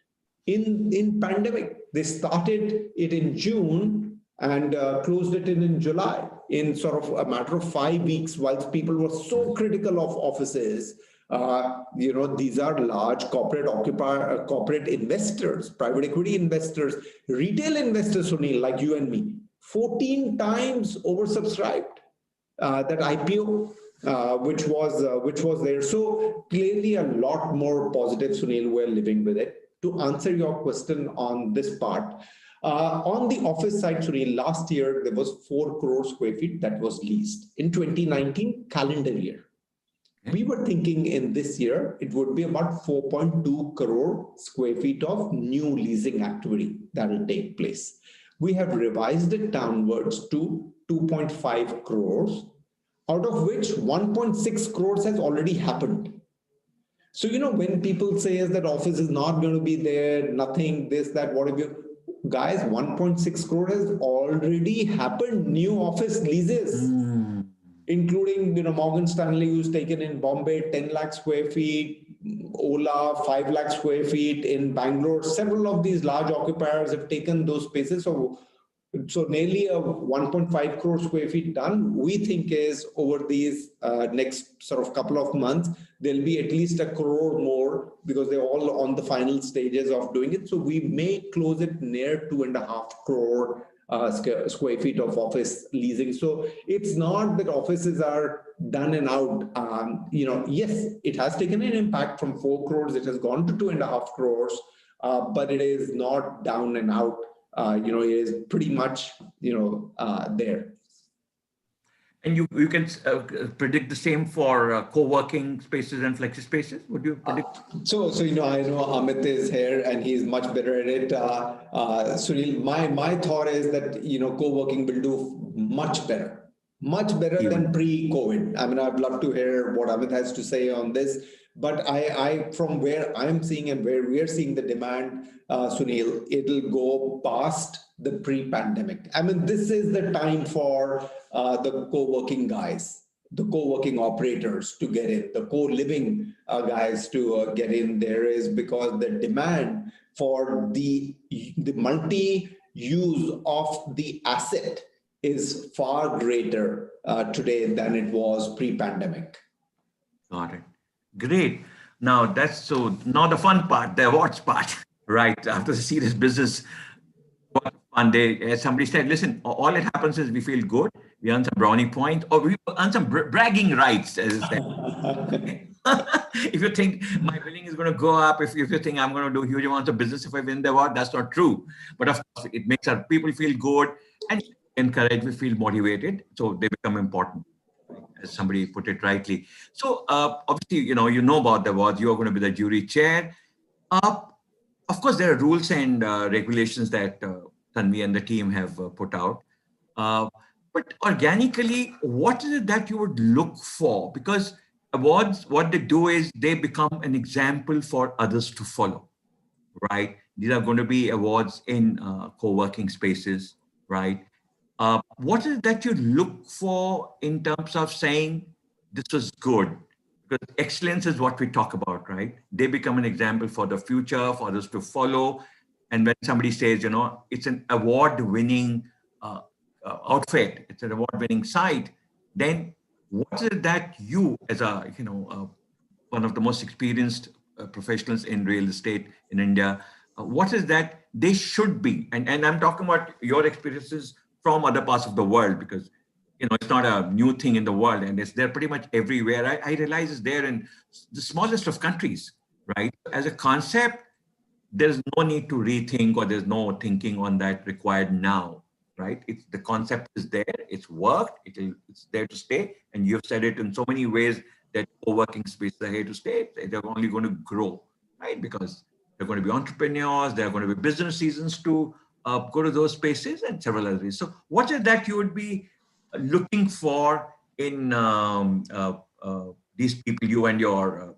In pandemic, they started it in June and closed it in July, in sort of a matter of 5 weeks, whilst people were so critical of offices. You know, these are large corporate occupier, corporate investors, private equity investors, retail investors, Sunil, like you and me, 14 times oversubscribed that IPO, which was there. So clearly a lot more positive, Sunil. We're living with it. To answer your question on this part, on the office side, Sunil, last year there was 4 crore square feet that was leased in 2019 calendar year. We were thinking in this year, it would be about 4.2 crore square feet of new leasing activity that will take place. We have revised it downwards to 2.5 crores, out of which 1.6 crores has already happened. So, you know, when people say is that office is not going to be there, nothing, this, that, whatever, guys, 1.6 crore has already happened, new office leases. Including, you know, Morgan Stanley, who's taken in Bombay 10 lakh square feet, Ola 5 lakh square feet in Bangalore. Several of these large occupiers have taken those spaces. So nearly a 1.5 crore square feet done. We think is over these next sort of couple of months, there'll be at least 1 crore more because they're all on the final stages of doing it. So we may close it near 2.5 crore square feet of office leasing. So it's not that offices are done and out. You know, yes, it has taken an impact from 4 crores. It has gone to 2.5 crores, but it is not down and out. You know, it is pretty much, you know, there. And you can predict the same for co-working spaces and flexi spaces? Would you predict? So you know, I know Amit is here and he's much better at it. Sunil, my thought is that, you know, co-working will do much better than pre-COVID. I mean, I'd love to hear what Amit has to say on this. But I from where I'm seeing and where we are seeing the demand, Sunil, it'll go past the pre-pandemic. I mean, this is the time for the co-working guys, the co-working operators to get in, the co-living guys to get in. There is, because the demand for the multi-use of the asset is far greater today than it was pre-pandemic. Got it. Great. Now that's so now the fun part, the awards part, right? After the serious business, one day, as somebody said, listen, all it happens is we feel good, we earn some brownie point, or we earn some bragging rights, as I said. If you think my billing is going to go up, if you think I'm going to do huge amounts of business if I win the award, that's not true. But of course, it makes our people feel good and encourage, we feel motivated, so they become important, as somebody put it rightly. So obviously, you know about the awards. You are going to be the jury chair. Of course, there are rules and regulations that Tanvi and the team have put out. But organically, what is it that you would look for? Because awards, what they do is they become an example for others to follow, right? These are going to be awards in co-working spaces, right? What is it that you look for in terms of saying this was good? Because excellence is what we talk about, right? They become an example for the future, for others to follow. And when somebody says, you know, it's an award-winning outfit, it's an award-winning site, then what is it that you, as a, you know, one of the most experienced professionals in real estate in India, what is that they should be? And I'm talking about your experiences from other parts of the world, because you know it's not a new thing in the world, and it's there pretty much everywhere. I realize it's there in the smallest of countries, right? As a concept, there's no need to rethink, or there's no thinking on that required now, right? It's the concept is there, it's worked, it's there to stay, and you've said it in so many ways that co-working spaces are here to stay. They're only going to grow, right? Because they're going to be entrepreneurs, there are going to be business seasons to go to those spaces and several others. So what is that you would be looking for in these people, you and your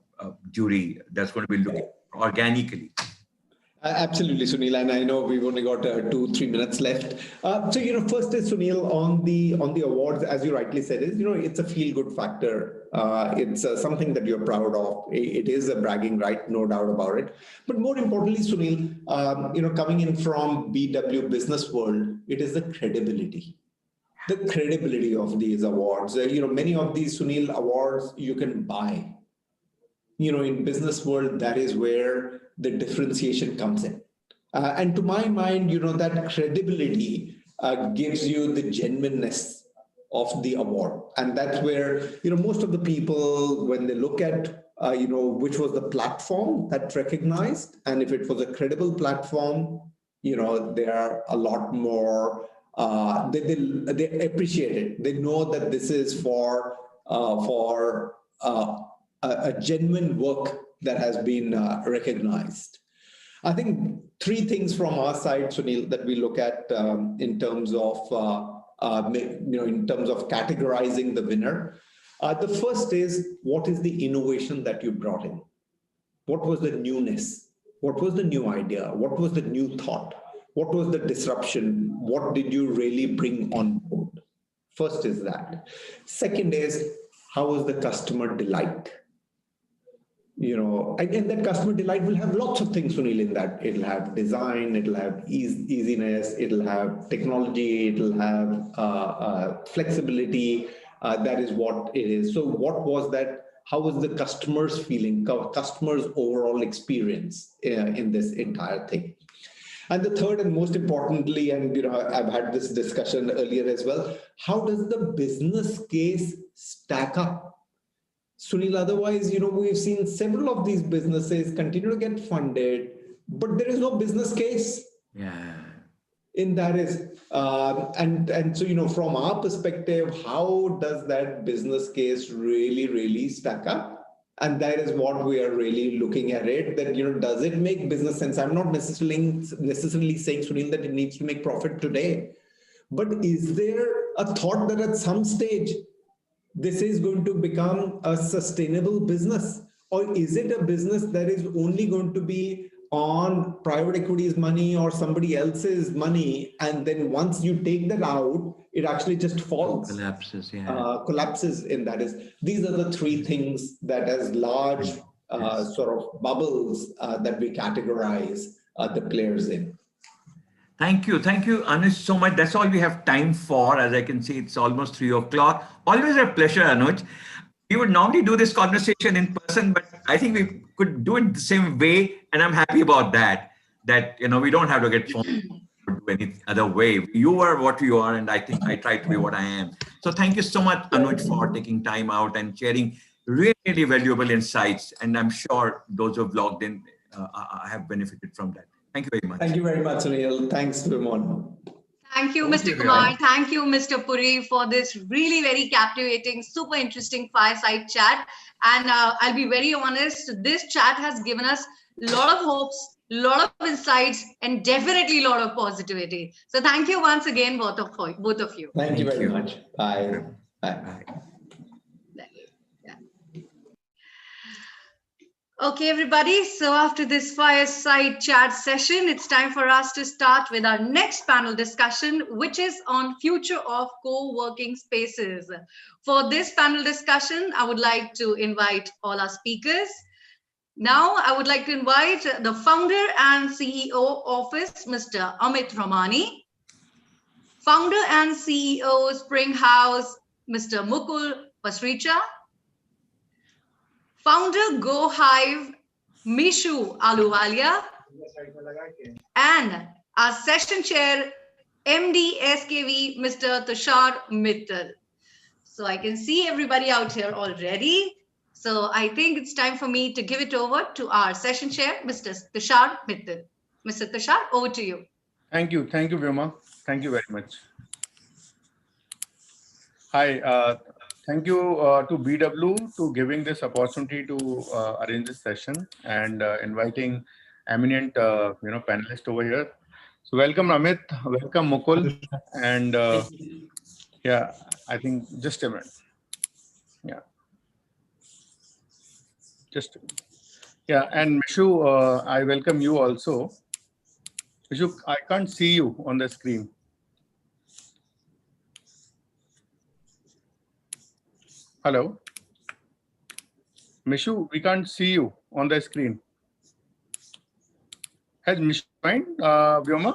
jury, that's going to be looking organically? Absolutely, Sunil, and I know we've only got 2-3 minutes left. So first is Sunil on the awards, as you rightly said, is it's a feel-good factor. It's something that you're proud of. It is a bragging right, no doubt about it. But more importantly, Sunil, coming in from BW Business World, it is the credibility. The credibility of these awards. Many of these Sunil awards you can buy. In business world, that is where the differentiation comes in. And to my mind, that credibility gives you the genuineness of the award. And that's where, most of the people, when they look at, which was the platform that recognized, and if it was a credible platform, they are a lot more, they appreciate it. They know that this is for a genuine work that has been recognized. I think 3 things from our side, Sunil, that we look at in terms of categorizing the winner. The first is, what is the innovation that you brought in? What was the newness? What was the new idea? What was the new thought? What was the disruption? What did you really bring on board? First is that. Second is, how was the customer delight? And that customer delight will have lots of things, Sunil, in that. It'll have design, it'll have easiness, it'll have technology, it'll have flexibility. That is what it is. So what was that? How was the customer's feeling, customer's overall experience in this entire thing? And the third and most importantly, and I've had this discussion earlier as well, how does the business case stack up? Sunil, otherwise, we've seen several of these businesses continue to get funded, but there is no business case. Yeah. In that is, and so, from our perspective, how does that business case really stack up? And that is what we are really looking at it, that, does it make business sense? I'm not necessarily saying, Sunil, that it needs to make profit today, but is there a thought that at some stage, this is going to become a sustainable business? Or is it a business that is only going to be on private equity's money or somebody else's money, and then once you take that out, it actually just falls? Collapses, yeah. Collapses in that is. These are the 3 things that as large sort of bubbles that we categorize the players in. Thank you, Anuj, so much. That's all we have time for. As I can see, it's almost 3 o'clock. Always a pleasure, Anuj. We would normally do this conversation in person, but I think we could do it the same way, and I'm happy about that. That we don't have to get phone or do any other way. You are what you are, and I think I try to be what I am. So thank you so much, Anuj, for taking time out and sharing really valuable insights. And I'm sure those who have logged in have benefited from that. Thank you very much. Thank you very much, Sunil. Thanks, Vimon. Thank you, Mr. Kumar. Thank you, Mr. Puri, for this really very captivating, super interesting fireside chat. And I'll be very honest, this chat has given us a lot of hopes, a lot of insights, and definitely a lot of positivity. So thank you once again, both of you. Thank you very much. Bye. Bye. Okay, everybody. So after this fireside chat session, it's time for us to start with our next panel discussion, which is on future of co-working spaces. For this panel discussion, I would like to invite all our speakers. Now, I would like to invite the founder and CEO office, Mr. Amit Ramani, founder and CEO Spring House, Mr. Mukul Pasricha, founder Go Hive, Mishu Aluwalia, and our session chair, MD SKV, Mr. Tushar Mittal. So I can see everybody out here already. So I think it's time for me to give it over to our session chair, Mr. Tushar Mittal. Mr. Tushar, over to you. Thank you, Vyoma. Thank you very much. Hi, thank you to BW to giving this opportunity to arrange this session and inviting eminent panelists over here. So welcome Amit, welcome Mukul, and yeah, I think just a minute. Yeah, just a minute. Yeah, and Mishu, I welcome you also. Mishu, I can't see you on the screen. Hello. Mishu, we can't see you on the screen. Has Mishu joined, Vyoma?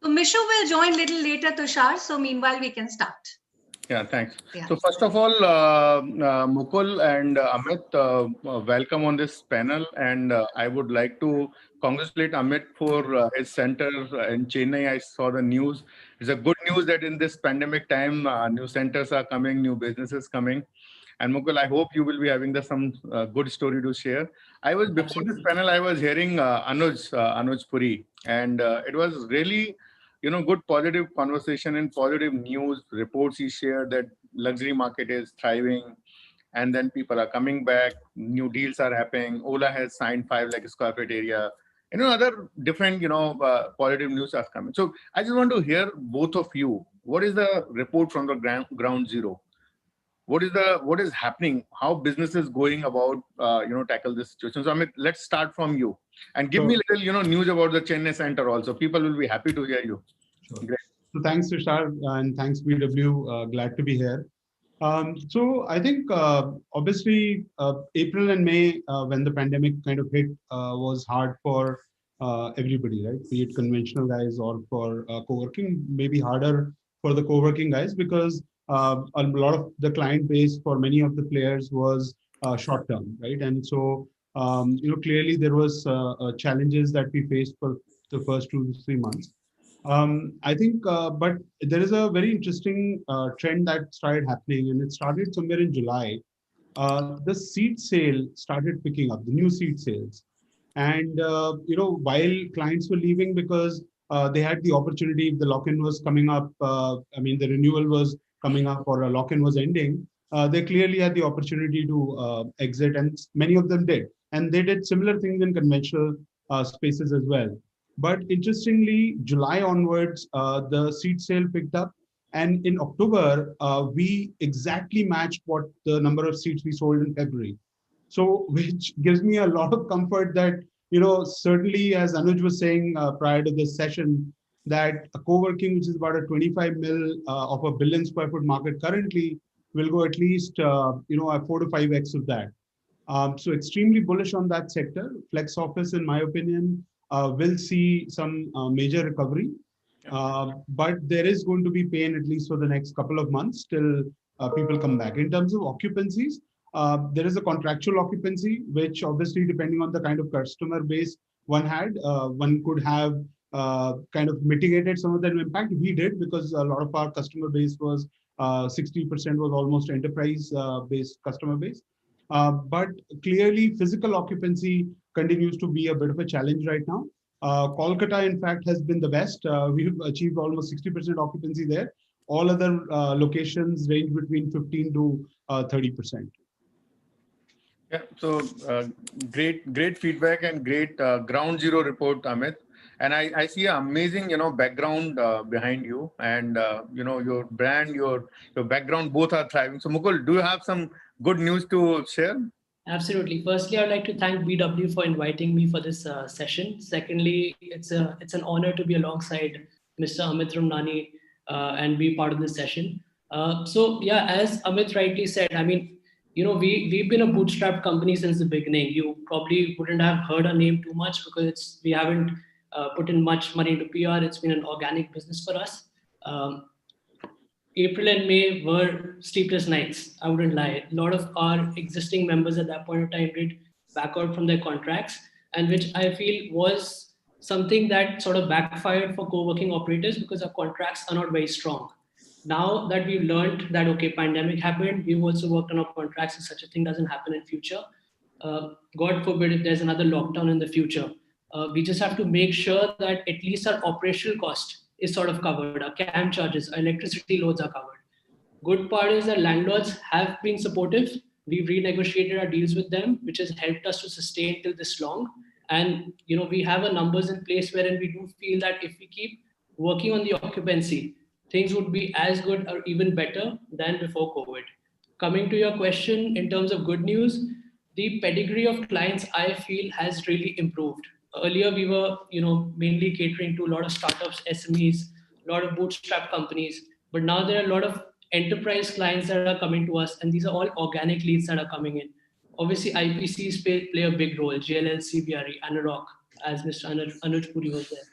So Mishu will join little later, Tushar. So meanwhile, we can start. Yeah, thanks. Yeah. So first of all, Mukul and Amit, welcome on this panel. And I would like to congratulate Amit for his center in Chennai. I saw the news. It's a good news that in this pandemic time, new centers are coming, new businesses coming. And Mukul, I hope you will be having some good story to share. Before this panel, I was hearing Anuj Puri, and it was really, good positive conversation and positive news reports he shared that luxury market is thriving, and then people are coming back, new deals are happening. Ola has signed 5 lakh square feet area. Other different, positive news are coming. So I just want to hear both of you. What is the report from the ground zero? What is happening? How business is going about, tackle this situation? So Amit, let's start from you and give me a little, news about the Chennai center also. People will be happy to hear you. Sure. Great. So thanks, Tushar, and thanks, BW. Glad to be here. So I think obviously April and May, when the pandemic kind of hit, was hard for everybody, right? Be it conventional guys or for co-working, maybe harder for the co-working guys because a lot of the client base for many of the players was short term, right? And so clearly there was challenges that we faced for the first 2 to 3 months. I think, but there is a very interesting trend that started happening, and it started somewhere in July. The seat sale started picking up, the new seat sales. And, while clients were leaving because they had the opportunity, if the lock-in was coming up, the renewal was coming up or a lock-in was ending, they clearly had the opportunity to exit, and many of them did. And they did similar things in conventional spaces as well. But interestingly, July onwards, the seat sale picked up. And in October, we exactly matched what the number of seats we sold in February. So, which gives me a lot of comfort that, certainly as Anuj was saying prior to this session, that a co-working, which is about a 25 mil of a billion square foot market currently, will go at least, a 4 to 5x of that. So extremely bullish on that sector. Flex office, in my opinion, will see some major recovery. But there is going to be pain at least for the next couple of months till people come back. In terms of occupancies, there is a contractual occupancy, which obviously depending on the kind of customer base one had, one could have kind of mitigated some of that impact. We did because a lot of our customer base was 60% was almost enterprise based customer base. But clearly physical occupancy continues to be a bit of a challenge right now. Kolkata, in fact, has been the best. We've achieved almost 60% occupancy there. All other locations range between 15 to 30%. Yeah, so great feedback and great ground zero report, Amit. And I see an amazing, background behind you, and your brand, your background, both are thriving. So Mukul, do you have some good news to share? Absolutely. Firstly, I'd like to thank BW for inviting me for this session. Secondly, it's an honor to be alongside Mr. Amit Ramnani and be part of this session. So yeah, as Amit rightly said, I mean, we've been a bootstrap company since the beginning. You probably wouldn't have heard our name too much because we haven't put in much money into PR. It's been an organic business for us. Um, April and May were sleepless nights. I wouldn't lie. A lot of our existing members at that point of time did back out from their contracts, and which I feel was something that sort of backfired for co-working operators because our contracts are not very strong. Now that we've learned that okay, pandemic happened, we've also worked on our contracts, so such a thing doesn't happen in future. God forbid if there's another lockdown in the future. We just have to make sure that at least our operational cost is sort of covered. Our CAM charges, our electricity loads are covered. Good part is that landlords have been supportive. We've renegotiated our deals with them, which has helped us to sustain till this long. And we have a numbers in place wherein we do feel that if we keep working on the occupancy, things would be as good or even better than before COVID. Coming to your question in terms of good news, the pedigree of clients I feel has really improved. Earlier we were, mainly catering to a lot of startups, SMEs, a lot of bootstrap companies, but now there are a lot of enterprise clients that are coming to us, and these are all organic leads that are coming in. Obviously, IPCs play a big role, JLL, CBRE, Anurok, as Mr. Anuj Puri was there.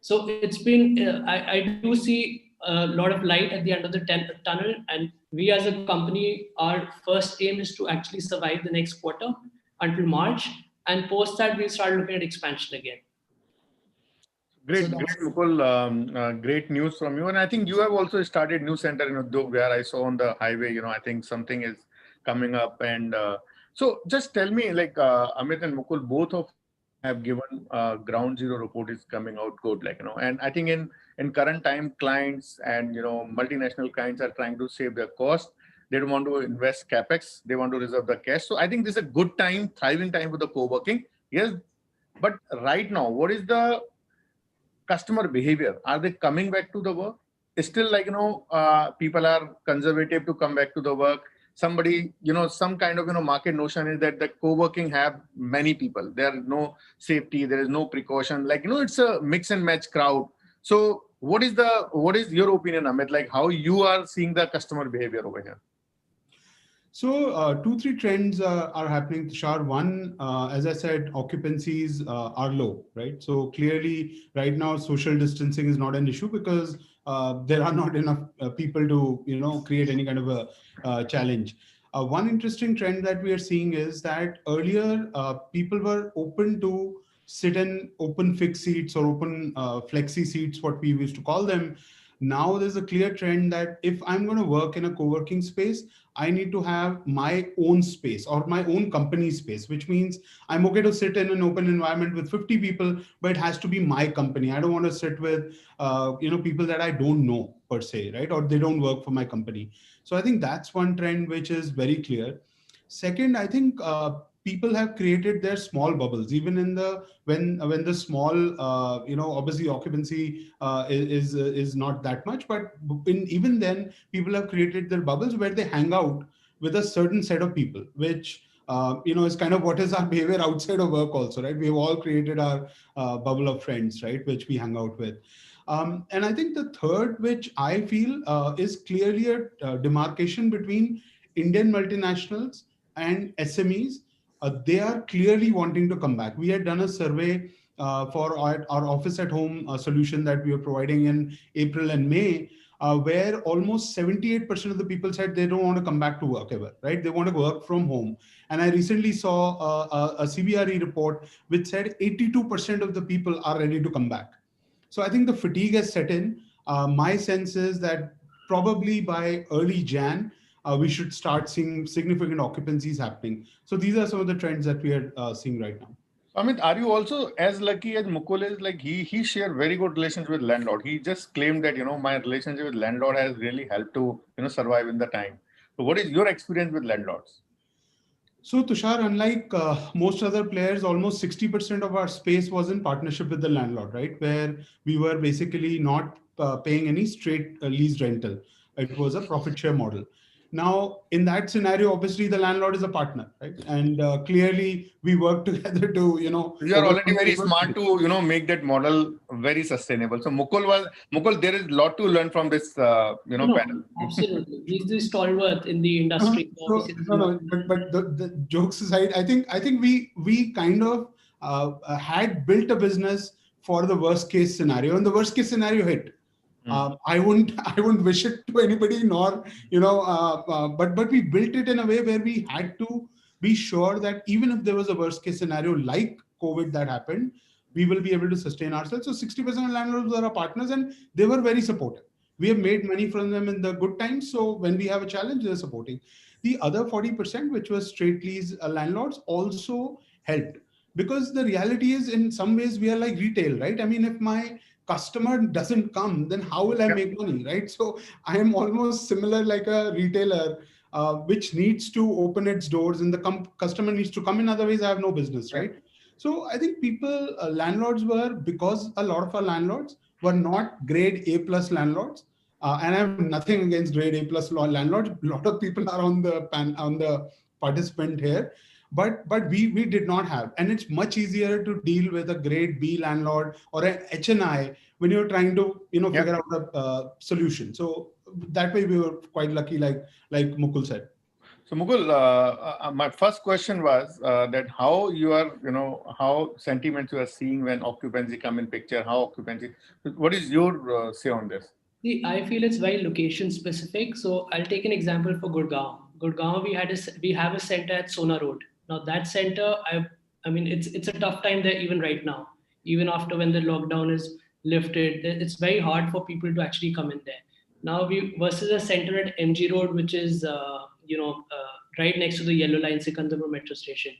So it's been, I do see a lot of light at the end of the tunnel, and we as a company, our first aim is to actually survive the next quarter until March, and post that we'll start looking at expansion again. Great, great, Mukul. Great news from you. And I think you have also started new center in Udyog where I saw on the highway, I think something is coming up. And so just tell me, like Amit and Mukul, both of have given ground zero report is coming out good, and I think in current time clients and, multinational clients are trying to save their cost. They don't want to invest capex. They want to reserve the cash. So I think this is a good time, thriving time for the co-working. Yes. But right now, what is the customer behavior? Are they coming back to the work? It's still people are conservative to come back to the work. Somebody, some kind of, market notion is that the co-working have many people. There is no safety. There is no precaution. It's a mix and match crowd. So what is your opinion, Amit? Like how you are seeing the customer behavior over here? So 2-3 trends are happening, Tushar. One, as I said, occupancies are low, right? So clearly right now social distancing is not an issue because there are not enough people to create any kind of a challenge. One interesting trend that we are seeing is that earlier people were open to sit in open fixed seats or open flexi seats, what we used to call them. Now there's a clear trend that if I'm going to work in a co-working space, I need to have my own space or my own company space, which means I'm okay to sit in an open environment with 50 people, but it has to be my company. I don't want to sit with, people that I don't know per se, right? Or they don't work for my company. So I think that's one trend which is very clear. Second, I think people have created their small bubbles, even in the when the small, obviously occupancy is not that much, but even then people have created their bubbles where they hang out with a certain set of people, which is kind of what is our behavior outside of work also, right? We've all created our bubble of friends, right, which we hang out with. And I think the third, which I feel is clearly a demarcation between Indian multinationals and SMEs. They are clearly wanting to come back. We had done a survey for our office at home solution that we are providing in April and May, where almost 78% of the people said they don't want to come back to work ever, right? They want to work from home. And I recently saw a CBRE report which said 82% of the people are ready to come back. So I think the fatigue has set in. My sense is that probably by early Jan, we should start seeing significant occupancies happening. So these are some of the trends that we are seeing right now. Amit, are you also as lucky as Mukul is? Like he shared very good relations with landlord. He just claimed that, my relationship with landlord has really helped to, survive in the time. So what is your experience with landlords? So Tushar, unlike most other players, almost 60% of our space was in partnership with the landlord, right? Where we were basically not paying any straight lease rental. It was a profit share model. Now, in that scenario, obviously the landlord is a partner, right? And clearly we work together to, You are already very smart to, make that model very sustainable. So Mukul, there is a lot to learn from this, No, panel. absolutely. He's the stalwart in the industry. So, no, but the jokes aside, I think we kind of had built a business for the worst case scenario, and the worst case scenario hit. I wouldn't wish it to anybody, nor but we built it in a way where we had to be sure that even if there was a worst case scenario like COVID that happened, we will be able to sustain ourselves. So 60% of landlords are our partners, and they were very supportive. We have made money from them in the good times, so when we have a challenge, they're supporting. The other 40%, which was straight lease landlords, also helped, because the reality is, in some ways, we are like retail, right? I mean, if my customer doesn't come, then how will I make money, right? So I am almost similar like a retailer, which needs to open its doors, and the customer needs to come in. Otherwise, I have no business, right? So I think landlords were, because a lot of our landlords were not grade A plus landlords, and I have nothing against grade A plus landlords. A lot of people are on the participant here, but we did not have, and it's much easier to deal with a grade B landlord or an HNI when you're trying to figure out a solution. So that way we were quite lucky, like Mukul said. So Mukul, my first question was that how you are, how sentiments you are seeing when occupancy come in picture, how occupancy, what is your say on this? See, I feel it's very location specific. So I'll take an example for Gurgaon. Gurgaon, we have a center at Sona Road. Now that center, I mean, it's a tough time there even right now. Even after when the lockdown is lifted, it's very hard for people to actually come in there. Now we versus a center at MG Road, which is right next to the Yellow Line Sikandarpur metro station.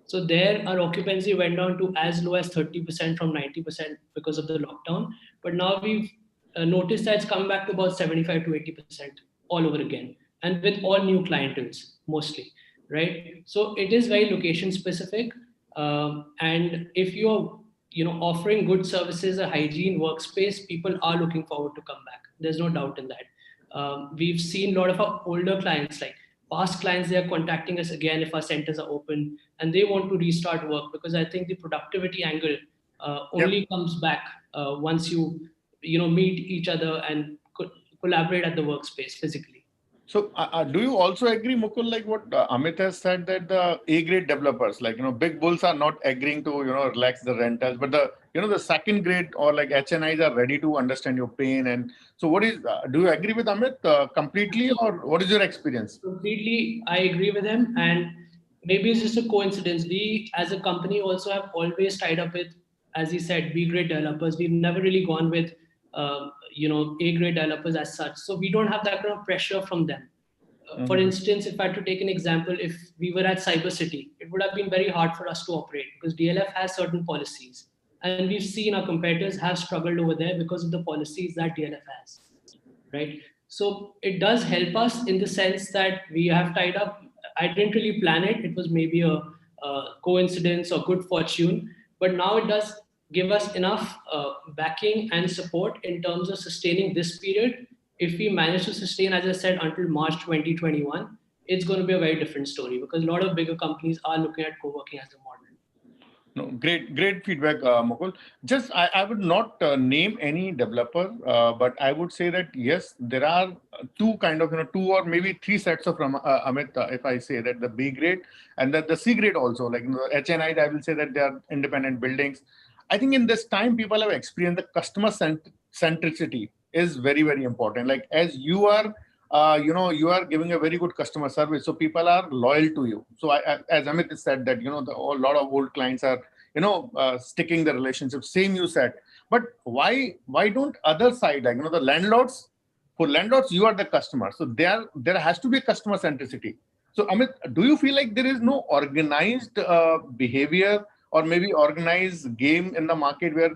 So there, our occupancy went down to as low as 30% from 90% because of the lockdown. But now we've noticed that it's come back to about 75 to 80% all over again, and with all new clienteles mostly, right? So it is very location specific, and if you're offering good services, a hygiene workspace, people are looking forward to come back. There's no doubt in that. We've seen a lot of our older clients, like past clients, they are contacting us again if our centers are open, and they want to restart work, because I think the productivity angle only comes back once you meet each other and collaborate at the workspace physically. So do you also agree, Mukul, like what Amit has said, that the A-grade developers, like, big bulls are not agreeing to, relax the rentals, but the second grade or like HNIs are ready to understand your pain. And so what is, do you agree with Amit completely, or what is your experience? Completely, I agree with him. And maybe it's just a coincidence. We as a company also have always tied up with, as he said, B-grade developers. We've never really gone with A-grade developers as such. So we don't have that kind of pressure from them. For instance, if I had to take an example, if we were at Cyber City, it would have been very hard for us to operate because DLF has certain policies. And we've seen our competitors have struggled over there because of the policies that DLF has, right? So it does help us in the sense that we have tied up. I didn't really plan it. It was maybe a coincidence or good fortune, but now it does give us enough backing and support in terms of sustaining this period. If we manage to sustain, as I said, until March 2021, it's going to be a very different story, because a lot of bigger companies are looking at co-working as a model. No, great feedback, Mukul. Just, I would not name any developer, but I would say that yes, there are two kind of, two or maybe three sets of Amit, if I say that the B grade and the C grade also, like the HNI, I will say that they are independent buildings. I think in this time, people have experienced the customer centricity is very, very important. Like as you are, you are giving a very good customer service, so people are loyal to you. So as Amit has said that, a lot of old clients are, sticking the relationship, same you said. But why don't other side, like, the landlords, for landlords, you are the customer. So there has to be a customer centricity. So Amit, do you feel like there is no organized behavior or maybe organized game in the market where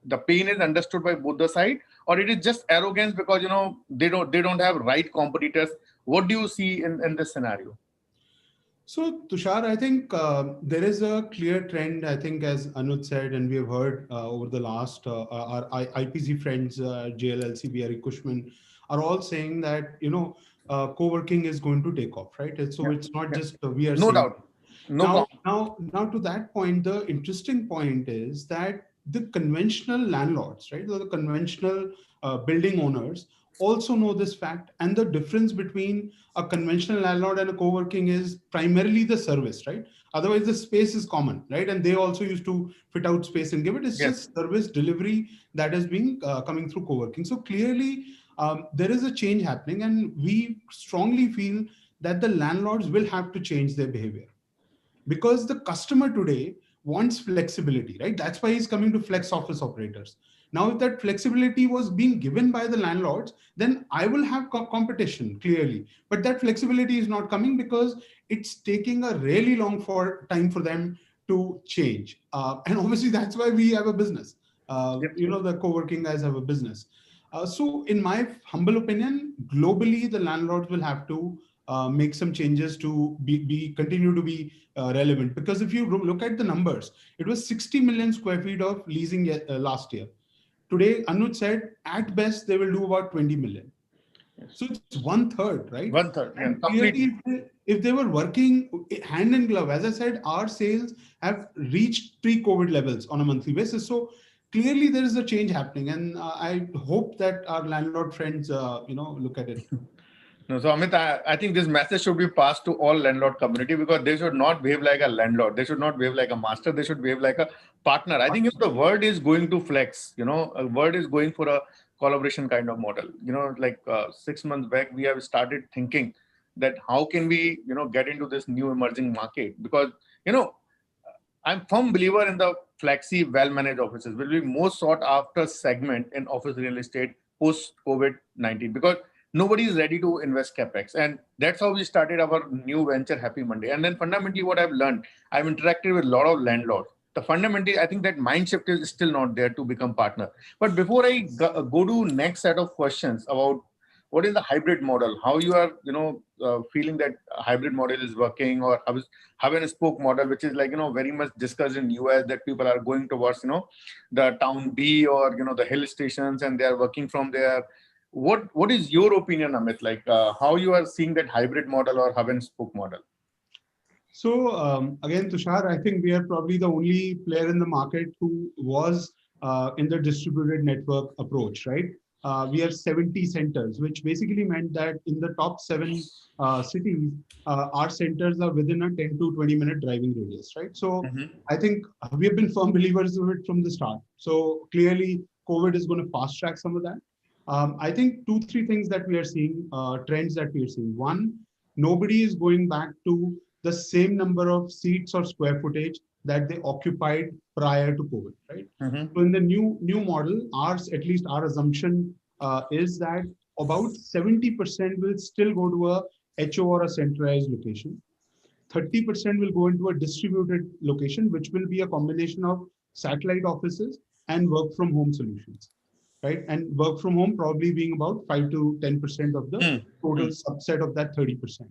the pain is understood by both the side, or it is just arrogance because they don't have right competitors? What do you see in this scenario? So Tushar, I think there is a clear trend, I think, as Anuj said, and we have heard over the last, our IPC friends, JLLC, BRE Cushman, are all saying that, co-working is going to take off, right? So it's not just we are No saying. doubt. No Now to that point, the interesting point is that the conventional landlords, right, the conventional building owners also know this fact, and the difference between a conventional landlord and a co-working is primarily the service, right? Otherwise the space is common, right? And they also used to fit out space and give it. It's just service delivery that is being coming through co-working. So clearly there is a change happening, and we strongly feel that the landlords will have to change their behavior, because the customer today wants flexibility, right? That's why he's coming to flex office operators. Now, if that flexibility was being given by the landlords, then I will have competition clearly. But that flexibility is not coming because it's taking a really long time for them to change. And obviously, that's why we have a business. The co-working guys have a business. So in my humble opinion, globally, the landlords will have to make some changes to continue to be relevant. Because if you look at the numbers, it was 60 million square feet of leasing last year. Today, Anuj said at best they will do about 20 million. So it's one third, right? One third, yeah, And completely. clearly, if they were working hand in glove, as I said, our sales have reached pre-COVID levels on a monthly basis. So clearly there is a change happening, and I hope that our landlord friends, look at it. No, so Amit, I think this message should be passed to all landlord community, because they should not behave like a landlord. They should not behave like a master. They should behave like a partner. I think if the world is going to flex, a world is going for a collaboration kind of model. Like 6 months back, we have started thinking that how can we, get into this new emerging market? Because, I'm firm believer in the flexi, well-managed offices will be most sought after segment in office real estate post COVID-19, because nobody is ready to invest capex, and that's how we started our new venture, Happy Monday. And then fundamentally, what I've learned, I've interacted with a lot of landlords. The fundamentally, I think that mind shift is still not there to become partner. But before I go to next set of questions about what is the hybrid model, how you are feeling that hybrid model is working, or hub and spoke model, which is like very much discussed in US, that people are going towards the town B or the hill stations, and they are working from there. What is your opinion, Amit? Like how you are seeing that hybrid model or hub and spoke model? So again, Tushar, I think we are probably the only player in the market who was in the distributed network approach, right? We have 70 centers, which basically meant that in the top 7 cities, our centers are within a 10 to 20-minute driving radius, right? So I think we have been firm believers of it from the start. So clearly, COVID is going to fast track some of that. I think 2-3 things that we are seeing, trends that we are seeing. One, nobody is going back to the same number of seats or square footage that they occupied prior to COVID, right? So in the new model, at least our assumption is that about 70% will still go to a HO or a centralized location. 30% will go into a distributed location, which will be a combination of satellite offices and work from home solutions, right? And work from home probably being about 5 to 10% of the total subset of that 30%.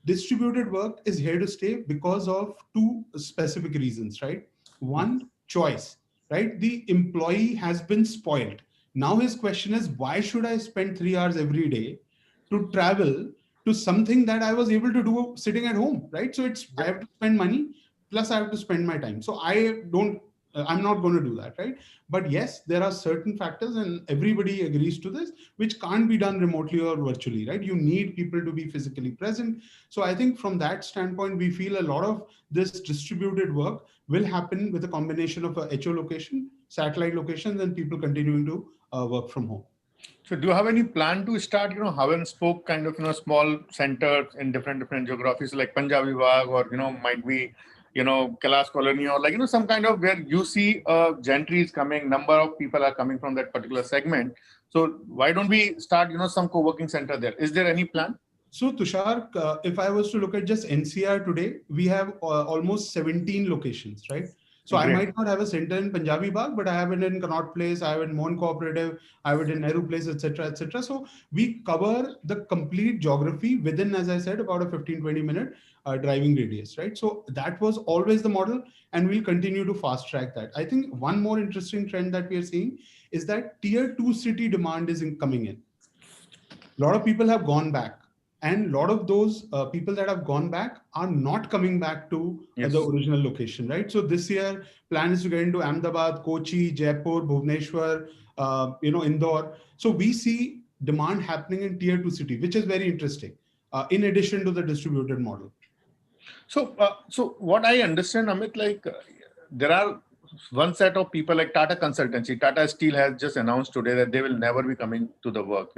Distributed work is here to stay because of 2 specific reasons, right? One, choice, right? The employee has been spoiled. Now his question is, why should I spend 3 hours every day to travel to something that I was able to do sitting at home, right? So I have to spend money, plus I have to spend my time. So I'm not going to do that, right? But yes, there are certain factors, and everybody agrees to this, which can't be done remotely or virtually, right? You need people to be physically present. So I think from that standpoint, we feel a lot of this distributed work will happen with a combination of a HO location, satellite locations, and people continuing to work from home. So do you have any plan to start, hub and spoke kind of, small centers in different geographies, like Punjabi Bagh, or, might be, Kailash Colony, or like, some kind of where you see gentry is coming, number of people are coming from that particular segment. So why don't we start, some co-working center there? Is there any plan? So Tushar, if I was to look at just NCR today, we have almost 17 locations, right? So I might not have a center in Punjabi Bagh, but I have it in Connaught Place, I have it in Mon Cooperative, I have it in Nehru Place, etc., etc. So we cover the complete geography within, as I said, about a 15-20 minute driving radius, right? So that was always the model, and we'll continue to fast track that. I think one more interesting trend that we are seeing is that tier 2 city demand is coming in. a lot of people have gone back. And a lot of those people that have gone back are not coming back to the original location, right? So this year, plan is to get into Ahmedabad, Kochi, Jaipur, Bhubaneswar, Indore. So we see demand happening in tier 2 city, which is very interesting, in addition to the distributed model. So what I understand, Amit, like there are one set of people like Tata Consultancy. Tata Steel has just announced today that they will never be coming to the work.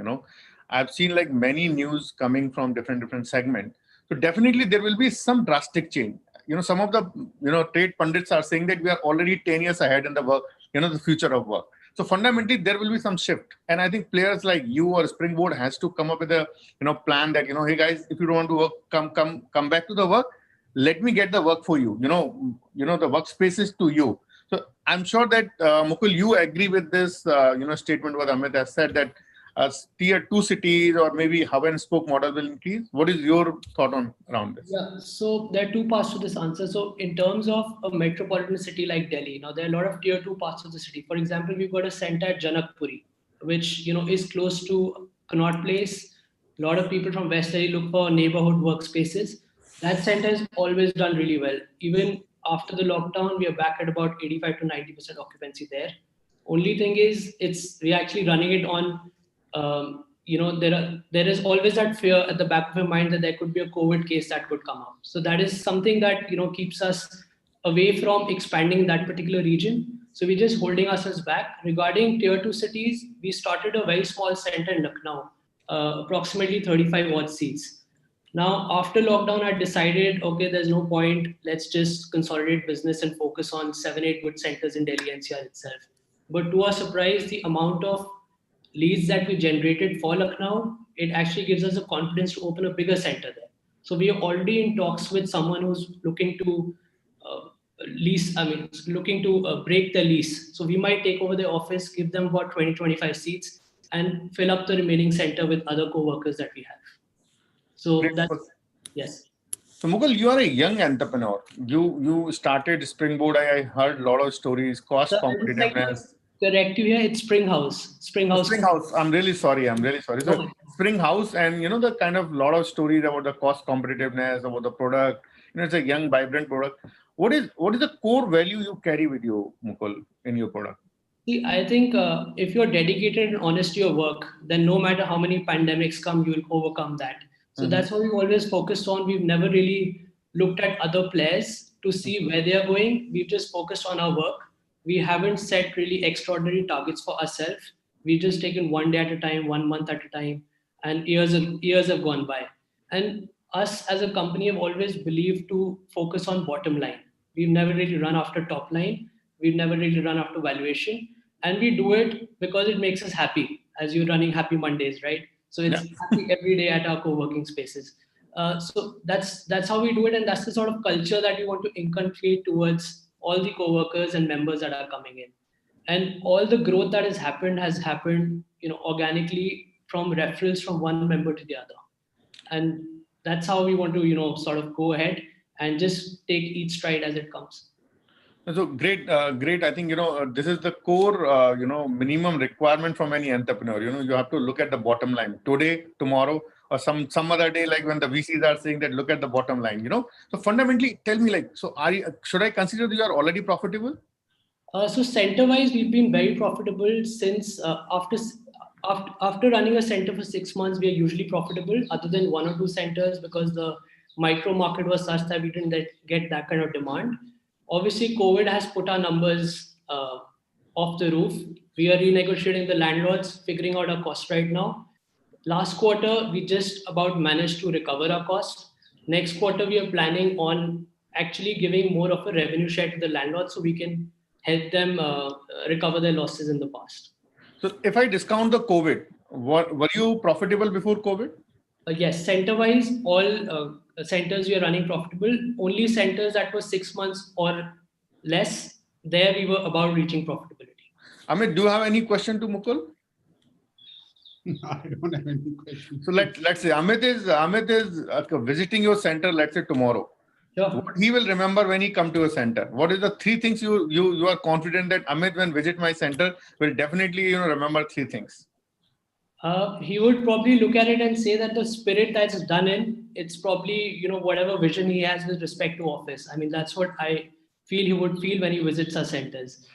I've seen like many news coming from different segments. So definitely there will be some drastic change. Some of the trade pundits are saying that we are already 10 years ahead in the work, the future of work. So fundamentally there will be some shift, and I think players like you or Springboard has to come up with a plan that hey guys, if you don't want to work, come back to the work. Let me get the work for you. The workspaces to you. So I'm sure that Mukul, you agree with this statement what Amit has said, that tier 2 cities or maybe hub and spoke model will increase. What is your thought around this? Yeah, so there are two parts to this answer. So in terms of a metropolitan city like Delhi, now there are a lot of tier 2 parts of the city. For example, we've got a center at Janakpuri, which is close to Connaught Place. A lot of people from West Delhi look for neighborhood workspaces. That center has always done really well. Even after the lockdown, we are back at about 85 to 90% occupancy there. Only thing is, we're actually running it on there is always that fear at the back of your mind that there could be a COVID case that could come up. So that is something that keeps us away from expanding that particular region. So we're just holding ourselves back. Regarding tier 2 cities, we started a very small center in Lucknow, approximately 35 odd seats. Now, after lockdown, I decided, okay, there's no point. Let's just consolidate business and focus on 7-8 good centers in Delhi NCR itself. But to our surprise, the amount of leads that we generated for Lucknow, it actually gives us the confidence to open a bigger center there. So we are already in talks with someone who's looking to break the lease. So we might take over the office, give them about 20-25 seats, and fill up the remaining center with other co-workers that we have. So that's, yes. So Mukul, you are a young entrepreneur. You started Springboard. I heard a lot of stories, cost competitiveness. Correct you here. It's Spring House. I'm really sorry. So Spring House, and the kind of lot of stories about the cost competitiveness, about the product. It's a young, vibrant product. What is the core value you carry with you, Mukul, in your product? See, I think if you're dedicated and honest to your work, then no matter how many pandemics come, you will overcome that. So that's what we've always focused on. We've never really looked at other players to see where they are going. We've just focused on our work. We haven't set really extraordinary targets for ourselves. We've just taken one day at a time, 1 month at a time, and years have gone by. And us as a company have always believed to focus on bottom line. We've never really run after top line. We've never really run after valuation. And we do it because it makes us happy, as you're running Happy Mondays, right? So it's happy every day at our co-working spaces. So that's how we do it. And that's the sort of culture that we want to inculcate towards all the co-workers and members that are coming in. And all the growth that has happened, organically from referrals from one member to the other. And that's how we want to, sort of go ahead and just take each stride as it comes. So great. I think, this is the core, minimum requirement from any entrepreneur. You have to look at the bottom line today, tomorrow, or some other day, like when the VCs are saying that look at the bottom line, So fundamentally, tell me, should I consider that you are already profitable? So center-wise, we've been very profitable since after running a center for 6 months, we are usually profitable, other than 1 or 2 centers, because the micro market was such that we didn't get that kind of demand. Obviously, COVID has put our numbers off the roof. We are renegotiating the landlords, figuring out our cost right now. Last quarter, we just about managed to recover our cost. Next quarter, we are planning on actually giving more of a revenue share to the landlords so we can help them recover their losses in the past. So if I discount the COVID, were you profitable before COVID? Yes, center-wise, all centers we are running profitable. Only centers that were 6 months or less, there we were about reaching profitability. Amit, do you have any question to Mukul? I don't have any questions. So let's say Amit is visiting your center, let's say tomorrow. Sure. What he will remember when he come to a center? What is the 3 things you are confident that Amit, when visit my center, will definitely remember 3 things? He would probably look at it and say that the spirit that's done in, it's probably, whatever vision he has with respect to office. I mean, that's what I feel he would feel when he visits our centers.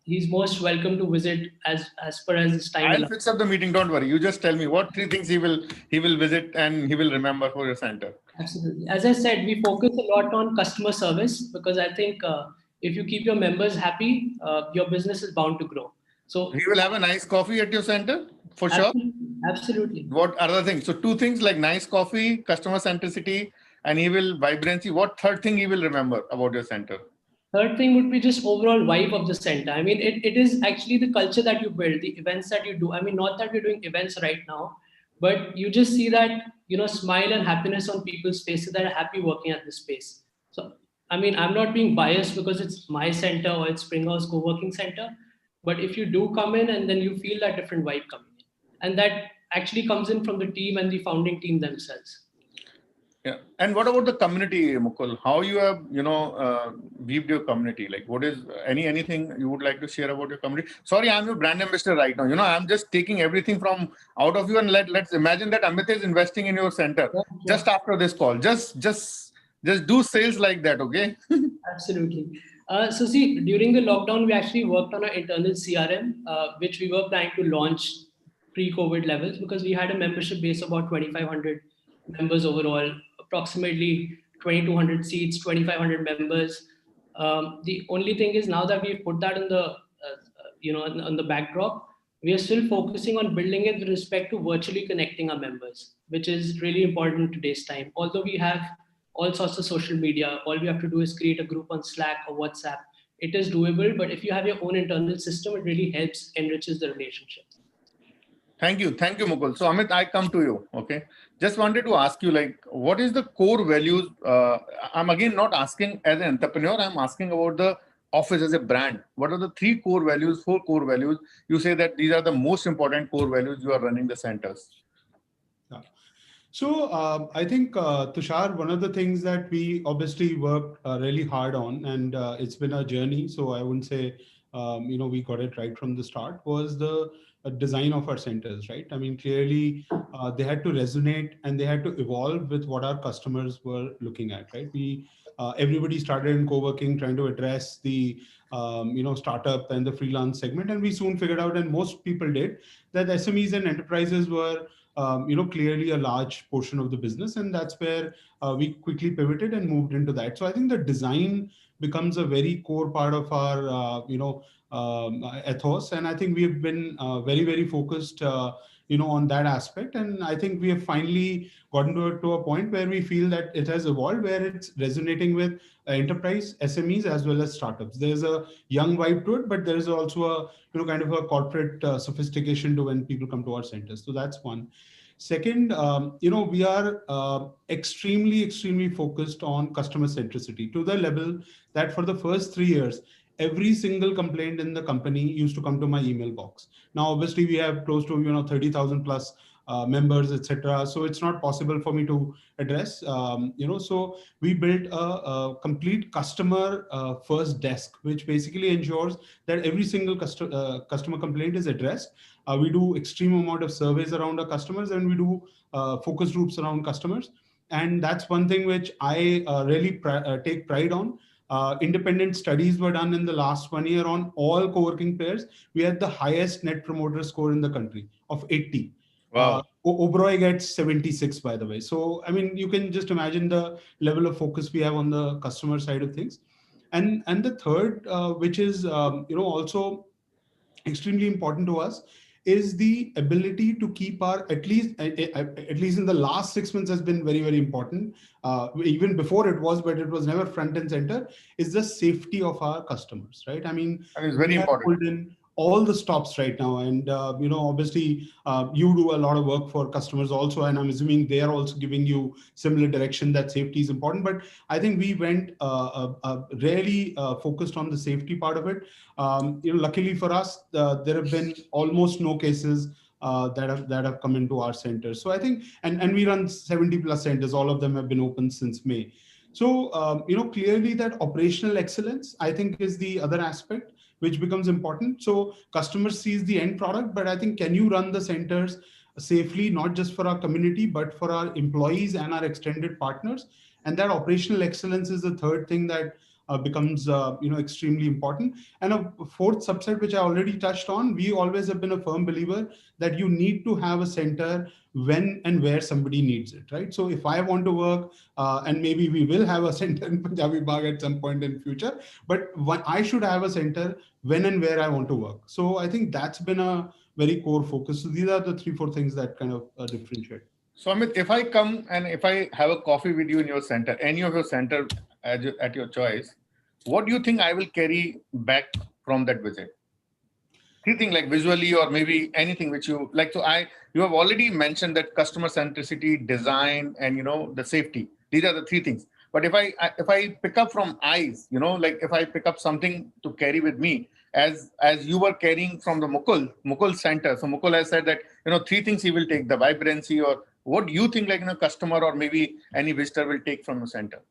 He's most welcome to visit as per as his time I'll allows. fix up the meeting. Don't worry. You just tell me what 3 things he will visit and he will remember for your center. Absolutely. As I said, we focus a lot on customer service because I think if you keep your members happy, your business is bound to grow. So he will have a nice coffee at your center for sure. Absolutely. What other things? So 2 things like nice coffee, customer centricity, and he will vibrancy. What third thing he will remember about your center? Third thing would be just overall vibe of the center. I mean, it is actually the culture that you build, the events that you do. I mean, not that we're doing events right now, but you just see that, smile and happiness on people's faces that are happy working at this space. So, I mean, I'm not being biased because it's my center or it's Springhouse Co-working Center, but if you do come in and then you feel that different vibe coming in. And that actually comes in from the team and the founding team themselves. Yeah. And what about the community, Mukul? How you have, weaved your community? Like, what is anything you would like to share about your community? Sorry, I'm your brand ambassador right now. I'm just taking everything from out of you, and let's imagine that Amit is investing in your center just after this call. Just do sales like that, okay? Absolutely. So see, during the lockdown, we actually worked on our internal CRM, which we were planning to launch pre-COVID levels because we had a membership base of about 2,500 members overall, approximately 2,200 seats, 2,500 members. The only thing is now that we've put that in the, on the backdrop, we are still focusing on building it with respect to virtually connecting our members, which is really important in today's time. Although we have all sorts of social media, all we have to do is create a group on Slack or WhatsApp. It is doable, but if you have your own internal system, it really helps, enriches the relationship. Thank you, Mukul. So Amit, I come to you. Okay, just wanted to ask you, like, what is the core values? I'm again not asking as an entrepreneur. I'm asking about the office as a brand. What are the 3 core values, 4 core values? You say that these are the most important core values you are running the centers. So I think, Tushar, one of the things that we obviously worked really hard on, and it's been a journey, so I wouldn't say, we got it right from the start, was the design of our centers, right? I mean, clearly they had to resonate and they had to evolve with what our customers were looking at, right? Everybody started in co-working trying to address the startup and the freelance segment, and we soon figured out, and most people did, that SMEs and enterprises were clearly a large portion of the business. And that's where we quickly pivoted and moved into that. So I think the design becomes a very core part of our, ethos. And I think we have been very, very focused, on that aspect. And I think we have finally gotten to a point where we feel that it has evolved, where it's resonating with enterprise, SMEs, as well as startups. There's a young vibe to it, but there is also a, kind of a corporate sophistication to when people come to our centers. So that's one. Second, we are extremely, extremely focused on customer centricity to the level that for the first 3 years, every single complaint in the company used to come to my email box. Now, obviously, we have close to 30,000 plus members, etc. So it's not possible for me to address. So we built a complete customer first desk, which basically ensures that every single customer complaint is addressed. We do extreme amount of surveys around our customers, and we do focus groups around customers. And that's one thing which I really take pride on. Independent studies were done in the last 1 year on all co-working players. We had the highest net promoter score in the country of 80. Wow. Oberoi gets 76, by the way. So, I mean, you can just imagine the level of focus we have on the customer side of things. And the third, which is, also extremely important to us, is the ability to keep our, at least in the last 6 months has been very, very important. Even before it was, but it was never front and center, is the safety of our customers, right? I mean, it's very important. Pulled in all the stops right now. And, obviously you do a lot of work for customers also, and I'm assuming they are also giving you similar direction that safety is important. But I think we went really focused on the safety part of it. Luckily for us, there have been almost no cases that have come into our centers. So I think, and we run 70 plus centers, all of them have been open since May. So, clearly that operational excellence, I think, is the other aspect which becomes important. So customer sees the end product, but I think, can you run the centers safely, not just for our community, but for our employees and our extended partners? And that operational excellence is the third thing that becomes extremely important. And a fourth subset, which I already touched on, we always have been a firm believer that you need to have a center when and where somebody needs it, right? So if I want to work, and maybe we will have a center in Punjabi Bagh at some point in future, but I should have a center when and where I want to work. So I think that's been a very core focus. So these are the 3-4 things that kind of differentiate. So Amit, if I come and if I have a coffee with you in your center, any of your center at your choice, what do you think I will carry back from that visit? Three things, like visually or maybe anything which you like. So you have already mentioned that customer centricity, design, and the safety. These are the three things. But if I pick up from eyes, like if I pick up something to carry with me, as you were carrying from the Mukul center. So Mukul has said that three things he will take: the vibrancy, or what do you think, like customer or maybe any visitor will take from the center?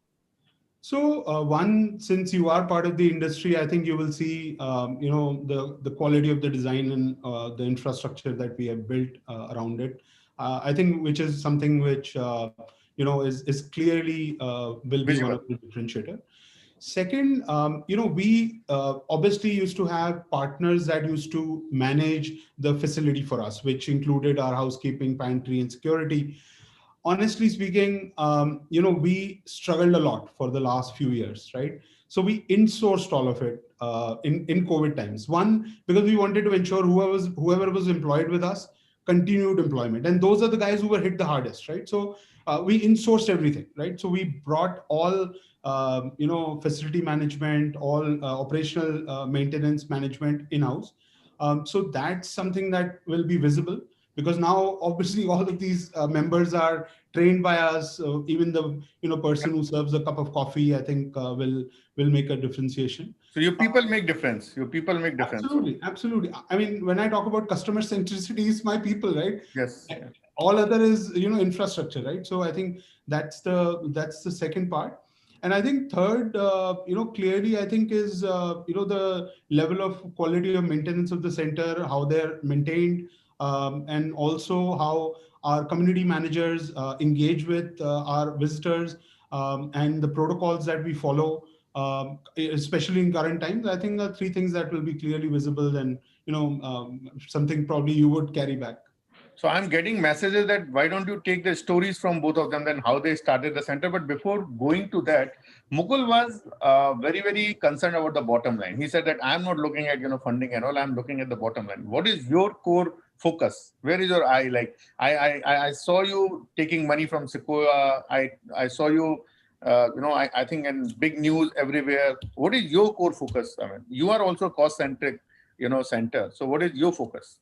So one, since you are part of the industry, I think you will see, the quality of the design and the infrastructure that we have built around it. I think which is something which, is clearly will be one of the differentiator. Second, we obviously used to have partners that used to manage the facility for us, which included our housekeeping, pantry, and security. Honestly speaking, we struggled a lot for the last few years, right? So we insourced all of it in COVID times. One, because we wanted to ensure whoever was employed with us continued employment, and those are the guys who were hit the hardest, right? So we insourced everything, right? So we brought all facility management, all operational maintenance management in-house. So that's something that will be visible, because now obviously all of these members are trained by us. Even the person who serves a cup of coffee, I think will make a differentiation. So your people make difference. Your people make difference. Absolutely. I mean, when I talk about customer centricity, it's my people, right? Yes. All other is infrastructure, right? So I think that's the second part. And I think third, clearly, I think is the level of quality of maintenance of the center, how they're maintained, and also how our community managers engage with our visitors, and the protocols that we follow, especially in current times. I think are three things that will be clearly visible, and something probably you would carry back. So I'm getting messages that why don't you take the stories from both of them, then how they started the center. But before going to that, Mukul was very, very concerned about the bottom line. He said that I'm not looking at funding and all. I'm looking at the bottom line. What is your core focus? Where is your eye? Like I saw you taking money from Sequoia. I saw you. I think in big news everywhere. What is your core focus? I mean, you are also cost-centric, center. So what is your focus?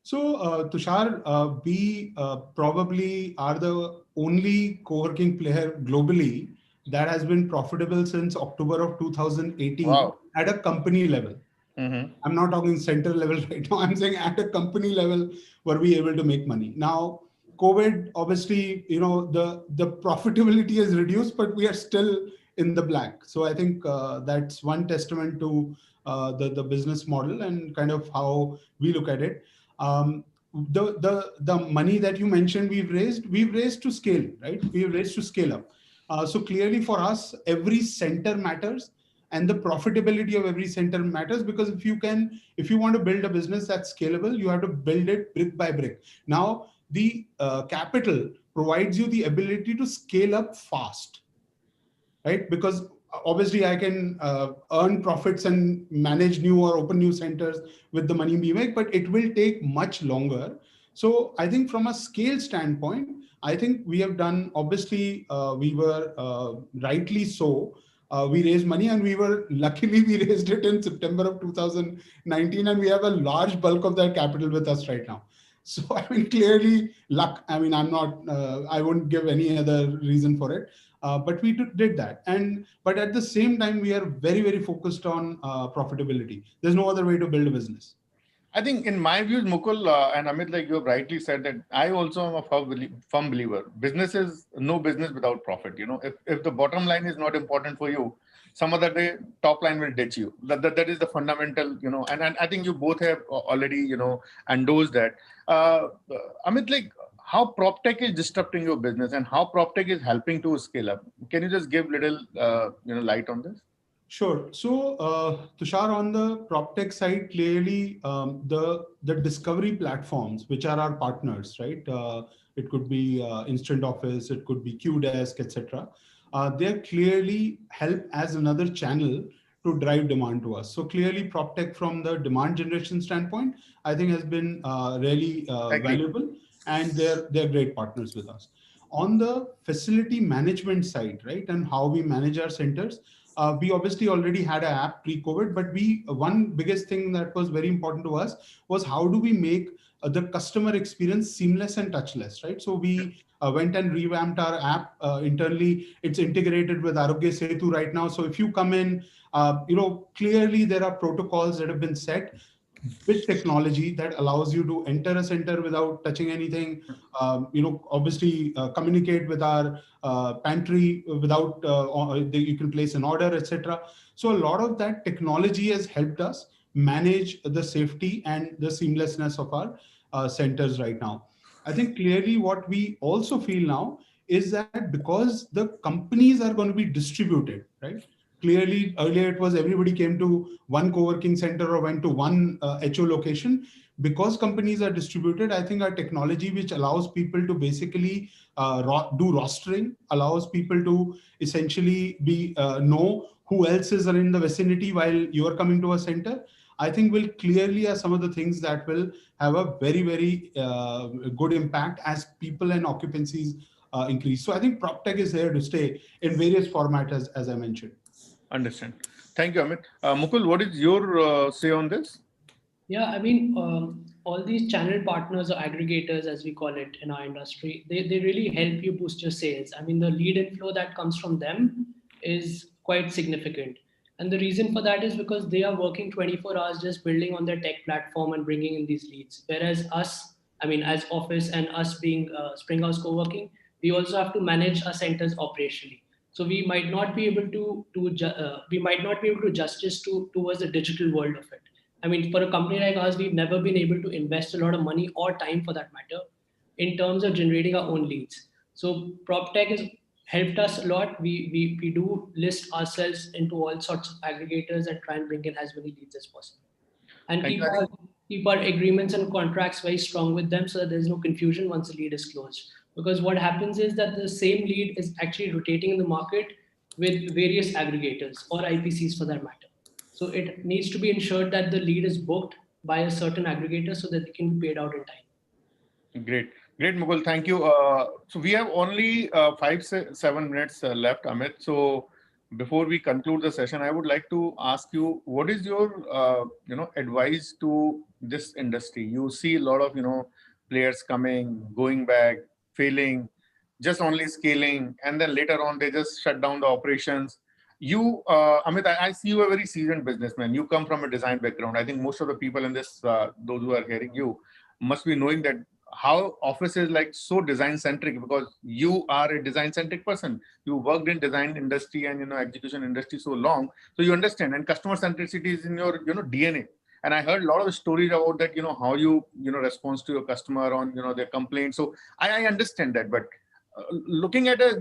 So, Tushar, we probably are the only co-working player globally that has been profitable since October of 2018 at a company level. Mm-hmm. I'm not talking center level right now. I'm saying at a company level were we able to make money. Now, COVID, obviously, the profitability has reduced, but we are still in the black. So I think that's one testament to the business model and kind of how we look at it. The money that you mentioned we've raised to scale, right? We've raised to scale up. So clearly for us, every center matters, and the profitability of every center matters, because if you want to build a business that's scalable, you have to build it brick by brick. Now, the capital provides you the ability to scale up fast, right? Because obviously I can earn profits and manage new or open new centers with the money we make, but it will take much longer. So I think from a scale standpoint, I think we have done, obviously we were rightly so, we raised money, and luckily we raised it in September of 2019, and we have a large bulk of that capital with us right now. So I mean, clearly luck. I mean, I wouldn't give any other reason for it. But we did that. But at the same time, we are very, very focused on profitability. There's no other way to build a business. I think in my views, Mukul and Amit, like you have rightly said, that I also am a firm believer. Business is no business without profit. If the bottom line is not important for you, some other day top line will ditch you. That is the fundamental, and I think you both have already, endorsed that. Amit, like how prop tech is disrupting your business and how prop tech is helping to scale up. Can you just give little, light on this? Sure. So, Tushar, on the prop tech side, clearly the discovery platforms, which are our partners, right? It could be Instant Office, it could be Qdesk, etc. They clearly help as another channel to drive demand to us. So clearly, prop tech from the demand generation standpoint, I think has been really valuable, and they're great partners with us. On the facility management side, right, and how we manage our centers, we obviously already had an app pre-COVID, but one biggest thing that was very important to us was how do we make the customer experience seamless and touchless, right? So we went and revamped our app internally. It's integrated with Arogya Setu right now. So if you come in, clearly there are protocols that have been set with technology that allows you to enter a center without touching anything, obviously communicate with our pantry without, you can place an order, etc. So a lot of that technology has helped us manage the safety and the seamlessness of our centers right now. I think clearly what we also feel now is that because the companies are going to be distributed, right? Clearly, earlier it was everybody came to one co-working center or went to one HO location. Because companies are distributed, I think our technology, which allows people to basically do rostering, allows people to essentially know who else is in the vicinity while you are coming to a center, I think will clearly are some of the things that will have a very, very good impact as people and occupancies increase. So I think PropTech is here to stay in various formats, as I mentioned. Understand. Thank you, Amit. Mukul, what is your say on this? Yeah, I mean, all these channel partners or aggregators, as we call it in our industry, they really help you boost your sales. I mean, the lead inflow that comes from them is quite significant. And the reason for that is because they are working 24 hours just building on their tech platform and bringing in these leads. Whereas us, I mean, as Office and us being Springhouse Co-working, we also have to manage our centers operationally. So we might not be able to do justice towards the digital world of it. I mean, for a company like us, we've never been able to invest a lot of money or time for that matter in terms of generating our own leads. So PropTech has helped us a lot. We do list ourselves into all sorts of aggregators and try and bring in as many leads as possible. And keep our agreements and contracts very strong with them so that there's no confusion once the lead is closed. Because what happens is that the same lead is actually rotating in the market with various aggregators or IPCs for that matter. So it needs to be ensured that the lead is booked by a certain aggregator so that they can be paid out in time. Great. Great, Mukul. Thank you. So we have only 5-7 minutes left, Amit. So before we conclude the session, I would like to ask you, what is your, advice to this industry? You see a lot of, players coming, going back, failing, just only scaling, and then later on they just shut down the operations. You, Amit, I see you a very seasoned businessman. You come from a design background. I think most of the people in this, those who are hearing you, must be knowing that how Office is like so design centric, because you are a design centric person. You worked in design industry and execution industry so long, so you understand. And customer centricity is in your DNA. And I heard a lot of stories about that. How you response to your customer on their complaints. So I understand that, but looking at a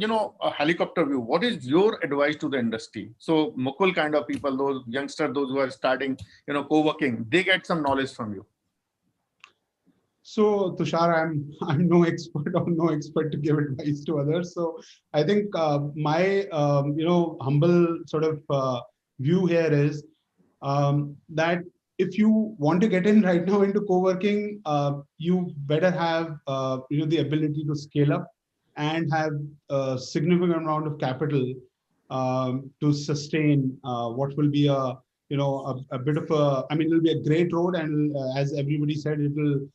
helicopter view, what is your advice to the industry? So Mukul kind of people, those youngsters, those who are starting co-working, they get some knowledge from you. So Tushar, I'm no expert or no expert to give advice to others. So I think my humble sort of view here is that if you want to get in right now into co-working, you better have the ability to scale up and have a significant amount of capital to sustain what will be a bit of a, I mean, it'll be a great road, and as everybody said, it will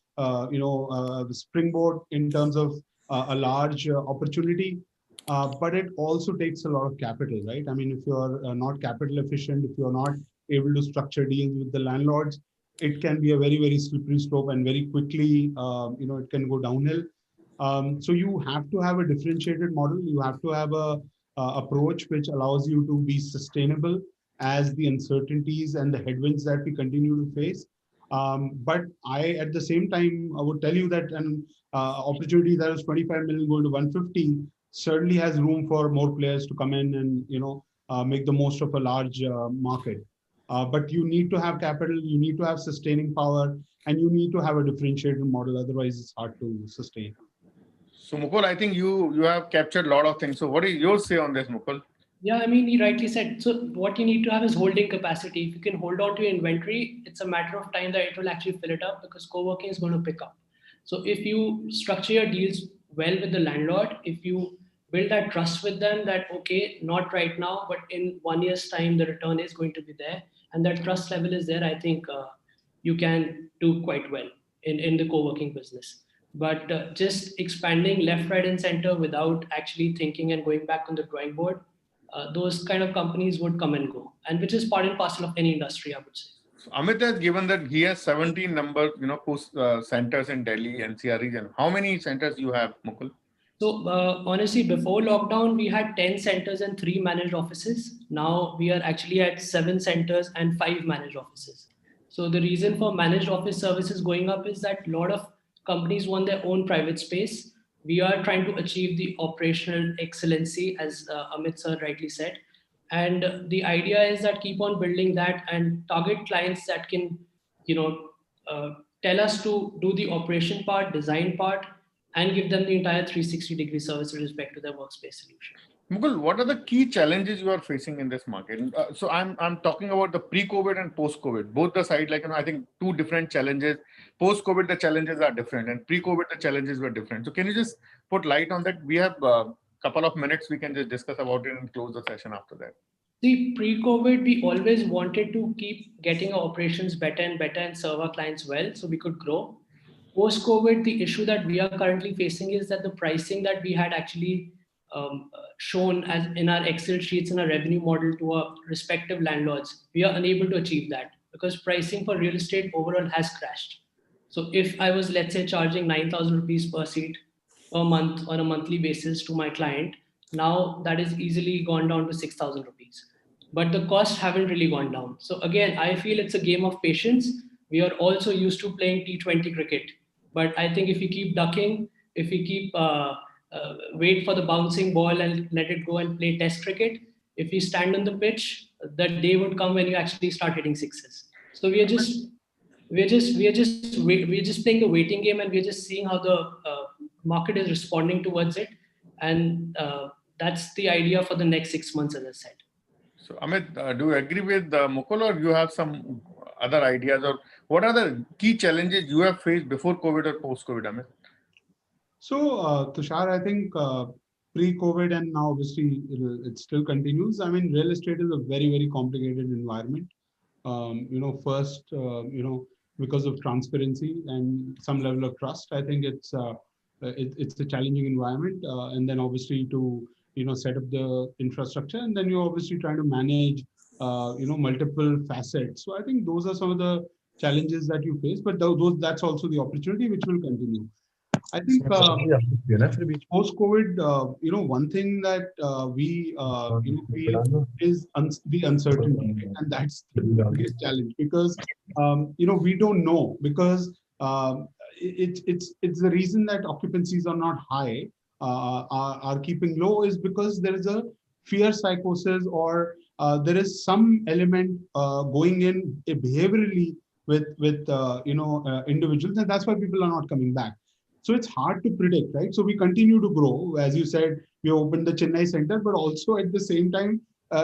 springboard in terms of a large opportunity. But it also takes a lot of capital, right? I mean, if you're not capital efficient, if you're not able to structure deals with the landlords, it can be a very, very slippery slope, and very quickly, it can go downhill. So you have to have a differentiated model. You have to have a approach which allows you to be sustainable as the uncertainties and the headwinds that we continue to face. But at the same time, I would tell you that an opportunity that is 25 million going to 150 certainly has room for more players to come in and make the most of a large market. But you need to have capital, you need to have sustaining power, and you need to have a differentiated model. Otherwise, it's hard to sustain. So Mukul, I think you have captured a lot of things. So what is your say on this, Mukul? Yeah, I mean, he rightly said. So what you need to have is holding capacity. If you can hold on to your inventory, it's a matter of time that it will actually fill it up because co-working is going to pick up. So if you structure your deals well with the landlord, if you build that trust with them that, okay, not right now, but in 1 year's time, the return is going to be there. And that trust level is there, I think you can do quite well in the co-working business. But just expanding left, right, and center without actually thinking and going back on the drawing board, those kind of companies would come and go, and which is part and parcel of any industry, I would say. So Amit has given that he has 17 number, post centers in Delhi, NCR region. How many centers you have, Mukul? So honestly, before lockdown, we had 10 centers and 3 managed offices. Now we are actually at 7 centers and 5 managed offices. So the reason for managed office services going up is that a lot of companies want their own private space. We are trying to achieve the operational excellency, as Amit sir rightly said. And the idea is that keep on building that and target clients that can, tell us to do the operation part, design part, and give them the entire 360-degree service with respect to their workspace solution. Mukul, what are the key challenges you are facing in this market? So I'm talking about the pre-COVID and post-COVID, both the side, I think 2 different challenges. Post-COVID, the challenges are different, and pre-COVID, the challenges were different. So can you just put light on that? We have a couple of minutes, we can just discuss about it and close the session after that. See, pre-COVID, we always wanted to keep getting our operations better and better and serve our clients well so we could grow. Post-COVID, the issue that we are currently facing is that the pricing that we had actually shown as in our Excel sheets and our revenue model to our respective landlords, we are unable to achieve that because pricing for real estate overall has crashed. So if I was, let's say, charging 9,000 rupees per seat per month on a monthly basis to my client, now that is easily gone down to 6,000 rupees. But the costs haven't really gone down. So again, I feel it's a game of patience. We are also used to playing T20 cricket. But I think if we keep ducking, if we keep wait for the bouncing ball and let it go and play test cricket, if we stand on the pitch, that day would come when you actually start hitting sixes. So we're just playing the waiting game, and we're just seeing how the market is responding towards it, and that's the idea for the next 6 months, as I said. So Amit, do you agree with Mukul, or you have some other ideas, or what are the key challenges you have faced before COVID or post-COVID, Amit? So Tushar, I think pre-COVID and now obviously it still continues. I mean, real estate is a very, very complicated environment. First, because of transparency and some level of trust, I think it's a challenging environment. And then obviously to set up the infrastructure, and then you're obviously trying to manage multiple facets. So I think those are some of the challenges that you face, but that's also the opportunity which will continue. I think post-COVID, one thing that we feel is the uncertainty, and that's the biggest challenge because we don't know, because it's the reason that occupancies are not high, are keeping low, is because there is a fear psychosis, or there is some element going in behaviorally with individuals, and that's why people are not coming back. So it's hard to predict, right? So we continue to grow. As you said, we opened the Chennai center, but also at the same time,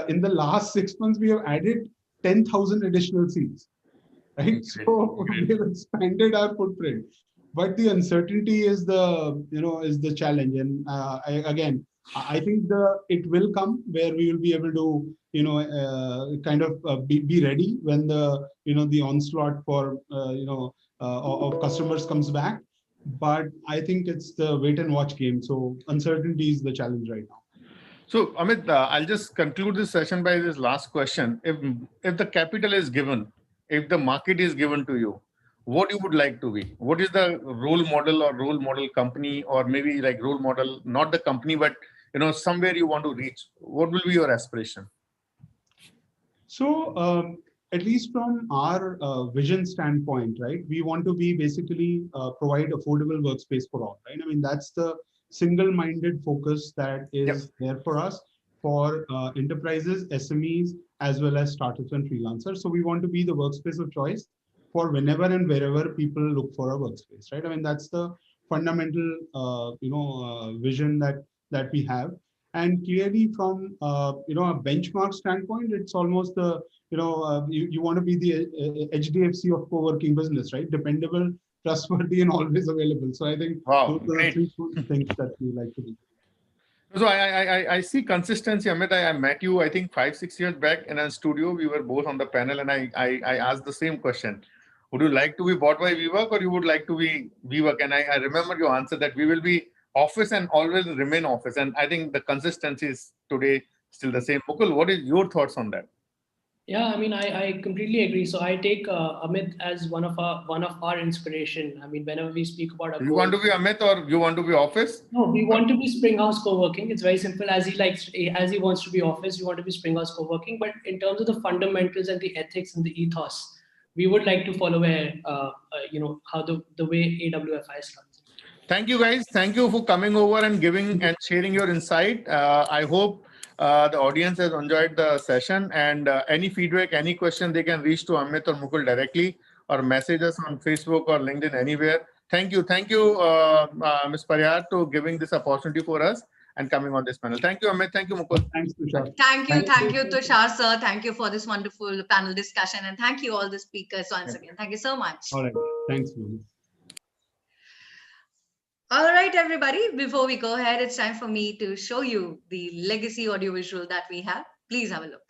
in the last 6 months, we have added 10,000 additional seats, right? So we have expanded our footprint. But the uncertainty is the challenge. And I think it will come where we will be able to, be ready when the onslaught for, of customers comes back. But I think it's the wait and watch game. So uncertainty is the challenge right now. So Amit, I'll just conclude this session by this last question. If the capital is given, if the market is given to you, what you would like to be? What is the role model or role model company, or maybe like role model, not the company, but somewhere you want to reach? What will be your aspiration? So, at least from our vision standpoint, right, we want to be basically provide affordable workspace for all, right? I mean, that's the single-minded focus that is there for us for enterprises, SMEs, as well as startups and freelancers. So we want to be the workspace of choice for whenever and wherever people look for a workspace, right? I mean, that's the fundamental, vision that we have. And clearly, from a benchmark standpoint, it's almost the you want to be the HDFC of co-working business, right? Dependable, trustworthy, and always available. So I think those are the three things that we like to do. So I see consistency, Amit. I met you, I think 5-6 years back in a studio. We were both on the panel, and I asked the same question. Would you like to be bought by WeWork, or you would like to be WeWork? And I remember your answer that we will be office and always remain office. And I think the consistency is today still the same. Mukul, what is your thoughts on that? Yeah, I mean, I completely agree. So I take Amit as one of our inspiration. I mean, whenever we speak about you want to be Amit or you want to be office? No, we want to be Springhouse co-working. It's very simple. As he wants to be office, we want to be Springhouse co-working. But in terms of the fundamentals and the ethics and the ethos, we would like to follow how the way AWFIS runs. Thank you, guys. Thank you for coming over and giving and sharing your insight. I hope the audience has enjoyed the session, and any feedback, any question, they can reach to Amit or Mukul directly or message us on Facebook or LinkedIn, anywhere. Thank you, Ms. Pariyar, to giving this opportunity for us and coming on this panel. Thank you, Amit. Thank you, Mukul. Thanks, Tushar. Thank you, Tushar, sir. Thank you for this wonderful panel discussion, and thank you all the speakers once again. Thank you so much. All right. Thanks, man. All right, everybody, before we go ahead, it's time for me to show you the legacy audiovisual that we have. Please have a look.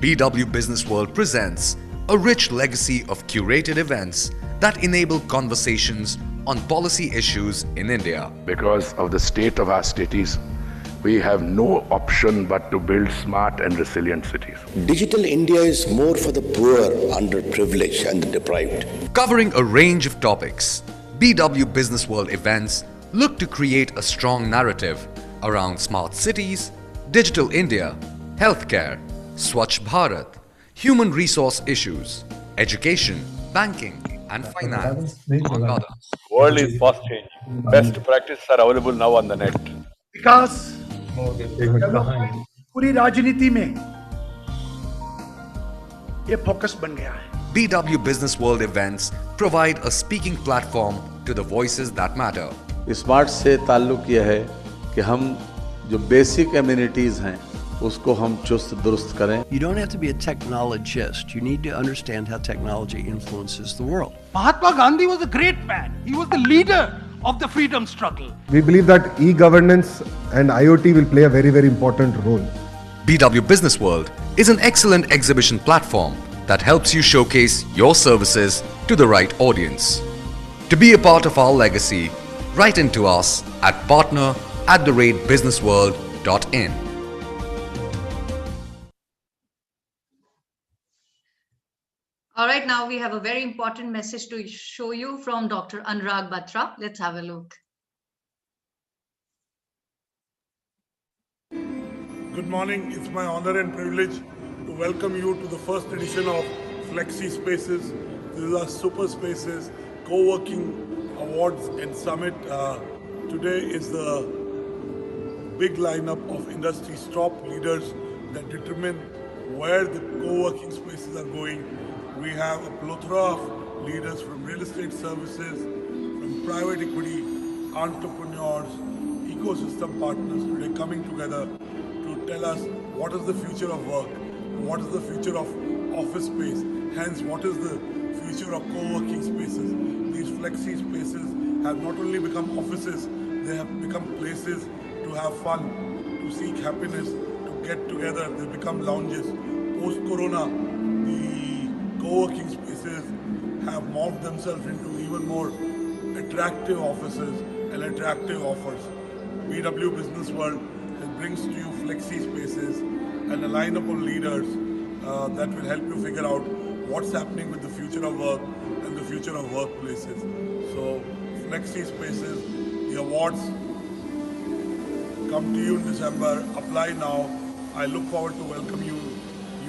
BW Business World presents a rich legacy of curated events that enable conversations on policy issues in India. Because of the state of our cities, we have no option but to build smart and resilient cities. Digital India is more for the poor, underprivileged and the deprived. Covering a range of topics, BW Business World events look to create a strong narrative around smart cities, digital India, healthcare, Swachh Bharat, human resource issues, education, banking and finance, among others. World is fast changing. Best practices are available now on the net. विकास पूरी राजनीति में ये focus बन गया है. BW Business World events provide a speaking platform to the voices that matter. Smart से ताल्लुक यह है कि हम जो बेसिक एमिनिटीज हैं उसको हम चुस्त दुरुस्त करें. You don't have to be a technologist. You need to understand how technology influences the world. Mahatma Gandhi was a great man. He was the leader of the freedom struggle. We believe that e-governance and IoT will play a very, very important role. BW Business World is an excellent exhibition platform that helps you showcase your services to the right audience. To be a part of our legacy, write into us at partner@businessworld.in. All right, now we have a very important message to show you from Dr. Anurag Batra. Let's have a look. Good morning. It's my honor and privilege to welcome you to the first edition of Flexi Spaces. These are Super Spaces, Co-working Awards and Summit. Today is the big lineup of industry's top leaders that determine where the co-working spaces are going. We have a plethora of leaders from real estate services, from private equity, entrepreneurs, ecosystem partners today coming together to tell us what is the future of work, what is the future of office space, hence what is the future of co-working spaces. These flexi spaces have not only become offices, they have become places to have fun, to seek happiness, to get together. They become lounges. Post-corona, the co-working spaces have morphed themselves into even more attractive offices and attractive offers. BW Business World brings to you flexi spaces and a lineup of leaders that will help you figure out what's happening with the future of work and the future of workplaces. So flexi spaces, the awards come to you in December. Apply now. I look forward to welcome you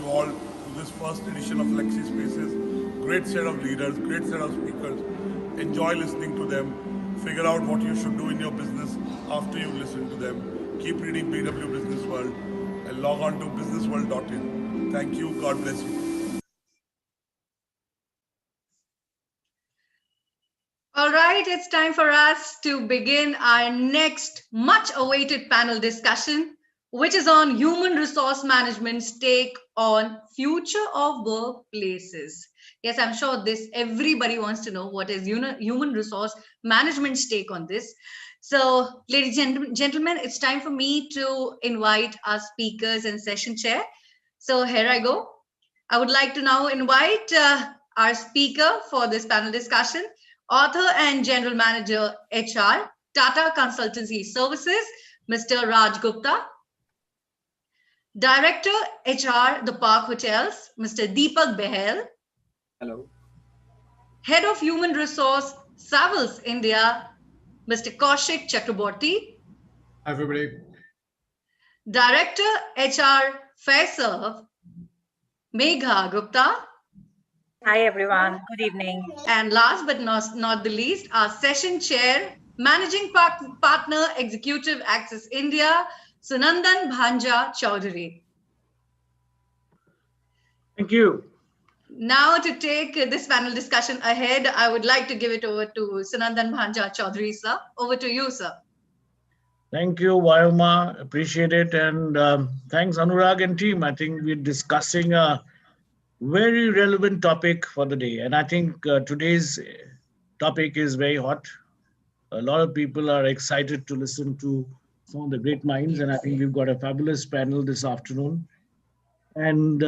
all to this first edition of Flexi Spaces. Great set of leaders, great set of speakers. Enjoy listening to them. Figure out what you should do in your business after you listen to them. Keep reading BW Business World and log on to businessworld.in. Thank you. God bless you. All right, it's time for us to begin our next much awaited panel discussion, which is on human resource management's take on future of workplaces. Yes, I'm sure everybody wants to know what is human resource management's take on this. So, ladies and gentlemen, it's time for me to invite our speakers and session chair. So here I go. I would like to now invite our speaker for this panel discussion, author and general manager HR, Tata Consultancy Services, Mr. Raj Gupta. Director HR, The Park Hotels, Mr. Deepak Behel. Hello. Head of Human Resource, Savills India, Mr. Kaushik Chakraborty. Hi, everybody. Director HR, Fairserve, Megha Gupta. Hi, everyone. Good evening. And last but not the least, our session chair, Managing Partner, Executive Access India, Sunandan Bhanja Chaudhary. Thank you. Now to take this panel discussion ahead, I would like to give it over to Sunandan Bhanja Chaudhary, sir. Over to you, sir. Thank you, Vyoma. Appreciate it. And thanks, Anurag and team. I think we're discussing a very relevant topic for the day. And I think today's topic is very hot. A lot of people are excited to listen to some of the great minds. And I think we've got a fabulous panel this afternoon. And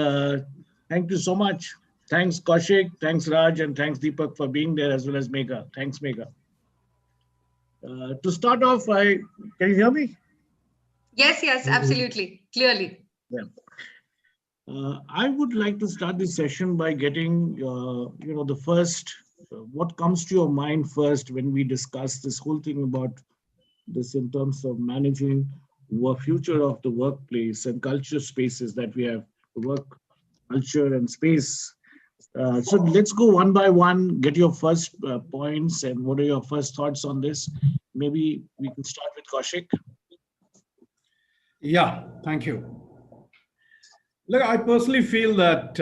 thank you so much. Thanks, Kaushik. Thanks, Raj. And thanks, Deepak, for being there, as well as Megha. Thanks, Megha. To start off, can you hear me? Yes, absolutely. Clearly. Yeah. I would like to start this session by getting, the first, what comes to your mind first when we discuss this whole thing about this in terms of managing the future of the workplace and culture spaces that we have, work culture and space. So let's go one by one, get your first points and what are your first thoughts on this? Maybe we can start with Kaushik. Yeah, thank you. Look, I personally feel that,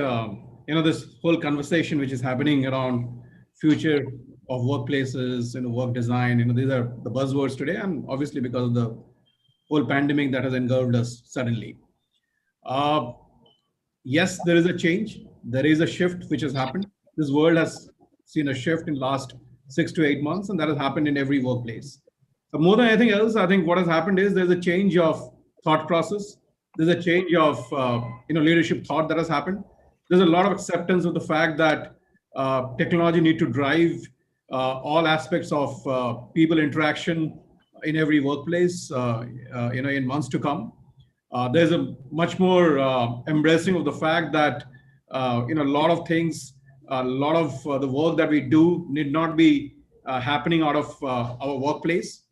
this whole conversation which is happening around future of workplaces, work design, these are the buzzwords today, and obviously because of the whole pandemic that has engulfed us suddenly. Yes, there is a change. There is a shift which has happened. This world has seen a shift in the last 6 to 8 months, and that has happened in every workplace. But more than anything else, I think what has happened is there's a change of thought process. There's a change of leadership thought that has happened. There's a lot of acceptance of the fact that technology need to drive all aspects of people interaction in every workplace, in months to come. There's a much more embracing of the fact that a lot of things, a lot of the work that we do need not be happening out of our workplace.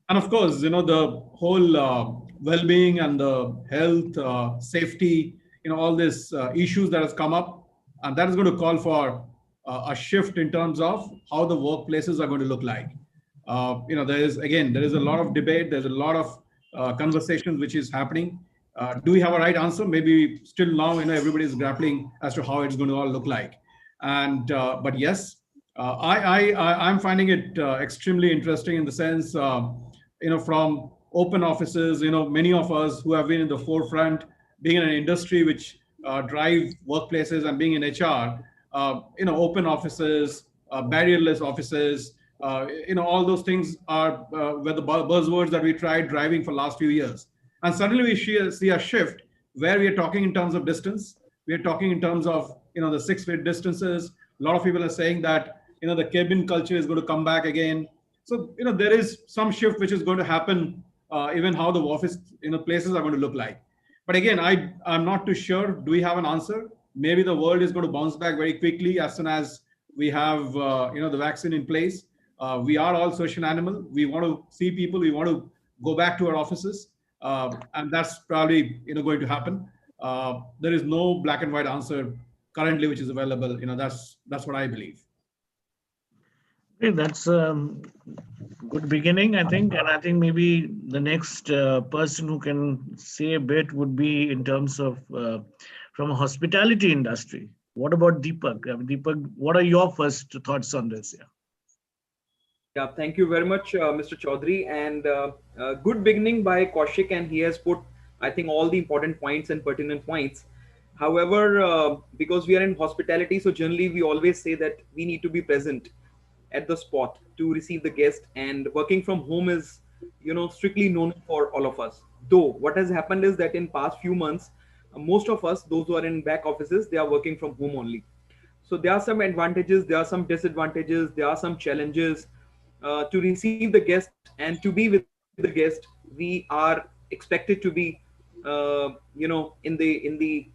And of course, the whole well-being and the health, safety, all these issues that has come up, and that is going to call for a shift in terms of how the workplaces are going to look like. There is a lot of debate. There's a lot of conversations which is happening. Do we have a right answer? Maybe still now, everybody is grappling as to how it's going to all look like. And but yes, I'm finding it extremely interesting in the sense, from open offices, many of us who have been in the forefront, being in an industry which drive workplaces and being in HR, open offices, barrierless offices, all those things are were the buzzwords that we tried driving for last few years. And suddenly we see a shift where we are talking in terms of distance. We are talking in terms of, the 6 feet distances. A lot of people are saying that, the cabin culture is going to come back again. So, there is some shift which is going to happen, even how the office, places are going to look like. But again, I'm not too sure. Do we have an answer? Maybe the world is going to bounce back very quickly as soon as we have, the vaccine in place. We are all social animal. We want to see people. We want to go back to our offices. and that's probably going to happen. There is no black and white answer currently which is available. That's what I believe. Okay, that's good beginning, I think, and I think maybe the next person who can say a bit would be in terms of from a hospitality industry. What about Deepak? Deepak, what are your first thoughts on this? Yeah. Yeah, thank you very much, Mr. Chaudhary. And good beginning by Kaushik, and he has put, I think, all the important points and pertinent points. However, because we are in hospitality, so generally we always say that we need to be present at the spot to receive the guest, and working from home is, strictly known for all of us. Though what has happened is that in past few months, most of us, those who are in back offices, they are working from home only. So there are some advantages, there are some disadvantages, there are some challenges. To receive the guest and to be with the guest, we are expected to be in the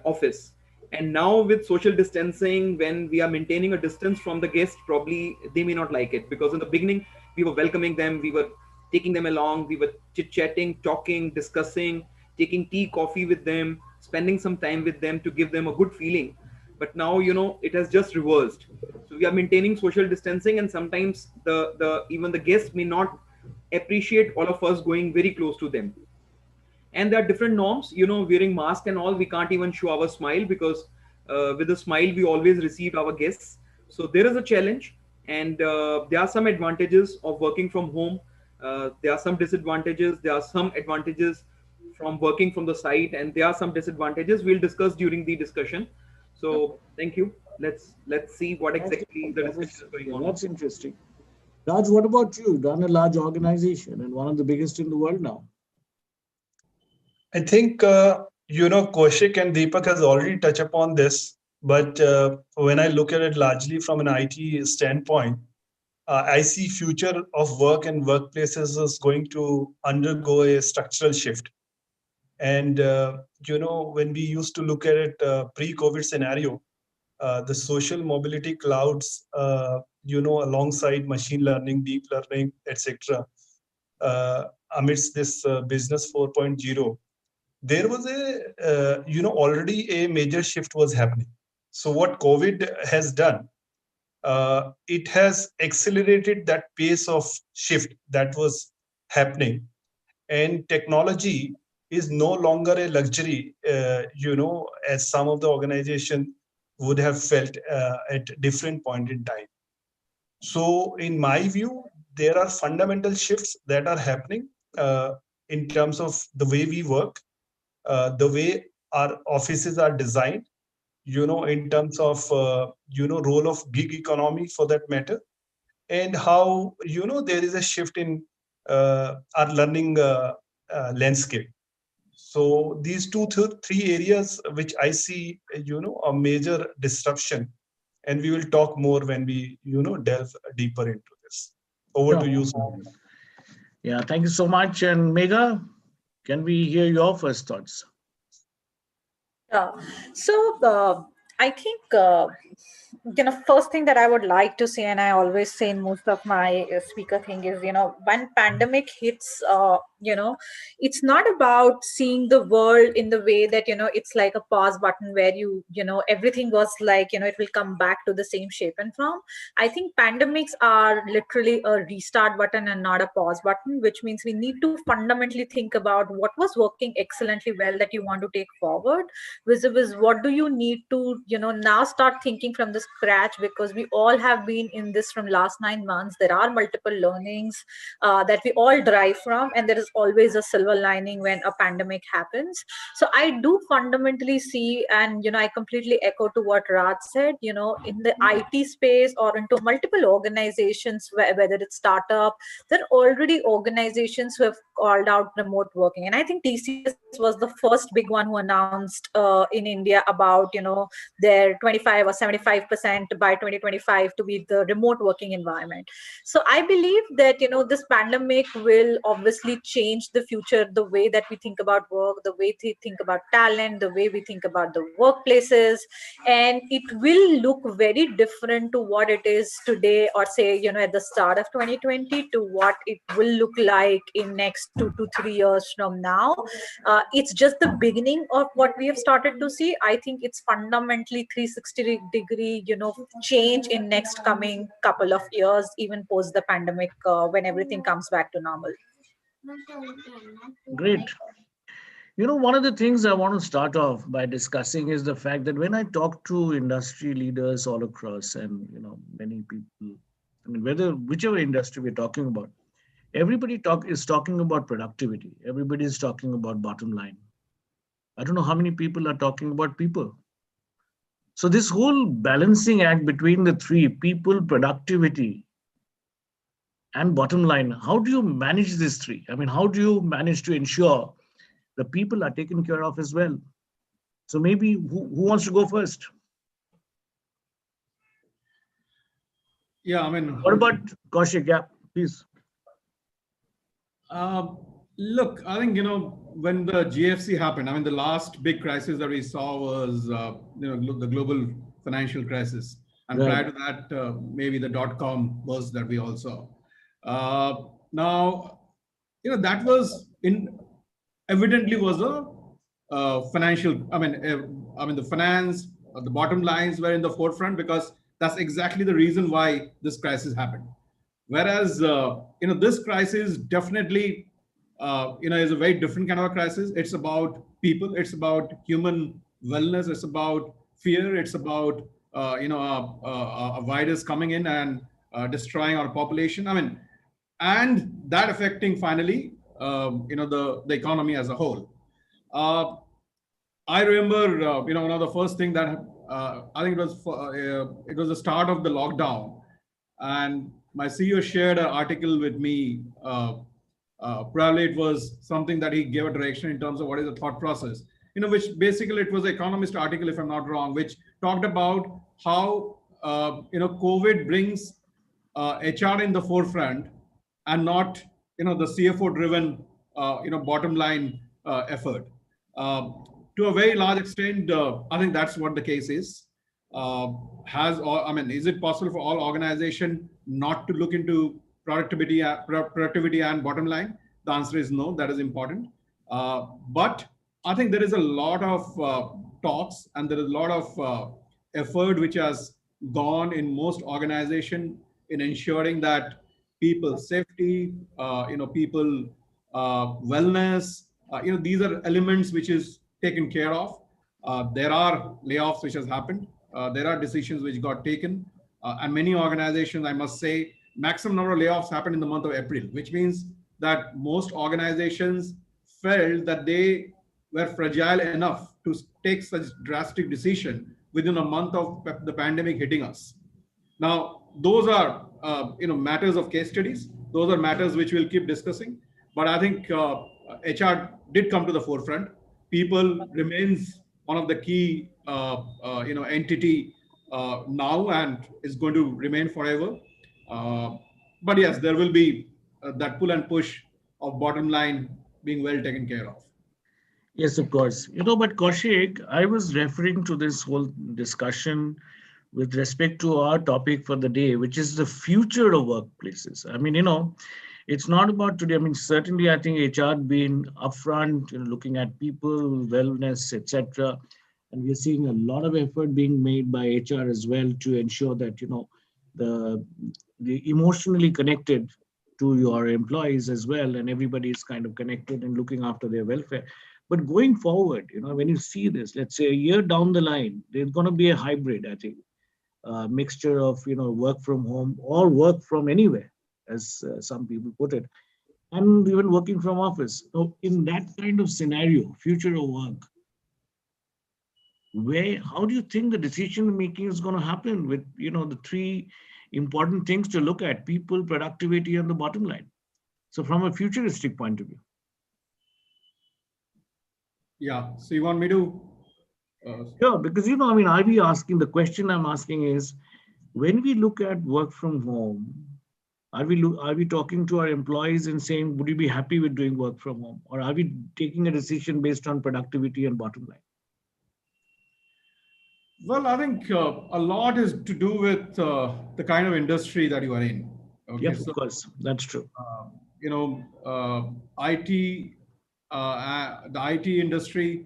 office. And now with social distancing, when we are maintaining a distance from the guest, probably they may not like it, because in the beginning we were welcoming them, we were taking them along, we were chit chatting, talking, discussing, taking tea, coffee with them, spending some time with them to give them a good feeling. But now, it has just reversed. So we are maintaining social distancing, and sometimes the even the guests may not appreciate all of us going very close to them. And there are different norms, wearing mask and all, we can't even show our smile, because with a smile we always receive our guests. So there is a challenge, and there are some advantages of working from home. There are some disadvantages, there are some advantages from working from the site, and there are some disadvantages we'll discuss during the discussion. So thank you. Let's see what exactly the discussion is going on. That's interesting. Raj, what about you? Run a large organization and one of the biggest in the world now. I think, Kaushik and Deepak has already touched upon this, but when I look at it largely from an IT standpoint, I see future of work and workplaces is going to undergo a structural shift. And, when we used to look at it pre-COVID scenario, the social mobility clouds, alongside machine learning, deep learning, etc., amidst this business 4.0, there was already a major shift was happening. So what COVID has done, it has accelerated that pace of shift that was happening. And technology is no longer a luxury, as some of the organization would have felt at different point in time. So in my view, there are fundamental shifts that are happening in terms of the way we work, the way our offices are designed, in terms of, role of gig economy for that matter, and how, there is a shift in our learning landscape. So these three areas which I see, a major disruption, and we will talk more when we, delve deeper into this. Over to you, sir. Yeah, thank you so much. And Megha, can we hear your first thoughts? Yeah. So I think first thing that I would like to say, and I always say in most of my speaker thing is, when pandemic hits, it's not about seeing the world in the way that it's like a pause button where everything was like it will come back to the same shape and form. I think pandemics are literally a restart button and not a pause button, which means we need to fundamentally think about what was working excellently well that you want to take forward, versus what do you need to now start thinking from the scratch, because we all have been in this from last 9 months. There are multiple learnings that we all derive from, and there is always a silver lining when a pandemic happens. So I do fundamentally see, and I completely echo to what Raj said, in the IT space or into multiple organizations, whether it's startup, there are already organizations who have called out remote working. And I think TCS was the first big one who announced in India about their 25 or 25% by 2025 to be the remote working environment. So I believe that, this pandemic will obviously change the future, the way that we think about work, the way we think about talent, the way we think about the workplaces, and it will look very different to what it is today, or say, at the start of 2020, to what it will look like in next 2 to 3 years from now. It's just the beginning of what we have started to see. I think it's fundamentally 360-degree, change in next coming couple of years, even post the pandemic, when everything comes back to normal. Great. One of the things I want to start off by discussing is the fact that when I talk to industry leaders all across, and many people, whichever industry we're talking about, everybody is talking about productivity. Everybody is talking about bottom line. I don't know how many people are talking about people. So this whole balancing act between the three, people, productivity, and bottom line, how do you manage these three? How do you manage to ensure the people are taken care of as well? So maybe who wants to go first? Yeah, what about Kaushik? Yeah, please. Look, I think, when the GFC happened, the last big crisis that we saw was, the global financial crisis. And Right. prior to that, maybe the dot-com burst that we all saw. Now, that was evidently was a financial, the finance, the bottom lines were in the forefront, because that's exactly the reason why this crisis happened. Whereas, this crisis definitely, is a very different kind of a crisis. It's about people. It's about human wellness. It's about fear. It's about, a virus coming in and destroying our population. And that affecting finally, the economy as a whole. I remember, one of the first thing that I think it was the start of the lockdown, and my CEO shared an article with me. Probably it was something that he gave a direction in terms of what is the thought process. Which basically it was an Economist article, if I'm not wrong, which talked about how COVID brings HR in the forefront, and not the CFO driven bottom line effort. To a very large extent, I think that's what the case is. Is it possible for all organization not to look into productivity and bottom line? The answer is no. That is important. But I think there is a lot of talks, and there is a lot of effort which has gone in most organization in ensuring that people safety, people wellness, these are elements which is taken care of. There are layoffs which has happened. There are decisions which got taken, and many organizations, I must say, maximum number of layoffs happened in the month of April, which means that most organizations felt that they were fragile enough to take such drastic decision within a month of the pandemic hitting us. Now, those are matters of case studies. Those are matters which we'll keep discussing. But I think HR did come to the forefront. People remains one of the key entity now, and is going to remain forever. But yes, there will be that pull and push of bottom line being well taken care of. Yes, of course. But Kaushik, I was referring to this whole discussion with respect to our topic for the day, which is the future of workplaces. It's not about today. Certainly, I think HR being upfront, looking at people, wellness, etc. And we're seeing a lot of effort being made by HR as well to ensure that, the emotionally connected to your employees as well, and everybody is kind of connected and looking after their welfare. But going forward, when you see this, let's say a year down the line, there's going to be a hybrid, I think, mixture of work from home or work from anywhere, as some people put it, and even working from office. So in that kind of scenario, future of work, how do you think the decision making is going to happen with the three important things to look at: people, productivity, and the bottom line? So from a futuristic point of view. Yeah. So you want me to Sure, because I mean, I'll be asking, the question I'm asking is, when we look at work from home, are we talking to our employees and saying, would you be happy with doing work from home, or are we taking a decision based on productivity and bottom line? Well, I think a lot is to do with the kind of industry that you are in. Okay, Yep, so of course, that's true. IT, the IT industry,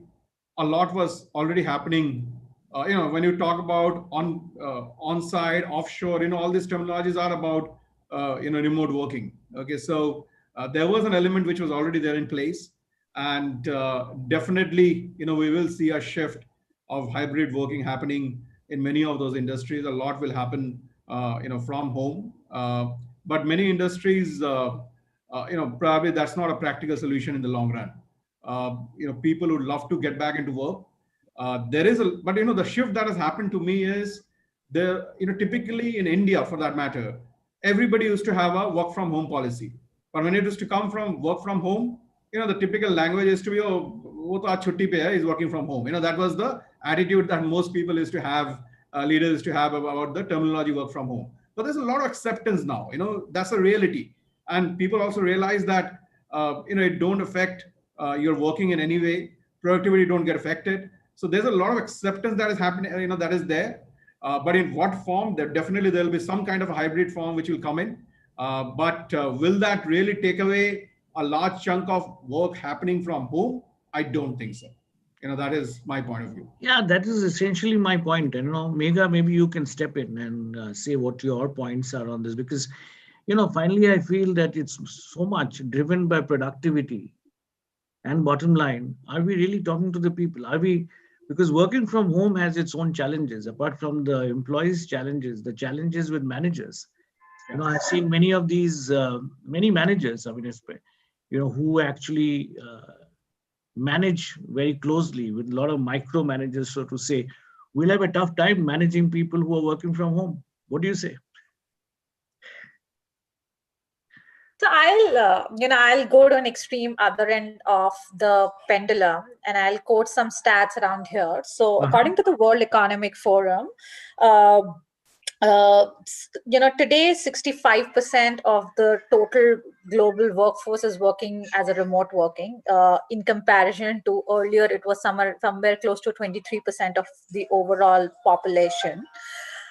a lot was already happening. When you talk about on-site, offshore, all these terminologies are about remote working. Okay, so there was an element which was already there in place, and definitely we will see a shift of hybrid working happening in many of those industries. A lot will happen from home, but many industries probably that's not a practical solution in the long run. People would love to get back into work. But the shift that has happened to me is typically in India, for that matter, everybody used to have a work from home policy. But when it used to come from work from home, the typical language is to be, oh, wo to aaj chutti pe hai, is working from home. That was the attitude that most people used to have, leaders used to have about the terminology work from home. But there's a lot of acceptance now. That's a reality, and people also realize that it don't affect your working in any way. Productivity don't get affected. So there's a lot of acceptance that is happening. That is there. But in what form? Definitely there will be some kind of a hybrid form which will come in. But will that really take away a large chunk of work happening from home? I don't think so. That is my point of view. Yeah, that is essentially my point. Megha, maybe you can step in and say what your points are on this, because, finally, I feel that it's so much driven by productivity and bottom line. Are we really talking to the people? Because working from home has its own challenges, apart from the employees' challenges, the challenges with managers. I've seen many of these, many managers, who actually manage very closely with a lot of micro managers, so to say, will have a tough time managing people who are working from home. What do you say? So I'll go to an extreme other end of the pendulum, and I'll quote some stats around here. So according to the World Economic Forum, uh, today 65% of the total global workforce is working as a remote working. In comparison to earlier, it was somewhere close to 23% of the overall population.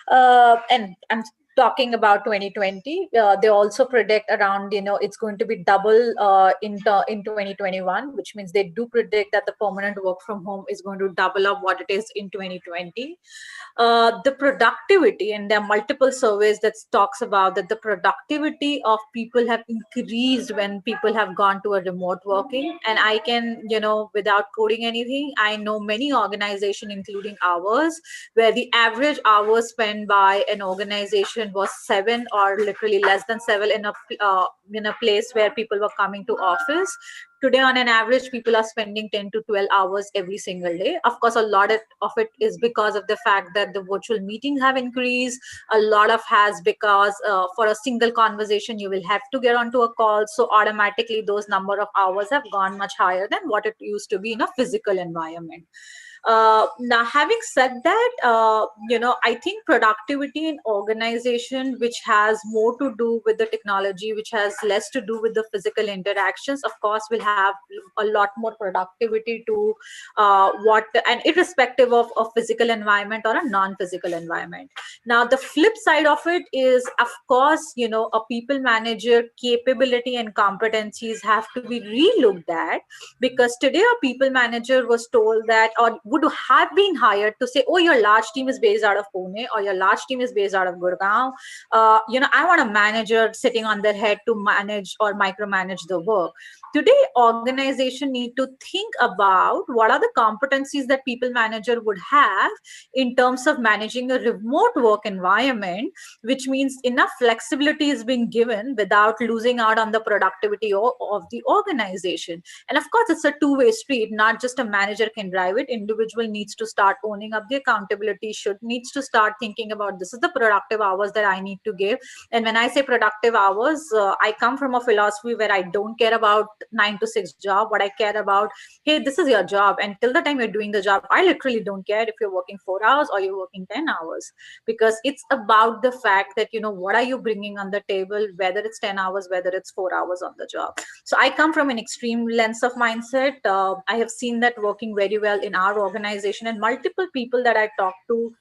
And I'm talking about 2020. They also predict around, it's going to be double in 2021, which means they do predict that the permanent work from home is going to double up what it is in 2020. The productivity, and there are multiple surveys that talks about that the productivity of people have increased when people have gone to a remote working. And I can, without coding anything, I know many organizations, including ours, where the average hours spent by an organization was 7 or literally less than 7 in a place where people were coming to office. Today, on an average, people are spending 10 to 12 hours every single day. Of course, a lot of it is because of the fact that the virtual meetings have increased. A lot of has because for a single conversation, you will have to get onto a call. So automatically, those number of hours have gone much higher than what it used to be in a physical environment. Now, having said that, I think productivity in organization, which has more to do with the technology, which has less to do with the physical interactions, of course, will have a lot more productivity to and irrespective of a physical environment or a non-physical environment. Now, the flip side of it is, of course, a people manager capability and competencies have to be relooked at, because today a people manager was told that, or would have been hired to say, oh, your large team is based out of Pune, or your large team is based out of Gurgaon. I want a manager sitting on their head to manage or micromanage the work. Today, organization need to think about what are the competencies that people manager would have in terms of managing a remote work environment, which means enough flexibility is being given without losing out on the productivity of the organization. And of course, it's a two-way street. Not just a manager can drive it, individual individual needs to start owning up the accountability, needs to start thinking about this is the productive hours that I need to give. And when I say productive hours, I come from a philosophy where I don't care about 9 to 6 job. What I care about, hey, this is your job, and till the time you're doing the job, I literally don't care if you're working 4 hours or you're working 10 hours, because it's about the fact that, what are you bringing on the table, whether it's 10 hours, whether it's 4 hours on the job. So I come from an extreme lens of mindset. I have seen that working very well in our organization, and multiple people that I talk to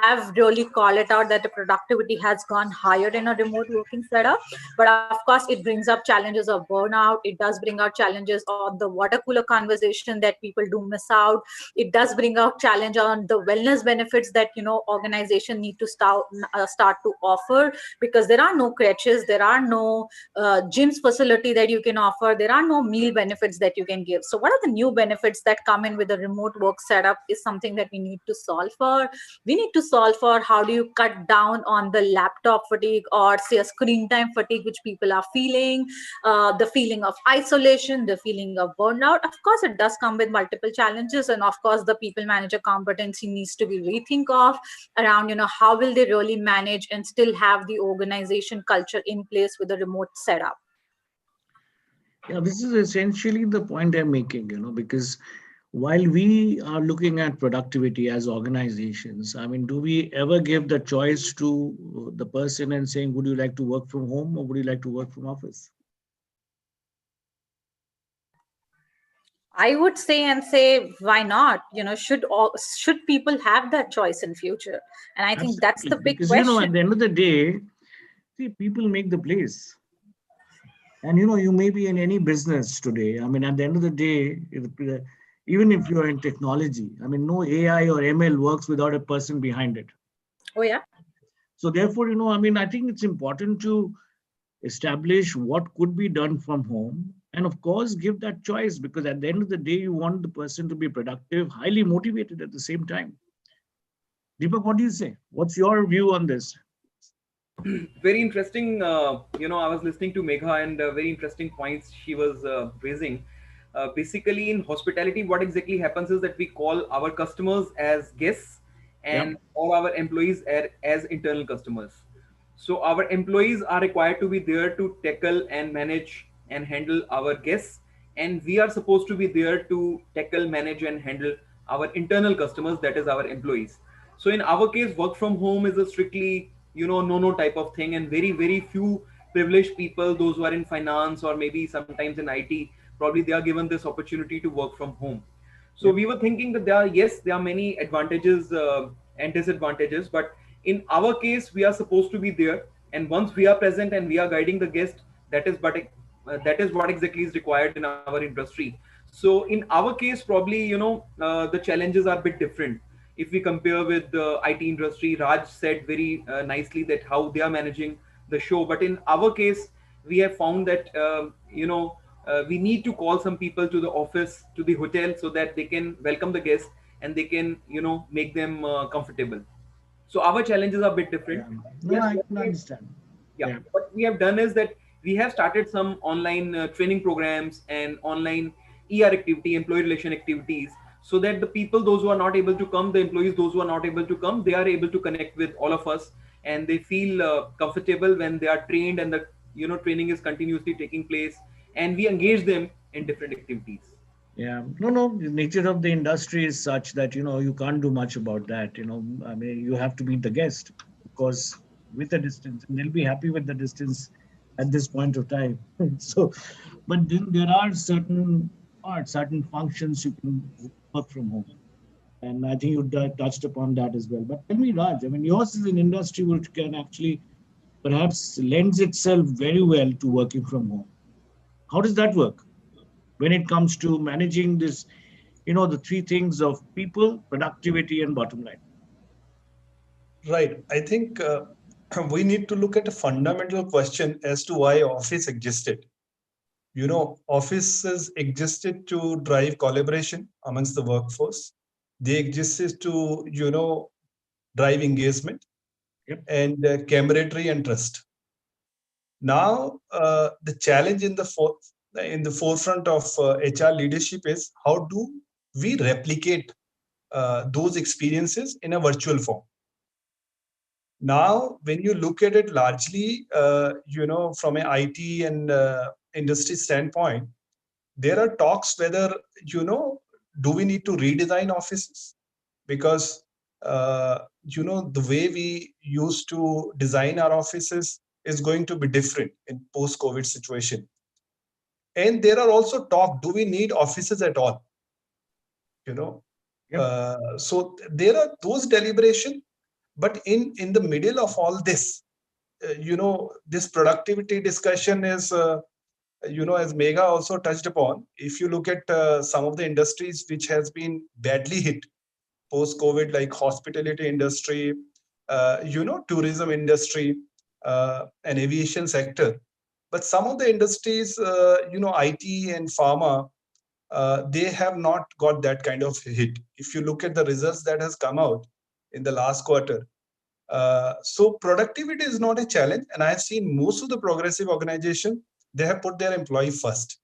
have really called it out that the productivity has gone higher in a remote working setup. But of course, it brings up challenges of burnout. It does bring out challenges on the water cooler conversation that people do miss out. It does bring out challenge on the wellness benefits that, organization need to start to offer, because there are no crutches, there are no gyms facility that you can offer, there are no meal benefits that you can give. So what are the new benefits that come in with the remote work setup is something that we need to solve for. We need to solve for how do you cut down on the laptop fatigue, or say a screen time fatigue which people are feeling, the feeling of isolation, the feeling of burnout. Of course, it does come with multiple challenges, and of course the people manager competency needs to be rethink of around, how will they really manage and still have the organization culture in place with a remote setup. Yeah, this is essentially the point I'm making, because while we are looking at productivity as organizations, I mean, do we ever give the choice to the person and saying, would you like to work from home or would you like to work from office? I would say, why not? Should people have that choice in future? And I think that's the big Because, question. at the end of the day, see, people make the place. And, you may be in any business today. I mean, at the end of the day, even if you're in technology, I mean, no AI or ML works without a person behind it. Oh, yeah. So therefore, I mean, I think it's important to establish what could be done from home, and of course give that choice, because at the end of the day you want the person to be productive, highly motivated at the same time. Deepak, what do you say? What's your view on this? Very interesting. I was listening to Megha, and very interesting points she was raising. Basically, in hospitality, what exactly happens is that we call our customers as guests, and all our employees as internal customers. So our employees are required to be there to tackle and manage and handle our guests, and we are supposed to be there to tackle, manage, and handle our internal customers, that is our employees. So in our case, work from home is a strictly, no type of thing, and very few privileged people, those who are in finance or maybe sometimes in IT, probably they are given this opportunity to work from home. So we were thinking that there are many advantages and disadvantages, but in our case, we are supposed to be there, and once we are present and we are guiding the guest, that is what exactly is required in our industry. So in our case, probably the challenges are a bit different if we compare with the IT industry. Raj said very nicely that how they are managing the show, but in our case, we have found that we need to call some people to the office, to the hotel, so that they can welcome the guests and they can make them comfortable. So our challenges are a bit different. No, Yes, I can understand. what we have done is that we have started some online training programs and online activity, employee relation activities, so that the people, those who are not able to come, the employees, those who are not able to come, they are able to connect with all of us, and they feel comfortable when they are trained, and the training is continuously taking place, and we engage them in different activities. Yeah, no, the nature of the industry is such that, you can't do much about that. I mean, you have to meet the guest, because with the distance, and they'll be happy with the distance at this point of time. So, but then there are certain parts, certain functions you can work from home. And I think you touched upon that as well. But tell me, Raj, I mean, yours is an industry which can actually perhaps lends itself very well to working from home. How does that work when it comes to managing this, the three things of people, productivity, and bottom line? Right. I think we need to look at a fundamental question as to why office existed. Offices existed to drive collaboration amongst the workforce. They existed to, drive engagement and camaraderie and trust. Now, the challenge in the forefront of HR leadership is how do we replicate those experiences in a virtual form. Now, when you look at it largely, from an IT and industry standpoint, there are talks whether, do we need to redesign offices? Because, the way we used to design our offices is going to be different in post-COVID situation. And there are also talk, do we need offices at all? So there are those deliberation, but in the middle of all this, this productivity discussion is, as Megha also touched upon, if you look at some of the industries which has been badly hit post-COVID, like hospitality industry, tourism industry, and aviation sector. But some of the industries, IT and pharma, they have not got that kind of hit. If you look at the results that has come out in the last quarter, so productivity is not a challenge, and I have seen most of the progressive organization, they have put their employee first.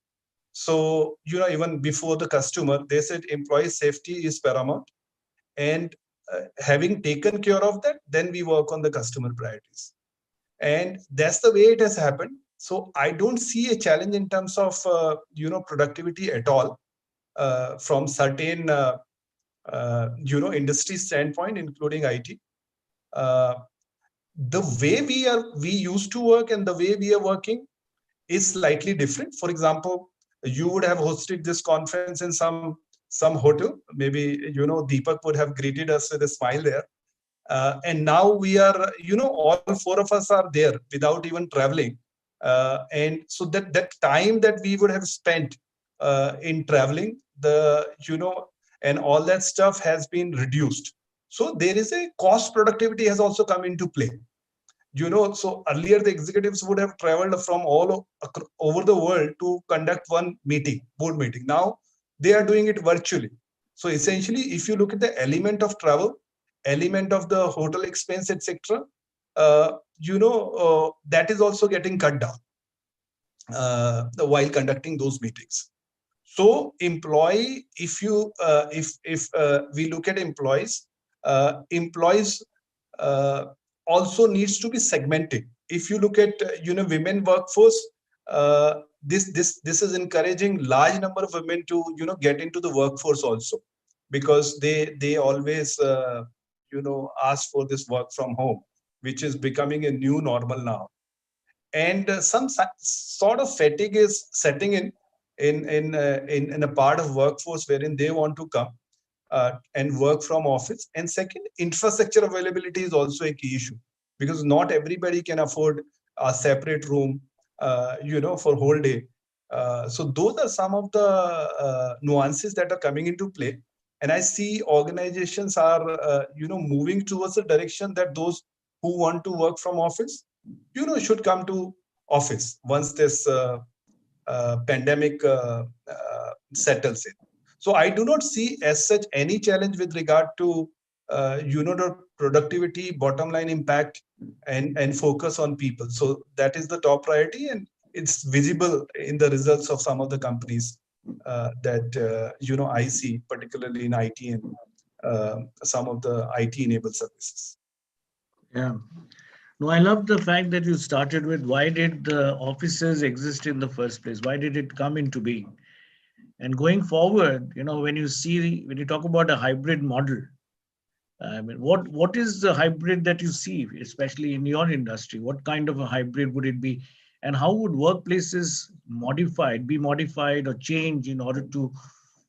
So even before the customer, they said employee safety is paramount, and having taken care of that, then we work on the customer priorities, and that's the way it has happened. So I don't see a challenge in terms of productivity at all from certain industry standpoint, including IT. The way we used to work and the way we are working is slightly different. For example, you would have hosted this conference in some hotel. Maybe Deepak would have greeted us with a smile there. And now we are, all four of us are there without even traveling. And so that time that we would have spent in traveling, and all that stuff has been reduced. So there is a cost productivity has also come into play. So earlier the executives would have traveled from all over the world to conduct one meeting, board meeting. Now they are doing it virtually. So essentially, if you look at the element of travel, element of the hotel expense, etc., that is also getting cut down while conducting those meetings. So employee, if we look at employees, also needs to be segmented. If you look at women workforce, this is encouraging large number of women to get into the workforce also, because they always ask for this work from home, which is becoming a new normal now. And some sort of fatigue is setting in a part of workforce wherein they want to come and work from office. And second, infrastructure availability is also a key issue, because not everybody can afford a separate room, for whole day. So those are some of the nuances that are coming into play. And I see organizations are, moving towards the direction that those who want to work from office, should come to office once this pandemic settles in. So I do not see as such any challenge with regard to the productivity, bottom line impact, and focus on people. So that is the top priority, and it's visible in the results of some of the companies that I see, particularly in IT and some of the IT enabled services. Yeah. No, I love the fact that you started with why did the offices exist in the first place? Why did it come into being? And going forward, when you talk about a hybrid model, I mean, what is the hybrid that you see, especially in your industry? What kind of a hybrid would it be? And how would workplaces be modified or change in order to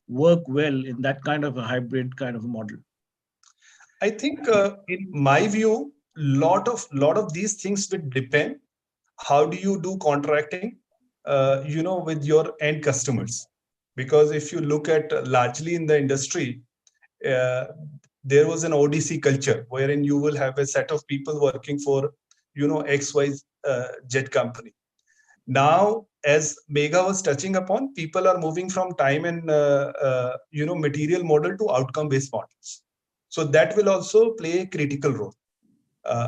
work well in that kind of a hybrid kind of a model? I think, in my view, lot of these things will depend. How do you do contracting, with your end customers? Because if you look at largely in the industry, there was an ODC culture wherein you will have a set of people working for, XY jet company. Now, as Megha was touching upon, people are moving from time and material model to outcome based models. So that will also play a critical role.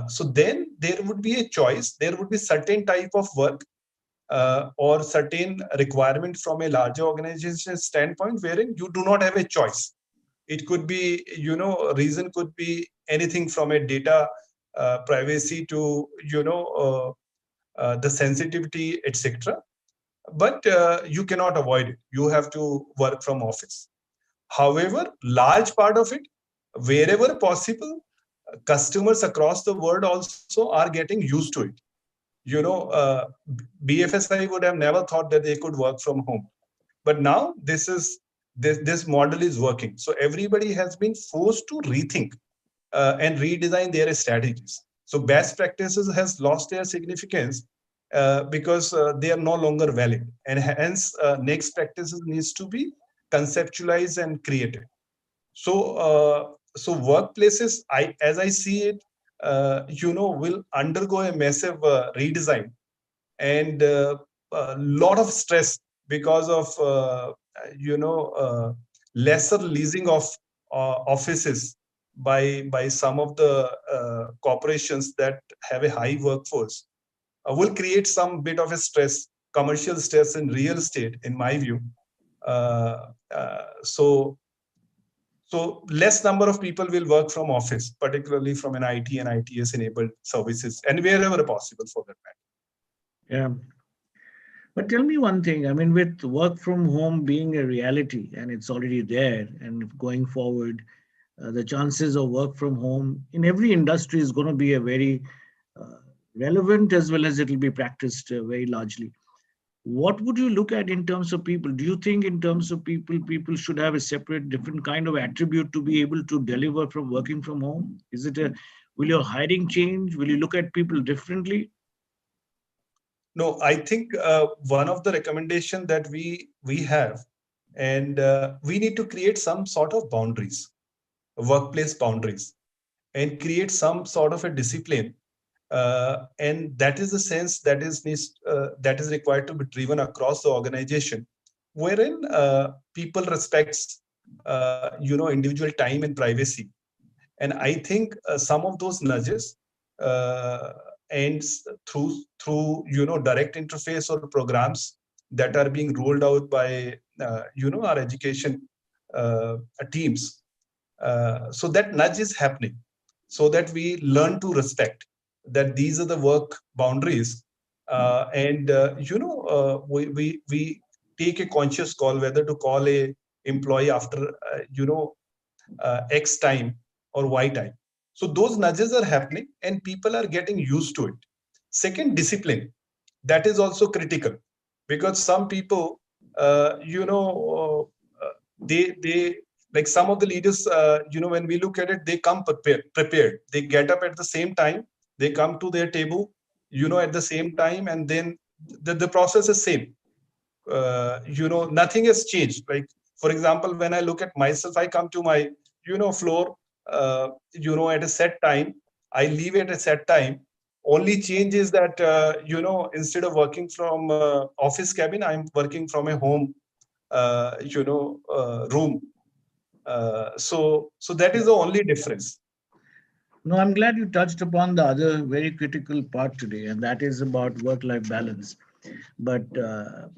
So then there would be a choice. There would be certain type of work or certain requirement from a larger organization standpoint wherein you do not have a choice. It could be, a reason could be anything from a data privacy to, the sensitivity, etc. But you cannot avoid it. You have to work from office. However, large part of it, wherever possible, customers across the world also are getting used to it. BFSI would have never thought that they could work from home, but now this model is working. So everybody has been forced to rethink and redesign their strategies. So best practices has lost their significance because they are no longer valid, and hence next practices needs to be conceptualized and created. So workplaces, as I see it, will undergo a massive redesign, and a lot of stress because of lesser leasing of offices by some of the corporations that have a high workforce, will create some bit of a stress, commercial stress in real estate, in my view. So less number of people will work from office, particularly from an IT and ITS enabled services, and wherever possible for that matter. Yeah. But tell me one thing, I mean, with work from home being a reality and it's already there, and going forward, the chances of work from home in every industry is going to be a very relevant, as well as it will be practiced very largely. What would you look at in terms of people? Do you think in terms of people should have a separate, different kind of attribute to be able to deliver from working from home? Will your hiring change? Will you look at people differently? No, I think one of the recommendation that we have, and we need to create some sort of boundaries, workplace boundaries, and create some sort of a discipline, and that is the sense that is required to be driven across the organization, wherein people respects individual time and privacy. And I think some of those nudges, and through direct interface or programs that are being rolled out by our education teams, so that nudge is happening, so that we learn to respect that these are the work boundaries, and we take a conscious call whether to call a employee after X time or Y time. So those nudges are happening and people are getting used to it. Second, discipline. That is also critical, because some people, they like some of the leaders, when we look at it, they come prepared. They get up at the same time, they come to their table, at the same time, and then the process is same. Nothing has changed. Like, for example, when I look at myself, I come to my, floor, at a set time. I leave at a set time. Only change is that, instead of working from office cabin, I'm working from a home, room. So that is the only difference. No, I'm glad you touched upon the other very critical part today, and that is about work-life balance. But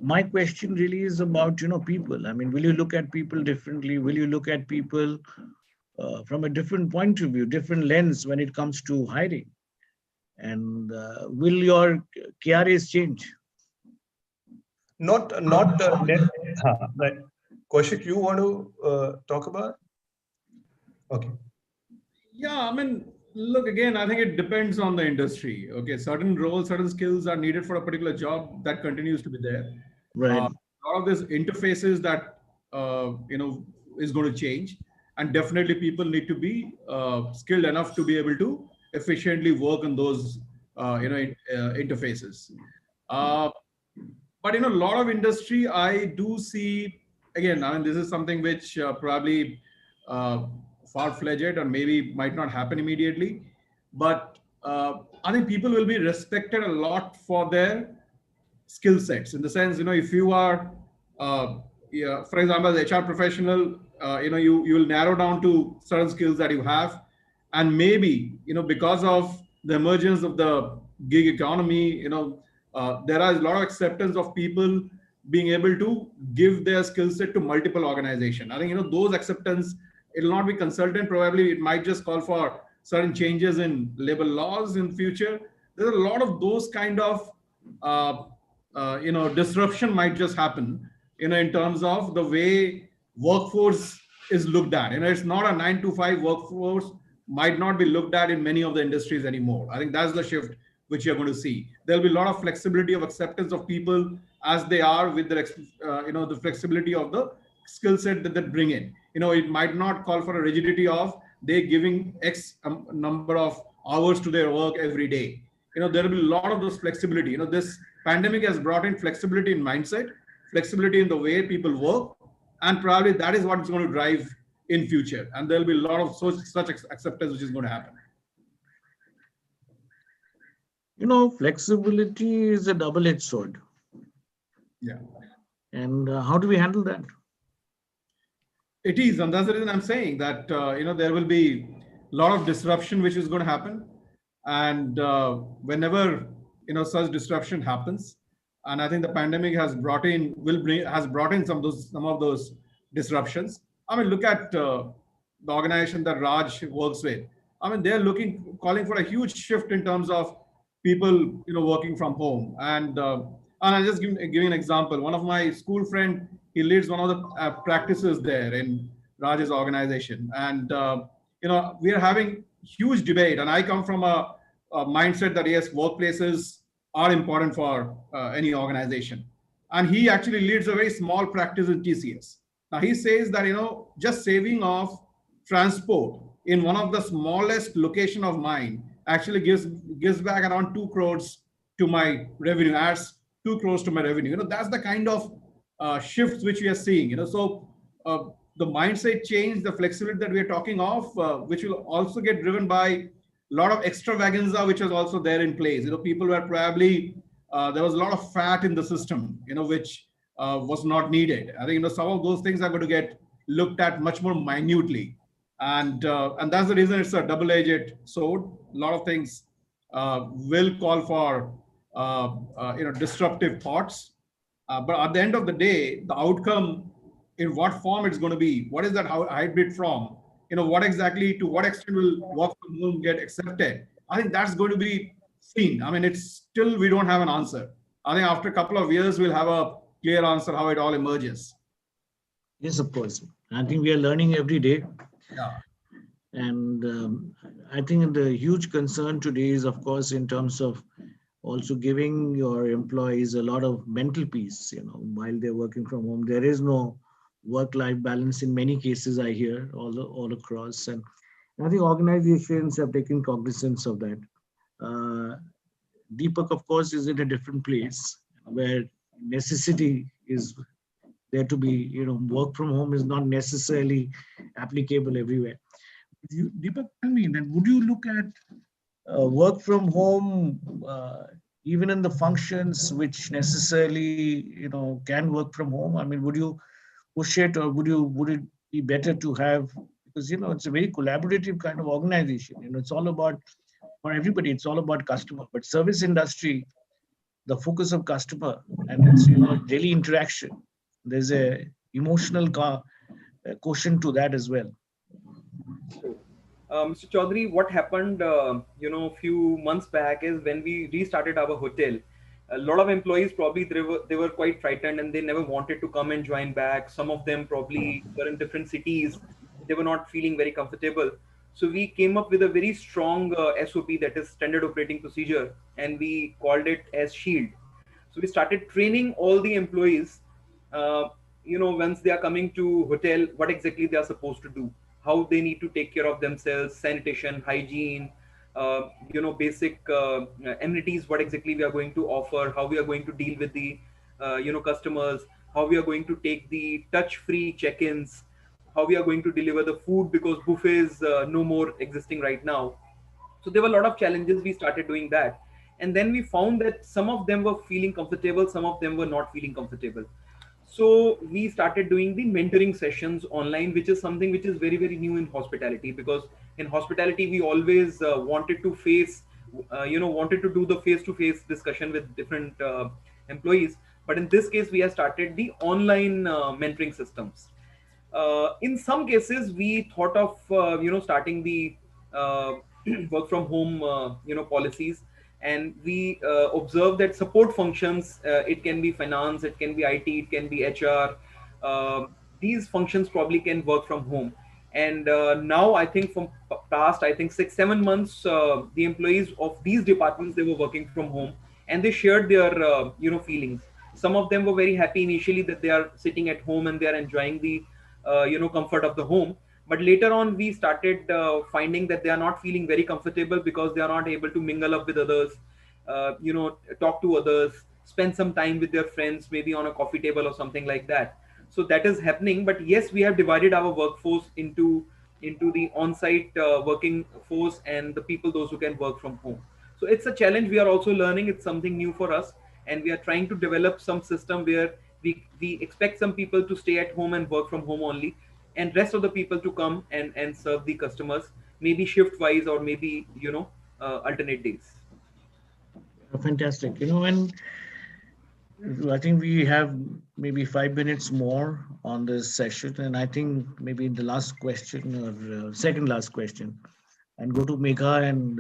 my question really is about, people. I mean, will you look at people differently? Will you look at people from a different point of view, different lens when it comes to hiring? And will your KRAs change? Not right. Kaushik, you want to talk about? Okay. Yeah, I mean, look, again, I think it depends on the industry. Okay, certain roles, certain skills are needed for a particular job, that continues to be there. Right. A lot of these interfaces that is going to change, and definitely people need to be skilled enough to be able to efficiently work on those interfaces. But a lot of industry, I do see, again, I mean, this is something which probably far-fledged or maybe might not happen immediately, but I think people will be respected a lot for their skill sets, in the sense, if you are for example, as HR professional, you will narrow down to certain skills that you have, and maybe because of the emergence of the gig economy, there is a lot of acceptance of people being able to give their skill set to multiple organizations. I think those acceptance It'll not be consultant. Probably it might just call for certain changes in labor laws in future. There's a lot of those kind of uh, disruption might just happen, in terms of the way workforce is looked at. It's not a 9 to 5 workforce, might not be looked at in many of the industries anymore. I think that's the shift which you're going to see. There'll be a lot of flexibility of acceptance of people as they are, with the the flexibility of the skill set that they bring in. It might not call for a rigidity of they giving X number of hours to their work every day. There will be a lot of those flexibility. This pandemic has brought in flexibility in mindset, flexibility in the way people work, and probably that is what is going to drive in future. And there will be a lot of such acceptance which is going to happen. Flexibility is a double-edged sword. Yeah. And how do we handle that? It is, and that's the reason I'm saying that there will be a lot of disruption which is going to happen, and whenever such disruption happens, and I think the pandemic has brought in some of those disruptions. I mean, look at the organization that Raj works with. I mean, they're calling for a huge shift in terms of people working from home, and I'll just give you an example. One of my school friend, he leads one of the practices there in Raj's organization, and we are having huge debate. And I come from a mindset that yes, workplaces are important for any organization, and he actually leads a very small practice in TCS. Now he says that just saving of transport in one of the smallest location of mine actually gives back around 2 crores to my revenue, adds 2 crores to my revenue. That's the kind of shifts which we are seeing. So the mindset change, the flexibility that we are talking of, which will also get driven by a lot of extravaganza, which is also there in place. People were probably there was a lot of fat in the system, which was not needed. I think some of those things are going to get looked at much more minutely, and that's the reason it's a double-edged sword. A lot of things will call for disruptive thoughts, but at the end of the day, the outcome, in what form it's going to be, what is that hybrid from, what exactly, to what extent will work from home get accepted, I think that's going to be seen. I mean, it's still, we don't have an answer. I think after a couple of years we'll have a clear answer how it all emerges. Yes, of course. I think we are learning every day. Yeah. And I think the huge concern today is, of course, in terms of also giving your employees a lot of mental peace, while they're working from home. There is no work-life balance in many cases, I hear, all across. And I think organizations have taken cognizance of that. Deepak, of course, is in a different place where necessity is there to be, work from home is not necessarily applicable everywhere. Deepak, tell me, then, would you look at work from home even in the functions which necessarily, can work from home? I mean, would you push it, or would it be better to have, because, it's a very collaborative kind of organization. It's all about, for everybody, it's all about customer. But service industry, the focus of customer, and it's, daily interaction. There's a emotional quotient to that as well. Mr. Chaudhary, what happened, a few months back is when we restarted our hotel, a lot of employees probably they were quite frightened and they never wanted to come and join back. Some of them probably were in different cities. They were not feeling very comfortable. So we came up with a very strong SOP, that is standard operating procedure, and we called it as Shield. So we started training all the employees, once they are coming to hotel, what exactly they are supposed to do, how they need to take care of themselves, sanitation, hygiene, basic amenities, what exactly we are going to offer, how we are going to deal with the, customers, how we are going to take the touch-free check-ins, how we are going to deliver the food, because buffets no more existing right now. So there were a lot of challenges. We started doing that. And then we found that some of them were feeling comfortable, some of them were not feeling comfortable. So we started doing the mentoring sessions online, which is something which is very, very new in hospitality, because in hospitality, we always wanted to do the face-to-face discussion with different employees. But in this case, we have started the online mentoring systems. In some cases, we thought of starting the work from home policies, and we observe that support functions. It can be finance, it can be IT, it can be HR. These functions probably can work from home. And now I think from past, I think 6-7 months, the employees of these departments, they were working from home, and they shared their feelings. Some of them were very happy initially that they are sitting at home and they are enjoying the comfort of the home. But later on, we started finding that they are not feeling very comfortable because they are not able to mingle up with others, talk to others, spend some time with their friends, maybe on a coffee table or something like that. So that is happening. But yes, we have divided our workforce into the on-site working force and the people, those who can work from home. So it's a challenge we are also learning. It's something new for us, and we are trying to develop some system where we expect some people to stay at home and work from home only, and rest of the people to come and serve the customers, maybe shift wise or maybe alternate days. Fantastic. And I think we have maybe 5 minutes more on this session, and I think maybe the last question or second last question, and go to Megha. And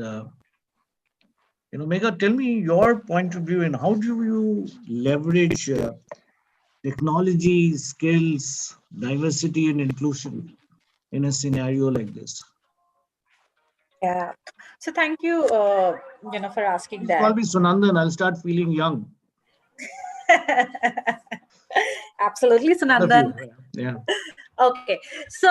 Megha, tell me your point of view and how do you leverage technology, skills, diversity, and inclusion in a scenario like this? Yeah. So thank you, for asking Please call that. me Sunandan. I'll start feeling young. Absolutely, Sunandan. Yeah. Okay, so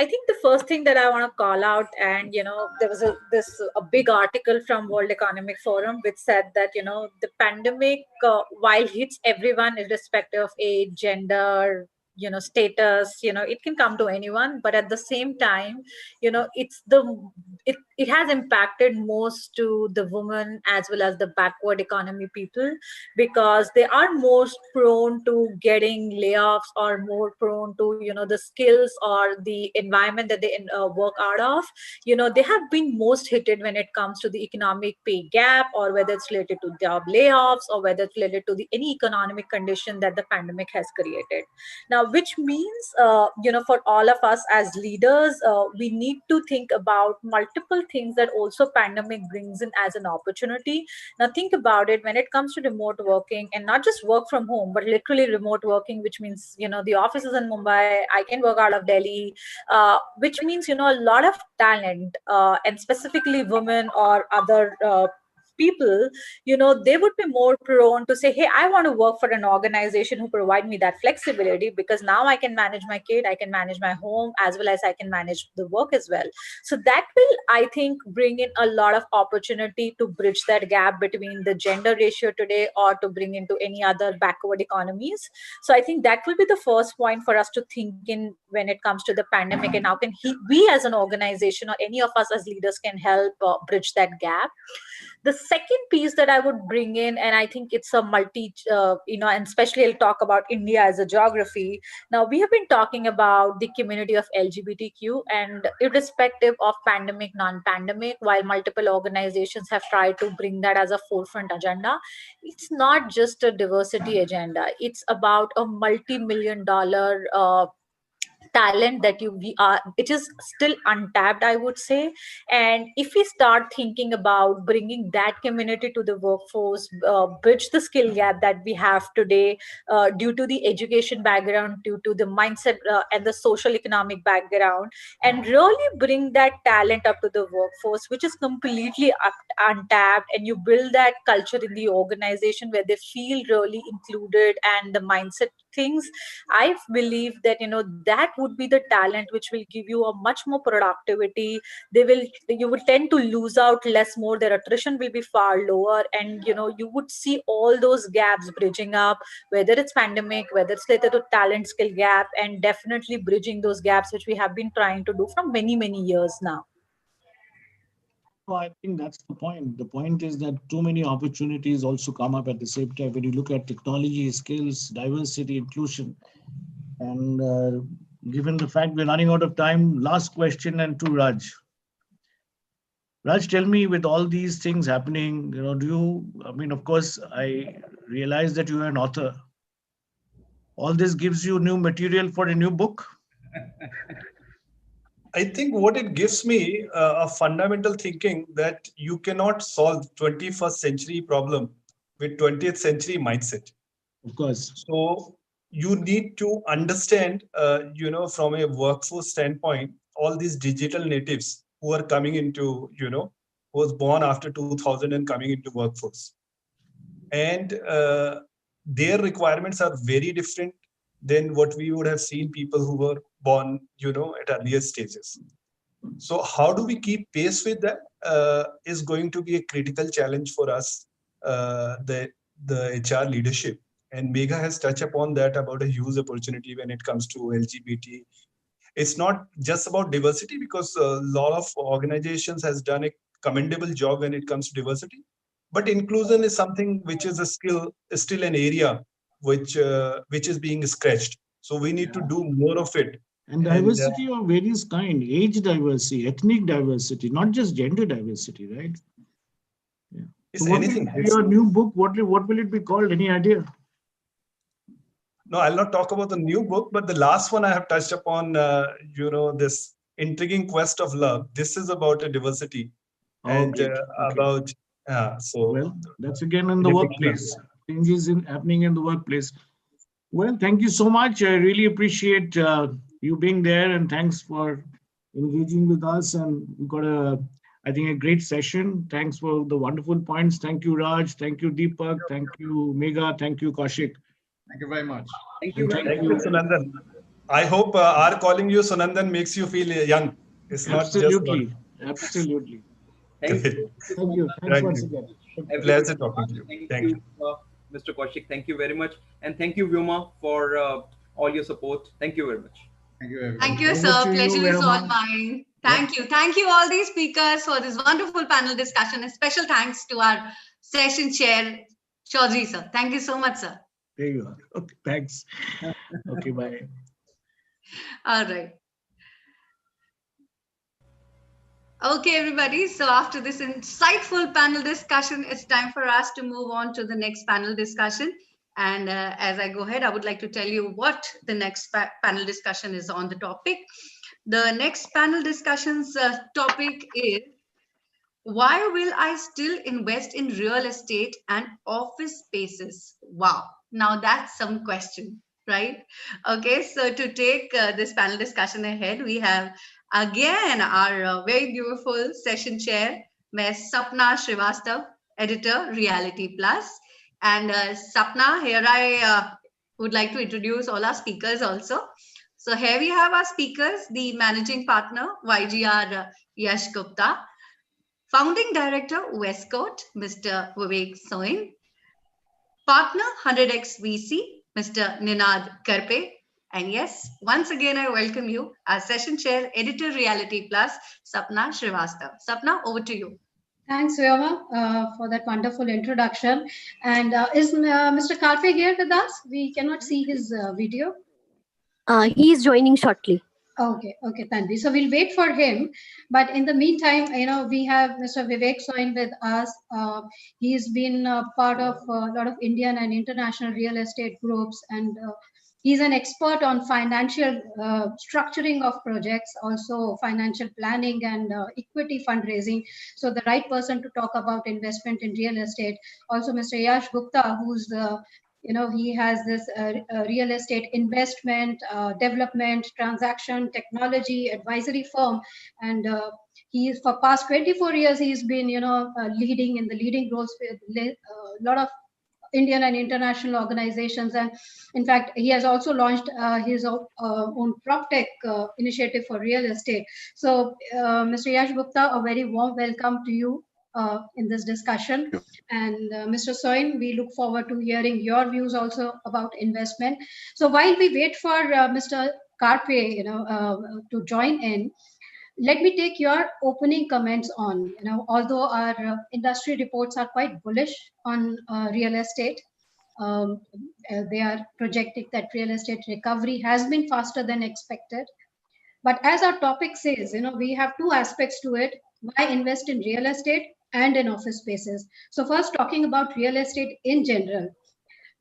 I think the first thing that I want to call out, and there was a big article from World Economic Forum which said that the pandemic, while hits everyone irrespective of age, gender, status, it can come to anyone, but at the same time, it has impacted most to the women as well as the backward economy people, because they are most prone to getting layoffs or more prone to the skills or the environment that they work out of. They have been most hit when it comes to the economic pay gap, or whether it's related to job layoffs, or whether it's related to any economic condition that the pandemic has created. Now, which means for all of us as leaders, we need to think about multiple things that also pandemic brings in as an opportunity. Now think about it, when it comes to remote working, and not just work from home, but literally remote working, which means, the office is in Mumbai, I can work out of Delhi, which means, a lot of talent, and specifically women or other people, they would be more prone to say, hey, I want to work for an organization who provide me that flexibility, because now I can manage my kid, I can manage my home, as well as I can manage the work as well. So that will, I think, bring in a lot of opportunity to bridge that gap between the gender ratio today, or to bring into any other backward economies. So I think that will be the first point for us to think in when it comes to the pandemic, and how can we as an organization, or any of us as leaders, can help bridge that gap. The second piece that I would bring in, and I think it's a and especially I'll talk about India as a geography. Now, we have been talking about the community of LGBTQ, and irrespective of pandemic, non-pandemic, while multiple organizations have tried to bring that as a forefront agenda, it's not just a diversity agenda. It's about a multi-million dollar talent that we are, it is still untapped, I would say. And if we start thinking about bringing that community to the workforce, bridge the skill gap that we have today, due to the education background, due to the mindset, and the social economic background, and really bring that talent up to the workforce, which is completely untapped, and you build that culture in the organization where they feel really included, and the mindset things, I believe that that would be the talent which will give you a much more productivity. You will tend to lose out less more, their attrition will be far lower, and you would see all those gaps bridging up, whether it's pandemic, whether it's related to talent skill gap, and definitely bridging those gaps which we have been trying to do from many years now. So I think that's the point. The point is that too many opportunities also come up at the same time when you look at technology, skills, diversity, inclusion. And given the fact we're running out of time, last question, and to Raj. Raj, tell me, with all these things happening, of course, I realize that you are an author. All this gives you new material for a new book? I think what it gives me a fundamental thinking that you cannot solve 21st century problem with 20th century mindset. Of course. So you need to understand, from a workforce standpoint, all these digital natives who are coming into, who was born after 2000 and coming into workforce. And their requirements are very different than what we would have seen people who were born, at earlier stages. So how do we keep pace with that is going to be a critical challenge for us, the HR leadership. And Megha has touched upon that about a huge opportunity when it comes to LGBT. It's not just about diversity, because a lot of organizations has done a commendable job when it comes to diversity. But inclusion is something which is still an area which is being scratched. So we need to do more of it. And diversity of various kind, age diversity, ethnic diversity, not just gender diversity, right? Yeah. It's So what anything. will be your new book? What will it be called? Any idea? No, I'll not talk about the new book, but the last one I have touched upon, this intriguing quest of love. This is about a diversity and Okay. about, so. Well, that's again in the workplace. Changes happening in the workplace. Well, thank you so much. I really appreciate you being there, and thanks for engaging with us. And we got I think, a great session. Thanks for the wonderful points. Thank you, Raj. Thank you, Deepak. Thank you, Megha. Thank you, Kaushik. Thank you very much. Thank you. Thank you, Sunandan. I hope our calling you Sunandan makes you feel young. It's Absolutely. Not just Absolutely. Thank you. Thank you. Thanks once again. Pleasure talking to you. Thank you, Mr. Kaushik. Thank you very much. And thank you, Vyoma, for all your support. Thank you very much. Thank you, everyone. Thank you, sir. Pleasure is all mine. Thank you. Thank you, all these speakers, for this wonderful panel discussion. A special thanks to our session chair, Chaudhary, sir. Thank you so much, sir. There you are. Okay, thanks. Okay, bye. All right. Okay, everybody. So after this insightful panel discussion, it's time for us to move on to the next panel discussion. And as I go ahead, I would like to tell you what the next panel discussion is on the topic. The next panel discussion's topic is, why will I still invest in real estate and office spaces? Wow. Now that's some question, right? Okay, so to take this panel discussion ahead, we have again our very beautiful session chair, Ms. Sapna Srivastav, editor, Reality Plus. And Sapna, here I would like to introduce all our speakers also. So here we have our speakers, the managing partner, YGR Yash Gupta, founding director, Westcoat, Mr. Vivek Soin, partner, 100x VC, Mr. Ninad Karpe. And yes, once again, I welcome you, our session chair, editor, Reality Plus, Sapna Srivastav. Sapna, over to you. Thanks, Vyoma, for that wonderful introduction. And is Mr. Karpe here with us? We cannot see his video. He is joining shortly. Okay, Tanvi. So we'll wait for him. But in the meantime, we have Mr. Vivek Soin with us. He's been part of a lot of Indian and international real estate groups, and he's an expert on financial structuring of projects, also financial planning and equity fundraising. So the right person to talk about investment in real estate. Also, Mr. Yash Gupta, who's the he has this real estate investment, development, transaction, technology, advisory firm. And he's for past 24 years, he's been, leading in the leading roles with a lot of Indian and international organizations. And in fact, he has also launched his own PropTech initiative for real estate. So Mr. Yash Gupta, a very warm welcome to you in this discussion. And Mr. Soin, we look forward to hearing your views also about investment. So while we wait for Mr. Karpe, to join in, let me take your opening comments on, although our industry reports are quite bullish on real estate, they are projecting that real estate recovery has been faster than expected. But as our topic says, we have two aspects to it: why invest in real estate and in office spaces. So first, talking about real estate in general,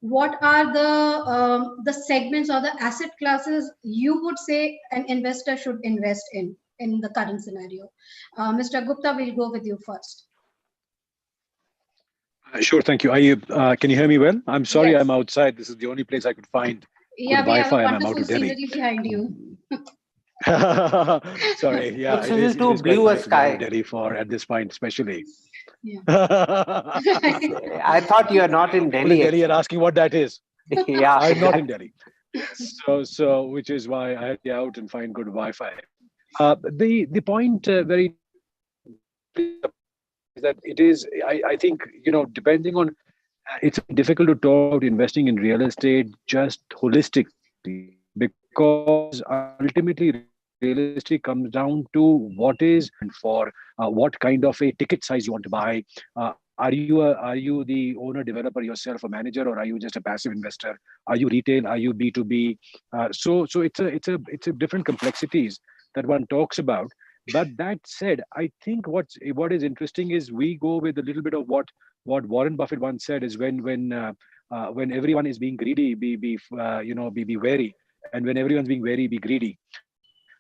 what are the segments or the asset classes you would say an investor should invest in the current scenario? Mr. Gupta, we'll go with you first. Sure, thank you. Can you hear me well? I'm sorry, Yes. I'm outside. This is the only place I could find good Yeah, we have a Wi-Fi, and I'm out wonderful of Delhi. scenery behind you. Sorry, yeah, Looks it a little is. It too is quite blue a nice to be out of sky. Delhi for at this point, especially. Yeah. I thought you are not in People in Delhi. Delhi are asking what that is. Yeah, I'm not in exactly. Delhi. So which is why I had to get out and find good Wi-Fi. The point very briefly is that it is. I think depending on it's very difficult to talk about investing in real estate just holistically because ultimately real estate comes down to what is for what kind of a ticket size you want to buy. Are you the owner developer yourself, a manager, or are you just a passive investor? Are you retail? Are you B2B? So it's a different complexities that one talks about. But that said, I think what is interesting is we go with a little bit of what Warren Buffett once said is when everyone is being greedy, be wary, and when everyone's being wary, be greedy.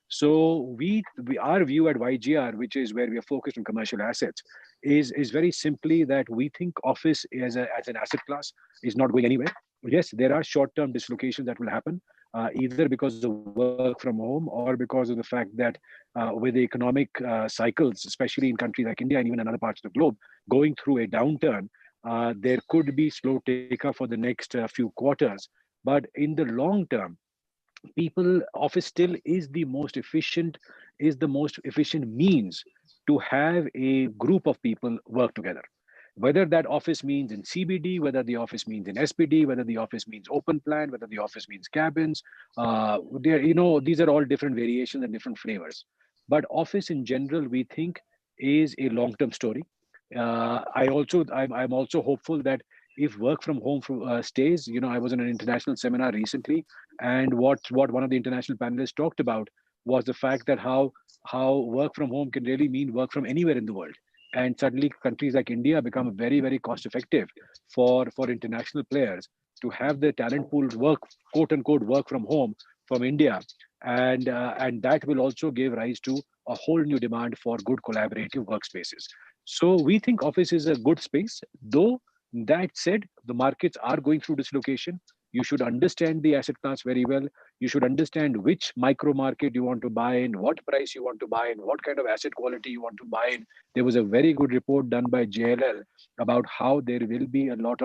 So we our view at YGR, which is where we are focused on commercial assets, is very simply that we think office as an asset class is not going anywhere. Yes, there are short-term dislocations that will happen, either because of work from home or because of the fact that with the economic cycles, especially in countries like India and even in other parts of the globe, going through a downturn, there could be slow take-up for the next few quarters. But in the long term, people office still is the most efficient means to have a group of people work together, whether that office means in CBD, whether the office means in SPD, whether the office means open plan, whether the office means cabins. These are all different variations and different flavors, but office in general we think is a long term story. I'm also hopeful that if work from home stays, I was in an international seminar recently, and what one of the international panelists talked about was the fact that how work from home can really mean work from anywhere in the world, and suddenly countries like India become very very cost effective for international players to have their talent pools work, quote unquote, work from home from India, and that will also give rise to a whole new demand for good collaborative workspaces. So we think office is a good space, though that said, the markets are going through dislocation. You should understand the asset class very well. You should understand which micro market you want to buy in, what price you want to buy in, what kind of asset quality you want to buy in. There was a very good report done by JLL about how there will be a lot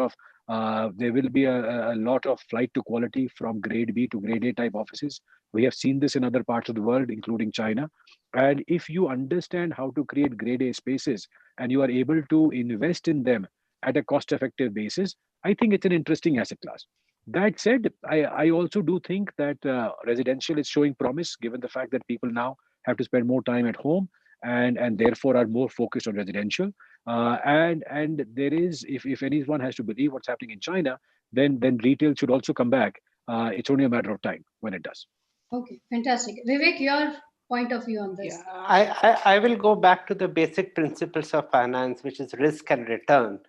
of flight to quality from grade B to grade A type offices. We have seen this in other parts of the world, including China. And if you understand how to create grade A spaces and you are able to invest in them at a cost effective basis, I think it's an interesting asset class. That said, I also do think that residential is showing promise, given the fact that people now have to spend more time at home and therefore are more focused on residential. And there is, if anyone has to believe what's happening in China, then retail should also come back. It's only a matter of time when it does. Okay, fantastic. Vivek, your point of view on this? Yeah, I will go back to the basic principles of finance, which is risk and return.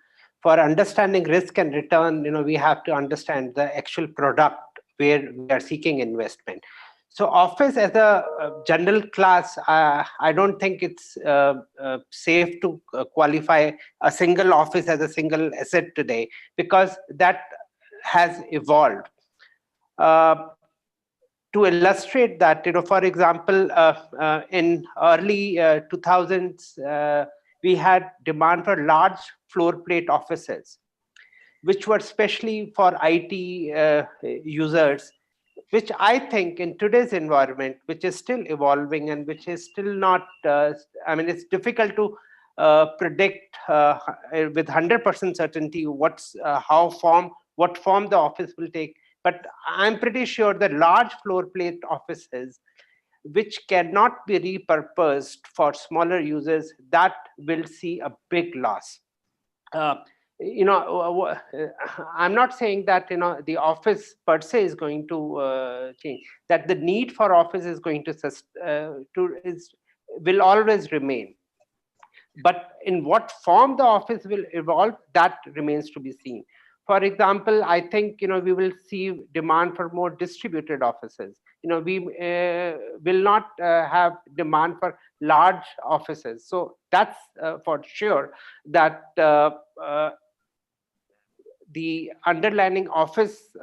For understanding risk and return, we have to understand the actual product where we are seeking investment. So office as a general class, I don't think it's safe to qualify a single office as a single asset today, because that has evolved. To illustrate that, for example, in early 2000s, we had demand for large floor plate offices, which were specially for IT users, which I think in today's environment, which is still evolving and which is still not, it's difficult to predict with 100% certainty what form the office will take. But I'm pretty sure that large floor plate offices, which cannot be repurposed for smaller users, that will see a big loss. I'm not saying that the office per se is going to change. That the need for office is going will always remain. But in what form the office will evolve, that remains to be seen. For example, I think we will see demand for more distributed offices. We will not have demand for large offices. So that's for sure that the underlying office,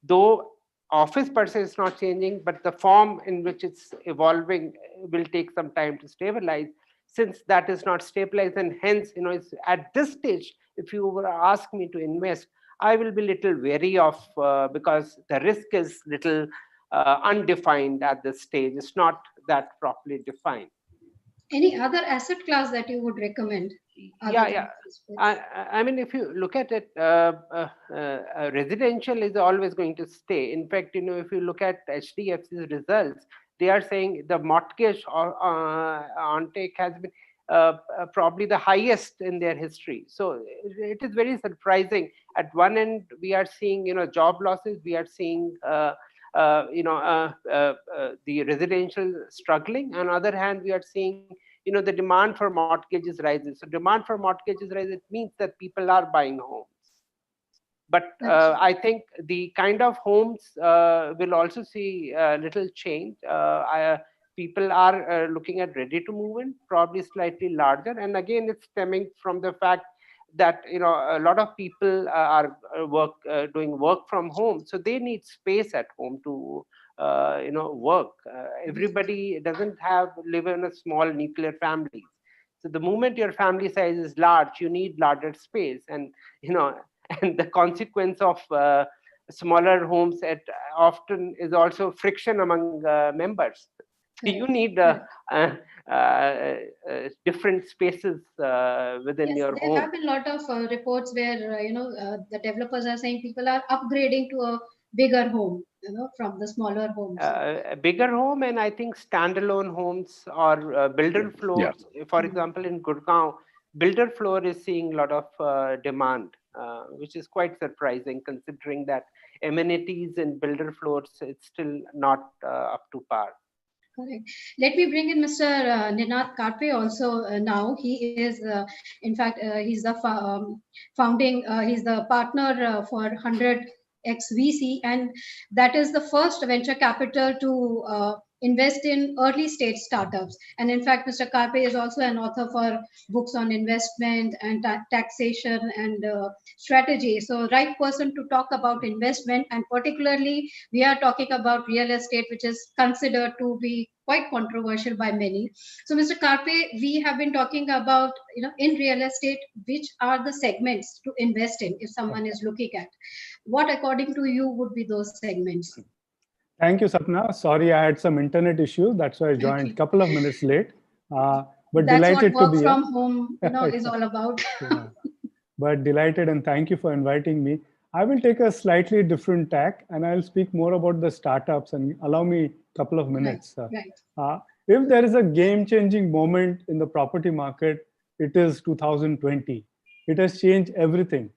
though office per se is not changing, but the form in which it's evolving will take some time to stabilize. Since that is not stabilized, and hence, it's at this stage, if you were to ask me to invest, I will be little wary of, because the risk is little undefined at this stage. It's not that properly defined. Any other asset class that you would recommend? Yeah. I mean, if you look at it, residential is always going to stay. In fact, if you look at HDFC's results, they are saying the mortgage on take has been probably the highest in their history. So it is very surprising. At one end, we are seeing job losses. We are seeing the residential struggling. On the other hand, we are seeing the demand for mortgages rises. So demand for mortgages rises, it means that people are buying homes. But I think the kind of homes will also see little change. People are looking at ready to move in, probably slightly larger. And again, it's stemming from the fact that a lot of people are doing work from home, so they need space at home to work. Everybody doesn't live in a small nuclear families. So the moment your family size is large, you need larger space, and and the consequence of smaller homes often is also friction among members. You need different spaces within your home. There have been a lot of reports where the developers are saying people are upgrading to a bigger home, from the smaller homes. A bigger home, and I think standalone homes or builder floors. Yeah. For example, in Gurgaon, builder floor is seeing a lot of demand, which is quite surprising considering that amenities in builder floors, it's still not up to par. Correct. Let me bring in Mr. Ninad Karpe also now. He is, in fact, he's the he's the partner for 100X VC, and that is the first venture capital to invest in early stage startups. And in fact, Mr. Karpe is also an author for books on investment and taxation and strategy. So right person to talk about investment, and particularly we are talking about real estate, which is considered to be quite controversial by many. So Mr. Karpe, we have been talking about, in real estate, which are the segments to invest in if someone is looking at. What according to you would be those segments? Thank you, Sapna. Sorry, I had some internet issues. That's why I joined a couple of minutes late. But that's delighted what work to be from home is all about. Yeah. But delighted, and thank you for inviting me. I will take a slightly different tack, and I'll speak more about the startups, and allow me a couple of minutes. Right. If there is a game-changing moment in the property market, it is 2020. It has changed everything.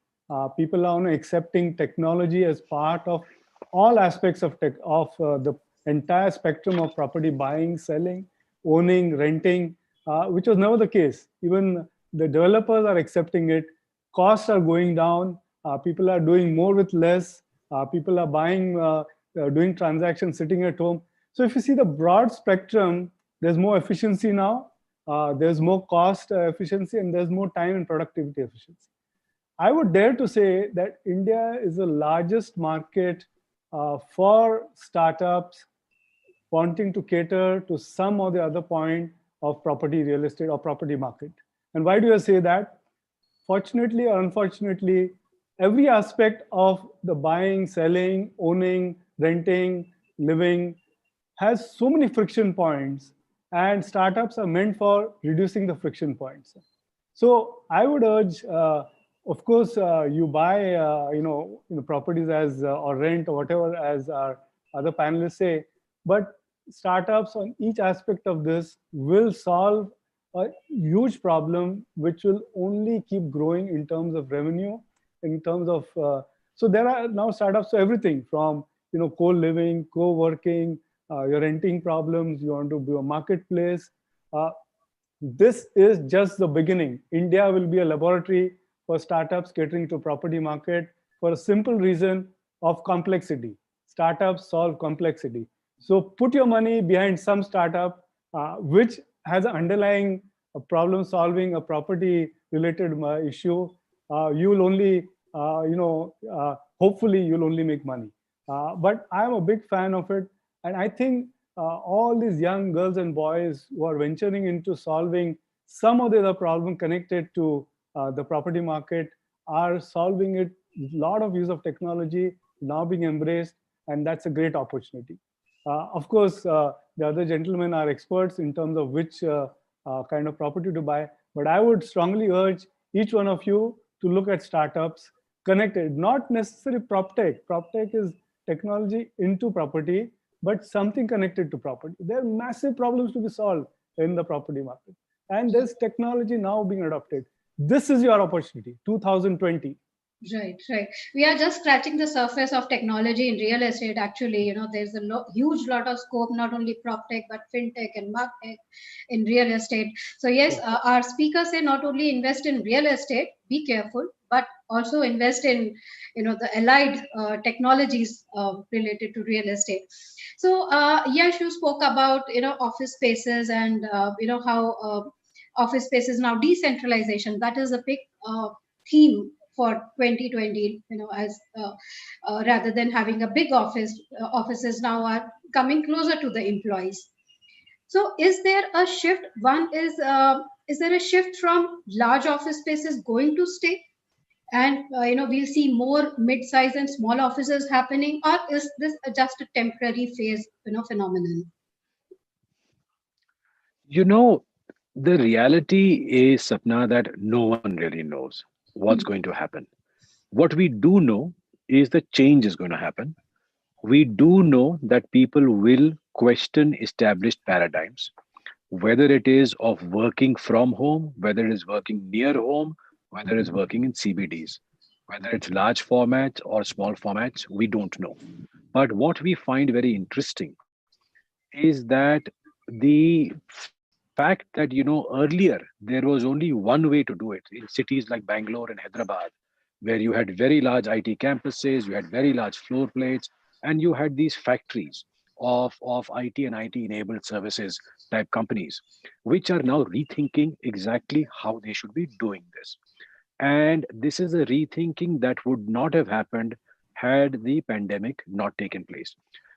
People are now accepting technology as part of all aspects of the entire spectrum of property buying, selling, owning, renting, which was never the case. Even the developers are accepting it. Costs are going down. People are doing more with less. People are buying, doing transactions sitting at home. So if you see the broad spectrum, there's more efficiency now. There's more cost efficiency, and there's more time and productivity efficiency. I would dare to say that India is the largest market for startups wanting to cater to some or the other point of property, real estate, or property market. And why do I say that? Fortunately or unfortunately, every aspect of the buying, selling, owning, renting, living has so many friction points, and startups are meant for reducing the friction points. So I would urge, of course, you buy, properties as or rent or whatever, as our other panelists say. But startups on each aspect of this will solve a huge problem, which will only keep growing in terms of revenue, in terms of. So there are now startups for everything from co-living, co-working, your renting problems. You want to do a marketplace. This is just the beginning. India will be a laboratory for startups catering to property market. for a simple reason of complexity. Startups solve complexity. So put your money behind some startup which has an underlying problem solving a property related issue. You will only, hopefully you'll only make money. But I'm a big fan of it. And I think all these young girls and boys who are venturing into solving some of the other problem connected to the property market are solving it. A lot of use of technology now being embraced, and that's a great opportunity. Of course, the other gentlemen are experts in terms of which kind of property to buy, but I would strongly urge each one of you to look at startups connected, not necessarily prop tech. Prop tech is technology into property, but something connected to property. There are massive problems to be solved in the property market, and there's technology now being adopted. This is your opportunity, 2020. Right, right. We are just scratching the surface of technology in real estate. Actually, there's a huge lot of scope, not only prop tech, but fintech and martech in real estate. So yes, our speakers say not only invest in real estate, be careful, but also invest in, the allied technologies related to real estate. So yes, you spoke about, office spaces and, how office spaces now decentralization. That is a big theme for 2020, as rather than having a big offices now are coming closer to the employees. So is there a shift? One is there a shift from large office spaces going to stay? And we'll see more mid-size and small offices happening, or is this just a temporary phase, phenomenon? You know, the reality is, Sapna, that no one really knows what's going to happen. What we do know is the change is going to happen. We do know that people will question established paradigms, whether it is of working from home, whether it is working near home, whether it's working in CBDs, whether it's large formats or small formats, we don't know. But what we find very interesting is that the fact that earlier there was only one way to do it in cities like Bangalore and Hyderabad, where you had very large IT campuses, you had very large floor plates, and you had these factories of IT and IT enabled services type companies, which are now rethinking exactly how they should be doing this. And this is a rethinking that would not have happened had the pandemic not taken place.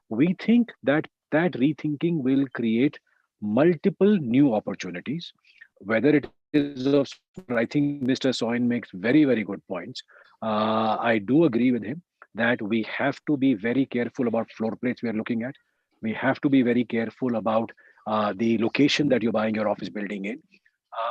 We think that that rethinking will create multiple new opportunities, whether it is of small or large. I think Mr. Soin makes very, very good points. I do agree with him that we have to be very careful about floor plates we are looking at. We have to be very careful about the location that you're buying your office building in.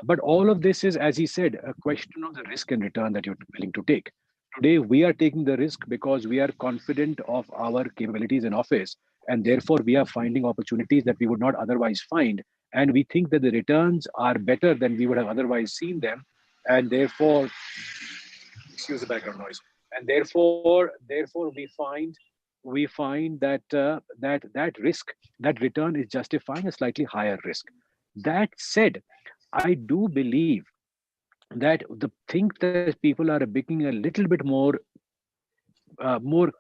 But all of this is, as he said, a question of the risk and return that you're willing to take. Today, we are taking the risk because we are confident of our capabilities in office, and therefore we are finding opportunities that we would not otherwise find. And we think that the returns are better than we would have otherwise seen them, and therefore, excuse the background noise. And therefore, we find that that risk, that return is justifying a slightly higher risk. That said, I do believe that the thing that people are becoming a little bit more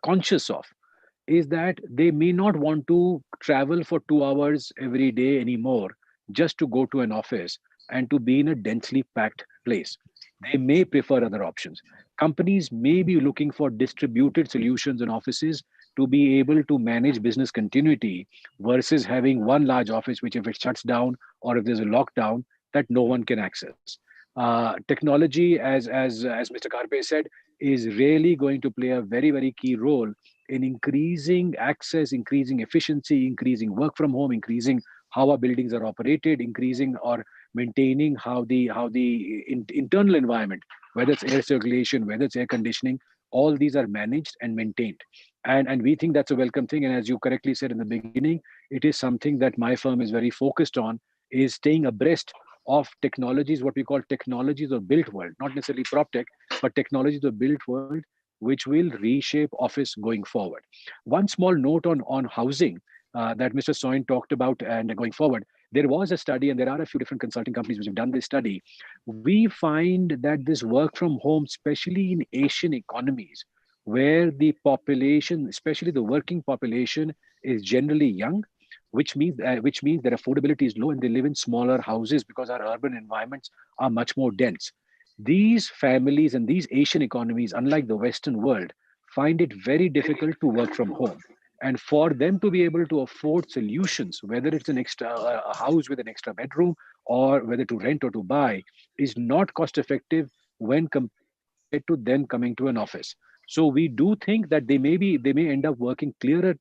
conscious of is that they may not want to travel for 2 hours every day anymore just to go to an office and to be in a densely packed place. They may prefer other options. Companies may be looking for distributed solutions in offices to be able to manage business continuity versus having one large office, which if it shuts down or if there's a lockdown, that no one can access. Technology, as Mr. Karpe said, is really going to play a very, very key role in increasing access, increasing efficiency, increasing work from home, increasing how our buildings are operated, increasing or maintaining how the internal environment, whether it's air circulation, whether it's air conditioning, all these are managed and maintained. And we think that's a welcome thing. And as you correctly said in the beginning, it is something that my firm is very focused on, is staying abreast of technologies, what we call technologies of built world, not necessarily prop tech, but technologies of built world, which will reshape office going forward. One small note on housing that Mr. Soin talked about, and going forward, there was a study, and there are a few different consulting companies which have done this study. We find that this work from home, especially in Asian economies, where the population, especially the working population, is generally young, which means their affordability is low and they live in smaller houses because our urban environments are much more dense. These families and these Asian economies, unlike the Western world, find it very difficult to work from home. And for them to be able to afford solutions, whether it's an extra a house with an extra bedroom or whether to rent or to buy, is not cost effective when compared to then coming to an office. So we do think that they may end up working nearer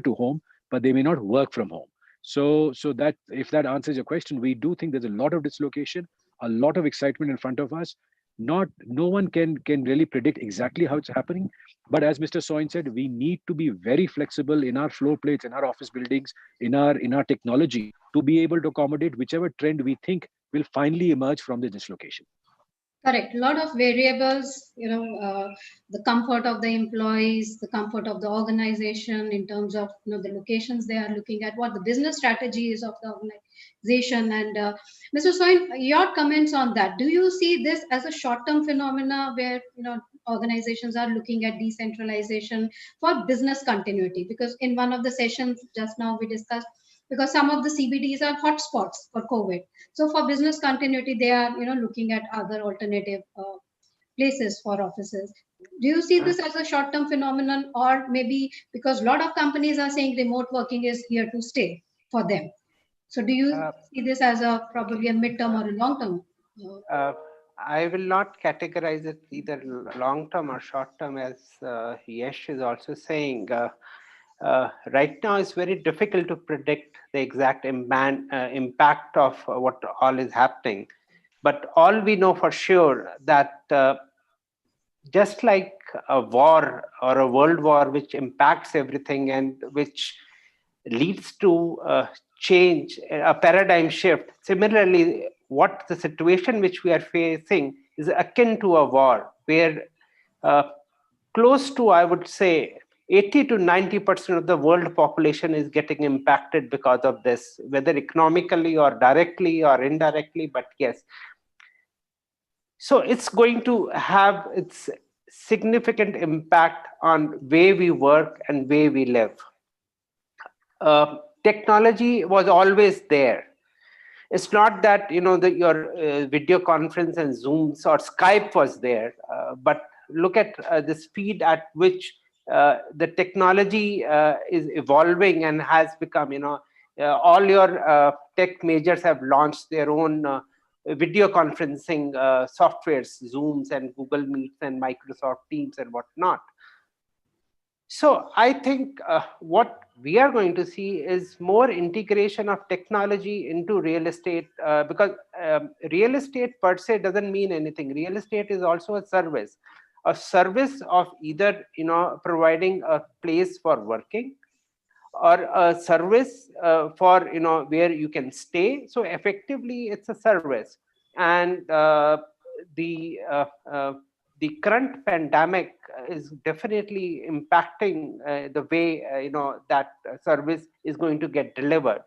to home, but they may not work from home. So that, if that answers your question, we do think there's a lot of dislocation, a lot of excitement in front of us. Not No one can really predict exactly how it's happening, but as Mr. Soin said, we need to be very flexible in our floor plates, in our office buildings, in our technology, to be able to accommodate whichever trend we think will finally emerge from the dislocation. Correct. A lot of variables, the comfort of the employees, the comfort of the organization in terms of the locations they are looking at, what the business strategy is of the organization. And Mr. Soin, your comments on that. Do you see this as a short-term phenomena where organizations are looking at decentralization for business continuity? Because in one of the sessions just now we discussed, because some of the CBDs are hotspots for COVID. So for business continuity, they are looking at other alternative places for offices. Do you see this as a short-term phenomenon, or maybe because a lot of companies are saying remote working is here to stay for them? So do you see this as a probably a midterm or a long-term? I will not categorize it either long-term or short-term, as Yash is also saying. Right now, it's very difficult to predict the exact impact of what all is happening. But all we know for sure that just like a war or a world war, which impacts everything and which leads to change, a paradigm shift. Similarly, what the situation which we are facing is akin to a war, where close to, I would say, 80 to 90% of the world population is getting impacted because of this, whether economically or directly or indirectly, but yes. So it's going to have its significant impact on way we work and way we live. Technology was always there. It's not that your video conference and Zooms or Skype was there, but look at the speed at which the technology is evolving and has become. All your tech majors have launched their own video conferencing softwares, Zooms and Google Meets and Microsoft Teams and whatnot. So I think what we are going to see is more integration of technology into real estate, because real estate per se doesn't mean anything. Real estate is also a service of either providing a place for working, or a service for where you can stay. So effectively, it's a service, and the current pandemic is definitely impacting the way that service is going to get delivered.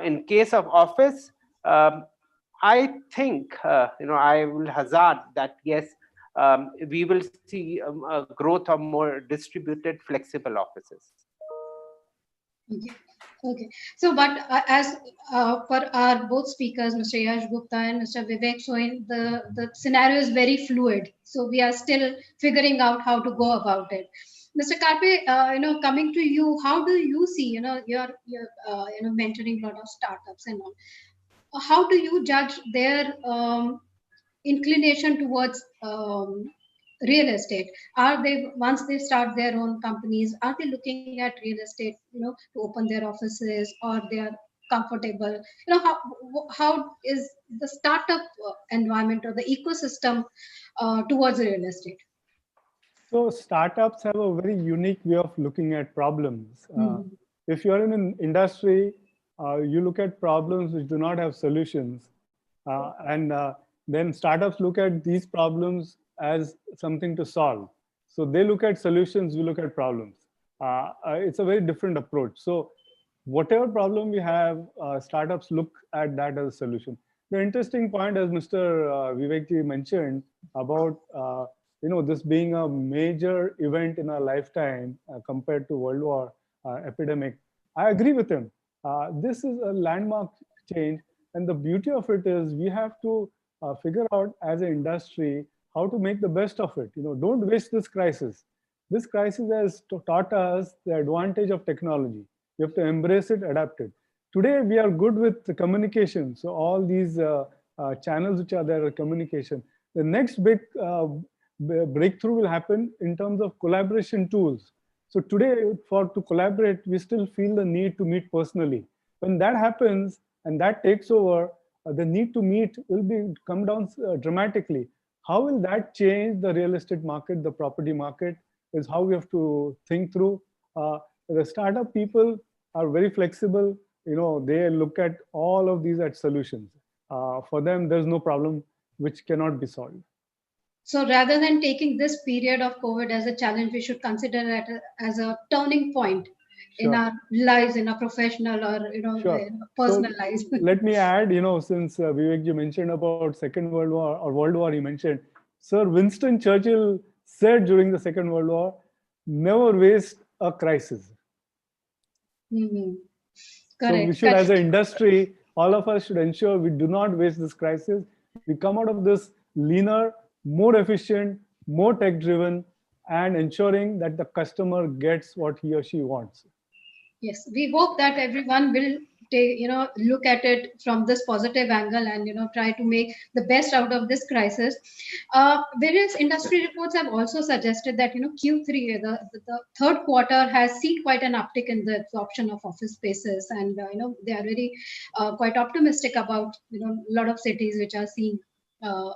In case of office, I think I will hazard that yes, we will see a growth of more distributed, flexible offices. Okay. So, but as for our both speakers, Mr. Yash Gupta and Mr. Vivek Soin, the scenario is very fluid. So we are still figuring out how to go about it. Mr. Karpe, coming to you, how do you see, you're mentoring a lot of startups and all. How do you judge their inclination towards real estate? Are they, once they start their own companies, are they looking at real estate to open their offices, or they are comfortable? How is the startup environment or the ecosystem towards real estate? So startups have a very unique way of looking at problems. If you're in an industry, you look at problems which do not have solutions, and then startups look at these problems as something to solve. So they look at solutions, we look at problems. It's a very different approach. So whatever problem we have, startups look at that as a solution. The interesting point, as Mr. Vivekji mentioned, about this being a major event in our lifetime compared to World War epidemic, I agree with him. This is a landmark change, and the beauty of it is we have to figure out as an industry how to make the best of it. Don't waste this crisis. This crisis has taught us the advantage of technology. We have to embrace it, adapt it. Today, we are good with the communication. So all these channels which are there are communication. The next big breakthrough will happen in terms of collaboration tools. So today, to collaborate, we still feel the need to meet personally. When that happens and that takes over, the need to meet will come down dramatically. How will that change the real estate market, the property market, is how we have to think through. The startup people are very flexible. They look at all of these as solutions. For them, there's no problem which cannot be solved. So rather than taking this period of COVID as a challenge, we should consider it as a turning point in our lives, in our professional or personal lives. Let me add, since Vivek you mentioned about Second World War or World War, he mentioned Sir Winston Churchill said during the Second World War, "Never waste a crisis." Mm-hmm. So we should, as an industry, all of us should ensure we do not waste this crisis. We come out of this leaner, more efficient, more tech-driven, and ensuring that the customer gets what he or she wants. Yes, we hope that everyone will look at it from this positive angle and try to make the best out of this crisis. Various industry reports have also suggested that Q3, the third quarter, has seen quite an uptick in the absorption of office spaces, and they are very quite optimistic about a lot of cities which are seeing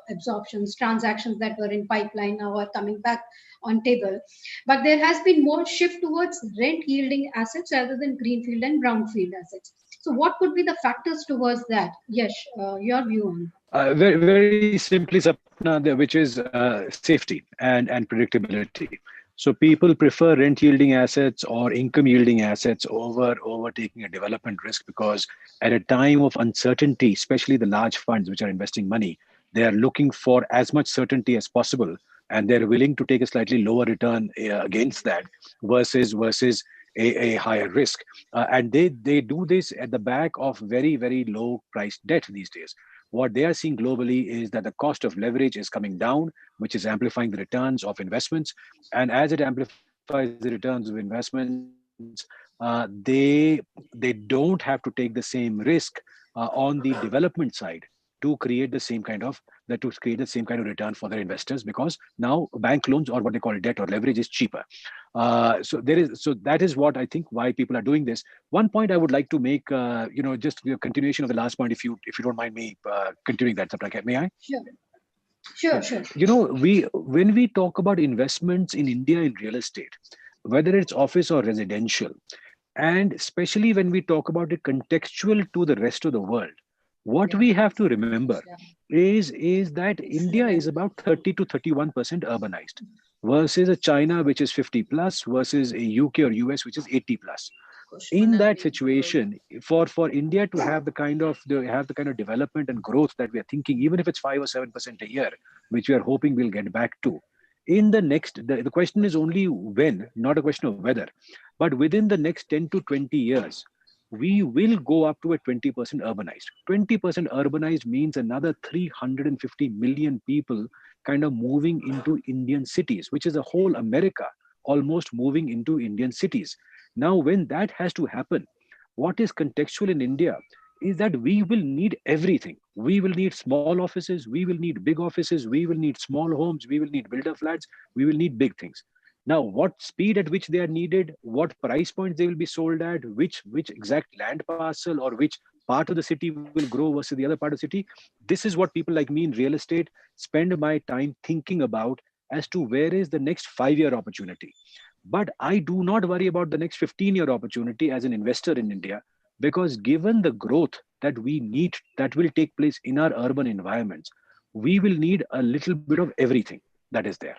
absorptions, transactions that were in pipeline now are coming back on table. But there has been more shift towards rent yielding assets rather than greenfield and brownfield assets. So what could be the factors towards that? Yes, your view on very, very simply, Sapna, which is safety and predictability. So people prefer rent yielding assets or income yielding assets over taking a development risk, because at a time of uncertainty, especially the large funds which are investing money, they are looking for as much certainty as possible, and they're willing to take a slightly lower return against that versus a higher risk. And they do this at the back of very, very low price debt these days. What they are seeing globally is that the cost of leverage is coming down, which is amplifying the returns of investments. And as it amplifies the returns of investments, they don't have to take the same risk on the development side to create the same kind of return for their investors, because now bank loans, or what they call debt or leverage, is cheaper. So that is what I think why people are doing this. One point I would like to make, just a continuation of the last point, if you don't mind me continuing that, Sapna, may I? Sure. When we talk about investments in India in real estate, whether it's office or residential, and especially when we talk about it contextual to the rest of the world, what we have to remember is that India is about 30 to 31% urbanized, versus a China which is 50 plus, versus a UK or US which is 80 plus. In that situation, for India to have the kind of development and growth that we are thinking, even if it's 5 or 7% a year, which we are hoping we'll get back to, in the next, the question is only when, not a question of whether, but within the next 10 to 20 years, we will go up to a 20% urbanized. 20% urbanized means another 350 million people kind of moving into Indian cities, which is a whole America almost moving into Indian cities. Now, when that has to happen, what is contextual in India is that we will need everything. We will need small offices, we will need big offices, we will need small homes, we will need builder flats, we will need big things. Now, what speed at which they are needed, what price points they will be sold at, which exact land parcel or which part of the city will grow versus the other part of the city, this is what people like me in real estate spend my time thinking about as to where is the next 5-year opportunity. But I do not worry about the next 15-year opportunity as an investor in India, because given the growth that we need, that will take place in our urban environments, we will need a little bit of everything that is there.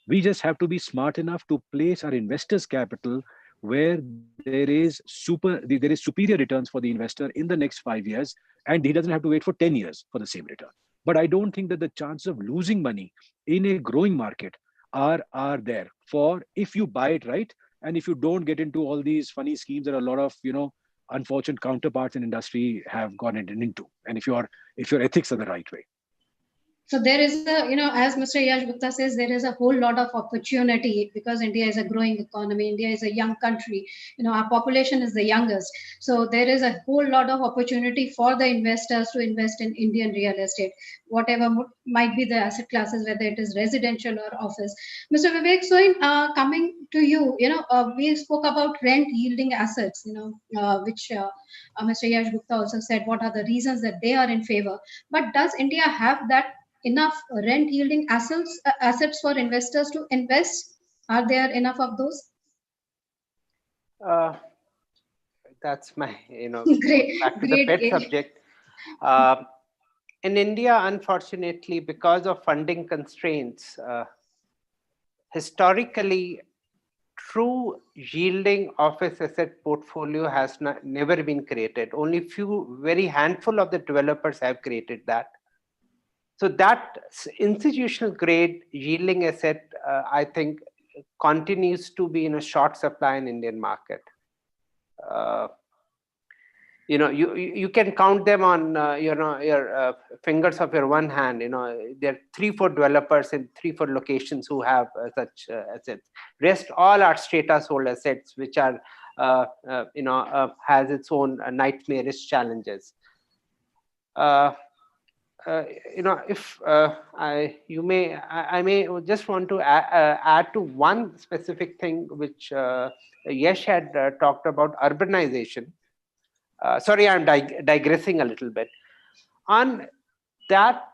We just have to be smart enough to place our investors' capital where there is superior returns for the investor in the next 5 years, and he doesn't have to wait for 10 years for the same return. But I don't think that the chances of losing money in a growing market are there for if you buy it right, and if you don't get into all these funny schemes that a lot of unfortunate counterparts in industry have gone into, and if your ethics are the right way. So there is a, as Mr. Yash Gupta says, there is a whole lot of opportunity because India is a growing economy. India is a young country. Our population is the youngest. So there is a whole lot of opportunity for the investors to invest in Indian real estate, whatever might be the asset classes, whether it is residential or office. Mr. Vivek Soin, coming to you, we spoke about rent yielding assets, which Mr. Yash Gupta also said, what are the reasons that they are in favor. But does India have that enough rent yielding assets for investors to invest? Are there enough of those? Uh, that's my, Great, back to the great. pet subject. Uh, in India, unfortunately, because of funding constraints, historically, true yielding office asset portfolio has never been created. Only few, very handful of the developers have created that. So that institutional grade yielding asset, I think, continues to be in a short supply in Indian market. You can count them on your fingers of your one hand. There are 3-4 developers in 3-4 locations who have such assets. Rest all are strata sold assets, which are has its own nightmarish challenges. If I may just want to add to one specific thing which Yash had talked about, urbanization. Sorry, I'm digressing a little bit. On that,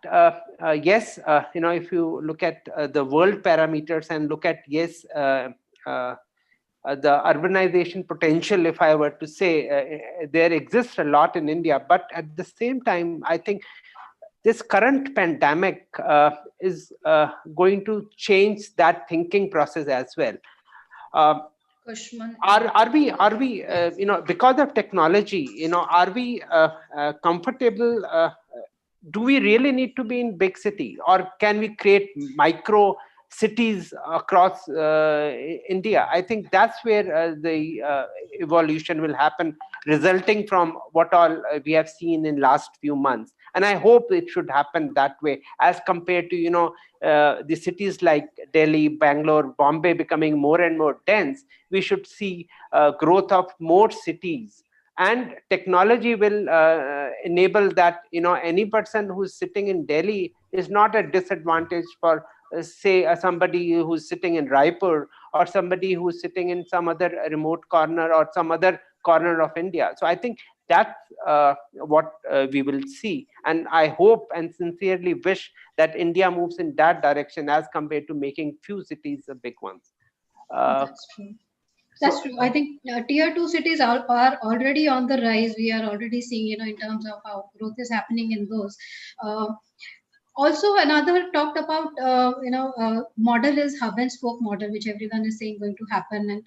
yes, if you look at the world parameters and look at, yes, the urbanization potential, if I were to say, there exists a lot in India. But at the same time, I think this current pandemic is going to change that thinking process as well. Are we because of technology, are we comfortable? Do we really need to be in big city, or can we create micro cities across India? I think that's where the evolution will happen, resulting from what all we have seen in last few months. And I hope it should happen that way, as compared to the cities like Delhi, Bangalore, Bombay becoming more and more dense. We should see growth of more cities, and technology will enable that. Any person who's sitting in Delhi is not a disadvantage for say somebody who's sitting in Raipur, or somebody who's sitting in some other remote corner or some other corner of India. So I think that's what we will see, and I hope and sincerely wish that India moves in that direction, as compared to making few cities the big ones. That's true. That's true. I think tier 2 cities are already on the rise. We are already seeing, in terms of how growth is happening in those. Also, another talked about, model is hub and spoke model, which everyone is saying going to happen. And,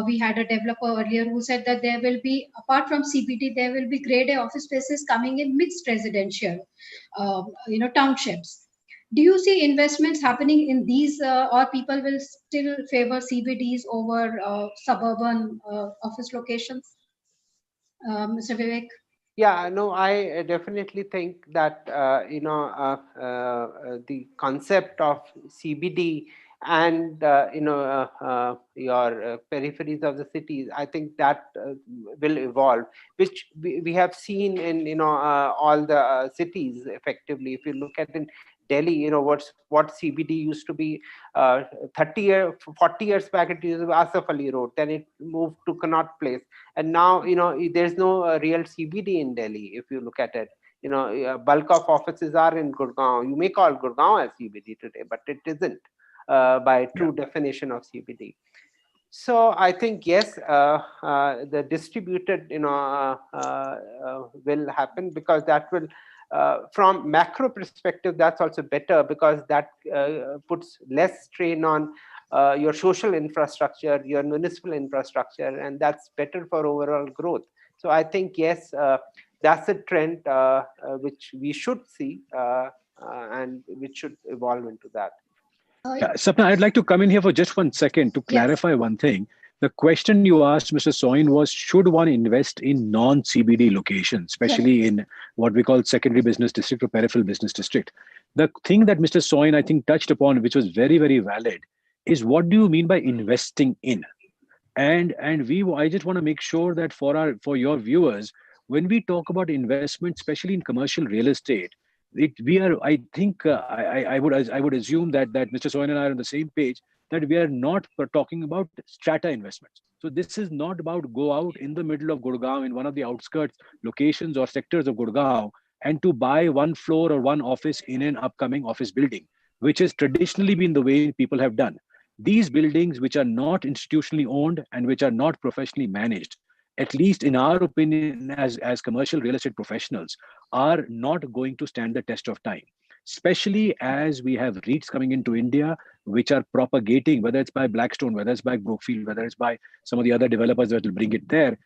we had a developer earlier who said that there will be, apart from CBD, there will be grade A office spaces coming in mixed residential, townships. Do you see investments happening in these, or people will still favor CBDs over suburban office locations? Mr. Vivek? Yeah, no, I definitely think that the concept of CBD and your peripheries of the cities, I think that will evolve, which we have seen in all the cities effectively. If you look at in Delhi, what CBD used to be 40 years back, it used to be Asaf Ali Road, then it moved to Connaught Place, and now there's no real CBD in Delhi. If you look at it, bulk of offices are in Gurgaon. You may call Gurgaon as CBD today, but it isn't by true definition of CBD. So I think, yes, the distributed will happen, because that will from macro perspective, that's also better, because that puts less strain on your social infrastructure, your municipal infrastructure, and that's better for overall growth. So I think, yes, that's a trend which we should see, and which should evolve into that. Sapna, I'd like to come in here for just 1 second to clarify one thing. The question you asked, Mr. Soin, was should one invest in non-CBD locations, especially in what we call secondary business district or peripheral business district? The thing that Mr. Soin, I think, touched upon, which was very, very valid, is what do you mean by investing in? And I just want to make sure that for your viewers, when we talk about investment, especially in commercial real estate, we are, I think, I would assume that Mr. Soin and I are on the same page, that we are not talking about strata investments. So this is not about go out in the middle of Gurgaon in one of the outskirts locations or sectors of Gurgaon and to buy one floor or one office in an upcoming office building, which has traditionally been the way people have done. These buildings, which are not institutionally owned and which are not professionally managed, at least in our opinion as commercial real estate professionals, are not going to stand the test of time, especially as we have REITs coming into India, which are propagating, whether it's by Blackstone, whether it's by Brookfield, whether it's by some of the other developers that will bring it there,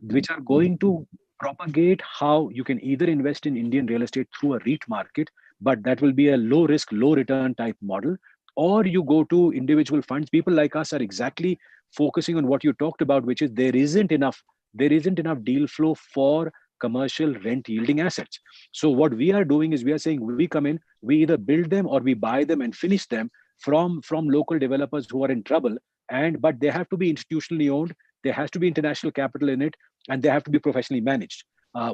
which are going to propagate how you can either invest in Indian real estate through a REIT market, but that will be a low risk, low return type model, or you go to individual funds. People like us are exactly focusing on what you talked about, which is there isn't enough deal flow for commercial rent yielding assets. So what we are doing is we are saying we come in, we either build them or we buy them and finish them from local developers who are in trouble. But they have to be institutionally owned, there has to be international capital in it, and they have to be professionally managed.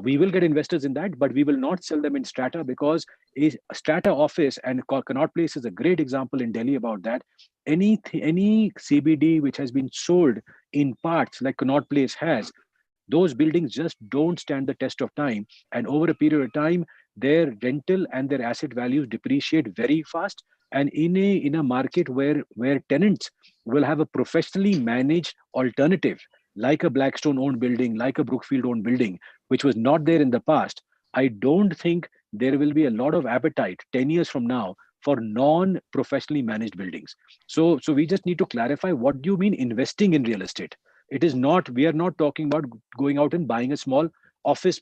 We will get investors in that, but we will not sell them in strata, because a strata office, and Connaught Place is a great example in Delhi about that. Any CBD which has been sold in parts like Connaught Place has, those buildings just don't stand the test of time, and over a period of time their rental and their asset values depreciate very fast. And in a market where tenants will have a professionally managed alternative, like a Blackstone owned building, like a Brookfield owned building, which was not there in the past, I don't think there will be a lot of appetite 10 years from now for non professionally managed buildings. So we just need to clarify, what do you mean investing in real estate? It is not, we are not talking about going out and buying a small office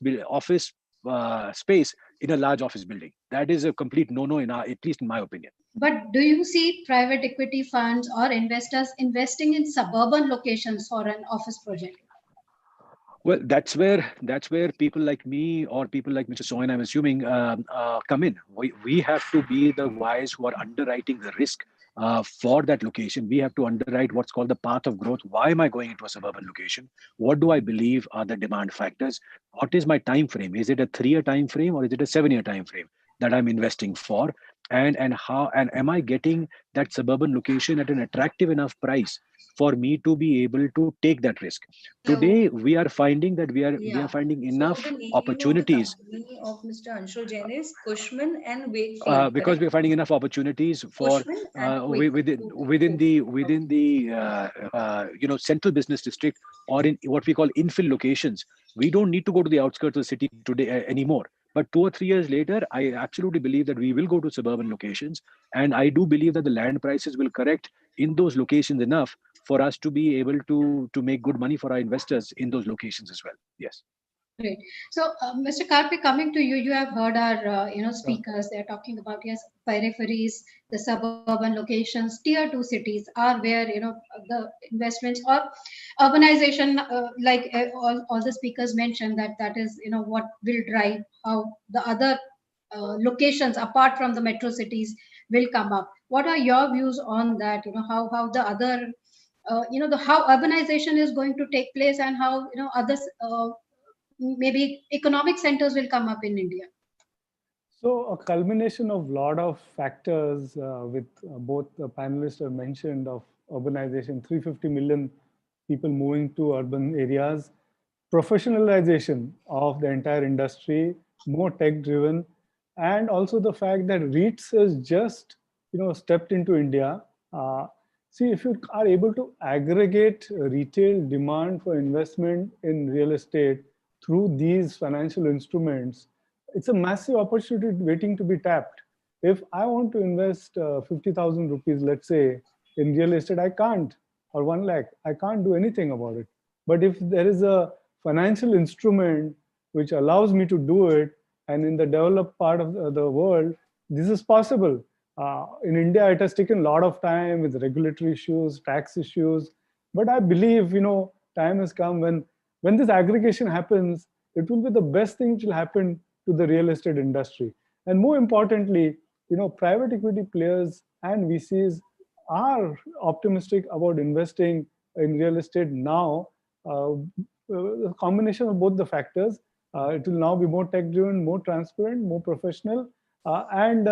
space in a large office building. That is a complete no-no, at least in my opinion. But do you see private equity funds or investors investing in suburban locations for an office project? Well, that's where people like me or people like Mr. Soin, I'm assuming, come in. We have to be the guys who are underwriting the risk for that location. We have to underwrite what's called the path of growth. Why am I going into a suburban location? What do I believe are the demand factors? What is my time frame? Is it a 3-year time frame or is it a 7-year time frame that I'm investing for? And am I getting that suburban location at an attractive enough price for me to be able to take that risk? Today we are finding that we are finding enough So the name opportunities, of the company of Mr. Anshul Jain is Cushman and Wakefield, because correct? we're finding enough opportunities for Cushman and Wakefield. within the central business district, or in what we call infill locations. We don't need to go to the outskirts of the city today anymore. But 2 or 3 years later, I absolutely believe that we will go to suburban locations, and I do believe that the land prices will correct in those locations enough for us to be able to make good money for our investors in those locations as well. Yes. Great. So, Mr. Karthik, coming to you, you have heard our speakers. They're talking about, yes, peripheries, the suburban locations, tier 2 cities are where the investments or urbanization, like all the speakers mentioned, that is what will drive how the other locations apart from the metro cities will come up. What are your views on that? How the other the how urbanization is going to take place, and how others maybe economic centers will come up in India? So a culmination of lot of factors, with both the panelists have mentioned, of urbanization, 350 million people moving to urban areas, professionalization of the entire industry, more tech driven, and also the fact that REITs has just stepped into India. See, if you are able to aggregate retail demand for investment in real estate through these financial instruments, it's a massive opportunity waiting to be tapped. If I want to invest 50,000 rupees, let's say, in real estate, I can't, or 1 lakh, I can't do anything about it. But if there is a financial instrument which allows me to do it, and in the developed part of the world, this is possible. In India, it has taken a lot of time with regulatory issues, tax issues. But I believe, time has come when this aggregation happens, it will be the best thing which will happen to the real estate industry. And more importantly, private equity players and VCs are optimistic about investing in real estate now. A combination of both the factors. It will now be more tech driven, more transparent, more professional, and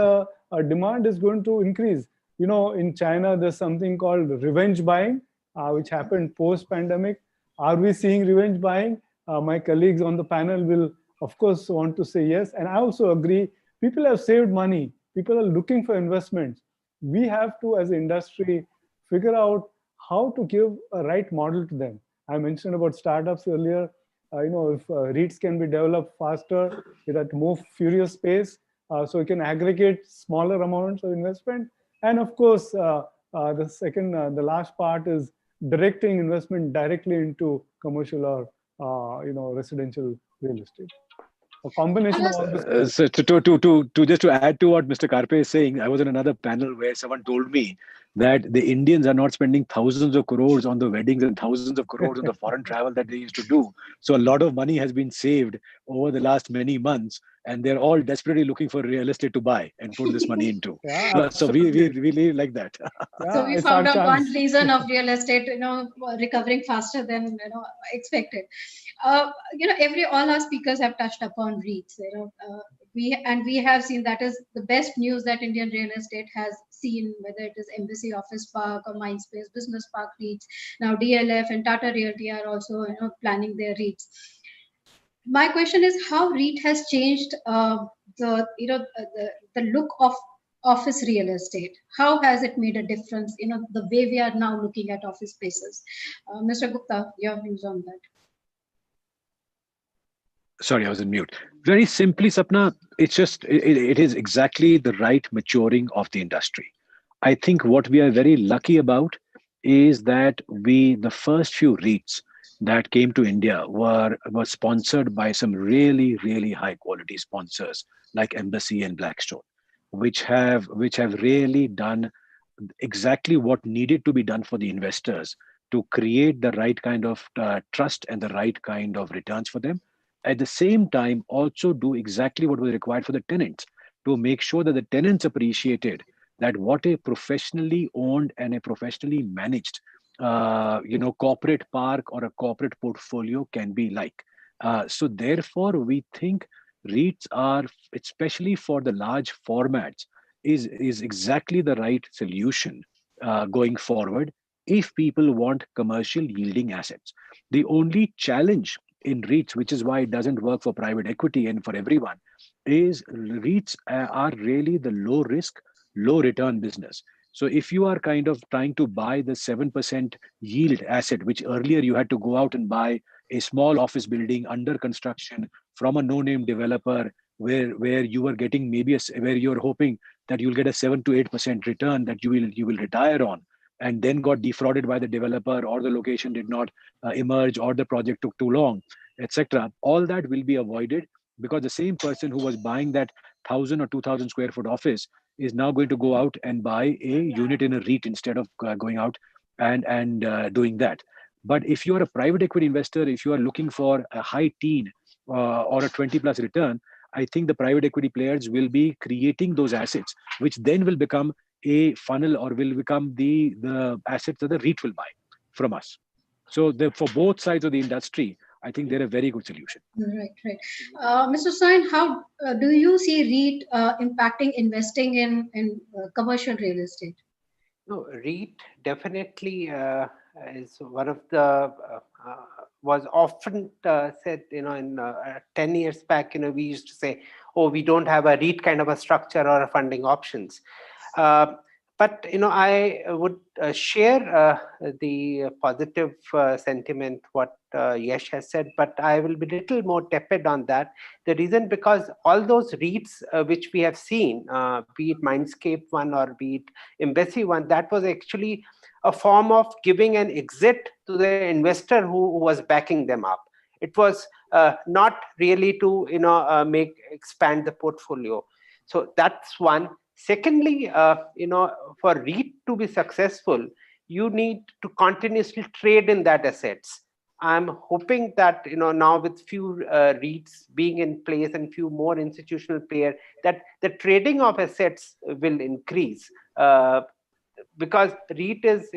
demand is going to increase. In China, there's something called revenge buying, which happened post pandemic. Are we seeing revenge buying? My colleagues on the panel will, of course, want to say yes. And I also agree, people have saved money. People are looking for investments. We have to, as an industry, figure out how to give a right model to them. I mentioned about startups earlier. If REITs can be developed faster at more furious pace, so you can aggregate smaller amounts of investment. And of course, the last part is directing investment directly into commercial or residential real estate. A combination of all this. So to just to add to what Mr. Karpe is saying, I was in another panel where someone told me that the Indians are not spending thousands of crores on the weddings and thousands of crores on the foreign travel that they used to do. So a lot of money has been saved over the last many months, and they're all desperately looking for real estate to buy and put this money into. Yeah, so we live like that. So we found out one reason of real estate, recovering faster than expected. All our speakers have touched upon REITs. We have seen that is the best news that Indian real estate has seen, whether it is Embassy Office Park or Mindspace Business Park REITs. Now DLF and Tata Realty are also planning their REITs. My question is how REIT has changed the look of office real estate. How has it made a difference? The way we are now looking at office spaces. Mr. Gupta, your views on that? Sorry, I was in mute. Very simply, Sapna, it's just, it is exactly the right maturing of the industry. I think what we are very lucky about is that the first few REITs that came to India were sponsored by some really, really high quality sponsors like Embassy and Blackstone, which have really done exactly what needed to be done for the investors to create the right kind of trust and the right kind of returns for them. At the same time, also do exactly what was required for the tenants to make sure that the tenants appreciated that what a professionally owned and a professionally managed corporate park or a corporate portfolio can be like. So therefore, we think REITs are, especially for the large formats, is exactly the right solution going forward if people want commercial yielding assets. The only challenge in REITs, which is why it doesn't work for private equity and for everyone, is REITs are really the low risk, low return business. So if you are kind of trying to buy the 7% yield asset, which earlier you had to go out and buy a small office building under construction from a no-name developer, where you were getting where you're hoping that you'll get a 7 to 8% return that you will retire on, and then got defrauded by the developer, or the location did not emerge, or the project took too long, etc. All that will be avoided, because the same person who was buying that 1,000 or 2,000 square foot office is now going to go out and buy a unit in a REIT instead of going out and doing that. But if you are a private equity investor, if you are looking for a high teen or a 20 plus return, I think the private equity players will be creating those assets, which then will become a funnel, or will become the assets that the REIT will buy from us. So for both sides of the industry, I think they're a very good solution. Right. Mr. Soin, how do you see REIT impacting investing in commercial real estate? No, REIT definitely is one of the was often said, in 10 years back, we used to say, oh, we don't have a REIT kind of a structure or a funding options. But I would share the positive sentiment what Yash has said, but I will be a little more tepid on that. The reason, because all those REITs which we have seen, be it Mindscape one or be it Embassy one, that was actually a form of giving an exit to the investor who was backing them up. It was not really to expand the portfolio. So that's one. Secondly, for REIT to be successful, you need to continuously trade in that assets. I'm hoping that now with few REITs being in place and few more institutional players, that the trading of assets will increase. Because REIT is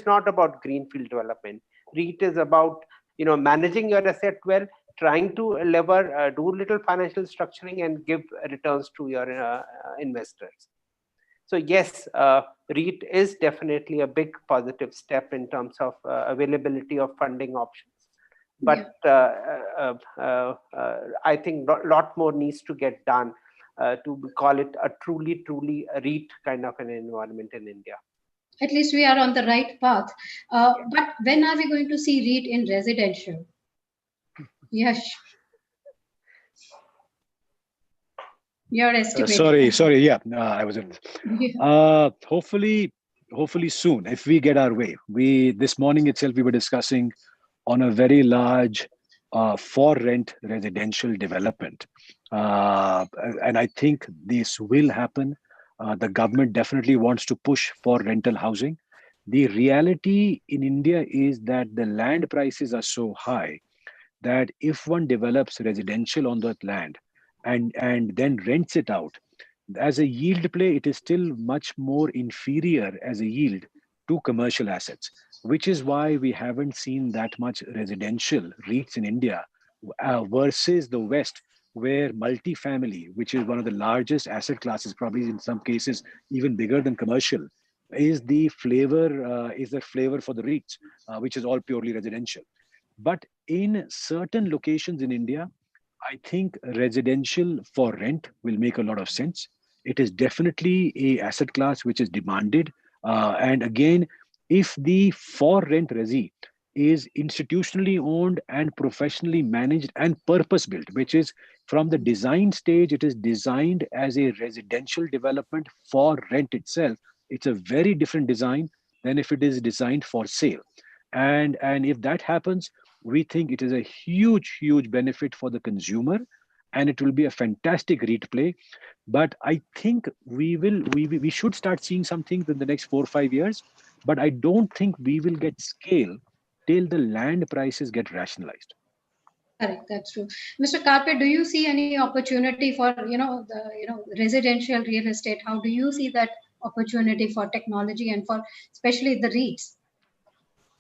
not about greenfield development. REIT is about managing your asset well, trying to lever, do little financial structuring, and give returns to your investors. So yes, REIT is definitely a big positive step in terms of availability of funding options. But I think a lot more needs to get done to call it a truly a REIT kind of an environment in India. At least we are on the right path. But when are we going to see REIT in residential? Yes. Your estimate. Sorry. Yeah, I was in. Hopefully soon, if we get our way. This morning itself we were discussing on a very large for rent residential development, and I think this will happen. The government definitely wants to push for rental housing. The reality in India is that the land prices are so high that if one develops residential on that land and then rents it out, as a yield play, it is still much more inferior as a yield to commercial assets, which is why we haven't seen that much residential REITs in India versus the West, where multifamily, which is one of the largest asset classes, probably in some cases even bigger than commercial, is the flavor for the REITs, which is all purely residential. But in certain locations in India, I think residential for rent will make a lot of sense. It is definitely a asset class which is demanded. And again, if the for rent resi is institutionally owned and professionally managed and purpose built, which is from the design stage, it is designed as a residential development for rent itself. It's a very different design than if it is designed for sale. And if that happens, we think it is a huge benefit for the consumer, and it will be a fantastic REIT play. But I think we should start seeing some things in the next 4 or 5 years, but I don't think we will get scale till the land prices get rationalized. Correct, that's true. Mr. Karpe, do you see any opportunity for residential real estate? How do you see that opportunity for technology and for especially the REITs?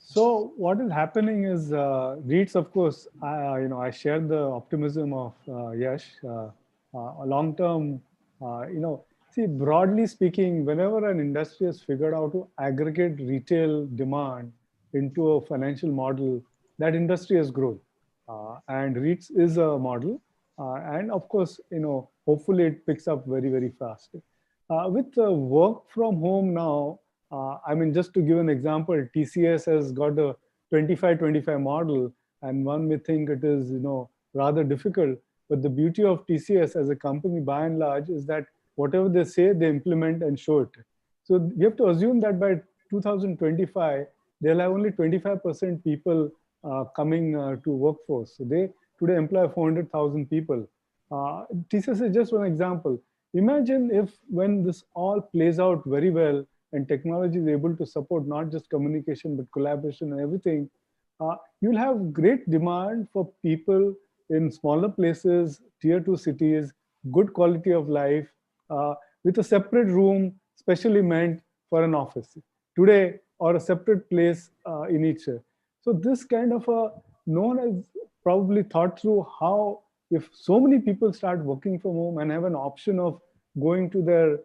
So what is happening is REITs, of course, I share the optimism of Yash. Long term, see, broadly speaking, whenever an industry has figured out to aggregate retail demand into a financial model, that industry has grown. And REITs is a model. And of course, hopefully it picks up very fast. With work from home now, I mean, just to give an example, TCS has got a 25-25 model, and one may think it is, rather difficult. But the beauty of TCS as a company, by and large, is that whatever they say, they implement and show it. So we have to assume that by 2025, they'll have only 25% people coming to workforce. So they today employ 400,000 people. TCS is just one example. Imagine if when this all plays out very well, and technology is able to support not just communication, but collaboration and everything, you'll have great demand for people in smaller places, tier 2 cities, good quality of life, with a separate room specially meant for an office today, or a separate place in each. So this kind of no one has probably thought through how, if so many people start working from home and have an option of going to their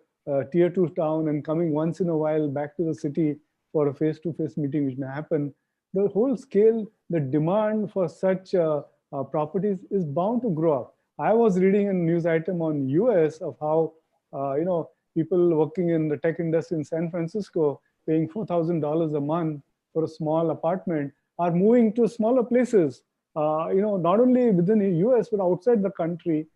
tier 2 town and coming once in a while back to the city for a face-to-face meeting, which may happen, the whole scale, the demand for such properties is bound to grow up. I was reading a news item on US of how, people working in the tech industry in San Francisco paying $4,000 a month for a small apartment are moving to smaller places, not only within the US, but outside the country,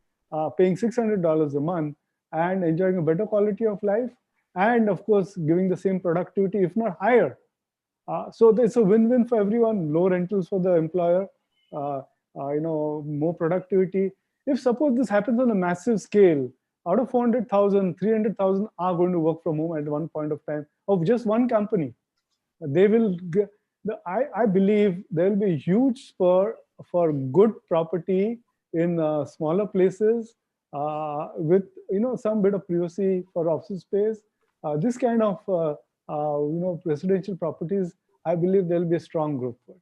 paying $600 a month and enjoying a better quality of life, and of course giving the same productivity, if not higher. So there's a win-win for everyone. Low rentals for the employer, more productivity. If suppose this happens on a massive scale, out of 400,000, 300,000 are going to work from home at one point of time of just one company. They will, I believe there will be a huge spur for good property in smaller places with some bit of privacy for office space. This kind of residential properties, I believe there will be a strong growth for it.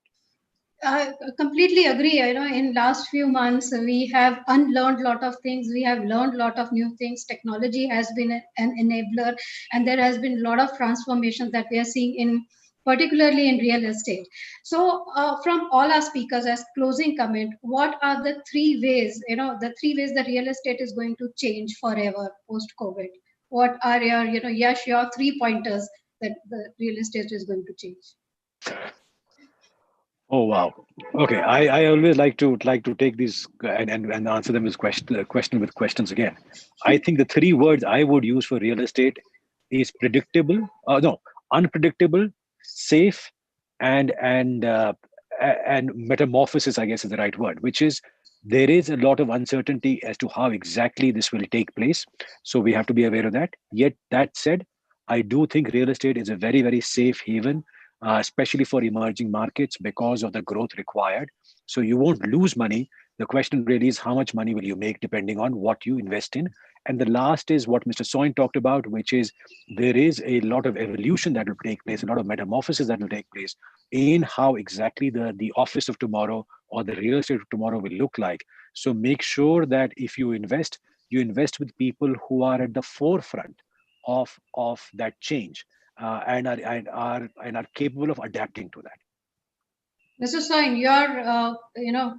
I completely agree. In last few months, we have unlearned a lot of things. We have learned a lot of new things. Technology has been an enabler, and there has been a lot of transformations that we are seeing in, particularly in real estate. So, from all our speakers, as closing comment, what are the three ways? The three ways that real estate is going to change forever post COVID. What are your, Yash, your 3 pointers that the real estate is going to change? Oh wow. Okay, I always like to take these and answer them as question with questions again. I think the three words I would use for real estate is predictable. No, unpredictable, safe, and metamorphosis, I guess is the right word, which is there is a lot of uncertainty as to how exactly this will take place. So we have to be aware of that. Yet that said, I do think real estate is a very, very safe haven, especially for emerging markets because of the growth required. So you won't lose money. The question really is how much money will you make depending on what you invest in. And the last is what Mr. Soin talked about, which is there is a lot of evolution that will take place, a lot of metamorphosis that will take place in how exactly the office of tomorrow or the real estate of tomorrow will look like. So make sure that if you invest with people who are at the forefront of that change and are capable of adapting to that. Mr. Soin, your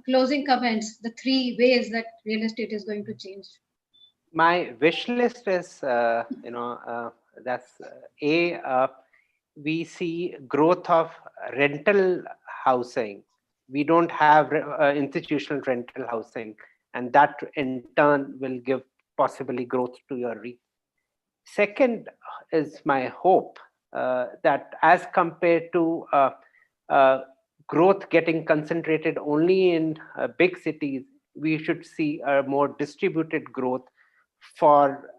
closing comments, the three ways that real estate is going to change. My wish list is, that's we see growth of rental housing. We don't have institutional rental housing, and that in turn will give possibly growth to your REIT. Second is my hope that as compared to growth getting concentrated only in big cities, we should see a more distributed growth for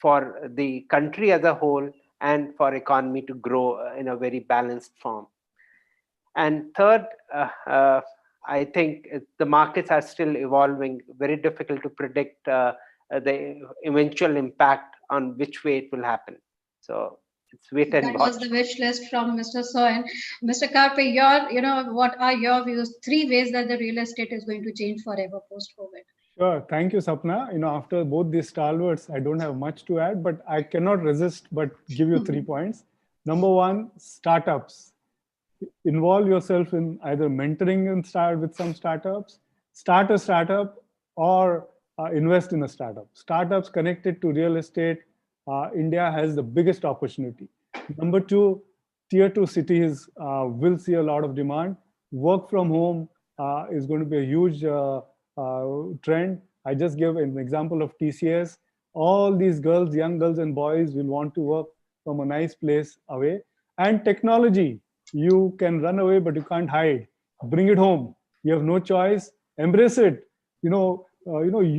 the country as a whole and for economy to grow in a very balanced form. And third, I think the markets are still evolving, very difficult to predict the eventual impact on which way it will happen. So it's wait and watch. That watch. was the wish list from Mr. Soin. Mr. Karpe, what are your views? Three ways that the real estate is going to change forever post-COVID. Sure. Thank you, Sapna. After both these stalwarts, I don't have much to add, but I cannot resist but give you 3 points. Number one, startups. Involve yourself in either mentoring and start with some startups, start a startup, or invest in a startup. Startups connected to real estate, India has the biggest opportunity. Number two, tier 2 cities will see a lot of demand. Work from home is going to be a huge trend. I just gave an example of TCS. All these girls, young girls and boys will want to work from a nice place away. And technology, you can run away, but you can't hide. Bring it home. You have no choice. Embrace it. You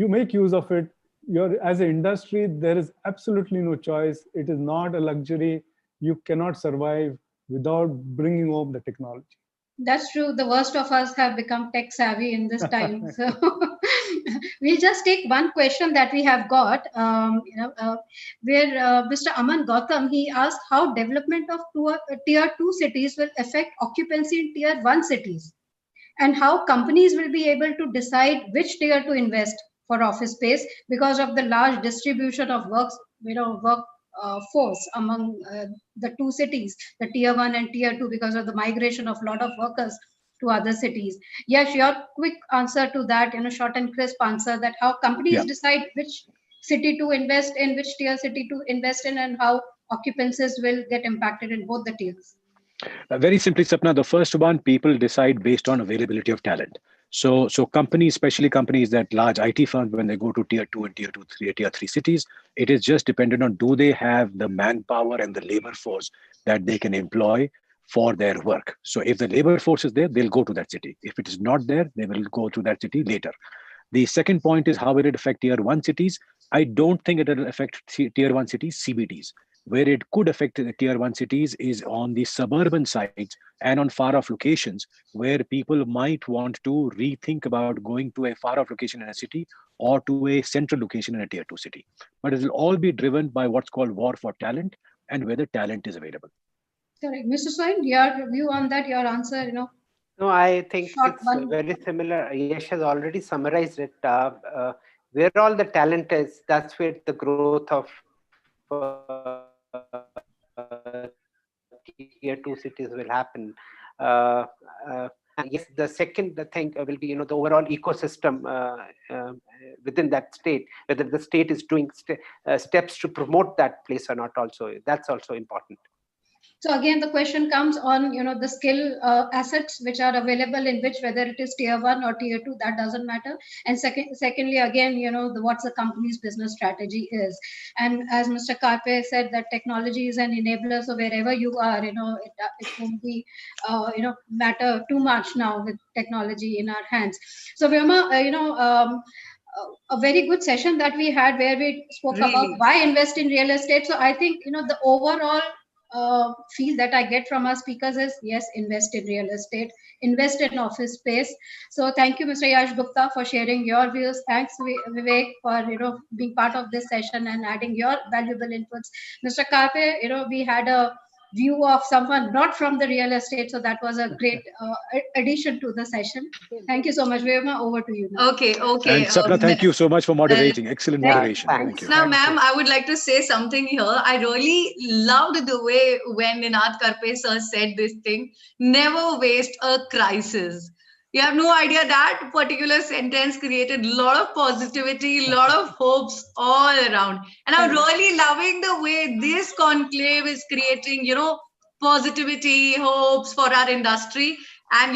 make use of it. As an industry, there is absolutely no choice. It is not a luxury. You cannot survive without bringing home the technology. That's true. The worst of us have become tech savvy in this time. So we'll just take one question that we have got, where Mr. Aman Gautam, he asked how development of tier 2 cities will affect occupancy in tier 1 cities, and how companies will be able to decide which tier to invest for office space because of the large distribution of work force among the two cities, the tier 1 and tier 2, because of the migration of a lot of workers to other cities. Yes, your quick answer to that, short and crisp answer, that how companies decide which city to invest in, which tier city to invest in, and how occupancies will get impacted in both the tiers. Very simply, Sapna, the first one, people decide based on availability of talent. So companies, especially companies that large IT firms, when they go to tier 2 and tier 3 cities, it is just dependent on do they have the manpower and the labor force that they can employ for their work. So if the labor force is there, they'll go to that city. If it is not there, they will go to that city later. The second point is how will it affect tier 1 cities? I don't think it will affect tier one cities, CBDs. Where it could affect the tier one cities is on the suburban sides and on far off locations where people might want to rethink about going to a far off location in a city or to a central location in a tier two city. But it will all be driven by what's called war for talent and whether talent is available. Correct. Mr. Swain, your view on that, your answer, No, I think short it's one. very similar. Yesh has already summarized it. Where all the talent is, that's where the growth of tier two cities will happen. And yes, the second the thing will be, the overall ecosystem within that state, whether the state is doing steps to promote that place or not. Also, that's also important. So again, the question comes on, the skill assets which are available in which, whether it is tier one or tier two, that doesn't matter. And secondly, again, what's the company's business strategy is. And as Mr. Karpe said, that technology is an enabler. So wherever you are, it won't be, matter too much now with technology in our hands. So Vyoma, a very good session that we had where we spoke about why invest in real estate. So I think, the overall feel that I get from our speakers is yes, invest in real estate, invest in office space. So thank you, Mr. Yash Gupta, for sharing your views. Thanks, Vivek, for being part of this session and adding your valuable inputs. Mr. Karpe, we had a view of someone not from the real estate, so that was a great addition to the session. Thank you so much, Vyoma. Over to you now. Okay. And Sapna, thank you so much for moderating. Excellent moderation. Thank you. Now, ma'am, I would like to say something here. I really loved the way when Ninad Karpe sir said this thing, never waste a crisis. You have no idea that particular sentence created a lot of positivity, a lot of hopes all around. And I'm really loving the way this conclave is creating, positivity, hopes for our industry and,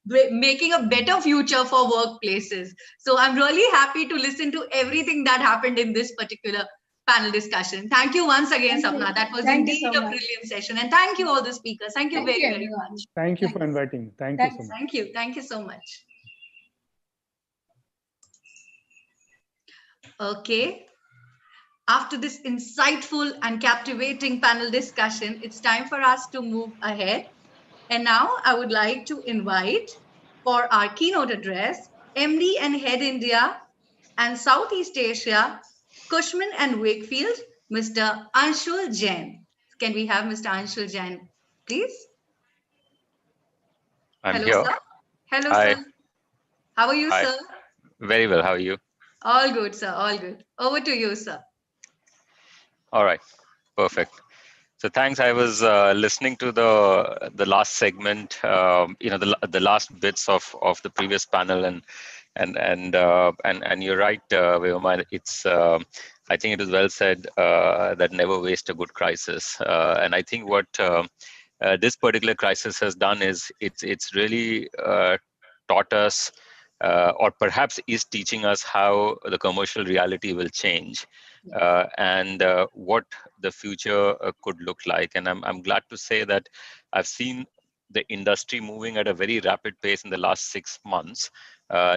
making a better future for workplaces. So I'm really happy to listen to everything that happened in this particular panel discussion. Thank you once again, Sapna. That was indeed a brilliant session. And thank you all the speakers. Thank you very, very much. Thank you for inviting. Thank you so much. Thank you. Thank you so much. Okay. After this insightful and captivating panel discussion, it's time for us to move ahead. And now I would like to invite for our keynote address, MD and Head India and Southeast Asia, Cushman and Wakefield, Mr. Anshul Jain. Can we have Mr. Anshul Jain, please? I'm Hello, here. sir. Hello, Hi. sir. How are you, Hi. sir? Very well. How are you? All good, sir. All good. Over to you, sir. All right. Perfect. So thanks. I was listening to the last segment, the last bits of the previous panel, and you're right, Vyoma. It's I think it is well said that never waste a good crisis. And I think what this particular crisis has done is it's really taught us, or perhaps is teaching us how the commercial reality will change, and what the future could look like. And I'm glad to say that I've seen the industry moving at a very rapid pace in the last 6 months,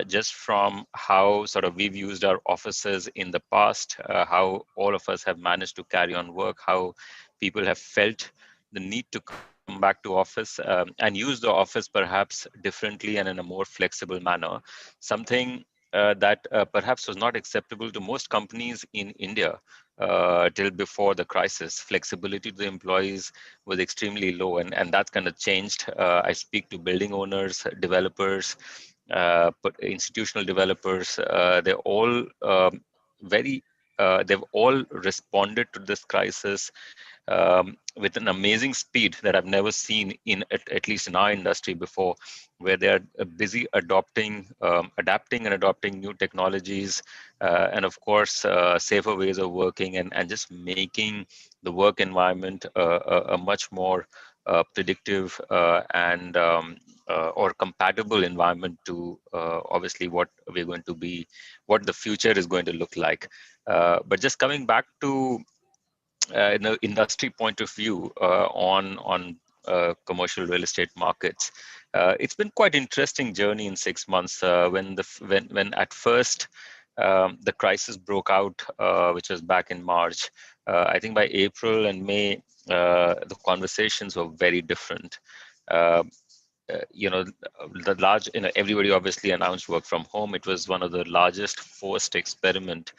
just from how sort of we've used our offices in the past, how all of us have managed to carry on work, how people have felt the need to come back to office and use the office perhaps differently and in a more flexible manner, something that perhaps was not acceptable to most companies in India till before the crisis. Flexibility to the employees was extremely low, and that's kind of changed. I speak to building owners, developers, but institutional developers. They're all they've all responded to this crisis with an amazing speed that I've never seen in at least in our industry before, where they're busy adapting and adopting new technologies, and of course safer ways of working, and just making the work environment a much more predictive and or compatible environment to obviously what we're going to be, what the future is going to look like. But just coming back to in the industry point of view on commercial real estate markets, it's been quite interesting journey in 6 months. When at first the crisis broke out, which was back in March. I think by April and May, the conversations were very different. Uh, the large, everybody obviously announced work from home. It was one of the largest forced experiment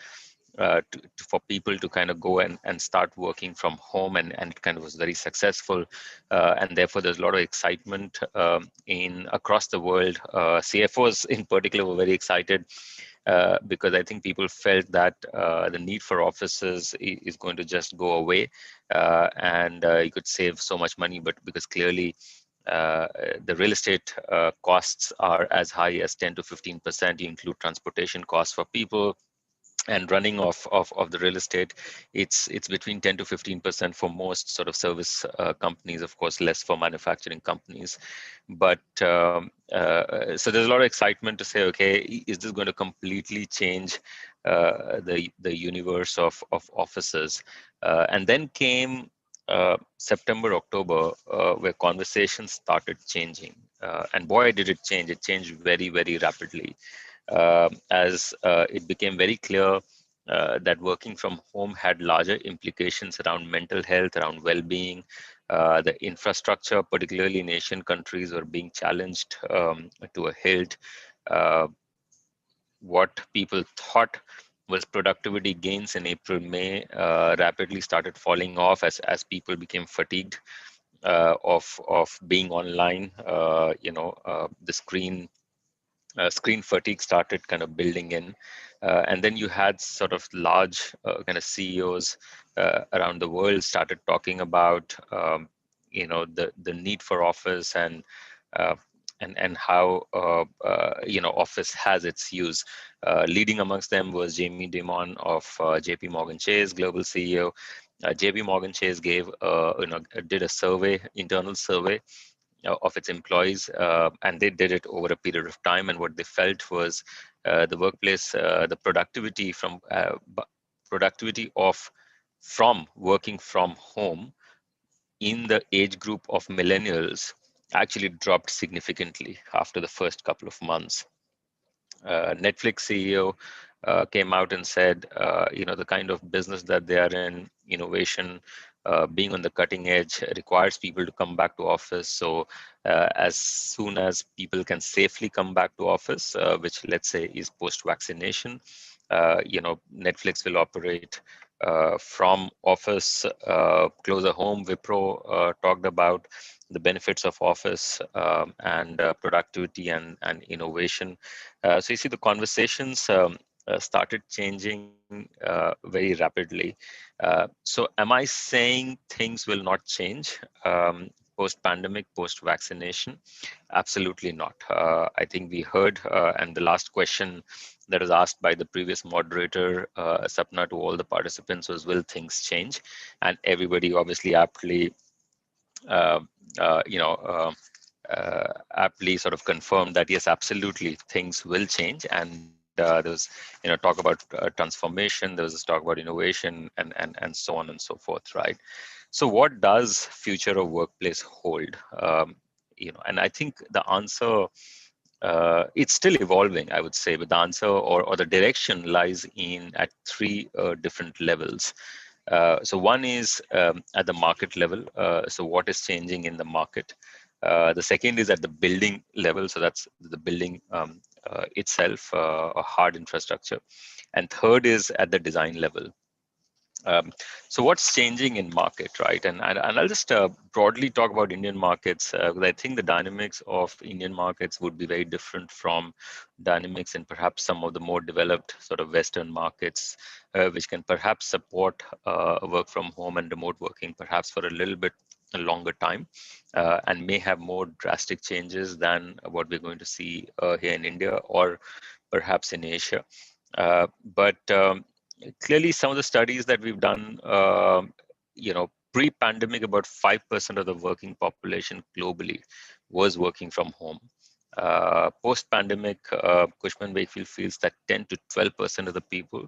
for people to kind of go and start working from home, and it kind of was very successful, and therefore there's a lot of excitement in across the world. CFOs in particular were very excited because I think people felt that the need for offices is going to just go away, and you could save so much money, but because clearly uh, the real estate costs are as high as 10 to 15%. You include transportation costs for people and running of the real estate, it's between 10 to 15% for most sort of service companies, of course less for manufacturing companies. But so there's a lot of excitement to say, okay, is this going to completely change the universe of offices? And then came September, October, where conversations started changing, and boy did it change. It changed very, very rapidly, as it became very clear that working from home had larger implications around mental health, around well-being. The infrastructure, particularly in Asian countries, were being challenged to a hilt. Uh, what people thought was productivity gains in April, May rapidly started falling off as people became fatigued of being online. The screen fatigue started kind of building in. And then you had sort of large kind of CEOs around the world started talking about, the need for office, uh, and how office has its use. Leading amongst them was Jamie Dimon of JP Morgan Chase, global CEO. JP Morgan Chase did a survey, internal survey of its employees, and they did it over a period of time. And what they felt was the workplace, the productivity from working from home in the age group of millennials actually dropped significantly after the first couple of months. Netflix CEO came out and said, the kind of business that they are in, innovation, being on the cutting edge requires people to come back to office. So as soon as people can safely come back to office, which let's say is post-vaccination, Netflix will operate from office, closer home. Wipro talked about the benefits of office, and productivity and innovation. So you see the conversations started changing very rapidly. So am I saying things will not change post-pandemic, post-vaccination? Absolutely not. I think we heard, and the last question that was asked by the previous moderator, Sapna, to all the participants was, will things change? And everybody obviously uh, uh, you know, uh, aptly sort of confirmed that yes, absolutely, things will change. And there was, talk about transformation. There was this talk about innovation, and so on and so forth, right? So, what does future of workplace hold? And I think the answer, it's still evolving, I would say, but the answer or the direction lies in at three different levels. So one is at the market level. So what is changing in the market? The second is at the building level. So that's the building itself, a hard infrastructure. And third is at the design level. So what's changing in market, right? And I'll just broadly talk about Indian markets, because I think the dynamics of Indian markets would be very different from dynamics in perhaps some of the more developed sort of Western markets, which can perhaps support work from home and remote working perhaps for a little bit a longer time, and may have more drastic changes than what we're going to see here in India or perhaps in Asia. But clearly, some of the studies that we've done, pre-pandemic, about 5% of the working population globally was working from home. Post-pandemic, Cushman Wakefield feels that 10 to 12% of the people,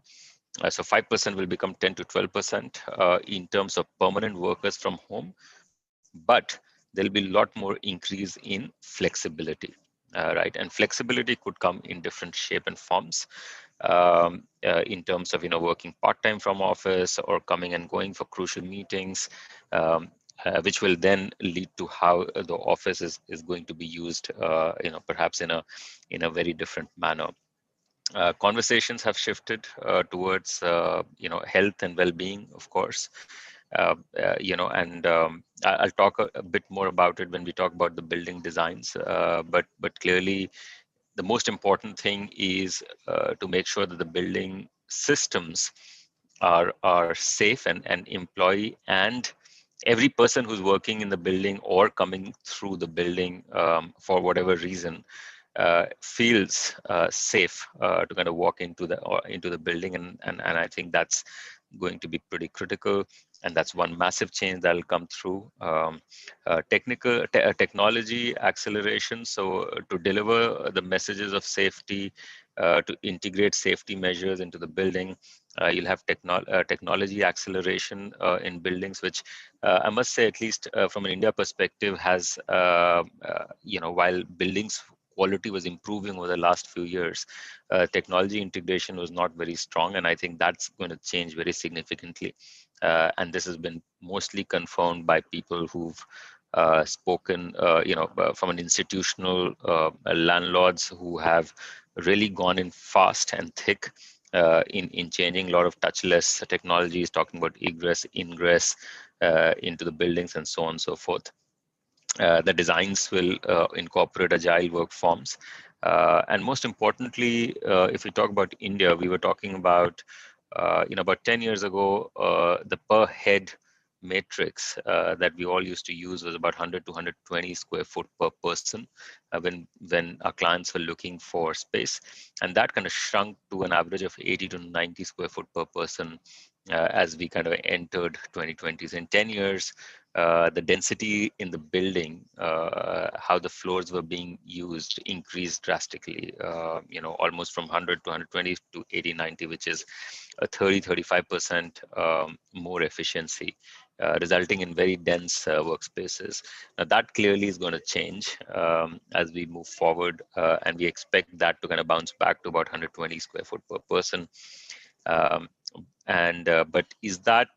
so 5% will become 10 to 12% in terms of permanent workers from home, but there'll be a lot more increase in flexibility, right? And flexibility could come in different shape and forms. in terms of working part-time from office or coming and going for crucial meetings, which will then lead to how the office is going to be used, perhaps in a very different manner. Conversations have shifted towards health and well-being, of course. And I'll talk a bit more about it when we talk about the building designs. But clearly, the most important thing is to make sure that the building systems are safe, and employee and every person who's working in the building or coming through the building for whatever reason feels safe to kind of walk into the building, and I think that's going to be pretty critical, and that's one massive change that will come through. Technology acceleration, so to deliver the messages of safety, to integrate safety measures into the building, you'll have technology acceleration in buildings, which I must say, at least from an India perspective, has, while buildings quality was improving over the last few years, technology integration was not very strong, and I think that's going to change very significantly. And this has been mostly confirmed by people who've spoken, from an institutional landlords who have really gone in fast and thick in changing a lot of touchless technologies, talking about egress, ingress into the buildings, and so on and so forth. The designs will incorporate agile work forms. And most importantly, if we talk about India, we were talking about, about 10 years ago, the per head matrix that we all used to use was about 100 to 120 square foot per person when our clients were looking for space. And that kind of shrunk to an average of 80 to 90 square foot per person as we kind of entered 2020s. In 10 years, the density in the building, how the floors were being used, increased drastically, almost from 100 to 120 to 80, 90, which is a 30-35% more efficiency, resulting in very dense workspaces. Now, that clearly is going to change as we move forward, and we expect that to kind of bounce back to about 120 square foot per person. But is that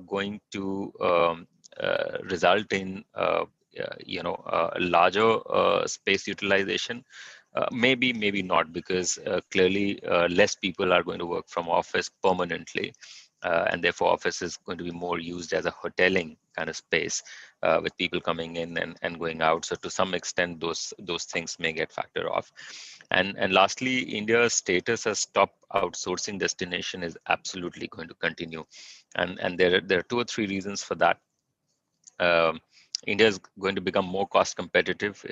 going to result in larger space utilization? Maybe, maybe not, because clearly less people are going to work from office permanently, and therefore office is going to be more used as a hoteling kind of space with people coming in and going out. So to some extent, those things may get factored off. And lastly, India's status as top outsourcing destination is absolutely going to continue, and there are 2 or 3 reasons for that. India is going to become more cost competitive.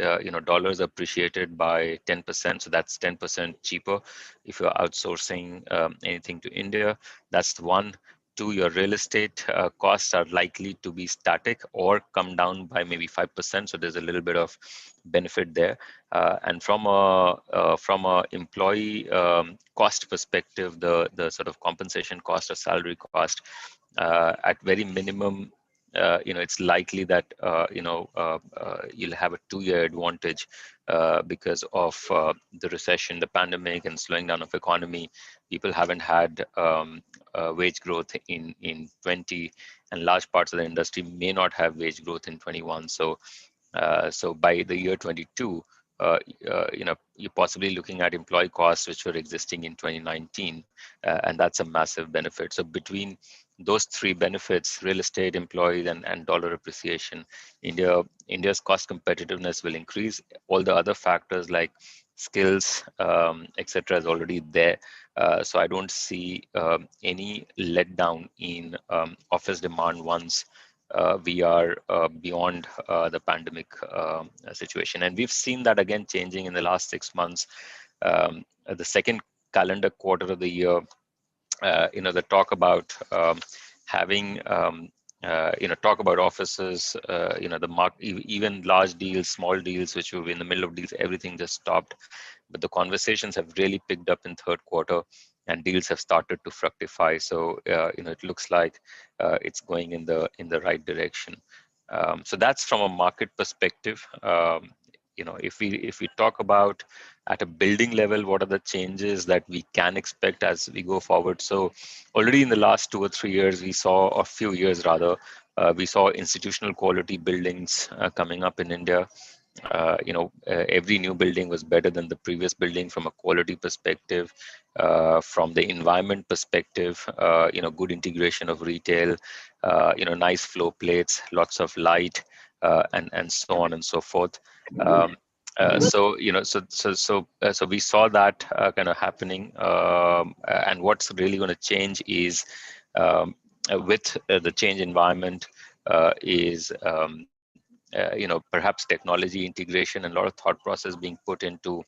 Dollars appreciated by 10%, so that's 10% cheaper if you're outsourcing anything to India. That's one. 2, your real estate costs are likely to be static or come down by maybe 5%. So there's a little bit of benefit there. And from a employee cost perspective, the sort of compensation cost or salary cost, at very minimum, it's likely that you'll have a 2-year advantage because of the recession, the pandemic, and slowing down of economy. People haven't had wage growth in 20, and large parts of the industry may not have wage growth in 21. So by the year 22, you're possibly looking at employee costs which were existing in 2019, and that's a massive benefit. So between those 3 benefits, real estate, employees, and dollar appreciation, India's cost competitiveness will increase. All the other factors like skills, etc., is already there. So I don't see any letdown in office demand once we are beyond the pandemic situation. And we've seen that again changing in the last 6 months. The second calendar quarter of the year, the talk about having, talk about offices, even large deals, small deals, which were in the middle of deals, everything just stopped. But the conversations have really picked up in third quarter, and deals have started to fructify. So, it looks like it's going in the right direction. So that's from a market perspective. if we talk about at a building level, what are the changes that we can expect as we go forward? So already in the last 2 or 3 years, we saw, a few years rather, we saw institutional quality buildings coming up in India. Every new building was better than the previous building from a quality perspective, from the environment perspective. Good integration of retail, nice floor plates, lots of light, and so on and so forth. So we saw that kind of happening, and what's really going to change is, with the change environment, is perhaps technology integration and a lot of thought process being put into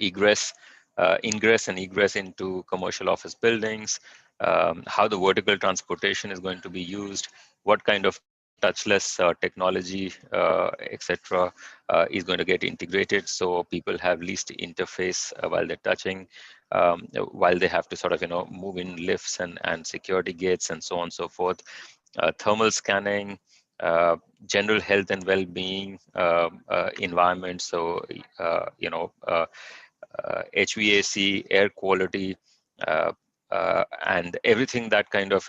ingress and egress into commercial office buildings, how the vertical transportation is going to be used, what kind of touchless technology, etc., is going to get integrated, so people have least interface while they're touching, while they have to sort of move in lifts and security gates and so on and so forth. Thermal scanning, general health and well-being environment. So HVAC, air quality, uh, and everything that kind of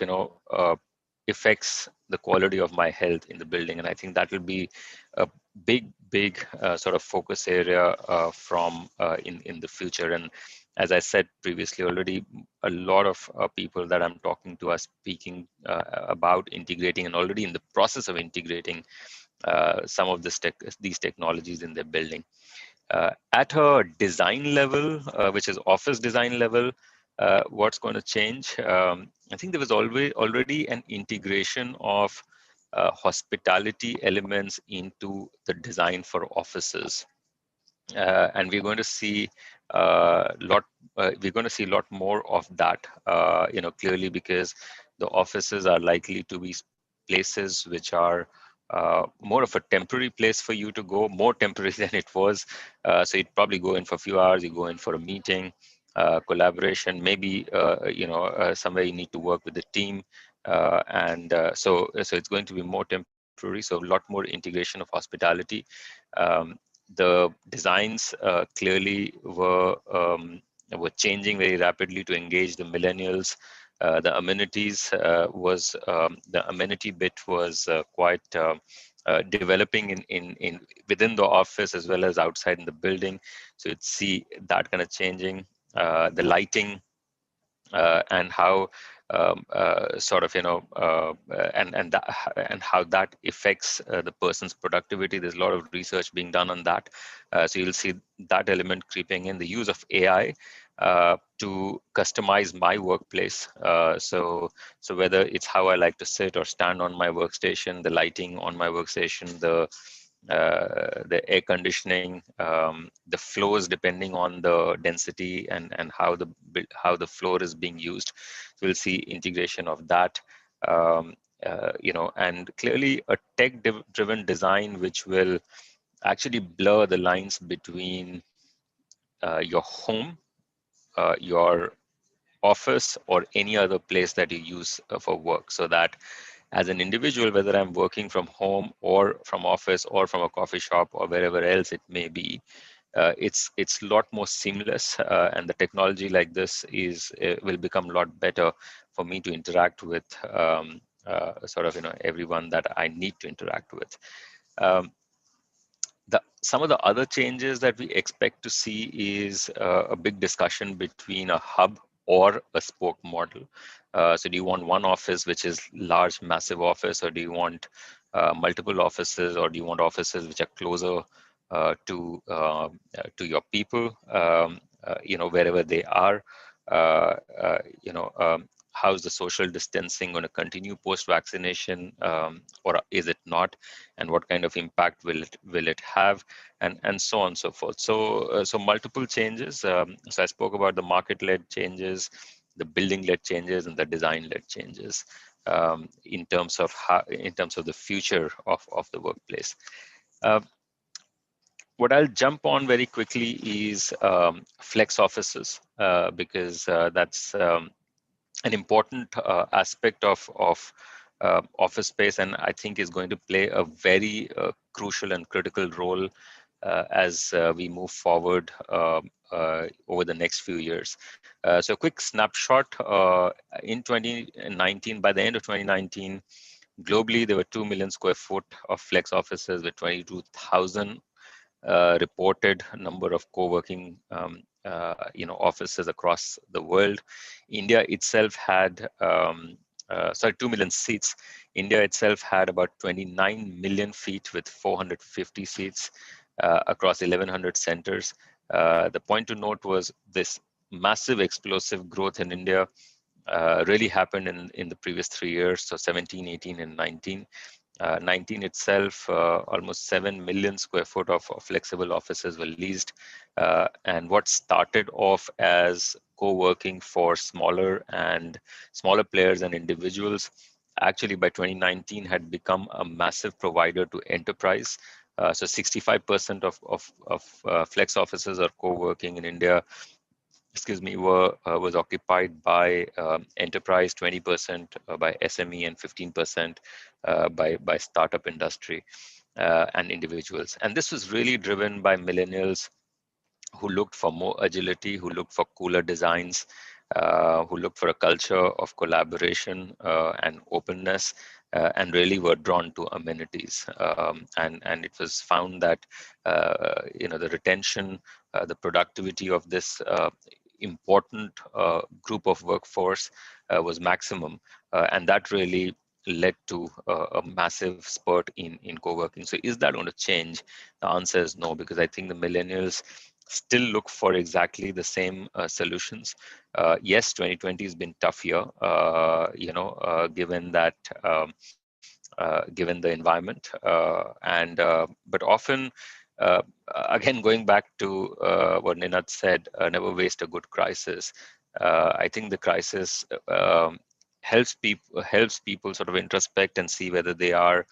affects the quality of my health in the building. And I think that will be a big sort of focus area from in the future. And as I said previously already, a lot of people that I'm talking to are speaking about integrating and already in the process of integrating some of these technologies in their building. At a design level, which is office design level, what's going to change? I think there was already an integration of hospitality elements into the design for offices, and we're going to see lot. We're going to see a lot more of that. Clearly, because the offices are likely to be places which are more of a temporary place for you to go, more temporary than it was. So you'd probably go in for a few hours, you go in for a meeting, collaboration, maybe somewhere you need to work with the team, and so it's going to be more temporary. So a lot more integration of hospitality. Um, the designs clearly were changing very rapidly to engage the millennials. The amenities the amenity bit was quite developing in within the office as well as outside in the building. So you'd see that kind of changing. The lighting, and how sort of and how that affects the person's productivity. There's a lot of research being done on that, so you'll see that element creeping in. The use of AI to customize my workplace, so whether it's how I like to sit or stand on my workstation, the lighting on my workstation, the air conditioning, the flows depending on the density and how the floor is being used. So we'll see integration of that, and clearly a tech-driven design which will actually blur the lines between your home, your office, or any other place that you use for work, so that as an individual, whether I'm working from home or from office or from a coffee shop or wherever else it may be, it's a lot more seamless, and the technology like this will become a lot better for me to interact with sort of everyone that I need to interact with. Um, some of the other changes that we expect to see is a big discussion between a hub or a spoke model. So do you want one office, which is large, massive office, or do you want multiple offices, or do you want offices which are closer to your people, wherever they are? Uh, uh, you know, um, how's the social distancing going to continue post-vaccination, or is it not? And what kind of impact will it have, and so on and so forth. So multiple changes. So I spoke about the market-led changes, the building-led changes, and the design-led changes, in terms of the future of the workplace. What I'll jump on very quickly is flex offices, because that's an important aspect of office space, and I think is going to play a very crucial and critical role as we move forward over the next few years. So a quick snapshot, in 2019, by the end of 2019, globally, there were 2 million square foot of flex offices with 22,000 reported number of co-working offices across the world. India itself had 2 million seats. India itself had about 29 million feet with 450 seats across 1,100 centers. The point to note was this massive explosive growth in India really happened in the previous 3 years, so 17, 18, and 19. 19 itself, almost 7 million square foot of flexible offices were leased. And what started off as co-working for smaller players and individuals, actually by 2019 had become a massive provider to enterprise. So 65% of flex offices are co-working in India, was occupied by enterprise, 20% by SME, and 15% by startup industry and individuals. And this was really driven by millennials who looked for more agility, who looked for cooler designs, who looked for a culture of collaboration and openness, and really were drawn to amenities. And it was found that the retention, the productivity of this important group of workforce was maximum, and that really led to a massive spurt in co-working. So is that going to change? The answer is no, because I think the millennials still look for exactly the same solutions. Yes, 2020 has been tough year, given that, given the environment, but often, uh, again, going back to what Ninad said, never waste a good crisis. I think the crisis helps people sort of introspect and see whether they are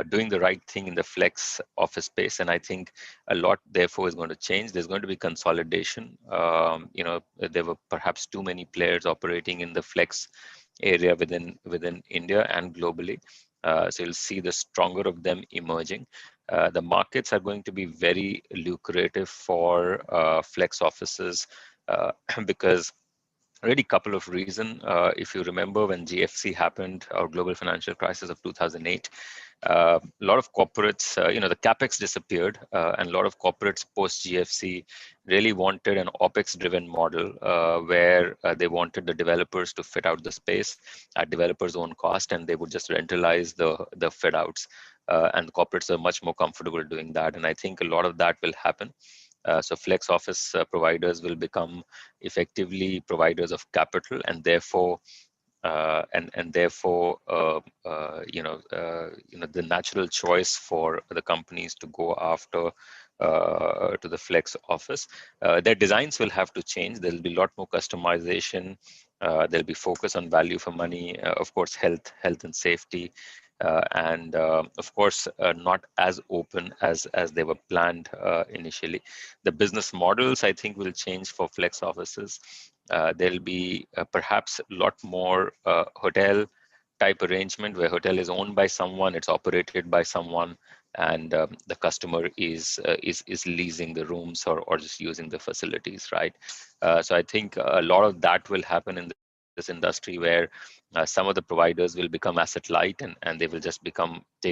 doing the right thing in the flex office space. And I think a lot, therefore, is going to change. There's going to be consolidation. There were perhaps too many players operating in the flex area within India and globally. So you'll see the stronger of them emerging. The markets are going to be very lucrative for flex offices because really couple of reasons. If you remember when GFC happened, our global financial crisis of 2008, a lot of corporates, the capex disappeared, and a lot of corporates post GFC really wanted an OpEx driven model where they wanted the developers to fit out the space at developers' own cost, and they would just rentalize the fit outs. And corporates are much more comfortable doing that. And I think a lot of that will happen. So flex office providers will become effectively providers of capital, and therefore the natural choice for the companies to go after to the flex office. Their designs will have to change. There will be a lot more customization. There'll be focus on value for money, of course, health and safety, and of course, not as open as they were planned initially. The business models, I think, will change for flex offices. There'll be perhaps a lot more hotel type arrangement where hotel is owned by someone, it's operated by someone, and the customer is leasing the rooms or just using the facilities, right? So I think a lot of that will happen in this industry where some of the providers will become asset light, and they will just pick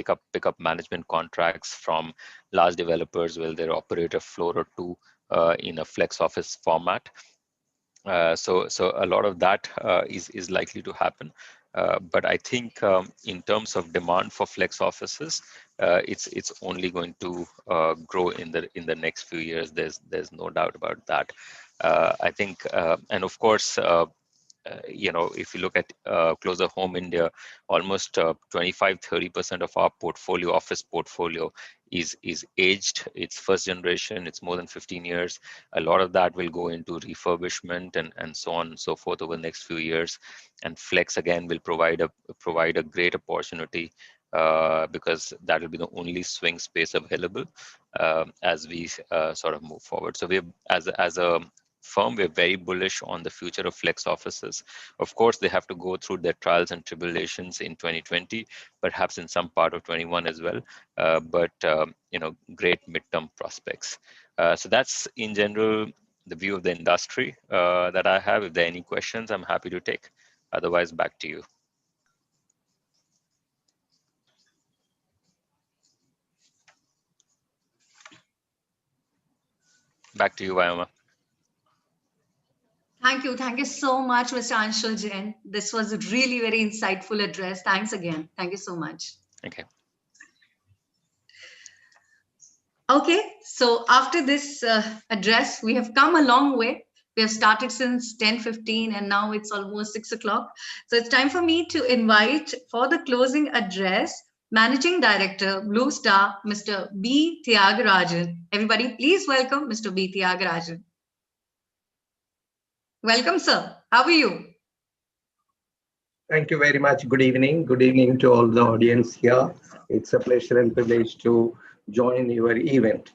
up management contracts from large developers where they operate a floor or two in a flex office format. So a lot of that is likely to happen. But I think in terms of demand for flex offices, it's only going to grow in the next few years. There's no doubt about that. I think, and of course, if you look at closer home India, almost 25-30% of our office portfolio is aged. It's first generation. It's more than 15 years. A lot of that will go into refurbishment and so on and so forth over the next few years. And flex again will provide a great opportunity because that will be the only swing space available as we sort of move forward. So we, as a firm, we're very bullish on the future of flex offices. Of course, they have to go through their trials and tribulations in 2020, perhaps in some part of 21 as well. Great midterm prospects. So that's in general the view of the industry that I have. If there are any questions, I'm happy to take. Otherwise, back to you. Back to you, Vyoma. Thank you. Thank you so much, Mr. Anshul Jain. This was a really very insightful address. Thanks again. Thank you so much. Okay. Okay, so after this address, we have come a long way. We have started since 10:15 and now it's almost 6 o'clock. So it's time for me to invite for the closing address, Managing Director, Blue Star, Mr. B. Thiagarajan. Everybody, please welcome Mr. B. Thiagarajan. Welcome, sir. How are you? Thank you very much. Good evening. Good evening to all the audience here. It's a pleasure and privilege to join your event.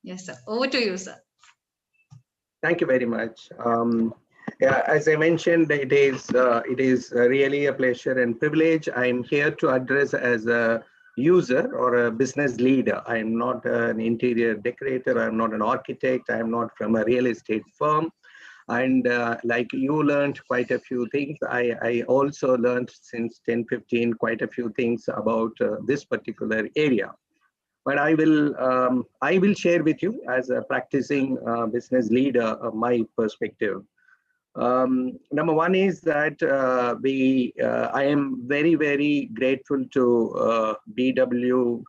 Yes, sir. Over to you, sir. Thank you very much. Yeah, as I mentioned, it is really a pleasure and privilege. I'm here to address as a user or a business leader. I'm not an interior decorator. I'm not an architect. I'm not from a real estate firm. And like you learned quite a few things, I also learned since 10:15 quite a few things about this particular area. But I will share with you as a practicing business leader my perspective. Number one is that I am very, very grateful to BW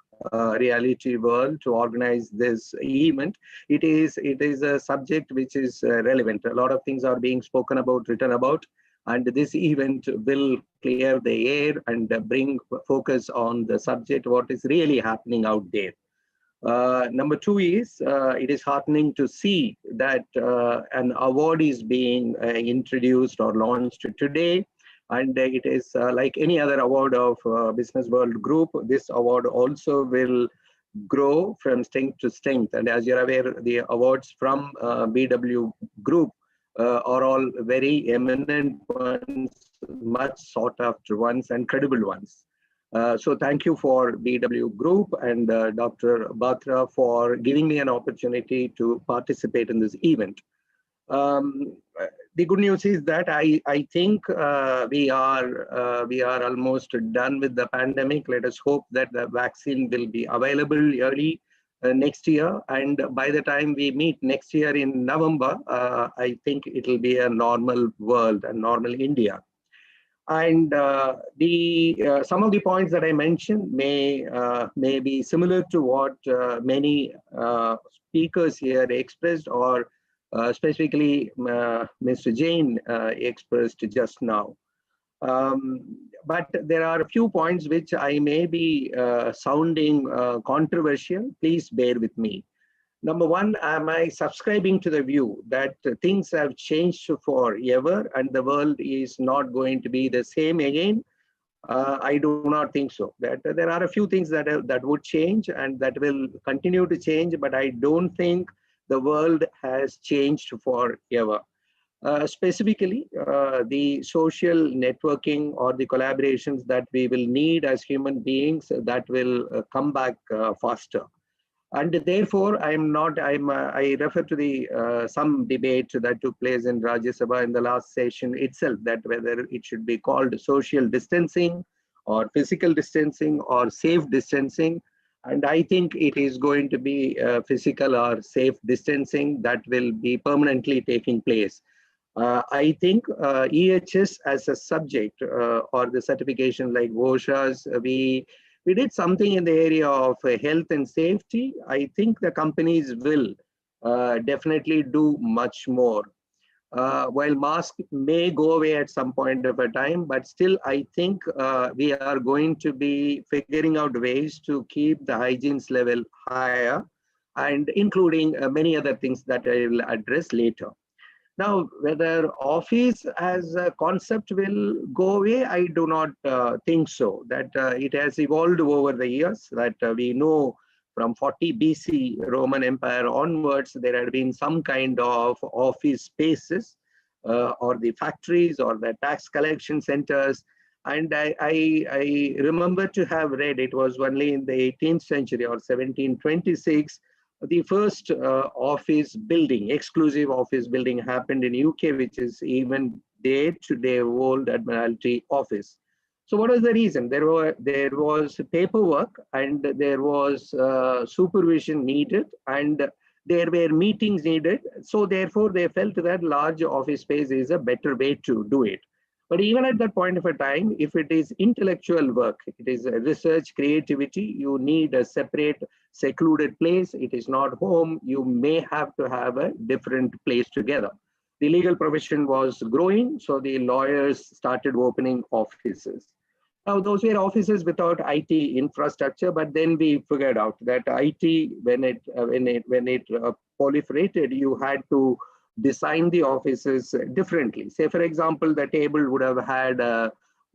Reality World to organize this event. It is a subject which is relevant. A lot of things are being spoken about, written about, and this event will clear the air and bring focus on the subject, what is really happening out there. Number two is it is heartening to see that an award is being introduced or launched today. And it is like any other award of Business World Group, this award also will grow from strength to strength. And as you're aware, the awards from BW Group are all very eminent ones, much sought after ones and credible ones. So thank you for BW Group and Dr. Batra for giving me an opportunity to participate in this event. The good news is that I think we are almost done with the pandemic. Let us hope that the vaccine will be available early next year. And by the time we meet next year in November, I think it will be a normal world, a normal India. And some of the points that I mentioned may be similar to what many speakers here expressed, or specifically Mr. Jain expressed just now. But there are a few points which I may be sounding controversial. Please bear with me. Number one, am I subscribing to the view that things have changed forever and the world is not going to be the same again? I do not think so. That there are a few things that would change and that will continue to change, but I don't think the world has changed forever. Specifically, the social networking or the collaborations that we will need as human beings, that will come back faster. And therefore, I refer to the some debate that took place in Rajya Sabha in the last session itself, that whether it should be called social distancing or physical distancing or safe distancing. And I think it is going to be physical or safe distancing that will be permanently taking place. I think EHS as a subject or the certification like OSHA's, we did something in the area of health and safety. I think the companies will definitely do much more. While masks may go away at some point of a time, but still I think we are going to be figuring out ways to keep the hygiene's level higher, and including many other things that I will address later. Now, whether office as a concept will go away, I do not think so. That it has evolved over the years, that we know from 40 BC Roman Empire onwards, there had been some kind of office spaces or the factories or the tax collection centers. And I remember to have read, it was only in the 18th century or 1726, the first office building, exclusive office building happened in UK, which is even day to day old Admiralty office. So what was the reason? There was paperwork and there was supervision needed and there were meetings needed. So therefore they felt that large office space is a better way to do it. But even at that point of a time, if it is intellectual work, it is research, creativity, you need a separate secluded place. It is not home. You may have to have a different place together. The legal profession was growing, so the lawyers started opening offices. Now, those were offices without IT infrastructure, but then we figured out that IT, when it proliferated, you had to design the offices differently. Say, for example, the table would have had a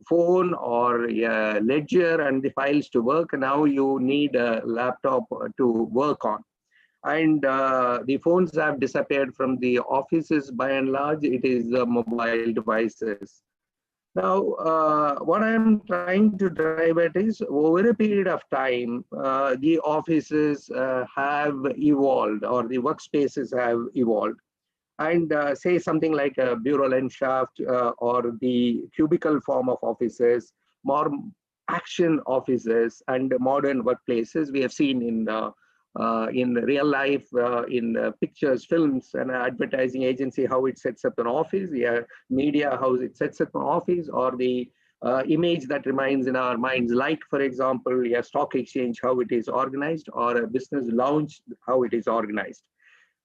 phone or a ledger and the files to work. Now you need a laptop to work on. And the phones have disappeared from the offices by and large. It is the mobile devices. Now, what I'm trying to drive at is over a period of time, the offices have evolved or the workspaces have evolved. And say something like a bureau and shaft or the cubicle form of offices, more action offices and modern workplaces we have seen in real life, in pictures, films, and advertising agency, how it sets up an office, yeah, media, how it sets up an office, or the image that remains in our minds, like, for example, a stock exchange, how it is organized, or a business lounge, how it is organized.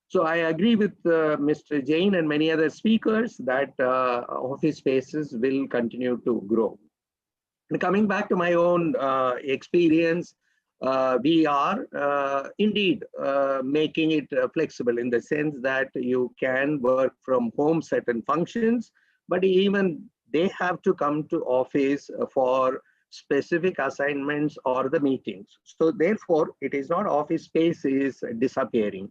So I agree with Mr. Jain and many other speakers that office spaces will continue to grow. And coming back to my own experience, we are indeed making it flexible in the sense that you can work from home certain functions, but even they have to come to office for specific assignments or the meetings. So therefore, it is not office space is disappearing.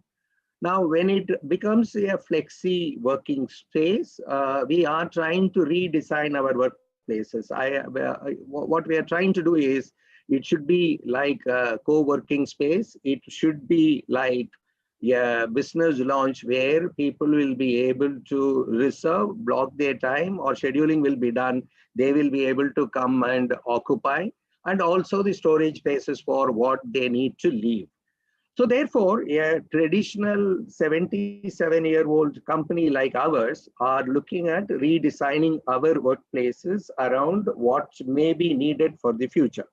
Now, when it becomes a flexi working space, we are trying to redesign our workplaces. What we are trying to do is, it should be like a co-working space. It should be like a business lounge where people will be able to reserve, block their time, or scheduling will be done. They will be able to come and occupy, and also the storage spaces for what they need to leave. So therefore, a traditional 77-year-old company like ours are looking at redesigning our workplaces around what may be needed for the future.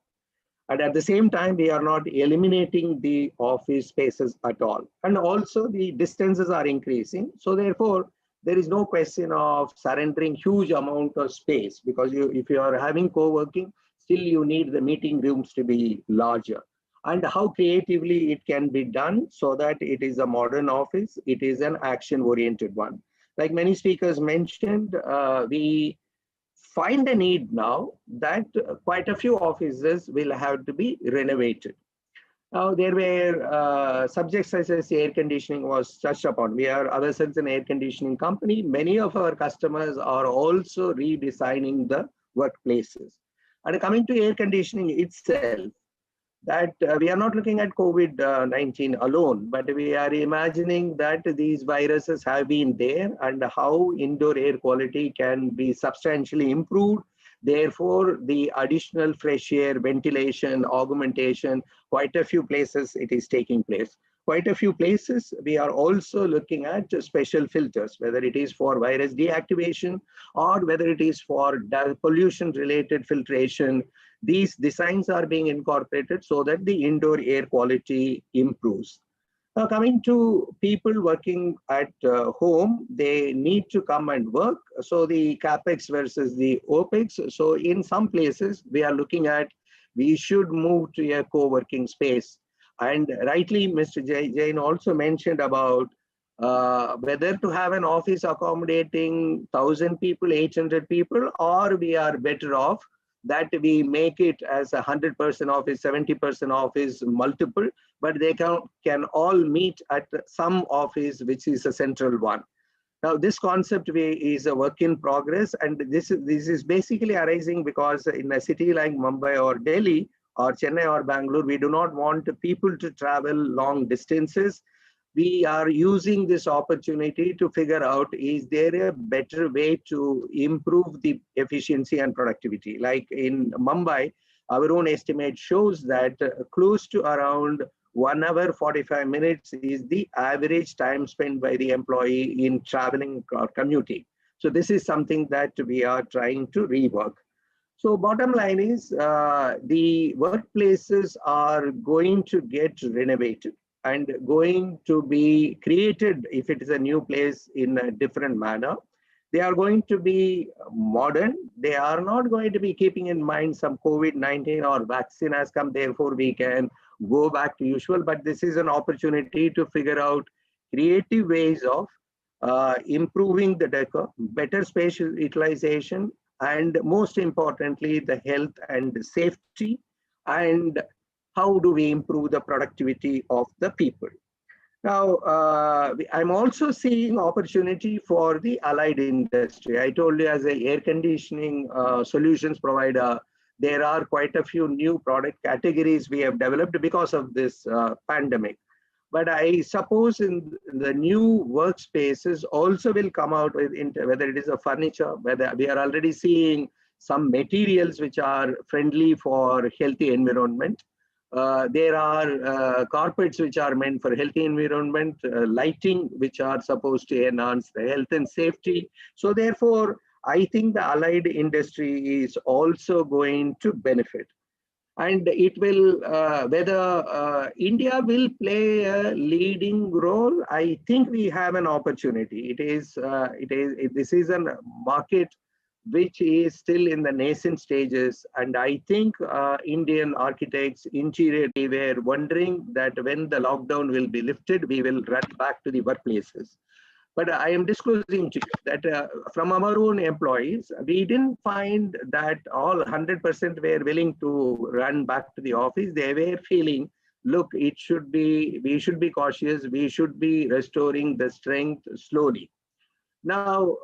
And at the same time, we are not eliminating the office spaces at all. And also the distances are increasing. So therefore, there is no question of surrendering huge amount of space, because if you are having co-working, still you need the meeting rooms to be larger. And how creatively it can be done so that it is a modern office, it is an action-oriented one. Like many speakers mentioned, we find a need now that quite a few offices will have to be renovated. Now, there were subjects such as air conditioning was touched upon. We are ourselves an air conditioning company. Many of our customers are also redesigning the workplaces. And coming to air conditioning itself, that we are not looking at COVID-19 alone, but we are imagining that these viruses have been there and how indoor air quality can be substantially improved. Therefore, the additional fresh air, ventilation, augmentation, quite a few places it is taking place. Quite a few places, we are also looking at special filters, whether it is for virus deactivation or whether it is for pollution-related filtration. These designs are being incorporated so that the indoor air quality improves. Now, coming to people working at home, they need to come and work. So the CapEx versus the OpEx. So in some places, we are looking at, we should move to a co-working space. And rightly, Mr. Jain also mentioned about whether to have an office accommodating 1,000 people, 800 people, or we are better off that we make it as 100% office, 70% office, multiple, but they can all meet at some office, which is a central one. Now, this concept is a work in progress, and this is basically arising because in a city like Mumbai or Delhi or Chennai or Bangalore, we do not want people to travel long distances. We are using this opportunity to figure out, is there a better way to improve the efficiency and productivity? Like in Mumbai, our own estimate shows that close to around 1 hour 45 minutes is the average time spent by the employee in traveling or commuting. So this is something that we are trying to rework. So bottom line is the workplaces are going to get renovated and going to be created, if it is a new place, in a different manner. They are going to be modern. They are not going to be keeping in mind some COVID-19 or vaccine has come, therefore we can go back to usual. But this is an opportunity to figure out creative ways of improving the decor, better spatial utilization, and most importantly, the health and safety, and how do we improve the productivity of the people. Now, I'm also seeing opportunity for the allied industry. I told you, as a air conditioning solutions provider, there are quite a few new product categories we have developed because of this pandemic. But I suppose in the new workspaces also will come out with, whether it is a furniture, whether we are already seeing some materials which are friendly for healthy environment. There are carpets which are meant for healthy environment, lighting which are supposed to enhance the health and safety. So therefore, I think the allied industry is also going to benefit. And it will, whether India will play a leading role, I think we have an opportunity. This is a market which is still in the nascent stages. And I think Indian architects, interior, they were wondering that when the lockdown will be lifted, we will run back to the workplaces. But I am disclosing to you that from our own employees, we didn't find that all 100% were willing to run back to the office. They were feeling, look, we should be cautious. We should be restoring the strength slowly. Now,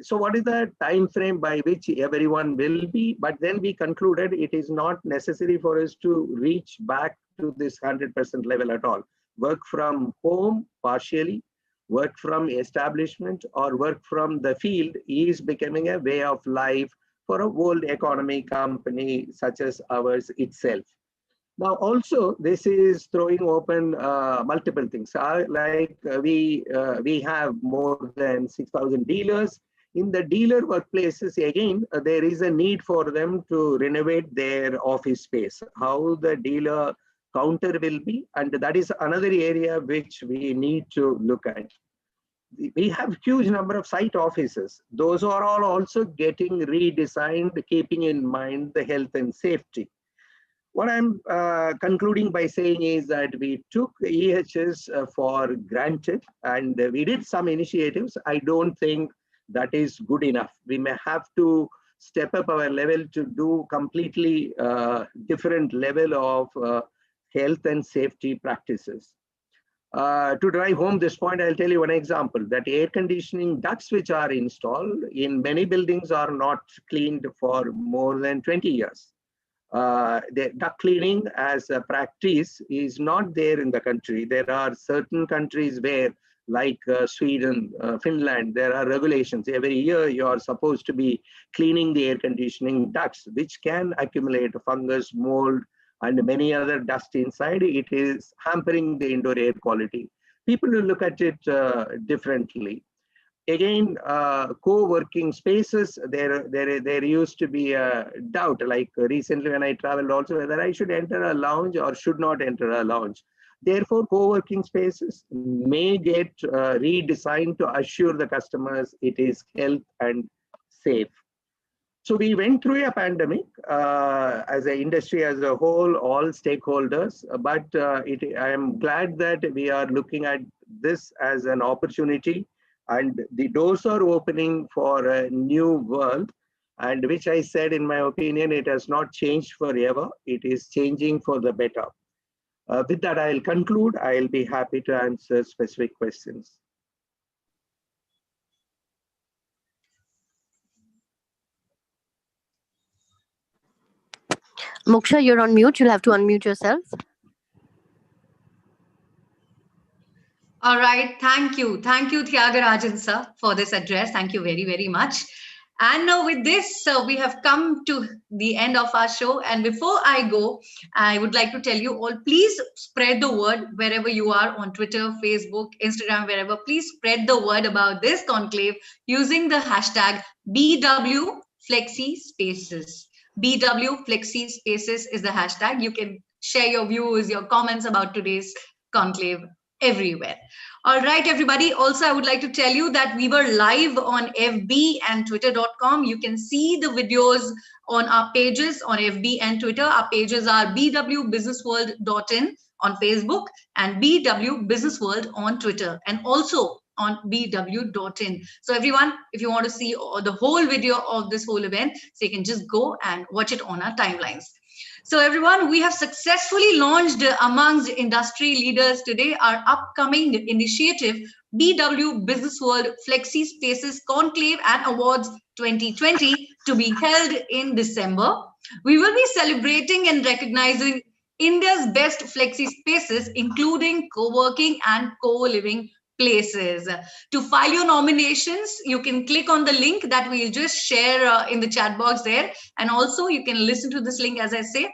so what is the time frame by which everyone will be? But then we concluded it is not necessary for us to reach back to this 100% level at all. Work from home partially, work from establishment, or work from the field is becoming a way of life for a world economy company such as ours itself. Now, also, this is throwing open multiple things. We have more than 6,000 dealers. In the dealer workplaces, again, there is a need for them to renovate their office space. How the dealer counter will be, and that is another area which we need to look at. We have huge number of site offices. Those are all also getting redesigned, keeping in mind the health and safety. What I'm concluding by saying is that we took EHS for granted, and we did some initiatives. I don't think that is good enough. We may have to step up our level to do completely different level of health and safety practices. To drive home this point, I'll tell you one example, that air conditioning ducts which are installed in many buildings are not cleaned for more than 20 years. The duct cleaning as a practice is not there in the country. There are certain countries where, like Sweden, Finland, there are regulations. Every year you are supposed to be cleaning the air conditioning ducts, which can accumulate fungus, mold, and many other dust inside. It is hampering the indoor air quality. People will look at it differently. Again, co-working spaces, there used to be a doubt, like recently when I traveled also, whether I should enter a lounge or should not enter a lounge. Therefore, co-working spaces may get redesigned to assure the customers it is health and safe. So we went through a pandemic as an industry as a whole, all stakeholders, but I am glad that we are looking at this as an opportunity, and the doors are opening for a new world. and which I said, in my opinion, it has not changed forever. It is changing for the better. With that, I'll conclude. I'll be happy to answer specific questions. Moksha, you're on mute. You'll have to unmute yourself. All right. Thank you. Thank you, Tyagarajan sir, for this address. Thank you very, very much. And now with this, we have come to the end of our show. And before I go, I would like to tell you all, please spread the word wherever you are on Twitter, Facebook, Instagram, wherever. Please spread the word about this conclave using the hashtag BWFlexiSpaces. BWFlexiSpaces is the hashtag. You can share your views, your comments about today's conclave everywhere. All right, everybody. Also, I would like to tell you that we were live on FB and Twitter.com. You can see the videos on our pages on FB and Twitter. Our pages are bwbusinessworld.in on Facebook and bwbusinessworld on Twitter, and also on bw.in. So everyone, if you want to see the whole video of this whole event, so you can just go and watch it on our timelines. So everyone, we have successfully launched amongst industry leaders today our upcoming initiative, BW Business World Flexi Spaces Conclave and Awards 2020, to be held in December. We will be celebrating and recognizing India's best flexi spaces, including co-working and co-living places. To file your nominations, you can click on the link that we'll just share in the chat box there. And also you can listen to this link, as I say,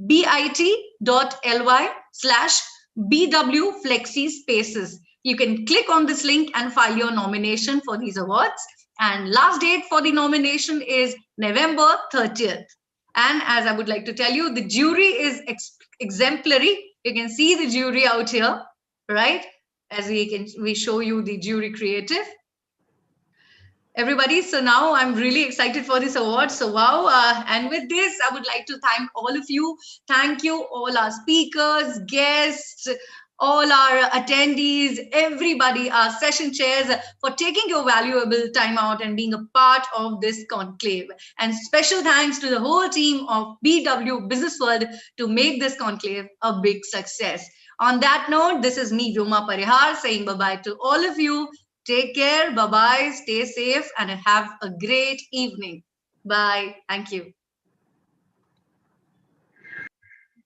bit.ly/BWFlexiSpaces. You can click on this link and file your nomination for these awards. And last date for the nomination is November 30th. And as I would like to tell you, the jury is exemplary. You can see the jury out here, right? As we show you the jury creative. Everybody, so now I'm really excited for this award. So wow, and with this, I would like to thank all of you. Thank you, all our speakers, guests, all our attendees, everybody, our session chairs, for taking your valuable time out and being a part of this conclave. And special thanks to the whole team of BW Business World to make this conclave a big success. On that note, this is me, Vyoma Parihar, saying bye-bye to all of you. Take care, bye-bye, stay safe, and have a great evening. Bye. Thank you.